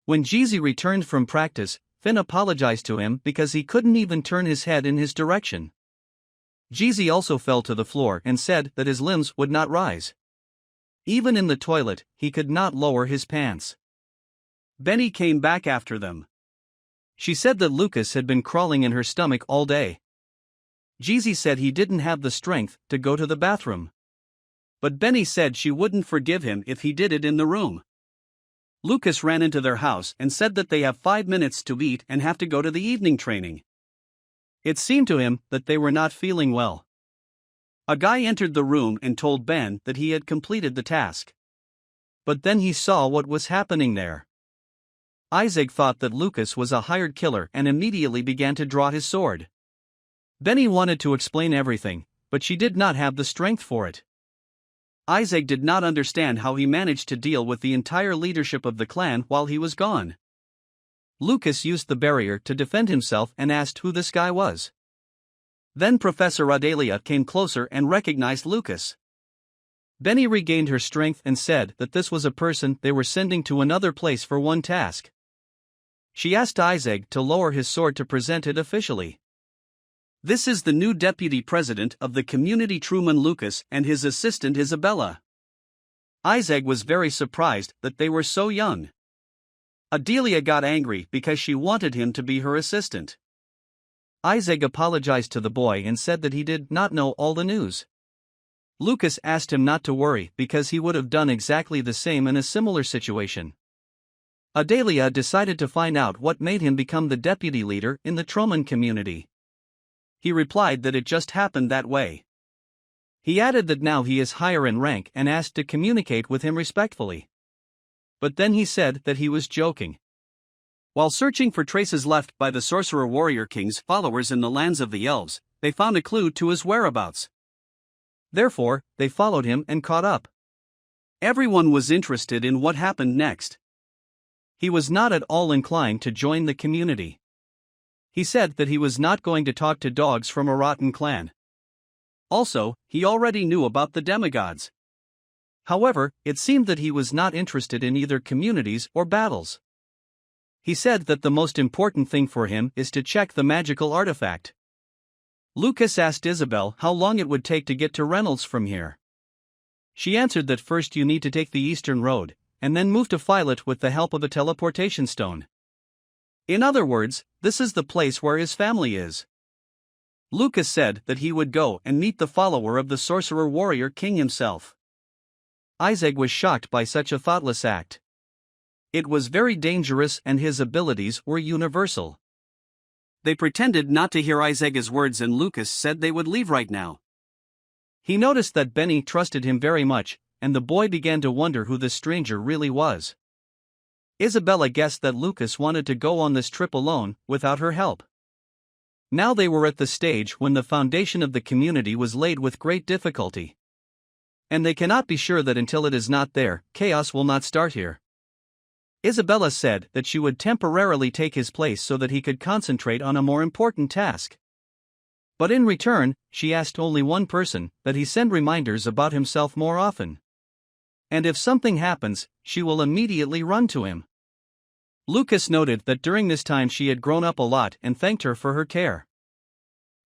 [SPEAKER 1] When Jeezy returned from practice, Finn apologized to him because he couldn't even turn his head in his direction. Jeezy also fell to the floor and said that his limbs would not rise. Even in the toilet, he could not lower his pants. Benny came back after them. She said that Lucas had been crawling in her stomach all day. Jeezy said he didn't have the strength to go to the bathroom. But Benny said she wouldn't forgive him if he did it in the room. Lucas ran into their house and said that they have 5 minutes to eat and have to go to the evening training. It seemed to him that they were not feeling well. A guy entered the room and told Ben that he had completed the task. But then he saw what was happening there. Isaac thought that Lucas was a hired killer and immediately began to draw his sword. Benny wanted to explain everything, but she did not have the strength for it. Isaac did not understand how he managed to deal with the entire leadership of the clan while he was gone. Lucas used the barrier to defend himself and asked who this guy was. Then Professor Adelia came closer and recognized Lucas. Benny regained her strength and said that this was a person they were sending to another place for one task. She asked Isaac to lower his sword to present it officially. This is the new deputy president of the community, Truman Lucas, and his assistant Isabella. Isaac was very surprised that they were so young. Adelia got angry because she wanted him to be her assistant. Isaac apologized to the boy and said that he did not know all the news. Lucas asked him not to worry because he would have done exactly the same in a similar situation. Adelia decided to find out what made him become the deputy leader in the Truman community. He replied that it just happened that way. He added that now he is higher in rank and asked to communicate with him respectfully. But then he said that he was joking. While searching for traces left by the Sorcerer Warrior King's followers in the lands of the elves, they found a clue to his whereabouts. Therefore, they followed him and caught up. Everyone was interested in what happened next. He was not at all inclined to join the community. He said that he was not going to talk to dogs from a rotten clan. Also, he already knew about the demigods. However, it seemed that he was not interested in either communities or battles. He said that the most important thing for him is to check the magical artifact. Lucas asked Isabel how long it would take to get to Reynolds from here. She answered that first you need to take the eastern road, and then move to Filet with the help of a teleportation stone. In other words, this is the place where his family is. Lucas said that he would go and meet the follower of the Sorcerer Warrior King himself. Isaac was shocked by such a thoughtless act. It was very dangerous and his abilities were universal. They pretended not to hear Isaac's words and Lucas said they would leave right now. He noticed that Benny trusted him very much, and the boy began to wonder who this stranger really was. Isabella guessed that Lucas wanted to go on this trip alone, without her help. Now they were at the stage when the foundation of the community was laid with great difficulty. And they cannot be sure that until it is not there, chaos will not start here. Isabella said that she would temporarily take his place so that he could concentrate on a more important task. But in return, she asked only one person, that he send reminders about himself more often. And if something happens, she will immediately run to him. Lucas noted that during this time she had grown up a lot and thanked her for her care.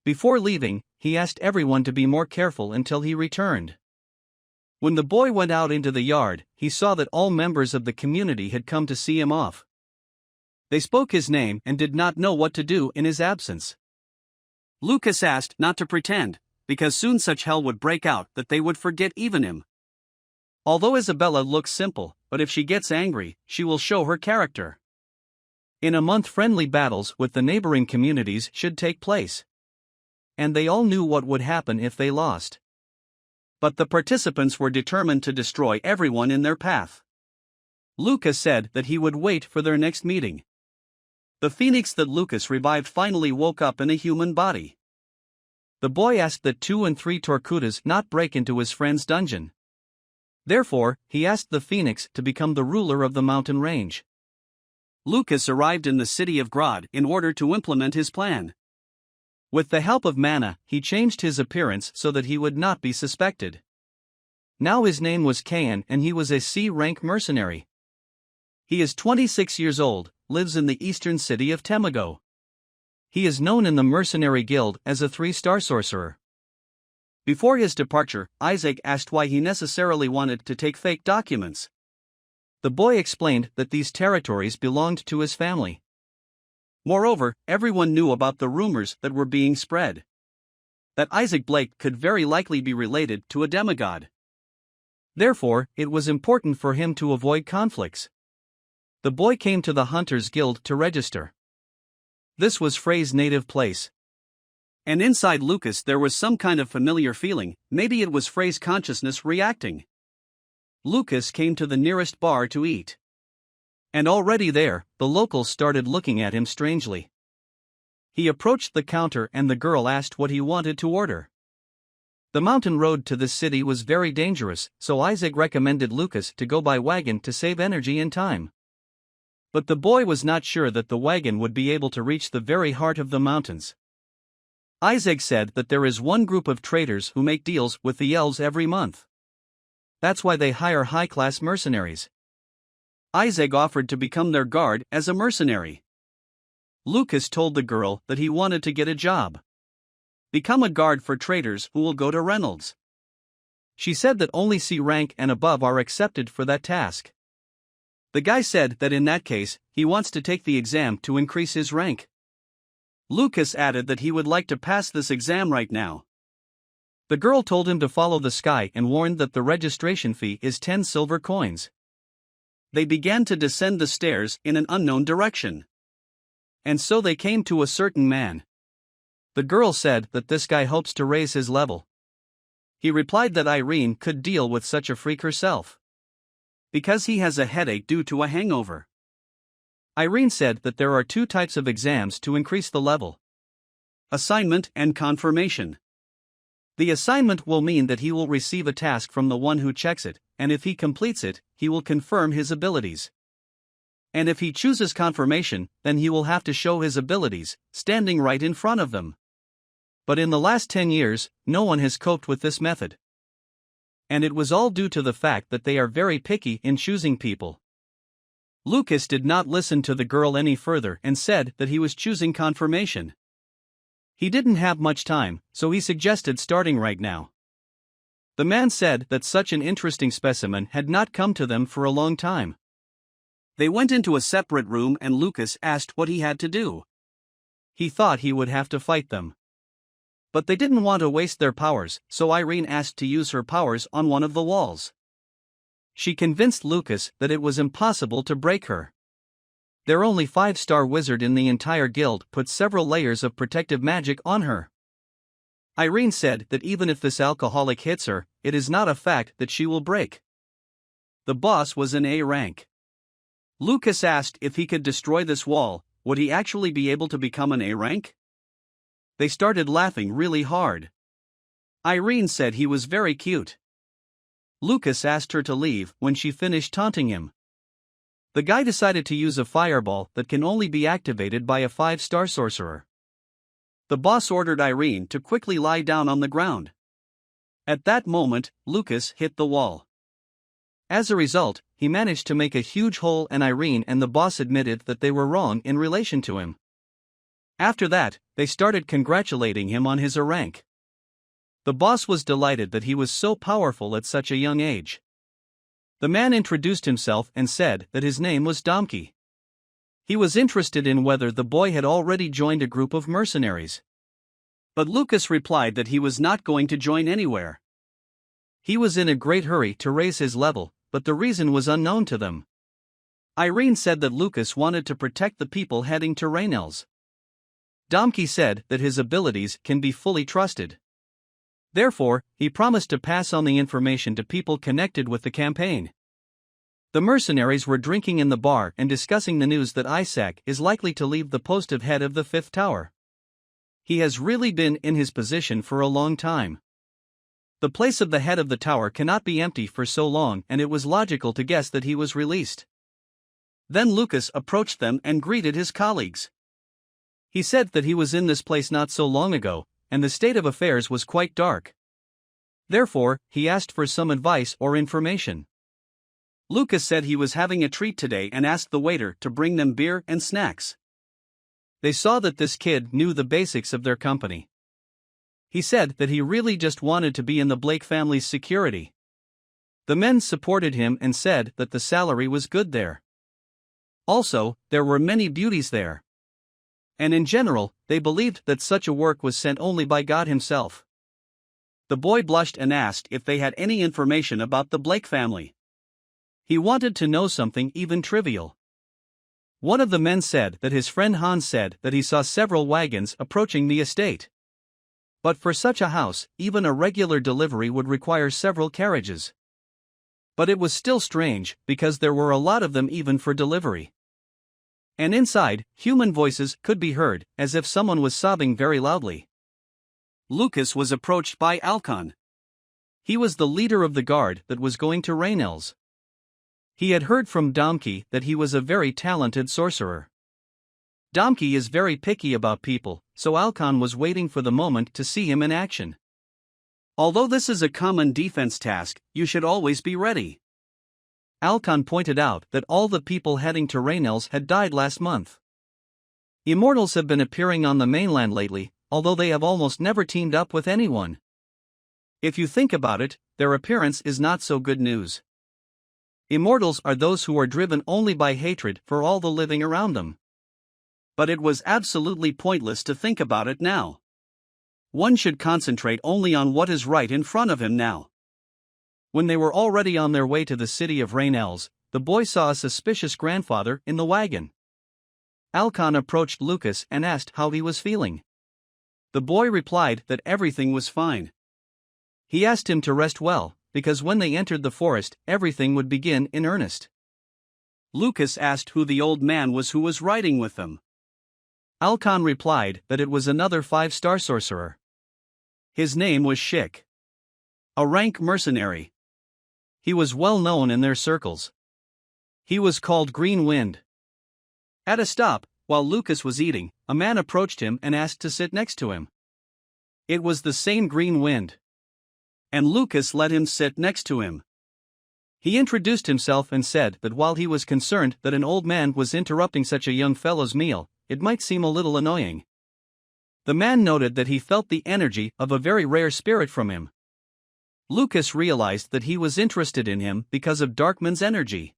[SPEAKER 1] Before leaving, he asked everyone to be more careful until he returned. When the boy went out into the yard, he saw that all members of the community had come to see him off. They spoke his name and did not know what to do in his absence. Lucas asked not to pretend, because soon such hell would break out that they would forget even him. Although Isabella looks simple, but if she gets angry, she will show her character. In a month friendly battles with the neighboring communities should take place. And they all knew what would happen if they lost. But the participants were determined to destroy everyone in their path. Lucas said that he would wait for their next meeting. The phoenix that Lucas revived finally woke up in a human body. The boy asked that 2 and 3 Torcudas not break into his friend's dungeon. Therefore, he asked the phoenix to become the ruler of the mountain range. Lucas arrived in the city of Grodd in order to implement his plan. With the help of Mana, he changed his appearance so that he would not be suspected. Now his name was Kayan and he was a C-rank mercenary. He is 26 years old, lives in the eastern city of Temago. He is known in the mercenary guild as a 3-star sorcerer. Before his departure, Isaac asked why he necessarily wanted to take fake documents. The boy explained that these territories belonged to his family. Moreover, everyone knew about the rumors that were being spread. That Isaac Blake could very likely be related to a demigod. Therefore, it was important for him to avoid conflicts. The boy came to the Hunters Guild to register. This was Frey's native place. And inside Lucas there was some kind of familiar feeling, maybe it was Frey's consciousness reacting. Lucas came to the nearest bar to eat. And already there, the locals started looking at him strangely. He approached the counter and the girl asked what he wanted to order. The mountain road to this city was very dangerous, so Isaac recommended Lucas to go by wagon to save energy and time. But the boy was not sure that the wagon would be able to reach the very heart of the mountains. Isaac said that there is one group of traders who make deals with the elves every month. That's why they hire high-class mercenaries. Isaac offered to become their guard as a mercenary. Lucas told the girl that he wanted to get a job. Become a guard for traders who will go to Reynolds. She said that only C rank and above are accepted for that task. The guy said that in that case, he wants to take the exam to increase his rank. Lucas added that he would like to pass this exam right now. The girl told him to follow the sky and warned that the registration fee is 10 silver coins. They began to descend the stairs in an unknown direction. And so they came to a certain man. The girl said that this guy hopes to raise his level. He replied that Irene could deal with such a freak herself, because he has a headache due to a hangover. Irene said that there are 2 types of exams to increase the level: assignment and confirmation. The assignment will mean that he will receive a task from the one who checks it, and if he completes it, he will confirm his abilities. And if he chooses confirmation, then he will have to show his abilities, standing right in front of them. But in the last 10 years, no one has coped with this method. And it was all due to the fact that they are very picky in choosing people. Lucas did not listen to the girl any further and said that he was choosing confirmation. He didn't have much time, so he suggested starting right now. The man said that such an interesting specimen had not come to them for a long time. They went into a separate room and Lucas asked what he had to do. He thought he would have to fight them. But they didn't want to waste their powers, so Irene asked to use her powers on one of the walls. She convinced Lucas that it was impossible to break her. Their only 5-star wizard in the entire guild put several layers of protective magic on her. Irene said that even if this alcoholic hits her, it is not a fact that she will break. The boss was an A rank. Lucas asked if he could destroy this wall, would he actually be able to become an A rank? They started laughing really hard. Irene said he was very cute. Lucas asked her to leave when she finished taunting him. The guy decided to use a fireball that can only be activated by a 5-star sorcerer. The boss ordered Irene to quickly lie down on the ground. At that moment, Lucas hit the wall. As a result, he managed to make a huge hole and Irene and the boss admitted that they were wrong in relation to him. After that, they started congratulating him on his A rank. The boss was delighted that he was so powerful at such a young age. The man introduced himself and said that his name was Donkey. He was interested in whether the boy had already joined a group of mercenaries. But Lucas replied that he was not going to join anywhere. He was in a great hurry to raise his level, but the reason was unknown to them. Irene said that Lucas wanted to protect the people heading to Reynolds. Donkey said that his abilities can be fully trusted. Therefore, he promised to pass on the information to people connected with the campaign. The mercenaries were drinking in the bar and discussing the news that Isaac is likely to leave the post of head of the 5th tower. He has really been in his position for a long time. The place of the head of the tower cannot be empty for so long, and it was logical to guess that he was released. Then Lucas approached them and greeted his colleagues. He said that he was in this place not so long ago, and the state of affairs was quite dark. Therefore, he asked for some advice or information. Lucas said he was having a treat today and asked the waiter to bring them beer and snacks. They saw that this kid knew the basics of their company. He said that he really just wanted to be in the Blake family's security. The men supported him and said that the salary was good there. Also, there were many beauties there. And in general, they believed that such a work was sent only by God himself. The boy blushed and asked if they had any information about the Blake family. He wanted to know something even trivial. One of the men said that his friend Hans said that he saw several wagons approaching the estate. But for such a house, even a regular delivery would require several carriages. But it was still strange, because there were a lot of them even for delivery. And inside, human voices could be heard, as if someone was sobbing very loudly. Lucas was approached by Alcon. He was the leader of the guard that was going to Raynell's. He had heard from Domke that he was a very talented sorcerer. Domke is very picky about people, so Alcon was waiting for the moment to see him in action. Although this is a common defense task, you should always be ready. Alcon pointed out that all the people heading to Raynell's had died last month. Immortals have been appearing on the mainland lately, although they have almost never teamed up with anyone. If you think about it, their appearance is not so good news. Immortals are those who are driven only by hatred for all the living around them. But it was absolutely pointless to think about it now. One should concentrate only on what is right in front of him now. When they were already on their way to the city of Raynell's, the boy saw a suspicious grandfather in the wagon. Alcon approached Lucas and asked how he was feeling. The boy replied that everything was fine. He asked him to rest well, because when they entered the forest, everything would begin in earnest. Lucas asked who the old man was who was riding with them. Alcon replied that it was another 5-star sorcerer. His name was Shik. A rank mercenary. He was well known in their circles. He was called Green Wind. At a stop, while Lucas was eating, a man approached him and asked to sit next to him. It was the same Green Wind. And Lucas let him sit next to him. He introduced himself and said that while he was concerned that an old man was interrupting such a young fellow's meal, it might seem a little annoying. The man noted that he felt the energy of a very rare spirit from him. Lucas realized that he was interested in him because of Darkman's energy.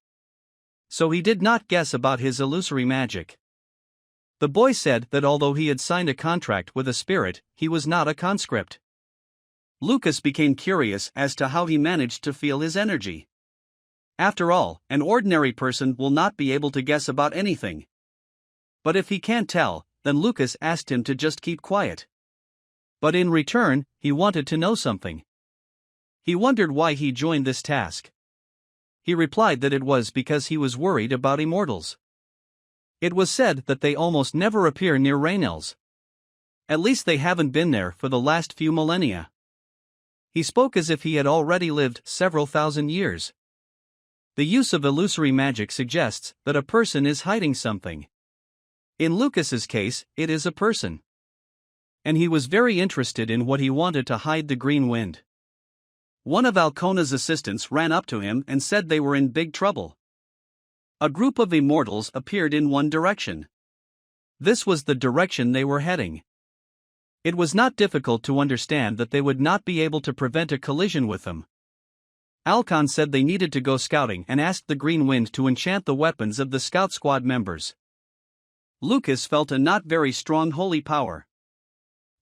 [SPEAKER 1] So he did not guess about his illusory magic. The boy said that although he had signed a contract with a spirit, he was not a conscript. Lucas became curious as to how he managed to feel his energy. After all, an ordinary person will not be able to guess about anything. But if he can't tell, then Lucas asked him to just keep quiet. But in return, he wanted to know something. He wondered why he joined this task. He replied that it was because he was worried about immortals. It was said that they almost never appear near Raynell's. At least they haven't been there for the last few millennia. He spoke as if he had already lived several thousand years. The use of illusory magic suggests that a person is hiding something. In Lucas's case, it is a person. And he was very interested in what he wanted to hide the Green Wind. One of Alcona's assistants ran up to him and said they were in big trouble. A group of immortals appeared in one direction. This was the direction they were heading. It was not difficult to understand that they would not be able to prevent a collision with them. Alcon said they needed to go scouting and asked the Green Wind to enchant the weapons of the scout squad members. Lucas felt a not very strong holy power.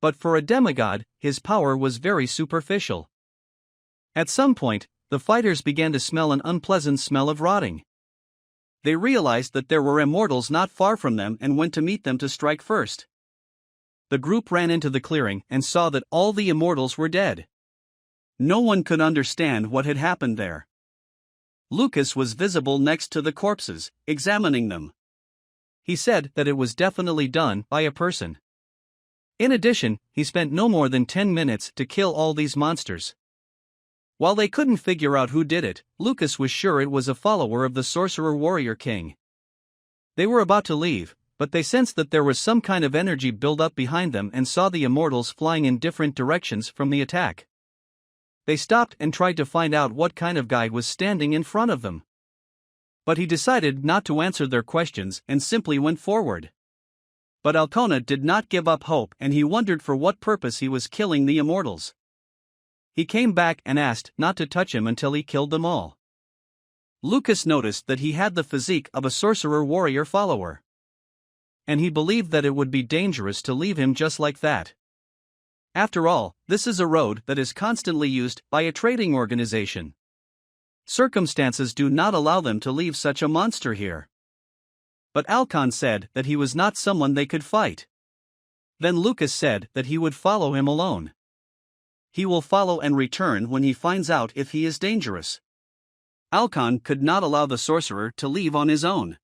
[SPEAKER 1] But for a demigod, his power was very superficial. At some point, the fighters began to smell an unpleasant smell of rotting. They realized that there were immortals not far from them and went to meet them to strike first. The group ran into the clearing and saw that all the immortals were dead. No one could understand what had happened there. Lucas was visible next to the corpses, examining them. He said that it was definitely done by a person. In addition, he spent no more than 10 minutes to kill all these monsters. While they couldn't figure out who did it, Lucas was sure it was a follower of the Sorcerer Warrior King. They were about to leave, but they sensed that there was some kind of energy build up behind them and saw the immortals flying in different directions from the attack. They stopped and tried to find out what kind of guy was standing in front of them. But he decided not to answer their questions and simply went forward. But Alcona did not give up hope and he wondered for what purpose he was killing the immortals. He came back and asked not to touch him until he killed them all. Lucas noticed that he had the physique of a sorcerer warrior follower. And he believed that it would be dangerous to leave him just like that. After all, this is a road that is constantly used by a trading organization. Circumstances do not allow them to leave such a monster here. But Alcon said that he was not someone they could fight. Then Lucas said that he would follow him alone. He will follow and return when he finds out if he is dangerous. Alcon could not allow the sorcerer to leave on his own.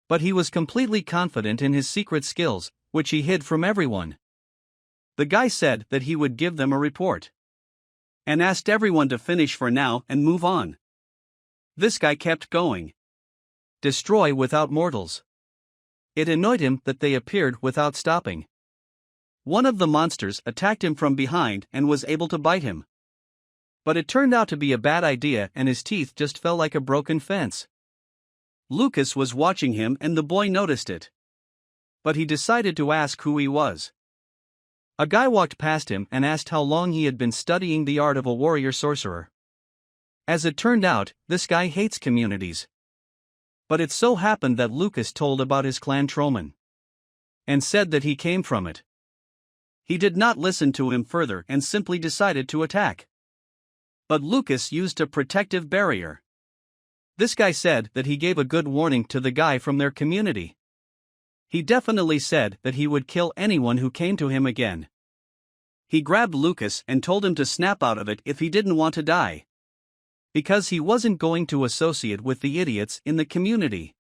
[SPEAKER 1] But he was completely confident in his secret skills, which he hid from everyone. The guy said that he would give them a report. and asked everyone to finish for now and move on. This guy kept going. Destroy without mortals. It annoyed him that they appeared without stopping. One of the monsters attacked him from behind and was able to bite him. But it turned out to be a bad idea and his teeth just fell like a broken fence. Lucas was watching him and the boy noticed it. But he decided to ask who he was. A guy walked past him and asked how long he had been studying the art of a warrior sorcerer. As it turned out, this guy hates communities. But it so happened that Lucas told about his clan Trollman. And said that he came from it. He did not listen to him further and simply decided to attack. But Lucas used a protective barrier. This guy said that he gave a good warning to the guy from their community. He definitely said that he would kill anyone who came to him again. He grabbed Lucas and told him to snap out of it if he didn't want to die. Because he wasn't going to associate with the idiots in the community.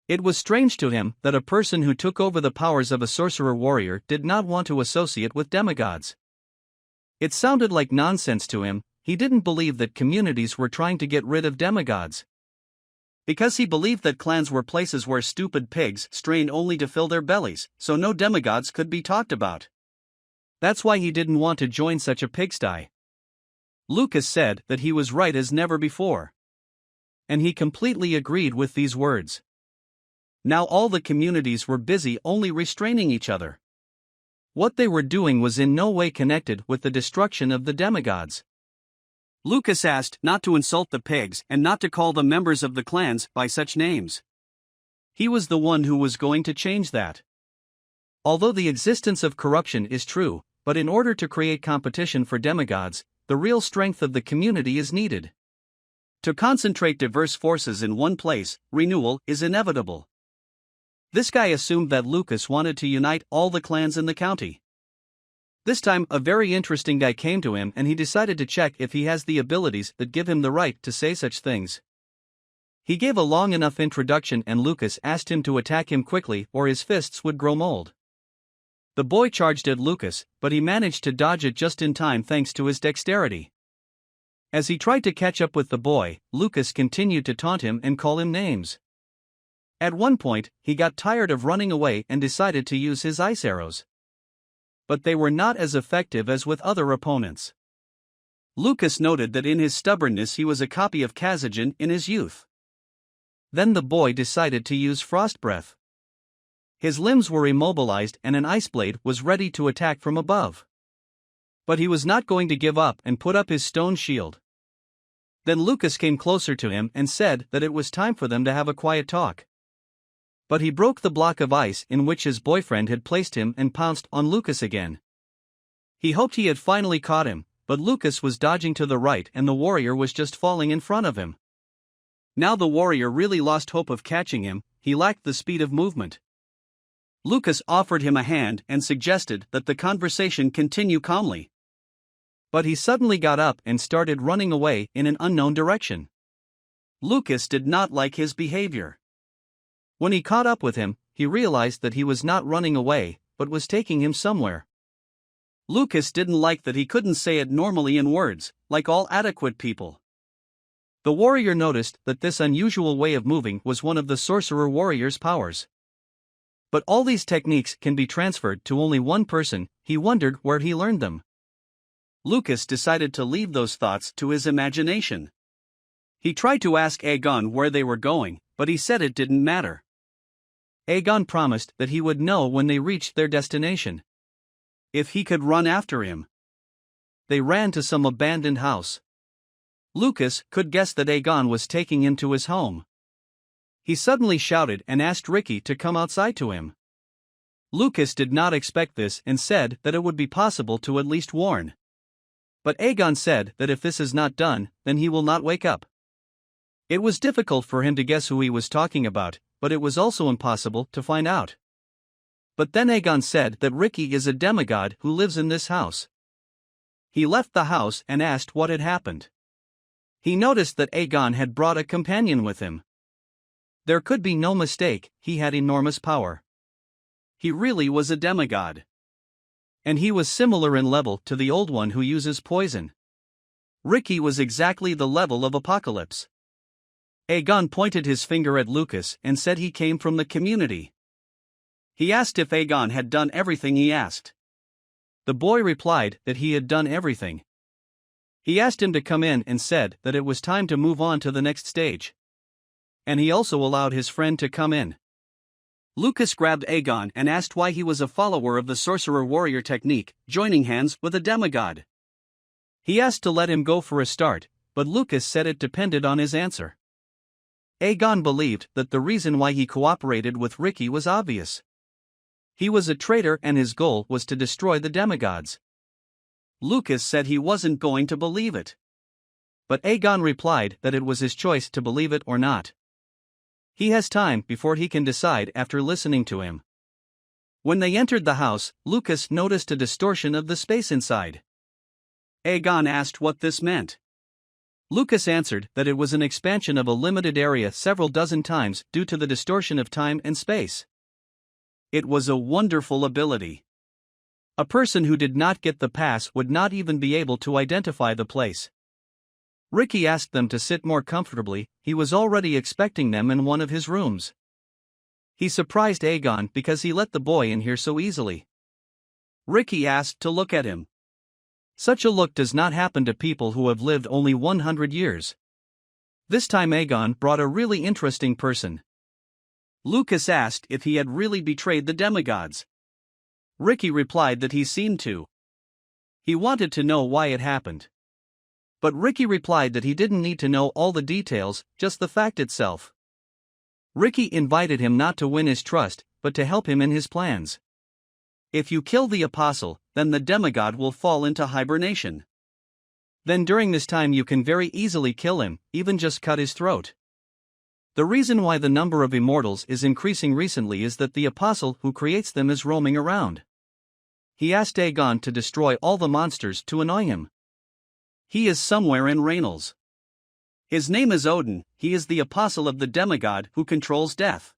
[SPEAKER 1] It was strange to him that a person who took over the powers of a sorcerer warrior did not want to associate with demigods. It sounded like nonsense to him. He didn't believe that communities were trying to get rid of demigods. Because he believed that clans were places where stupid pigs strained only to fill their bellies, so no demigods could be talked about. That's why he didn't want to join such a pigsty. Lucas said that he was right as never before. And he completely agreed with these words. Now all the communities were busy only restraining each other. What they were doing was in no way connected with the destruction of the demigods. Lucas asked not to insult the pigs and not to call the members of the clans by such names. He was the one who was going to change that. Although the existence of corruption is true, but in order to create competition for demigods, the real strength of the community is needed. To concentrate diverse forces in one place, renewal is inevitable. This guy assumed that Lucas wanted to unite all the clans in the county. This time, a very interesting guy came to him and he decided to check if he has the abilities that give him the right to say such things. He gave a long enough introduction and Lucas asked him to attack him quickly or his fists would grow mold. The boy charged at Lucas, but he managed to dodge it just in time thanks to his dexterity. As he tried to catch up with the boy, Lucas continued to taunt him and call him names. At one point, he got tired of running away and decided to use his ice arrows. But they were not as effective as with other opponents. Lucas noted that in his stubbornness he was a copy of Kazajan in his youth. Then the boy decided to use frost breath. His limbs were immobilized and an ice blade was ready to attack from above. But he was not going to give up and put up his stone shield. Then Lucas came closer to him and said that it was time for them to have a quiet talk. But he broke the block of ice in which his boyfriend had placed him and pounced on Lucas again. He hoped he had finally caught him, but Lucas was dodging to the right and the warrior was just falling in front of him. Now the warrior really lost hope of catching him, he lacked the speed of movement. Lucas offered him a hand and suggested that the conversation continue calmly. But he suddenly got up and started running away in an unknown direction. Lucas did not like his behavior. When he caught up with him, he realized that he was not running away, but was taking him somewhere. Lucas didn't like that he couldn't say it normally in words, like all adequate people. The warrior noticed that this unusual way of moving was one of the sorcerer warrior's powers. But all these techniques can be transferred to only one person. He wondered where he learned them. Lucas decided to leave those thoughts to his imagination. He tried to ask Aegon where they were going, but he said it didn't matter. Aegon promised that he would know when they reached their destination. If he could run after him. They ran to some abandoned house. Lucas could guess that Aegon was taking him to his home. He suddenly shouted and asked Ricky to come outside to him. Lucas did not expect this and said that it would be possible to at least warn. But Aegon said that if this is not done, then he will not wake up. It was difficult for him to guess who he was talking about, but it was also impossible to find out. But then Aegon said that Ricky is a demigod who lives in this house. He left the house and asked what had happened. He noticed that Aegon had brought a companion with him. There could be no mistake, he had enormous power. He really was a demigod. And he was similar in level to the old one who uses poison. Ricky was exactly the level of Apocalypse. Aegon pointed his finger at Lucas and said he came from the community. He asked if Aegon had done everything he asked. The boy replied that he had done everything. He asked him to come in and said that it was time to move on to the next stage. And he also allowed his friend to come in. Lucas grabbed Aegon and asked why he was a follower of the sorcerer-warrior technique, joining hands with a demigod. He asked to let him go for a start, but Lucas said it depended on his answer. Aegon believed that the reason why he cooperated with Ricky was obvious. He was a traitor and his goal was to destroy the demigods. Lucas said he wasn't going to believe it. But Aegon replied that it was his choice to believe it or not. He has time before he can decide after listening to him. When they entered the house, Lucas noticed a distortion of the space inside. Aegon asked what this meant. Lucas answered that it was an expansion of a limited area several dozen times due to the distortion of time and space. It was a wonderful ability. A person who did not get the pass would not even be able to identify the place. Ricky asked them to sit more comfortably, he was already expecting them in one of his rooms. He surprised Aegon because he let the boy in here so easily. Ricky asked to look at him. Such a look does not happen to people who have lived only 100 years. This time Aegon brought a really interesting person. Lucas asked if he had really betrayed the demigods. Ricky replied that he seemed to. He wanted to know why it happened. But Ricky replied that he didn't need to know all the details, just the fact itself. Ricky invited him not to win his trust, but to help him in his plans. If you kill the apostle, then the demigod will fall into hibernation. Then during this time you can very easily kill him, even just cut his throat. The reason why the number of immortals is increasing recently is that the apostle who creates them is roaming around. He asked Aegon to destroy all the monsters to annoy him. He is somewhere in Rainals. His name is Odin, he is the apostle of the demigod who controls death.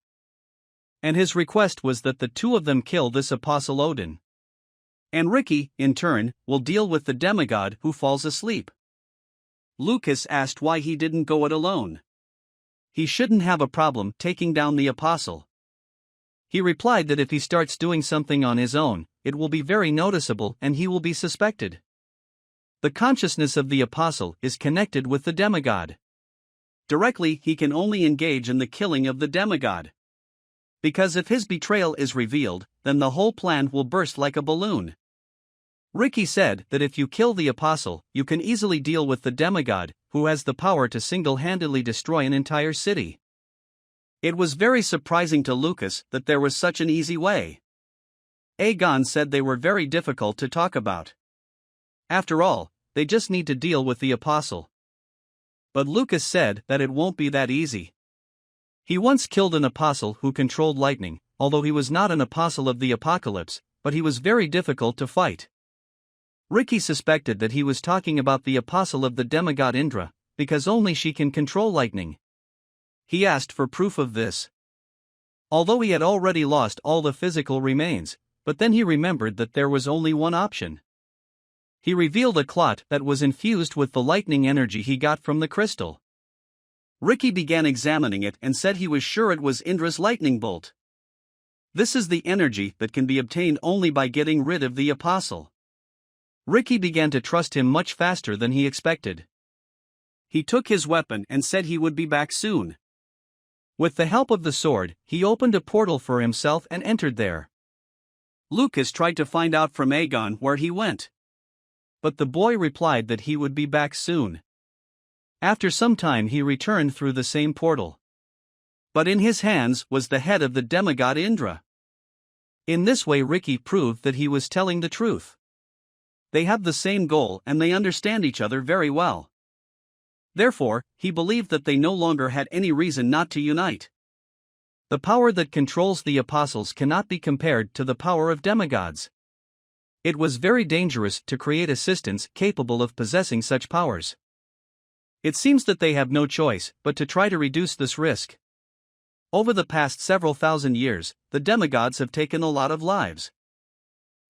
[SPEAKER 1] And his request was that the two of them kill this apostle Odin. And Ricky, in turn, will deal with the demigod who falls asleep. Lucas asked why he didn't go it alone. He shouldn't have a problem taking down the apostle. He replied that if he starts doing something on his own, it will be very noticeable and he will be suspected. The consciousness of the apostle is connected with the demigod. Directly he can only engage in the killing of the demigod. Because if his betrayal is revealed, then the whole plan will burst like a balloon. Ricky said that if you kill the apostle, you can easily deal with the demigod, who has the power to single-handedly destroy an entire city. It was very surprising to Lucas that there was such an easy way. Aegon said they were very difficult to talk about. After all, they just need to deal with the apostle. But Lucas said that it won't be that easy. He once killed an apostle who controlled lightning, although he was not an apostle of the apocalypse, but he was very difficult to fight. Ricky suspected that he was talking about the apostle of the demigod Indra, because only she can control lightning. He asked for proof of this. Although he had already lost all the physical remains, but then he remembered that there was only one option. He revealed a clot that was infused with the lightning energy he got from the crystal. Ricky began examining it and said he was sure it was Indra's lightning bolt. This is the energy that can be obtained only by getting rid of the apostle. Ricky began to trust him much faster than he expected. He took his weapon and said he would be back soon. With the help of the sword, he opened a portal for himself and entered there. Lucas tried to find out from Aegon where he went. But the boy replied that he would be back soon. After some time he returned through the same portal. But in his hands was the head of the demigod Indra. In this way Ricky proved that he was telling the truth. They have the same goal and they understand each other very well. Therefore, he believed that they no longer had any reason not to unite. The power that controls the apostles cannot be compared to the power of demigods. It was very dangerous to create assistants capable of possessing such powers. It seems that they have no choice but to try to reduce this risk. Over the past several thousand years, the demigods have taken a lot of lives.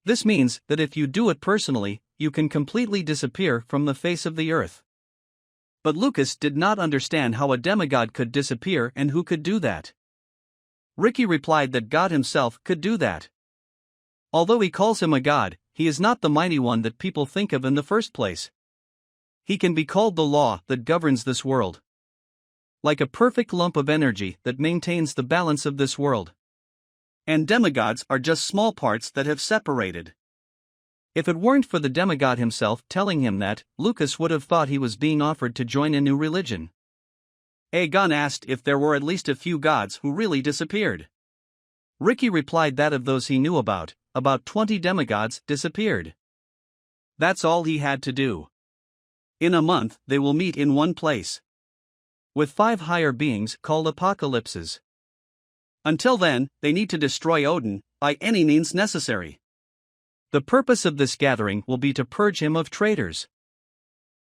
[SPEAKER 1] This means that if you do it personally, you can completely disappear from the face of the earth. But Lucas did not understand how a demigod could disappear and who could do that. Ricky replied that God himself could do that. Although he calls him a god, he is not the mighty one that people think of in the first place. He can be called the law that governs this world. Like a perfect lump of energy that maintains the balance of this world. And demigods are just small parts that have separated. If it weren't for the demigod himself telling him that, Lucas would have thought he was being offered to join a new religion. Aegon asked if there were at least a few gods who really disappeared. Ricky replied that of those he knew about 20 demigods disappeared. That's all he had to do. In a month, they will meet in one place. With 5 higher beings called apocalypses. Until then, they need to destroy Odin, by any means necessary. The purpose of this gathering will be to purge him of traitors.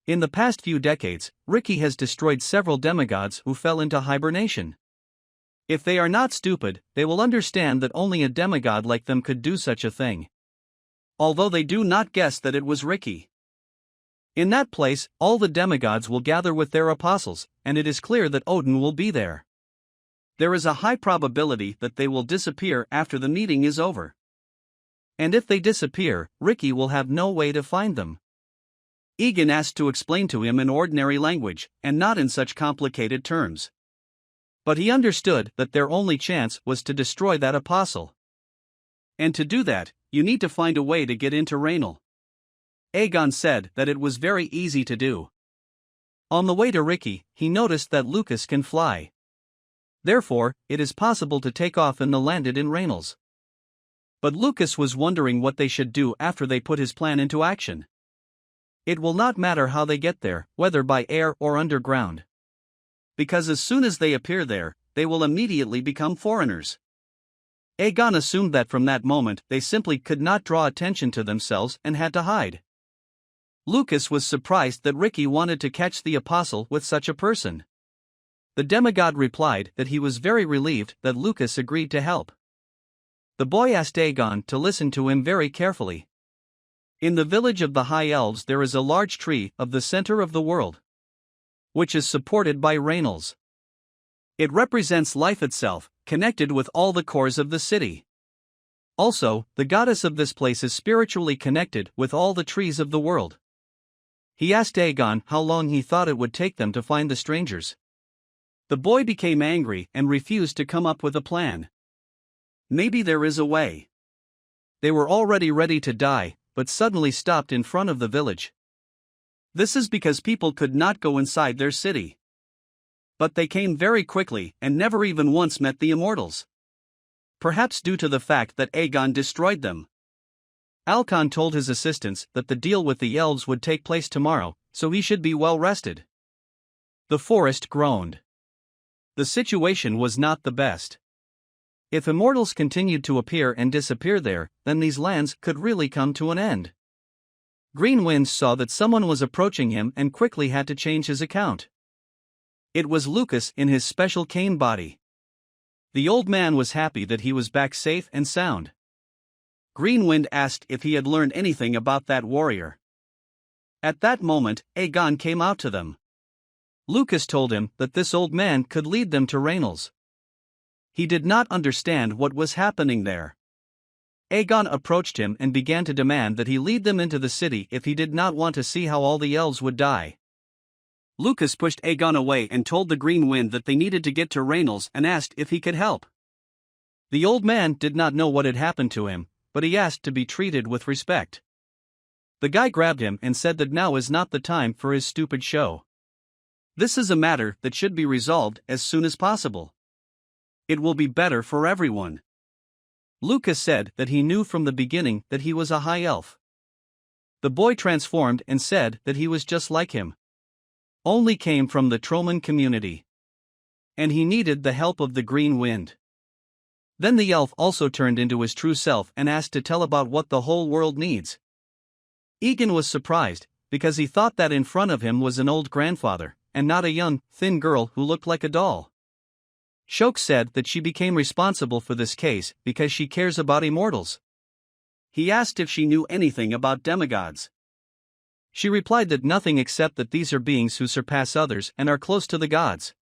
[SPEAKER 1] In the past few decades, Ricky has destroyed several demigods who fell into hibernation. If they are not stupid, they will understand that only a demigod like them could do such a thing. Although they do not guess that it was Ricky. In that place, all the demigods will gather with their apostles, and it is clear that Odin will be there. There is a high probability that they will disappear after the meeting is over. And if they disappear, Ricky will have no way to find them. Egan asked to explain to him in ordinary language, and not in such complicated terms. But he understood that their only chance was to destroy that apostle. And to do that, you need to find a way to get into Rainal. Aegon said that it was very easy to do. On the way to Ricky, he noticed that Lucas can fly. Therefore, it is possible to take off and landed in Rainals. But Lucas was wondering what they should do after they put his plan into action. It will not matter how they get there, whether by air or underground. Because as soon as they appear there, they will immediately become foreigners. Aegon assumed that from that moment they simply could not draw attention to themselves and had to hide. Lucas was surprised that Ricky wanted to catch the apostle with such a person. The demigod replied that he was very relieved that Lucas agreed to help. The boy asked Aegon to listen to him very carefully. In the village of the High Elves there is a large tree of the center of the world, which is supported by Rainals. It represents life itself, connected with all the cores of the city. Also, the goddess of this place is spiritually connected with all the trees of the world. He asked Aegon how long he thought it would take them to find the strangers. The boy became angry and refused to come up with a plan. Maybe there is a way. They were already ready to die, but suddenly stopped in front of the village. This is because people could not go inside their city. But they came very quickly and never even once met the immortals. Perhaps due to the fact that Aegon destroyed them. Alcon told his assistants that the deal with the elves would take place tomorrow, so he should be well rested. The forest groaned. The situation was not the best. If immortals continued to appear and disappear there, then these lands could really come to an end. Green Wind saw that someone was approaching him and quickly had to change his account. It was Lucas in his special cane body. The old man was happy that he was back safe and sound. Green Wind asked if he had learned anything about that warrior. At that moment, Aegon came out to them. Lucas told him that this old man could lead them to Rainals. He did not understand what was happening there. Aegon approached him and began to demand that he lead them into the city if he did not want to see how all the elves would die. Lucas pushed Aegon away and told the Green Wind that they needed to get to Rainals and asked if he could help. The old man did not know what had happened to him, but he asked to be treated with respect. The guy grabbed him and said that now is not the time for his stupid show. This is a matter that should be resolved as soon as possible. It will be better for everyone. Lucas said that he knew from the beginning that he was a high elf. The boy transformed and said that he was just like him. Only came from the Troman community. And he needed the help of the Green Wind. Then the elf also turned into his true self and asked to tell about what the whole world needs. Egan was surprised, because he thought that in front of him was an old grandfather, and not a young, thin girl who looked like a doll. Shoke said that she became responsible for this case because she cares about immortals. He asked if she knew anything about demigods. She replied that nothing except that these are beings who surpass others and are close to the gods.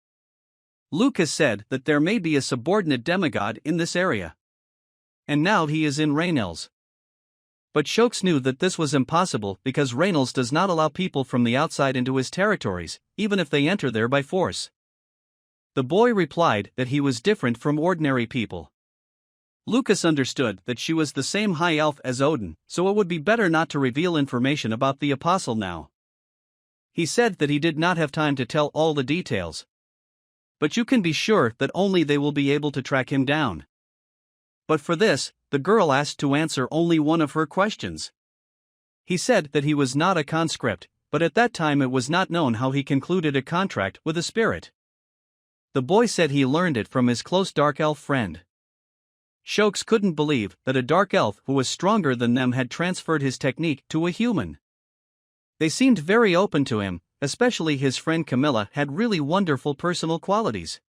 [SPEAKER 1] Lucas said that there may be a subordinate demigod in this area. And now he is in Raynell's. But Shokes knew that this was impossible because Raynell's does not allow people from the outside into his territories, even if they enter there by force. The boy replied that he was different from ordinary people. Lucas understood that she was the same high elf as Odin, so it would be better not to reveal information about the apostle now. He said that he did not have time to tell all the details. But you can be sure that only they will be able to track him down. But for this, the girl asked to answer only one of her questions. He said that he was not a conscript, but at that time it was not known how he concluded a contract with a spirit. The boy said he learned it from his close dark elf friend. Shokes couldn't believe that a dark elf who was stronger than them had transferred his technique to a human. They seemed very open to him, especially his friend Camilla had really wonderful personal qualities.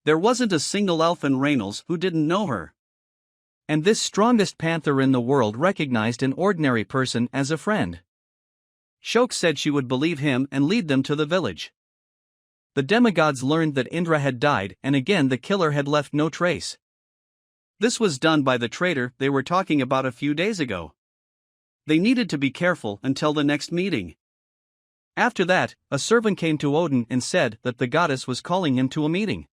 [SPEAKER 1] There wasn't a single elf in Raynell's who didn't know her. And this strongest panther in the world recognized an ordinary person as a friend. Shokes said she would believe him and lead them to the village. The demigods learned that Indra had died and again the killer had left no trace. This was done by the traitor they were talking about a few days ago. They needed to be careful until the next meeting. After that, a servant came to Odin and said that the goddess was calling him to a meeting.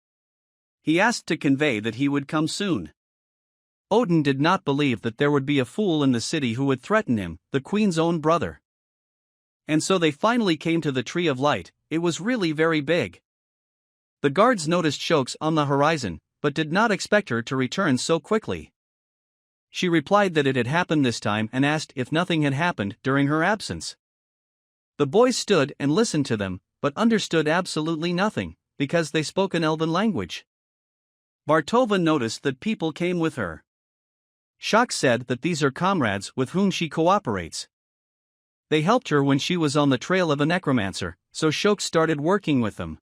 [SPEAKER 1] He asked to convey that he would come soon. Odin did not believe that there would be a fool in the city who would threaten him, the queen's own brother. And so they finally came to the Tree of Light. It was really very big. The guards noticed Shokes on the horizon, but did not expect her to return so quickly. She replied that it had happened this time and asked if nothing had happened during her absence. The boys stood and listened to them, but understood absolutely nothing, because they spoke an elven language. Bartova noticed that people came with her. Shokes said that these are comrades with whom she cooperates. They helped her when she was on the trail of a necromancer, so Shokes started working with them.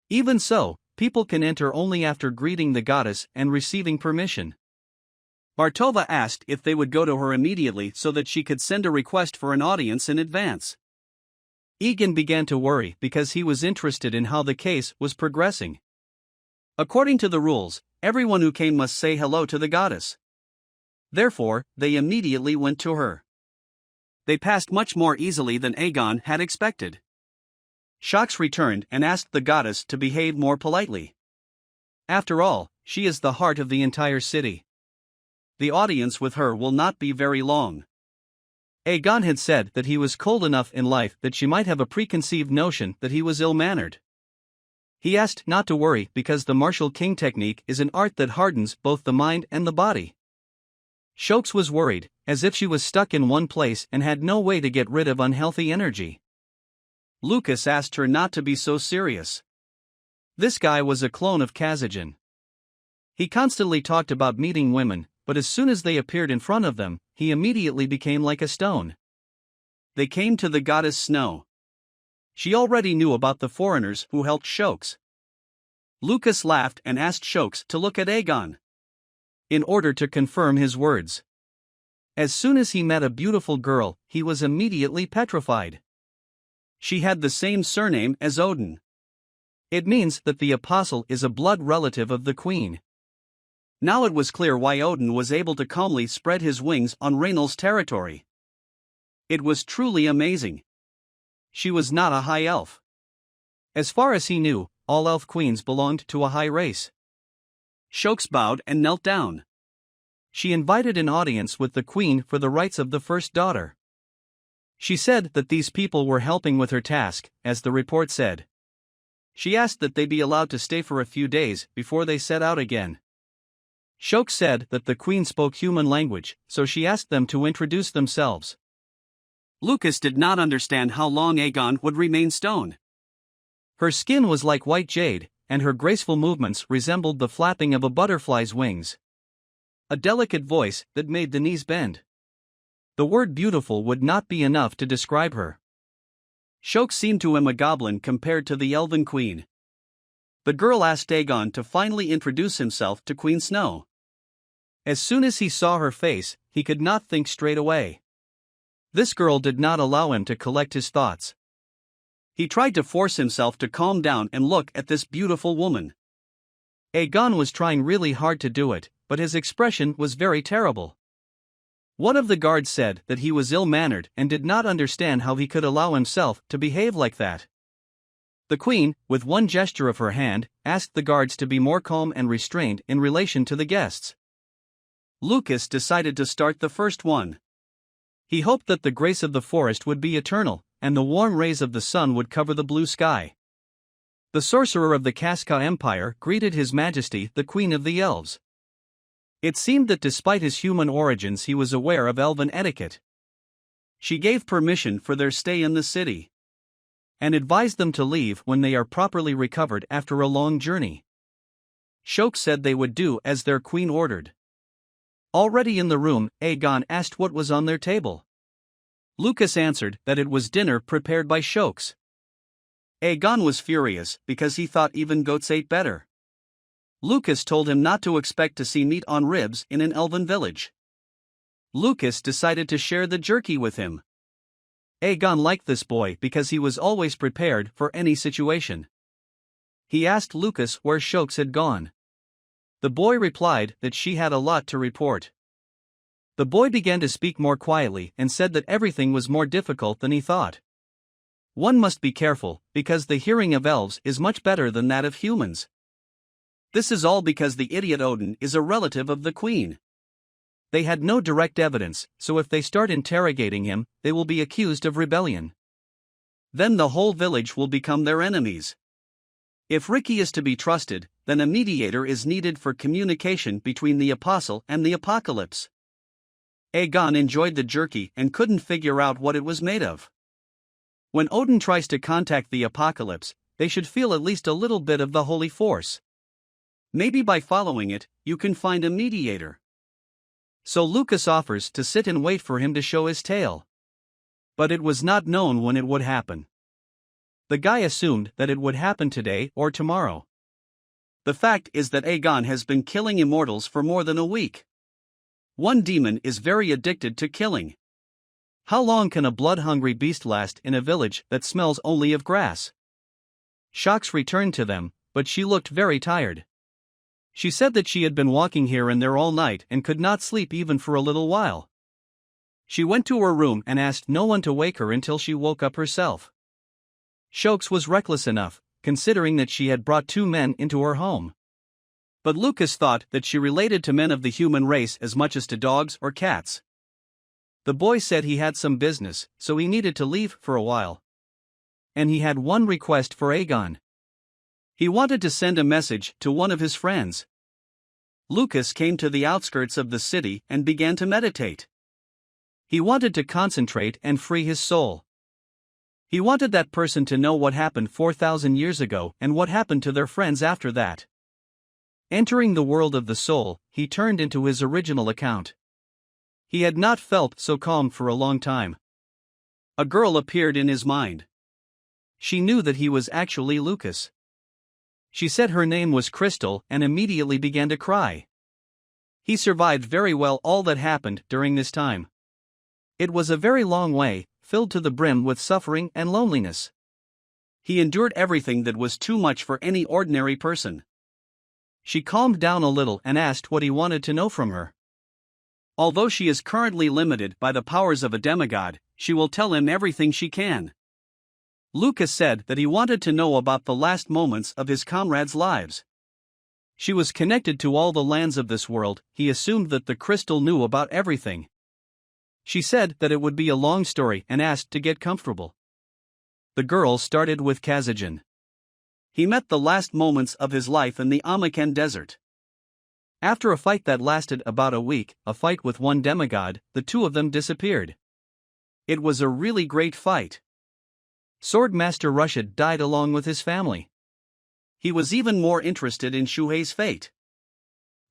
[SPEAKER 1] Even so, people can enter only after greeting the goddess and receiving permission. Bartova asked if they would go to her immediately so that she could send a request for an audience in advance. Egan began to worry because he was interested in how the case was progressing. According to the rules, everyone who came must say hello to the goddess. Therefore, they immediately went to her. They passed much more easily than Aegon had expected. Shokes returned and asked the goddess to behave more politely. After all, she is the heart of the entire city. The audience with her will not be very long. Aegon had said that he was cold enough in life that she might have a preconceived notion that he was ill-mannered. He asked not to worry because the martial king technique is an art that hardens both the mind and the body. Shokes was worried, as if she was stuck in one place and had no way to get rid of unhealthy energy. Lucas asked her not to be so serious. This guy was a clone of Kazajan. He constantly talked about meeting women, but as soon as they appeared in front of them, he immediately became like a stone. They came to the goddess Snow. She already knew about the foreigners who helped Shokes. Lucas laughed and asked Shokes to look at Aegon, in order to confirm his words. As soon as he met a beautiful girl, he was immediately petrified. She had the same surname as Odin. It means that the apostle is a blood relative of the queen. Now it was clear why Odin was able to calmly spread his wings on Raynell's territory. It was truly amazing. She was not a high elf. As far as he knew, all elf queens belonged to a high race. Shokes bowed and knelt down. She invited an audience with the queen for the rights of the first daughter. She said that these people were helping with her task, as the report said. She asked that they be allowed to stay for a few days before they set out again. Shokes said that the queen spoke human language, so she asked them to introduce themselves. Lucas did not understand how long Aegon would remain stone. Her skin was like white jade, and her graceful movements resembled the flapping of a butterfly's wings. A delicate voice that made the knees bend. The word beautiful would not be enough to describe her. Shokes seemed to him a goblin compared to the elven queen. The girl asked Aegon to finally introduce himself to Queen Snow. As soon as he saw her face, he could not think straight away. This girl did not allow him to collect his thoughts. He tried to force himself to calm down and look at this beautiful woman. Aegon was trying really hard to do it, but his expression was very terrible. One of the guards said that he was ill-mannered and did not understand how he could allow himself to behave like that. The queen, with one gesture of her hand, asked the guards to be more calm and restrained in relation to the guests. Lucas decided to start the first one. He hoped that the grace of the forest would be eternal, and the warm rays of the sun would cover the blue sky. The sorcerer of the Casca Empire greeted His Majesty the Queen of the Elves. It seemed that despite his human origins he was aware of elven etiquette. She gave permission for their stay in the city, and advised them to leave when they are properly recovered after a long journey. Shoke said they would do as their queen ordered. Already in the room, Aegon asked what was on their table. Lucas answered that it was dinner prepared by Shokes. Aegon was furious because he thought even goats ate better. Lucas told him not to expect to see meat on ribs in an elven village. Lucas decided to share the jerky with him. Aegon liked this boy because he was always prepared for any situation. He asked Lucas where Shokes had gone. The boy replied that she had a lot to report. The boy began to speak more quietly and said that everything was more difficult than he thought. One must be careful, because the hearing of elves is much better than that of humans. This is all because the idiot Odin is a relative of the queen. They had no direct evidence, so if they start interrogating him, they will be accused of rebellion. Then the whole village will become their enemies. If Ricky is to be trusted, then a mediator is needed for communication between the apostle and the apocalypse. Aegon enjoyed the jerky and couldn't figure out what it was made of. When Odin tries to contact the apocalypse, they should feel at least a little bit of the holy force. Maybe by following it, you can find a mediator. So Lucas offers to sit and wait for him to show his tail. But it was not known when it would happen. The guy assumed that it would happen today or tomorrow. The fact is that Aegon has been killing immortals for more than a week. One demon is very addicted to killing. How long can a blood-hungry beast last in a village that smells only of grass? Shocks returned to them, but she looked very tired. She said that she had been walking here and there all night and could not sleep even for a little while. She went to her room and asked no one to wake her until she woke up herself. Shokes was reckless enough, considering that she had brought 2 men into her home. But Lucas thought that she related to men of the human race as much as to dogs or cats. The boy said he had some business, so he needed to leave for a while. And he had one request for Aegon. He wanted to send a message to one of his friends. Lucas came to the outskirts of the city and began to meditate. He wanted to concentrate and free his soul. He wanted that person to know what happened 4,000 years ago and what happened to their friends after that. Entering the world of the soul, he turned into his original account. He had not felt so calm for a long time. A girl appeared in his mind. She knew that he was actually Lucas. She said her name was Crystal and immediately began to cry. He survived very well all that happened during this time. It was a very long way, filled to the brim with suffering and loneliness. He endured everything that was too much for any ordinary person. She calmed down a little and asked what he wanted to know from her. Although she is currently limited by the powers of a demigod, she will tell him everything she can. Lucas said that he wanted to know about the last moments of his comrades' lives. She was connected to all the lands of this world. He assumed that the crystal knew about everything. She said that it would be a long story and asked to get comfortable. The girl started with Kazajan. He met the last moments of his life in the Amakan desert. After a fight that lasted about a week, a fight with one demigod, the 2 of them disappeared. It was a really great fight. Swordmaster Rushid died along with his family. He was even more interested in Shuhei's fate.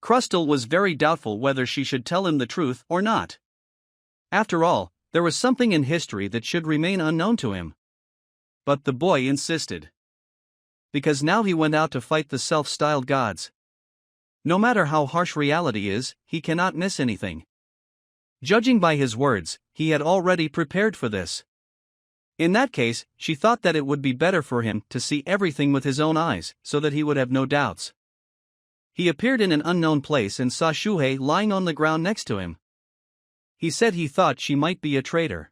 [SPEAKER 1] Crystal was very doubtful whether she should tell him the truth or not. After all, there was something in history that should remain unknown to him. But the boy insisted. Because now he went out to fight the self-styled gods. No matter how harsh reality is, he cannot miss anything. Judging by his words, he had already prepared for this. In that case, she thought that it would be better for him to see everything with his own eyes, so that he would have no doubts. He appeared in an unknown place and saw Shuhei lying on the ground next to him. He said he thought she might be a traitor.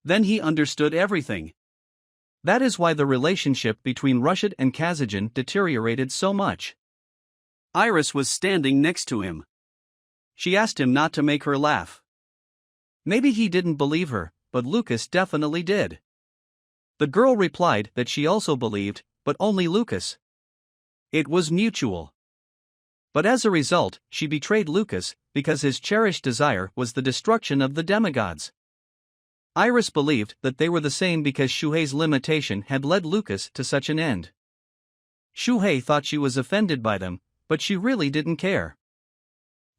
[SPEAKER 1] Then he understood everything. That is why the relationship between Rashid and Kazajin deteriorated so much. Iris was standing next to him. She asked him not to make her laugh. Maybe he didn't believe her, but Lucas definitely did. The girl replied that she also believed, but only Lucas. It was mutual. But as a result, she betrayed Lucas, because his cherished desire was the destruction of the demigods. Iris believed that they were the same because Shuhei's limitation had led Lucas to such an end. Shuhei thought she was offended by them, but she really didn't care.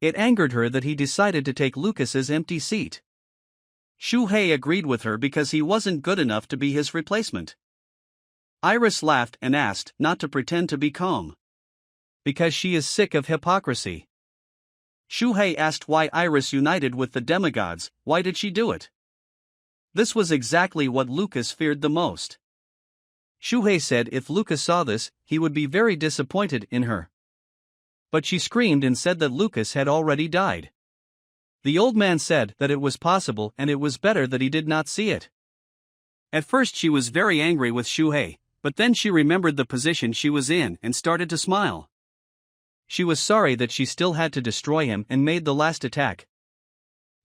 [SPEAKER 1] It angered her that he decided to take Lucas's empty seat. Shuhei agreed with her because he wasn't good enough to be his replacement. Iris laughed and asked not to pretend to be calm. Because she is sick of hypocrisy. Shuhei asked why Iris united with the demigods. Why did she do it? This was exactly what Lucas feared the most. Shuhei said if Lucas saw this, he would be very disappointed in her. But she screamed and said that Lucas had already died. The old man said that it was possible and it was better that he did not see it. At first she was very angry with Shuhei, but then she remembered the position she was in and started to smile. She was sorry that she still had to destroy him and made the last attack.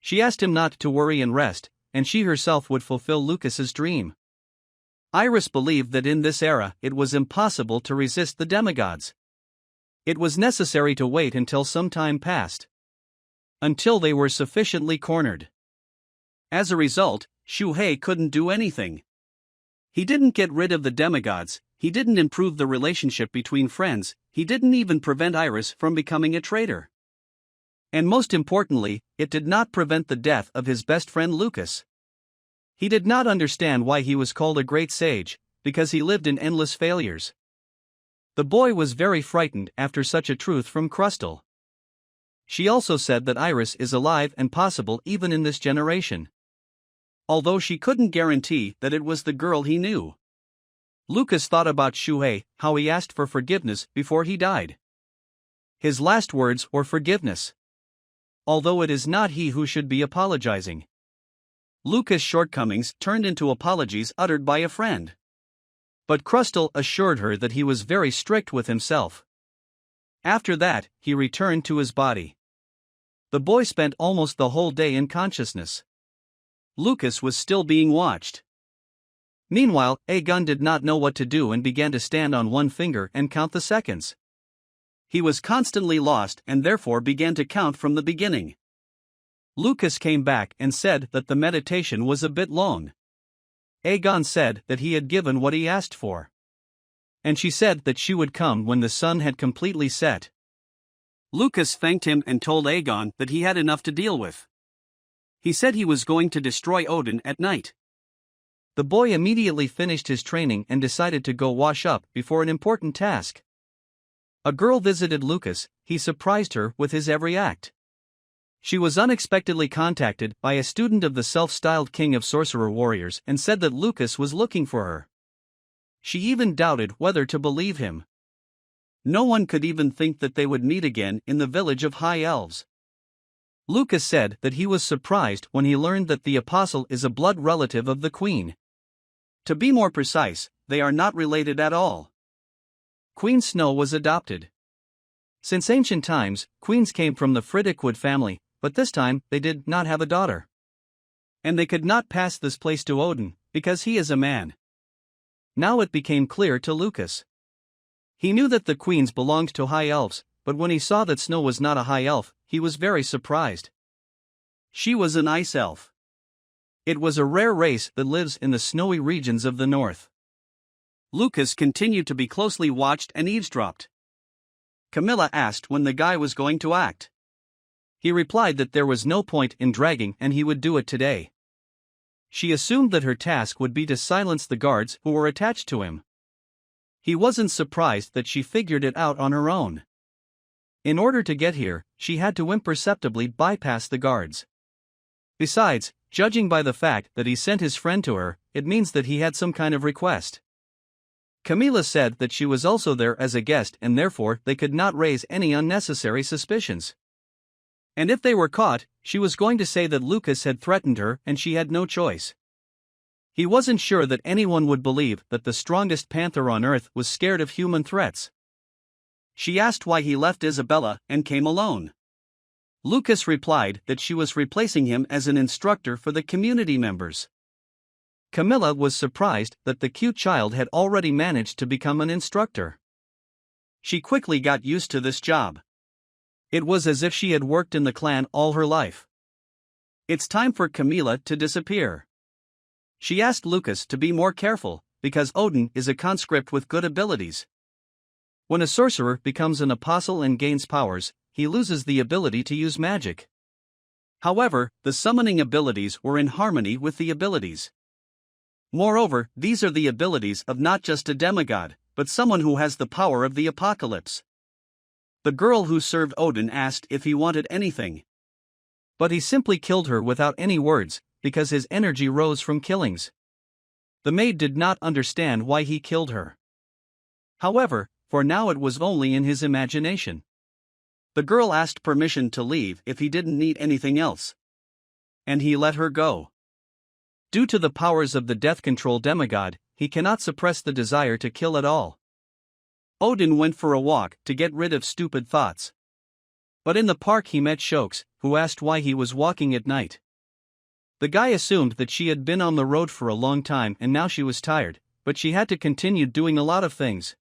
[SPEAKER 1] She asked him not to worry and rest, and she herself would fulfill Lucas's dream. Iris believed that in this era it was impossible to resist the demigods. It was necessary to wait until some time passed. Until they were sufficiently cornered. As a result, Shuhei couldn't do anything. He didn't get rid of the demigods, he didn't improve the relationship between friends, he didn't even prevent Iris from becoming a traitor. And most importantly, it did not prevent the death of his best friend Lucas. He did not understand why he was called a great sage, because he lived in endless failures. The boy was very frightened after such a truth from Crystal. She also said that Iris is alive and possible even in this generation. Although she couldn't guarantee that it was the girl he knew. Lucas thought about Shuhei, how he asked for forgiveness before he died. His last words were forgiveness. Although it is not he who should be apologizing. Lucas' shortcomings turned into apologies uttered by a friend. But Crystal assured her that he was very strict with himself. After that, he returned to his body. The boy spent almost the whole day in consciousness. Lucas was still being watched. Meanwhile, Aegon did not know what to do and began to stand on one finger and count the seconds. He was constantly lost and therefore began to count from the beginning. Lucas came back and said that the meditation was a bit long. Aegon said that he had given what he asked for. And she said that she would come when the sun had completely set. Lucas thanked him and told Aegon that he had enough to deal with. He said he was going to destroy Odin at night. The boy immediately finished his training and decided to go wash up before an important task. A girl visited Lucas, he surprised her with his every act. She was unexpectedly contacted by a student of the self-styled king of sorcerer warriors and said that Lucas was looking for her. She even doubted whether to believe him. No one could even think that they would meet again in the village of High Elves. Lucas said that he was surprised when he learned that the apostle is a blood relative of the queen. To be more precise, they are not related at all. Queen Snow was adopted. Since ancient times, queens came from the Fritickwood family, but this time they did not have a daughter. And they could not pass this place to Odin, because he is a man. Now it became clear to Lucas. He knew that the queens belonged to high elves, but when he saw that Snow was not a high elf, he was very surprised. She was an ice elf. It was a rare race that lives in the snowy regions of the north. Lucas continued to be closely watched and eavesdropped. Camilla asked when the guy was going to act. He replied that there was no point in dragging and he would do it today. She assumed that her task would be to silence the guards who were attached to him. He wasn't surprised that she figured it out on her own. In order to get here, she had to imperceptibly bypass the guards. Besides, judging by the fact that he sent his friend to her, it means that he had some kind of request. Camila said that she was also there as a guest and therefore they could not raise any unnecessary suspicions. And if they were caught, she was going to say that Lucas had threatened her and she had no choice. He wasn't sure that anyone would believe that the strongest panther on earth was scared of human threats. She asked why he left Isabella and came alone. Lucas replied that she was replacing him as an instructor for the community members. Camilla was surprised that the cute child had already managed to become an instructor. She quickly got used to this job. It was as if she had worked in the clan all her life. It's time for Camilla to disappear. She asked Lucas to be more careful, because Odin is a conscript with good abilities. When a sorcerer becomes an apostle and gains powers, he loses the ability to use magic. However, the summoning abilities were in harmony with the abilities. Moreover, these are the abilities of not just a demigod, but someone who has the power of the apocalypse. The girl who served Odin asked if he wanted anything. But he simply killed her without any words, because his energy rose from killings. The maid did not understand why he killed her. However, for now it was only in his imagination. The girl asked permission to leave if he didn't need anything else. And he let her go. Due to the powers of the death control demigod, he cannot suppress the desire to kill at all. Odin went for a walk to get rid of stupid thoughts. But in the park he met Shoks, who asked why he was walking at night. The guy assumed that she had been on the road for a long time and now she was tired, but she had to continue doing a lot of things.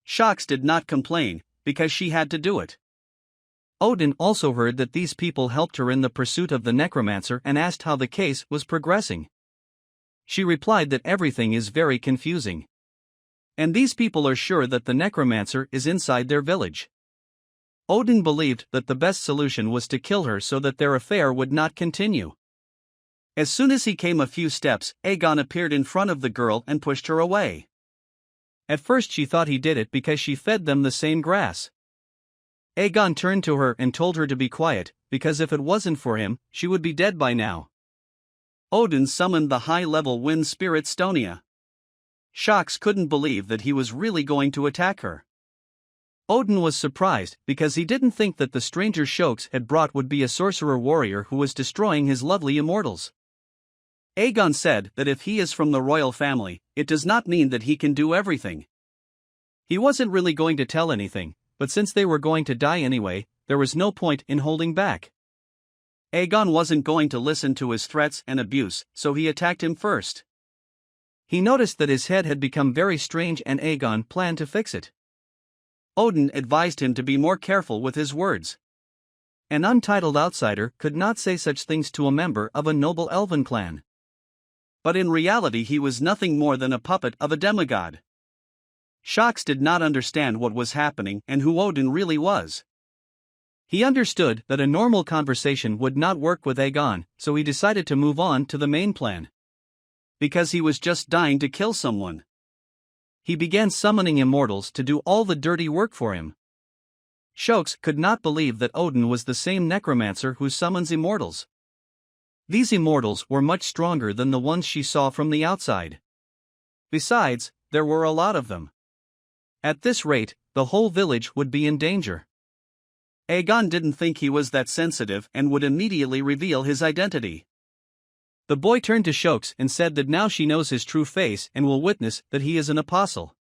[SPEAKER 1] Shoks did not complain, because she had to do it. Odin also heard that these people helped her in the pursuit of the necromancer and asked how the case was progressing. She replied that everything is very confusing. And these people are sure that the necromancer is inside their village. Odin believed that the best solution was to kill her so that their affair would not continue. As soon as he came a few steps, Aegon appeared in front of the girl and pushed her away. At first she thought he did it because she fed them the same grass. Aegon turned to her and told her to be quiet, because if it wasn't for him, she would be dead by now. Odin summoned the high-level wind spirit Stonia. Shoks couldn't believe that he was really going to attack her. Odin was surprised because he didn't think that the stranger Shoks had brought would be a sorcerer warrior who was destroying his lovely immortals. Aegon said that if he is from the royal family, it does not mean that he can do everything. He wasn't really going to tell anything, but since they were going to die anyway, there was no point in holding back. Aegon wasn't going to listen to his threats and abuse, so he attacked him first. He noticed that his head had become very strange and Aegon planned to fix it. Odin advised him to be more careful with his words. An untitled outsider could not say such things to a member of a noble elven clan. But in reality he was nothing more than a puppet of a demigod. Shoks did not understand what was happening and who Odin really was. He understood that a normal conversation would not work with Aegon, so he decided to move on to the main plan. Because he was just dying to kill someone. He began summoning immortals to do all the dirty work for him. Shoks could not believe that Odin was the same necromancer who summons immortals. These immortals were much stronger than the ones she saw from the outside. Besides, there were a lot of them. At this rate, the whole village would be in danger. Aegon didn't think he was that sensitive and would immediately reveal his identity. The boy turned to Shoks and said that now she knows his true face and will witness that he is an apostle.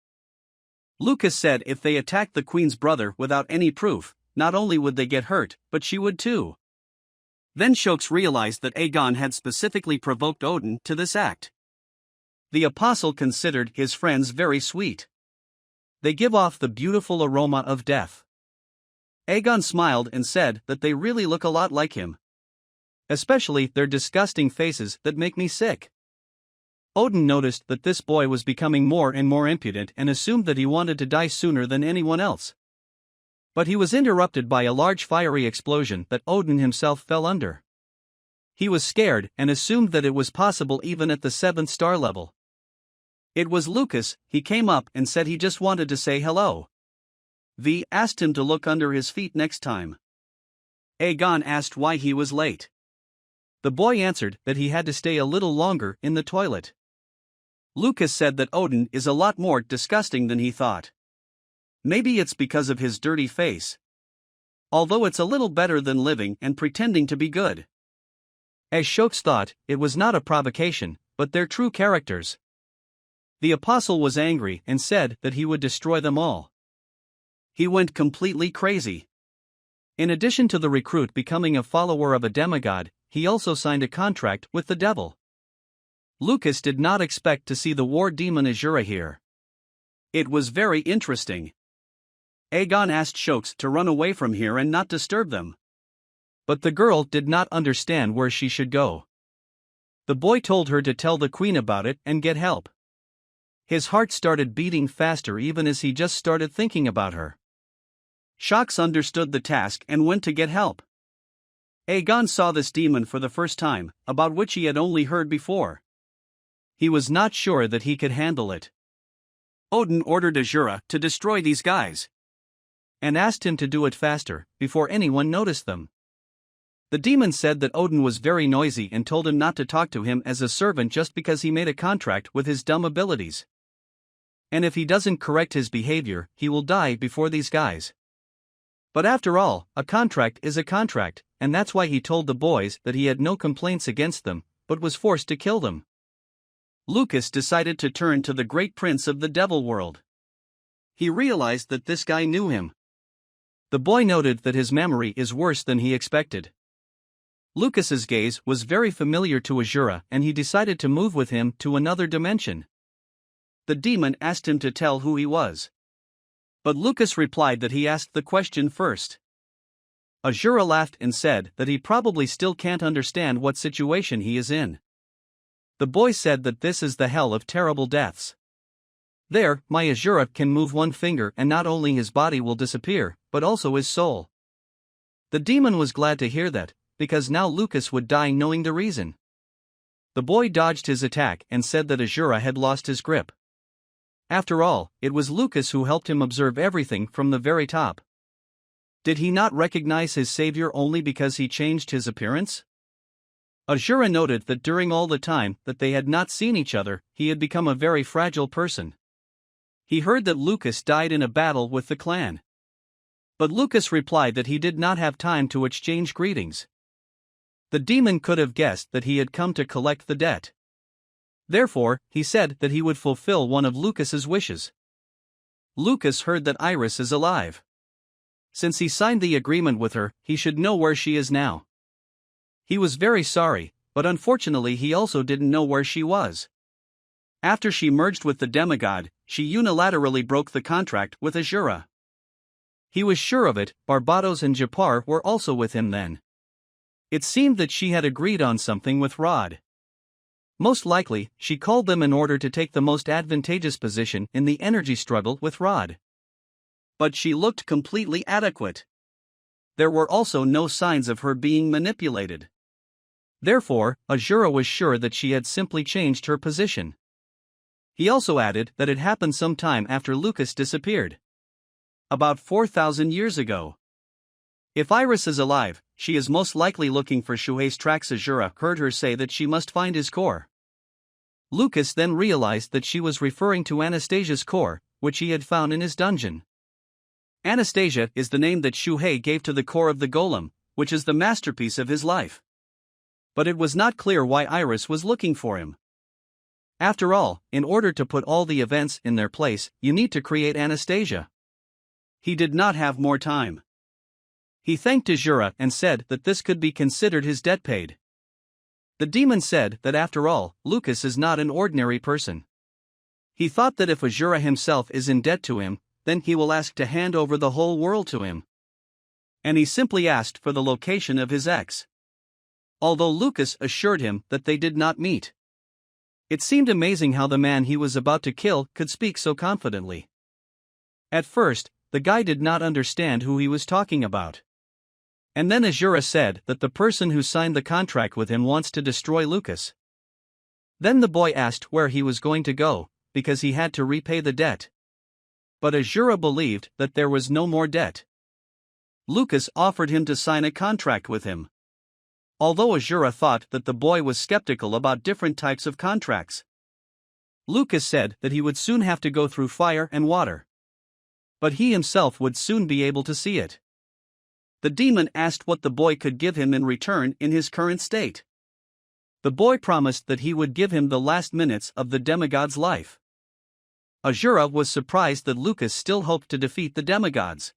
[SPEAKER 1] Lucas said if they attacked the queen's brother without any proof, not only would they get hurt, but she would too. Then Shoks realized that Aegon had specifically provoked Odin to this act. The apostle considered his friends very sweet. They give off the beautiful aroma of death. Aegon smiled and said that they really look a lot like him. Especially their disgusting faces that make me sick. Odin noticed that this boy was becoming more and more impudent and assumed that he wanted to die sooner than anyone else. But he was interrupted by a large fiery explosion that Odin himself fell under. He was scared and assumed that it was possible even at the 7th star level. It was Lucas. He came up and said he just wanted to say hello. V asked him to look under his feet next time. Aegon asked why he was late. The boy answered that he had to stay a little longer in the toilet. Lucas said that Odin is a lot more disgusting than he thought. Maybe it's because of his dirty face. Although it's a little better than living and pretending to be good. As Shokes thought, it was not a provocation, but their true characters. The apostle was angry and said that he would destroy them all. He went completely crazy. In addition to the recruit becoming a follower of a demigod, he also signed a contract with the devil. Lucas did not expect to see the war demon Azura here. It was very interesting. Aegon asked Shokes to run away from here and not disturb them. But the girl did not understand where she should go. The boy told her to tell the queen about it and get help. His heart started beating faster even as he just started thinking about her. Shokes understood the task and went to get help. Aegon saw this demon for the first time, about which he had only heard before. He was not sure that he could handle it. Odin ordered Azura to destroy these guys. And asked him to do it faster, before anyone noticed them. The demon said that Odin was very noisy and told him not to talk to him as a servant just because he made a contract with his dumb abilities. And if he doesn't correct his behavior, he will die before these guys. But after all, a contract is a contract, and that's why he told the boys that he had no complaints against them, but was forced to kill them. Lucas decided to turn to the great prince of the devil world. He realized that this guy knew him. The boy noted that his memory is worse than he expected. Lucas's gaze was very familiar to Azura and he decided to move with him to another dimension. The demon asked him to tell who he was. But Lucas replied that he asked the question first. Azura laughed and said that he probably still can't understand what situation he is in. The boy said that this is the hell of terrible deaths. There, my Azura can move one finger and not only his body will disappear, but also his soul. The demon was glad to hear that, because now Lucas would die knowing the reason. The boy dodged his attack and said that Azura had lost his grip. After all, it was Lucas who helped him observe everything from the very top. Did he not recognize his savior only because he changed his appearance? Azura noted that during all the time that they had not seen each other, he had become a very fragile person. He heard that Lucas died in a battle with the clan. But Lucas replied that he did not have time to exchange greetings. The demon could have guessed that he had come to collect the debt. Therefore, he said that he would fulfill one of Lucas's wishes. Lucas heard that Iris is alive. Since he signed the agreement with her, he should know where she is now. He was very sorry, but unfortunately he also didn't know where she was. After she merged with the demigod, she unilaterally broke the contract with Azura. He was sure of it. Barbados and Japar were also with him then. It seemed that she had agreed on something with Rod. Most likely, she called them in order to take the most advantageous position in the energy struggle with Rod. But she looked completely adequate. There were also no signs of her being manipulated. Therefore, Azura was sure that she had simply changed her position. He also added that it happened some time after Lucas disappeared. About 4,000 years ago. If Iris is alive, she is most likely looking for Shuhei's tracks. Azura heard her say that she must find his core. Lucas then realized that she was referring to Anastasia's core, which he had found in his dungeon. Anastasia is the name that Shuhei gave to the core of the golem, which is the masterpiece of his life. But it was not clear why Iris was looking for him. After all, in order to put all the events in their place, you need to create Anastasia. He did not have more time. He thanked Azura and said that this could be considered his debt paid. The demon said that after all, Lucas is not an ordinary person. He thought that if Azura himself is in debt to him, then he will ask to hand over the whole world to him. And he simply asked for the location of his ex. Although Lucas assured him that they did not meet. It seemed amazing how the man he was about to kill could speak so confidently. At first, the guy did not understand who he was talking about. And then Azura said that the person who signed the contract with him wants to destroy Lucas. Then the boy asked where he was going to go, because he had to repay the debt. But Azura believed that there was no more debt. Lucas offered him to sign a contract with him. although Azura thought that the boy was skeptical about different types of contracts. Lucas said that he would soon have to go through fire and water, but he himself would soon be able to see it. The demon asked what the boy could give him in return in his current state. The boy promised that he would give him the last minutes of the demigod's life. Azura was surprised that Lucas still hoped to defeat the demigods.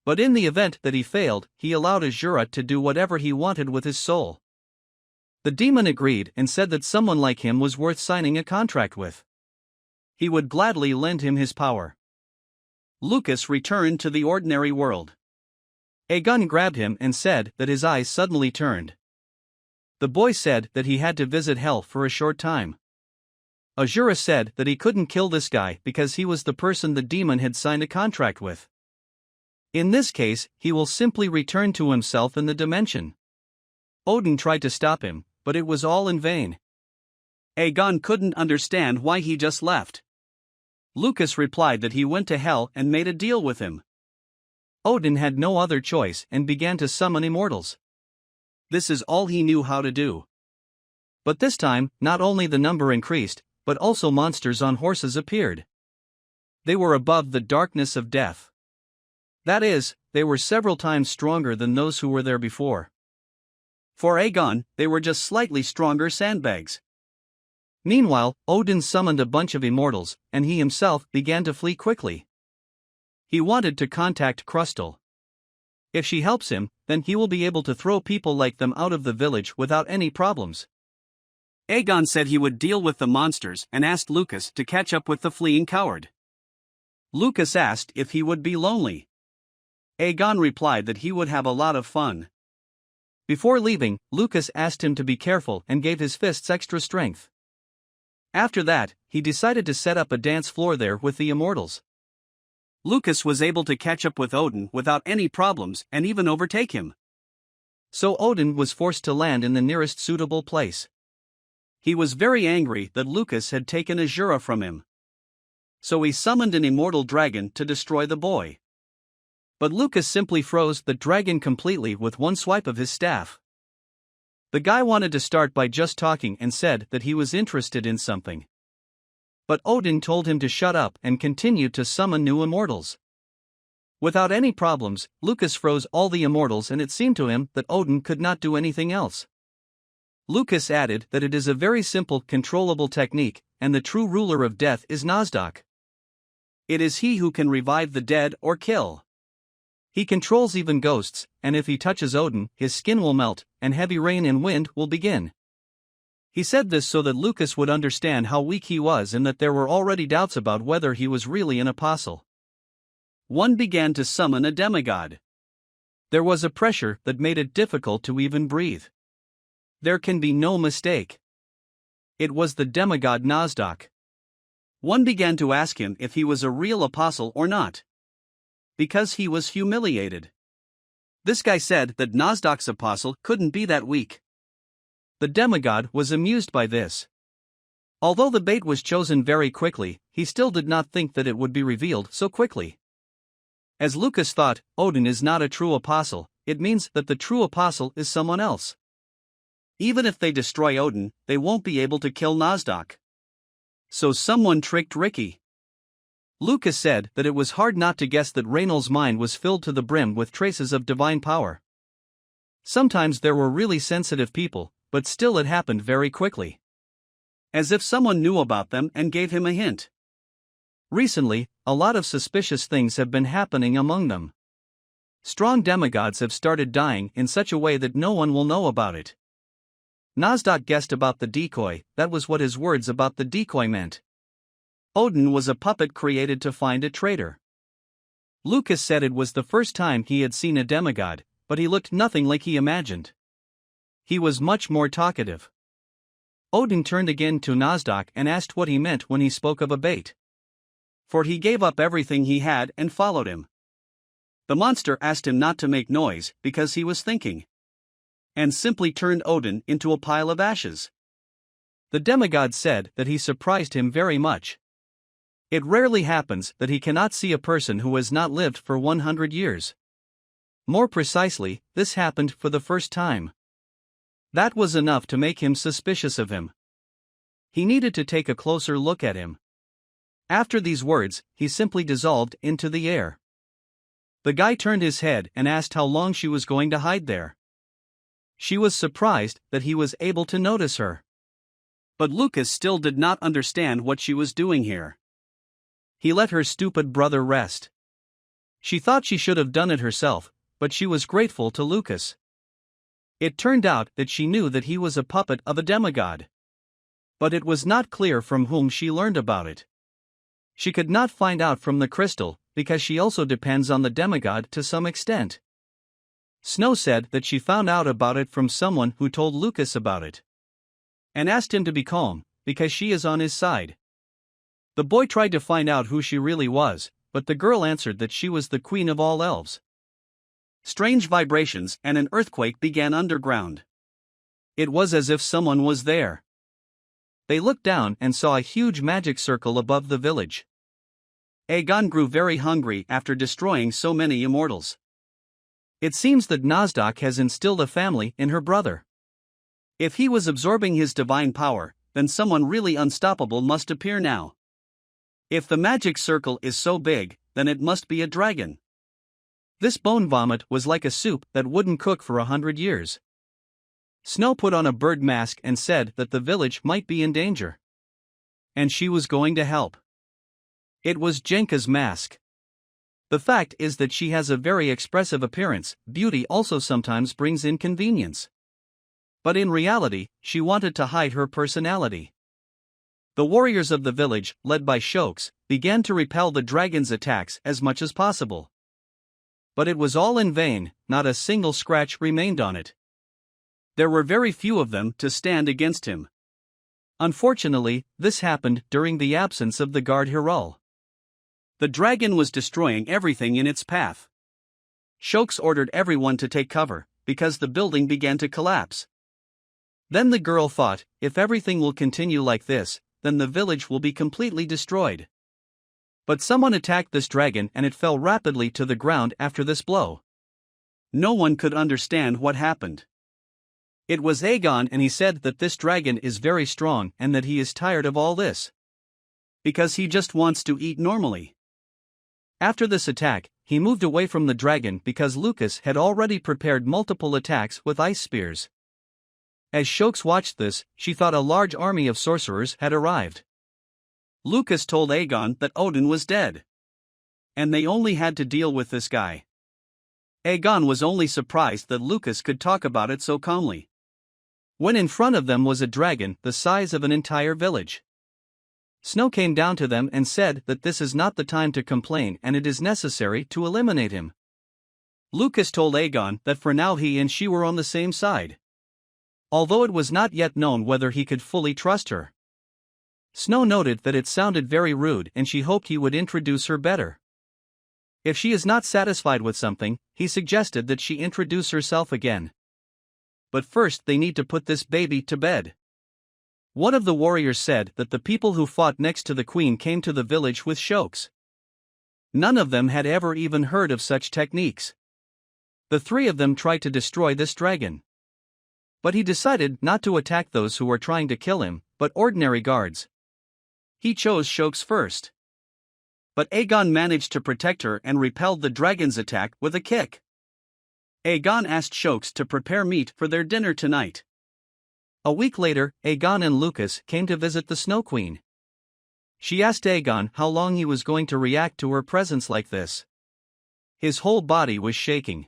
[SPEAKER 1] But in the event that he failed, he allowed Azura to do whatever he wanted with his soul. The demon agreed and said that someone like him was worth signing a contract with. He would gladly lend him his power. Lucas returned to the ordinary world. Aegon grabbed him and said that his eyes suddenly turned. The boy said that he had to visit hell for a short time. Azura said that he couldn't kill this guy because he was the person the demon had signed a contract with. In this case, he will simply return to himself in the dimension. Odin tried to stop him, but it was all in vain. Aegon couldn't understand why he just left. Lucas replied that he went to hell and made a deal with him. Odin had no other choice and began to summon immortals. This is all he knew how to do. But this time, not only the number increased, but also monsters on horses appeared. They were above the darkness of death. That is, they were several times stronger than those who were there before. For Aegon, they were just slightly stronger sandbags. Meanwhile, Odin summoned a bunch of immortals, and he himself began to flee quickly. He wanted to contact Crystal. If she helps him, then he will be able to throw people like them out of the village without any problems. Aegon said he would deal with the monsters and asked Lucas to catch up with the fleeing coward. Lucas asked if he would be lonely. Aegon replied that he would have a lot of fun. Before leaving, Lucas asked him to be careful and gave his fists extra strength. After that, he decided to set up a dance floor there with the immortals. Lucas was able to catch up with Odin without any problems and even overtake him. So Odin was forced to land in the nearest suitable place. He was very angry that Lucas had taken Azura from him. So he summoned an immortal dragon to destroy the boy. But Lucas simply froze the dragon completely with one swipe of his staff. The guy wanted to start by just talking and said that he was interested in something. But Odin told him to shut up and continued to summon new immortals. Without any problems, Lucas froze all the immortals, and it seemed to him that Odin could not do anything else. Lucas added that it is a very simple controllable technique, and the true ruler of death is Nasdaq. It is he who can revive the dead or kill. He controls even ghosts, and if he touches Odin, his skin will melt, and heavy rain and wind will begin. He said this so that Lucas would understand how weak he was and that there were already doubts about whether he was really an apostle. One began to summon a demigod. There was a pressure that made it difficult to even breathe. There can be no mistake. It was the demigod Nasdaq. One began to ask him if he was a real apostle or not. Because he was humiliated. This guy said that Nasdaq's apostle couldn't be that weak. The demigod was amused by this. Although the bait was chosen very quickly, he still did not think that it would be revealed so quickly. As Lucas thought, Odin is not a true apostle, it means that the true apostle is someone else. Even if they destroy Odin, they won't be able to kill Nasdaq. So someone tricked Ricky. Lucas said that it was hard not to guess that Reynold's mind was filled to the brim with traces of divine power. Sometimes there were really sensitive people, but still it happened very quickly. As if someone knew about them and gave him a hint. Recently, a lot of suspicious things have been happening among them. Strong demigods have started dying in such a way that no one will know about it. Nasdaq guessed about the decoy, that was what his words about the decoy meant. Odin was a puppet created to find a traitor. Lucas said it was the first time he had seen a demigod, but he looked nothing like he imagined. He was much more talkative. Odin turned again to Nasdaq and asked what he meant when he spoke of a bait. For he gave up everything he had and followed him. The monster asked him not to make noise because he was thinking. And simply turned Odin into a pile of ashes. The demigod said that he surprised him very much. It rarely happens that he cannot see a person who has not lived for 100 years. More precisely, this happened for the first time. That was enough to make him suspicious of him. He needed to take a closer look at him. After these words, he simply dissolved into the air. The guy turned his head and asked how long she was going to hide there. She was surprised that he was able to notice her. But Lucas still did not understand what she was doing here. He let her stupid brother rest. She thought she should have done it herself, but she was grateful to Lucas. It turned out that she knew that he was a puppet of a demigod. But it was not clear from whom she learned about it. She could not find out from the crystal, because she also depends on the demigod to some extent. Snow said that she found out about it from someone who told Lucas about it. And asked him to be calm, because she is on his side. The boy tried to find out who she really was, but the girl answered that she was the queen of all elves. Strange vibrations and an earthquake began underground. It was as if someone was there. They looked down and saw a huge magic circle above the village. Aegon grew very hungry after destroying so many immortals. It seems that Nozdok has instilled a family in her brother. If he was absorbing his divine power, then someone really unstoppable must appear now. If the magic circle is so big, then it must be a dragon. This bone vomit was like a soup that wouldn't cook for 100 years. Snow put on a bird mask and said that the village might be in danger. And she was going to help. It was Jenka's mask. The fact is that she has a very expressive appearance. Beauty also sometimes brings inconvenience. But in reality, she wanted to hide her personality. The warriors of the village, led by Shokes, began to repel the dragon's attacks as much as possible. But it was all in vain, not a single scratch remained on it. There were very few of them to stand against him. Unfortunately, this happened during the absence of the guard Hirul. The dragon was destroying everything in its path. Shokes ordered everyone to take cover, because the building began to collapse. Then the girl thought, if everything will continue like this, then the village will be completely destroyed. But someone attacked this dragon and it fell rapidly to the ground after this blow. No one could understand what happened. It was Aegon, and he said that this dragon is very strong and that he is tired of all this. Because he just wants to eat normally. After this attack, he moved away from the dragon because Lucas had already prepared multiple attacks with ice spears. As Shokes watched this, she thought a large army of sorcerers had arrived. Lucas told Aegon that Odin was dead. And they only had to deal with this guy. Aegon was only surprised that Lucas could talk about it so calmly. When in front of them was a dragon the size of an entire village. Snow came down to them and said that this is not the time to complain and it is necessary to eliminate him. Lucas told Aegon that for now he and she were on the same side. Although it was not yet known whether he could fully trust her. Snow noted that it sounded very rude and she hoped he would introduce her better. If she is not satisfied with something, he suggested that she introduce herself again. But first they need to put this baby to bed. One of the warriors said that the people who fought next to the queen came to the village with Shokes. None of them had ever even heard of such techniques. The three of them tried to destroy this dragon. But he decided not to attack those who were trying to kill him, but ordinary guards. He chose Shokes first. But Aegon managed to protect her and repelled the dragon's attack with a kick. Aegon asked Shokes to prepare meat for their dinner tonight. A week later, Aegon and Lucas came to visit the Snow Queen. She asked Aegon how long he was going to react to her presence like this. His whole body was shaking.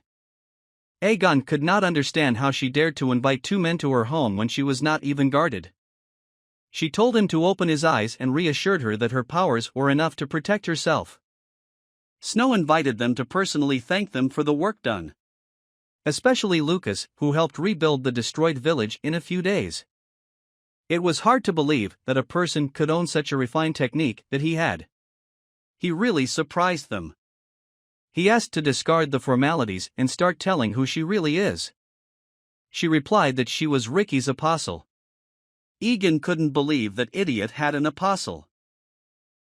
[SPEAKER 1] Aegon could not understand how she dared to invite two men to her home when she was not even guarded. She told him to open his eyes and reassured her that her powers were enough to protect herself. Snow invited them to personally thank them for the work done. Especially Lucas, who helped rebuild the destroyed village in a few days. It was hard to believe that a person could own such a refined technique that he had. He really surprised them. He asked to discard the formalities and start telling who she really is. She replied that she was Ricky's apostle. Egan couldn't believe that Idiot had an apostle.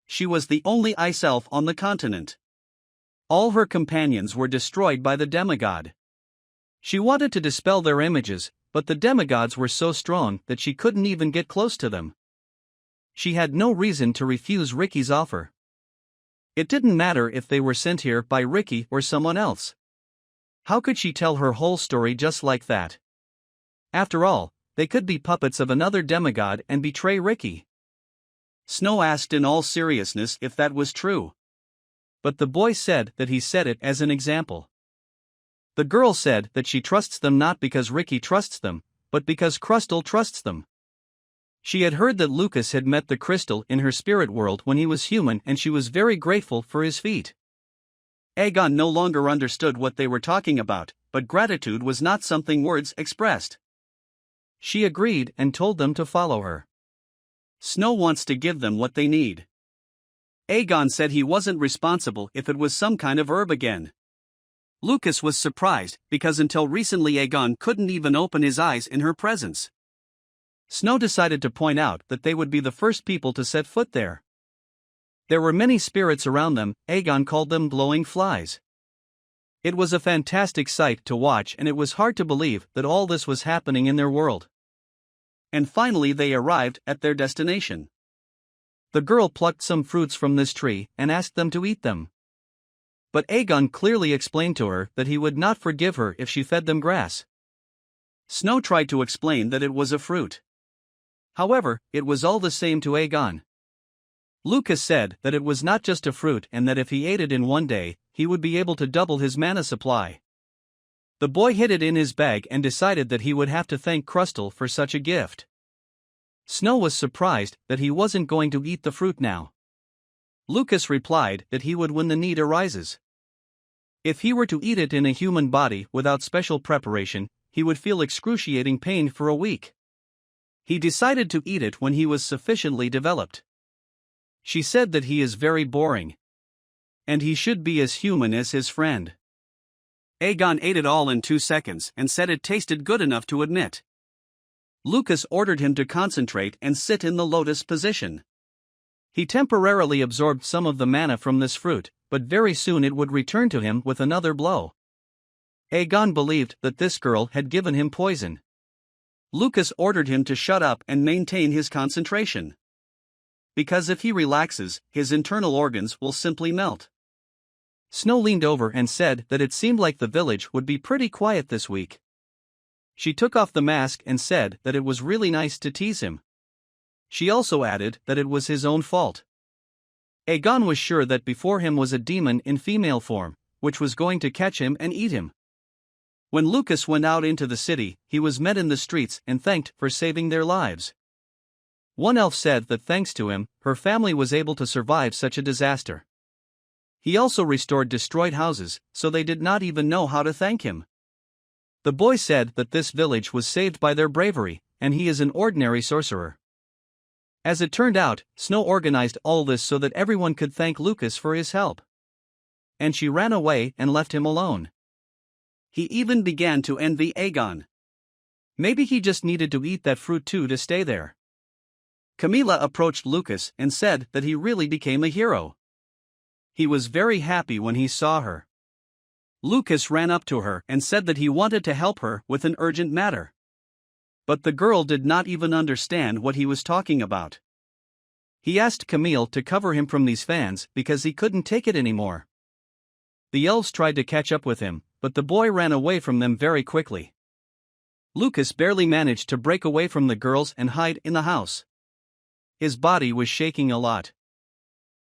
[SPEAKER 1] She was the only ice elf on the continent. All her companions were destroyed by the demigod. She wanted to dispel their images, but the demigods were so strong that she couldn't even get close to them. She had no reason to refuse Ricky's offer. It didn't matter if they were sent here by Ricky or someone else. How could she tell her whole story just like that? After all, they could be puppets of another demigod and betray Ricky. Snow asked in all seriousness if that was true. But the boy said that he said it as an example. The girl said that she trusts them not because Ricky trusts them, but because Crystal trusts them. She had heard that Lucas had met the crystal in her spirit world when he was human, and she was very grateful for his feat. Aegon no longer understood what they were talking about, but gratitude was not something words expressed. She agreed and told them to follow her. Snow wants to give them what they need. Aegon said he wasn't responsible if it was some kind of herb again. Lucas was surprised, because until recently Aegon couldn't even open his eyes in her presence. Snow decided to point out that they would be the first people to set foot there. There were many spirits around them. Aegon called them glowing flies. It was a fantastic sight to watch, and it was hard to believe that all this was happening in their world. And finally they arrived at their destination. The girl plucked some fruits from this tree and asked them to eat them. But Aegon clearly explained to her that he would not forgive her if she fed them grass. Snow tried to explain that it was a fruit. However, it was all the same to Aegon. Lucas said that it was not just a fruit and that if he ate it in one day, he would be able to double his mana supply. The boy hid it in his bag and decided that he would have to thank Crystal for such a gift. Snow was surprised that he wasn't going to eat the fruit now. Lucas replied that he would when the need arises. If he were to eat it in a human body without special preparation, he would feel excruciating pain for a week. He decided to eat it when he was sufficiently developed. She said that he is very boring. And he should be as human as his friend. Aegon ate it all in 2 seconds and said it tasted good enough to admit. Lucas ordered him to concentrate and sit in the lotus position. He temporarily absorbed some of the mana from this fruit, but very soon it would return to him with another blow. Aegon believed that this girl had given him poison. Lucas ordered him to shut up and maintain his concentration. Because if he relaxes, his internal organs will simply melt. Snow leaned over and said that it seemed like the village would be pretty quiet this week. She took off the mask and said that it was really nice to tease him. She also added that it was his own fault. Aegon was sure that before him was a demon in female form, which was going to catch him and eat him. When Lucas went out into the city, he was met in the streets and thanked for saving their lives. One elf said that thanks to him, her family was able to survive such a disaster. He also restored destroyed houses, so they did not even know how to thank him. The boy said that this village was saved by their bravery, and he is an ordinary sorcerer. As it turned out, Snow organized all this so that everyone could thank Lucas for his help. And she ran away and left him alone. He even began to envy Aegon. Maybe he just needed to eat that fruit too to stay there. Camilla approached Lucas and said that he really became a hero. He was very happy when he saw her. Lucas ran up to her and said that he wanted to help her with an urgent matter. But the girl did not even understand what he was talking about. He asked Camille to cover him from these fans because he couldn't take it anymore. The elves tried to catch up with him, but the boy ran away from them very quickly. Lucas barely managed to break away from the girls and hide in the house. His body was shaking a lot.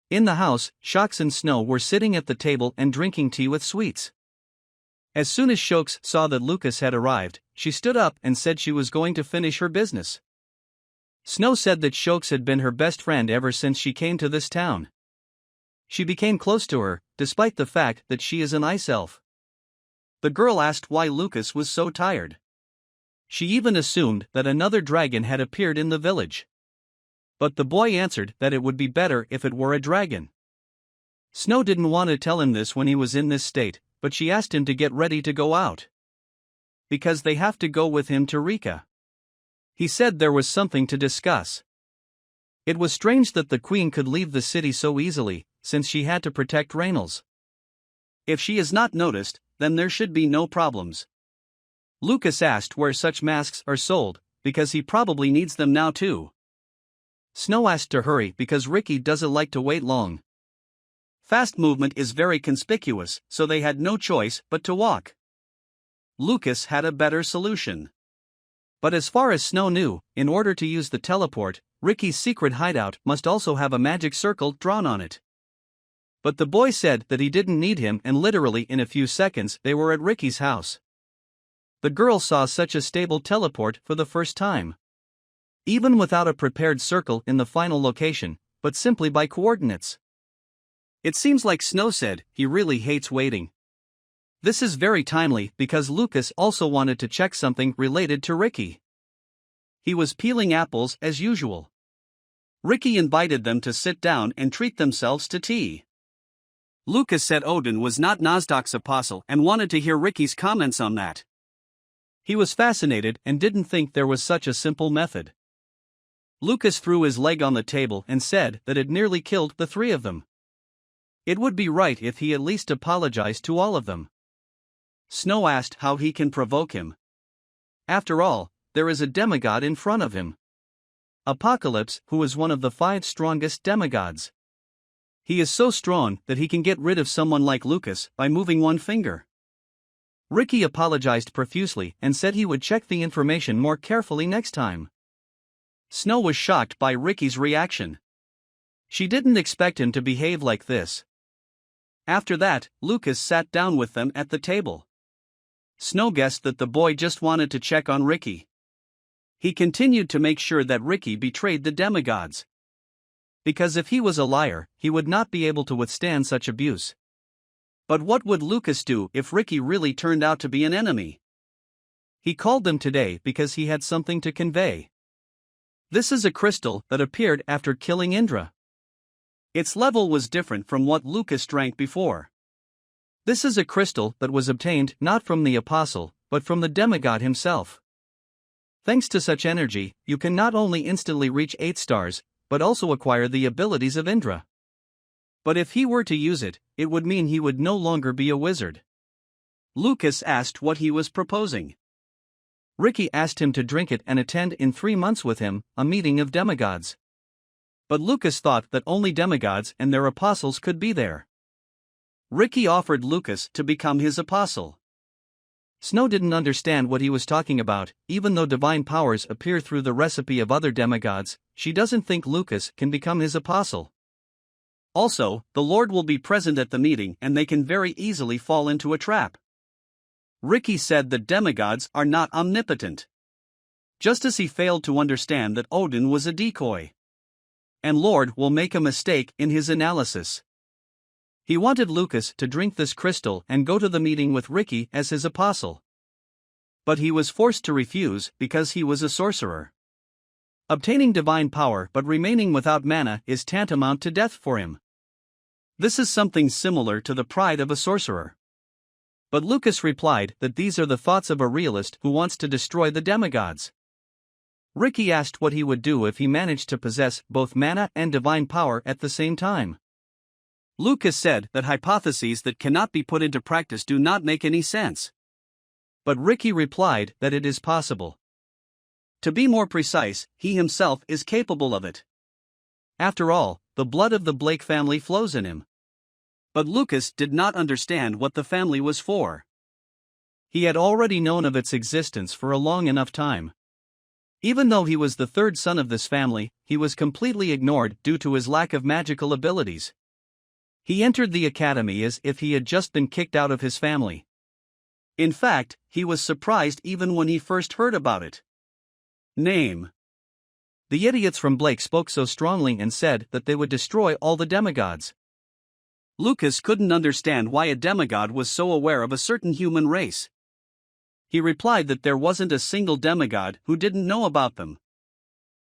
[SPEAKER 1] In the house, Shox and Snow were sitting at the table and drinking tea with sweets. As soon as Shox saw that Lucas had arrived, she stood up and said she was going to finish her business. Snow said that Shox had been her best friend ever since she came to this town. She became close to her, despite the fact that she is an ice elf. The girl asked why Lucas was so tired. She even assumed that another dragon had appeared in the village. But the boy answered that it would be better if it were a dragon. Snow didn't want to tell him this when he was in this state, but she asked him to get ready to go out. Because they have to go with him to Rika. He said there was something to discuss. It was strange that the queen could leave the city so easily, since she had to protect Reynolds. If she is not noticed, then there should be no problems. Lucas asked where such masks are sold, because he probably needs them now too. Snow asked to hurry because Ricky doesn't like to wait long. Fast movement is very conspicuous, so they had no choice but to walk. Lucas had a better solution. But as far as Snow knew, in order to use the teleport, Ricky's secret hideout must also have a magic circle drawn on it. But the boy said that he didn't need him, and literally in a few seconds they were at Ricky's house. The girl saw such a stable teleport for the first time. Even without a prepared circle in the final location, but simply by coordinates. It seems like Snow said he really hates waiting. This is very timely because Lucas also wanted to check something related to Ricky. He was peeling apples as usual. Ricky invited them to sit down and treat themselves to tea. Lucas said Odin was not Nozdok's apostle and wanted to hear Ricky's comments on that. He was fascinated and didn't think there was such a simple method. Lucas threw his leg on the table and said that it nearly killed the three of them. It would be right if he at least apologized to all of them. Snow asked how he can provoke him. After all, there is a demigod in front of him. Apocalypse, who is one of the 5 strongest demigods. He is so strong that he can get rid of someone like Lucas by moving one finger. Ricky apologized profusely and said he would check the information more carefully next time. Snow was shocked by Ricky's reaction. She didn't expect him to behave like this. After that, Lucas sat down with them at the table. Snow guessed that the boy just wanted to check on Ricky. He continued to make sure that Ricky betrayed the demigods. Because if he was a liar, he would not be able to withstand such abuse. But what would Lucas do if Ricky really turned out to be an enemy? He called them today because he had something to convey. This is a crystal that appeared after killing Indra. Its level was different from what Lucas drank before. This is a crystal that was obtained not from the apostle, but from the demigod himself. Thanks to such energy, you can not only instantly reach 8 stars, but also acquire the abilities of Indra. But if he were to use it, it would mean he would no longer be a wizard. Lucas asked what he was proposing. Ricky asked him to drink it and attend in 3 months with him a meeting of demigods. But Lucas thought that only demigods and their apostles could be there. Ricky offered Lucas to become his apostle. Snow didn't understand what he was talking about. Even though divine powers appear through the recipe of other demigods, she doesn't think Lucas can become his apostle. Also, the Lord will be present at the meeting and they can very easily fall into a trap. Ricky said that demigods are not omnipotent. Just as he failed to understand that Odin was a decoy. And Lord will make a mistake in his analysis. He wanted Lucas to drink this crystal and go to the meeting with Ricky as his apostle. But he was forced to refuse because he was a sorcerer. Obtaining divine power but remaining without mana is tantamount to death for him. This is something similar to the pride of a sorcerer. But Lucas replied that these are the thoughts of a realist who wants to destroy the demigods. Ricky asked what he would do if he managed to possess both mana and divine power at the same time. Lucas said that hypotheses that cannot be put into practice do not make any sense. But Ricky replied that it is possible. To be more precise, he himself is capable of it. After all, the blood of the Blake family flows in him. But Lucas did not understand what the family was for. He had already known of its existence for a long enough time. Even though he was the 3rd son of this family, he was completely ignored due to his lack of magical abilities. He entered the academy as if he had just been kicked out of his family. In fact, he was surprised even when he first heard about it. Name. The idiots from Blake spoke so strongly and said that they would destroy all the demigods. Lucas couldn't understand why a demigod was so aware of a certain human race. He replied that there wasn't a single demigod who didn't know about them.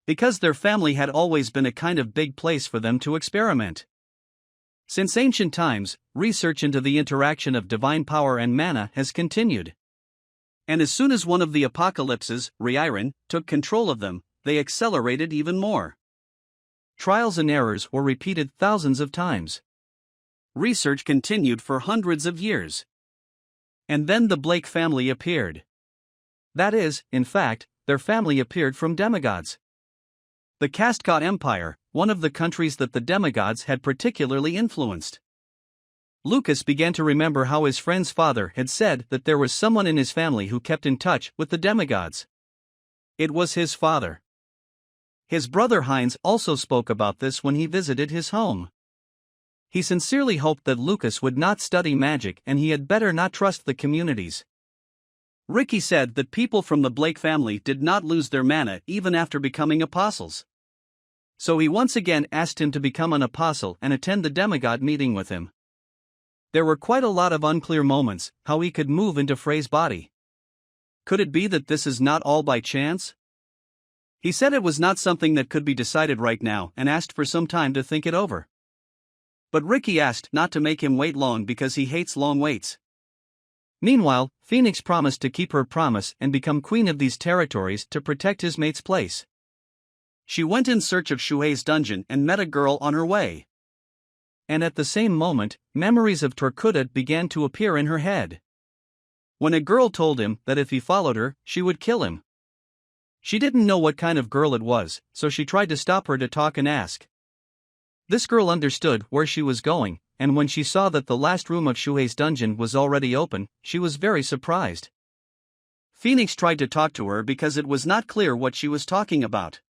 [SPEAKER 1] Because their family had always been a kind of big place for them to experiment. Since ancient times, research into the interaction of divine power and mana has continued. And as soon as one of the apocalypses, Reiron, took control of them, they accelerated even more. Trials and errors were repeated thousands of times. Research continued for hundreds of years. And then the Blake family appeared. That is, in fact, their family appeared from demigods. The Castcot Empire, one of the countries that the demigods had particularly influenced. Lucas began to remember how his friend's father had said that there was someone in his family who kept in touch with the demigods. It was his father. His brother Heinz also spoke about this when he visited his home. He sincerely hoped that Lucas would not study magic and he had better not trust the communities. Ricky said that people from the Blake family did not lose their mana even after becoming apostles. So he once again asked him to become an apostle and attend the demigod meeting with him. There were quite a lot of unclear moments, how he could move into Frey's body. Could it be that this is not all by chance? He said it was not something that could be decided right now and asked for some time to think it over. But Ricky asked not to make him wait long because he hates long waits. Meanwhile, Phoenix promised to keep her promise and become queen of these territories to protect his mate's place. She went in search of Shuhei's dungeon and met a girl on her way. And at the same moment, memories of Torquemada began to appear in her head. When a girl told him that if he followed her, she would kill him. She didn't know what kind of girl it was, so she tried to stop her to talk and ask. This girl understood where she was going, and when she saw that the last room of Shuhei's dungeon was already open, she was very surprised. Phoenix tried to talk to her because it was not clear what she was talking about.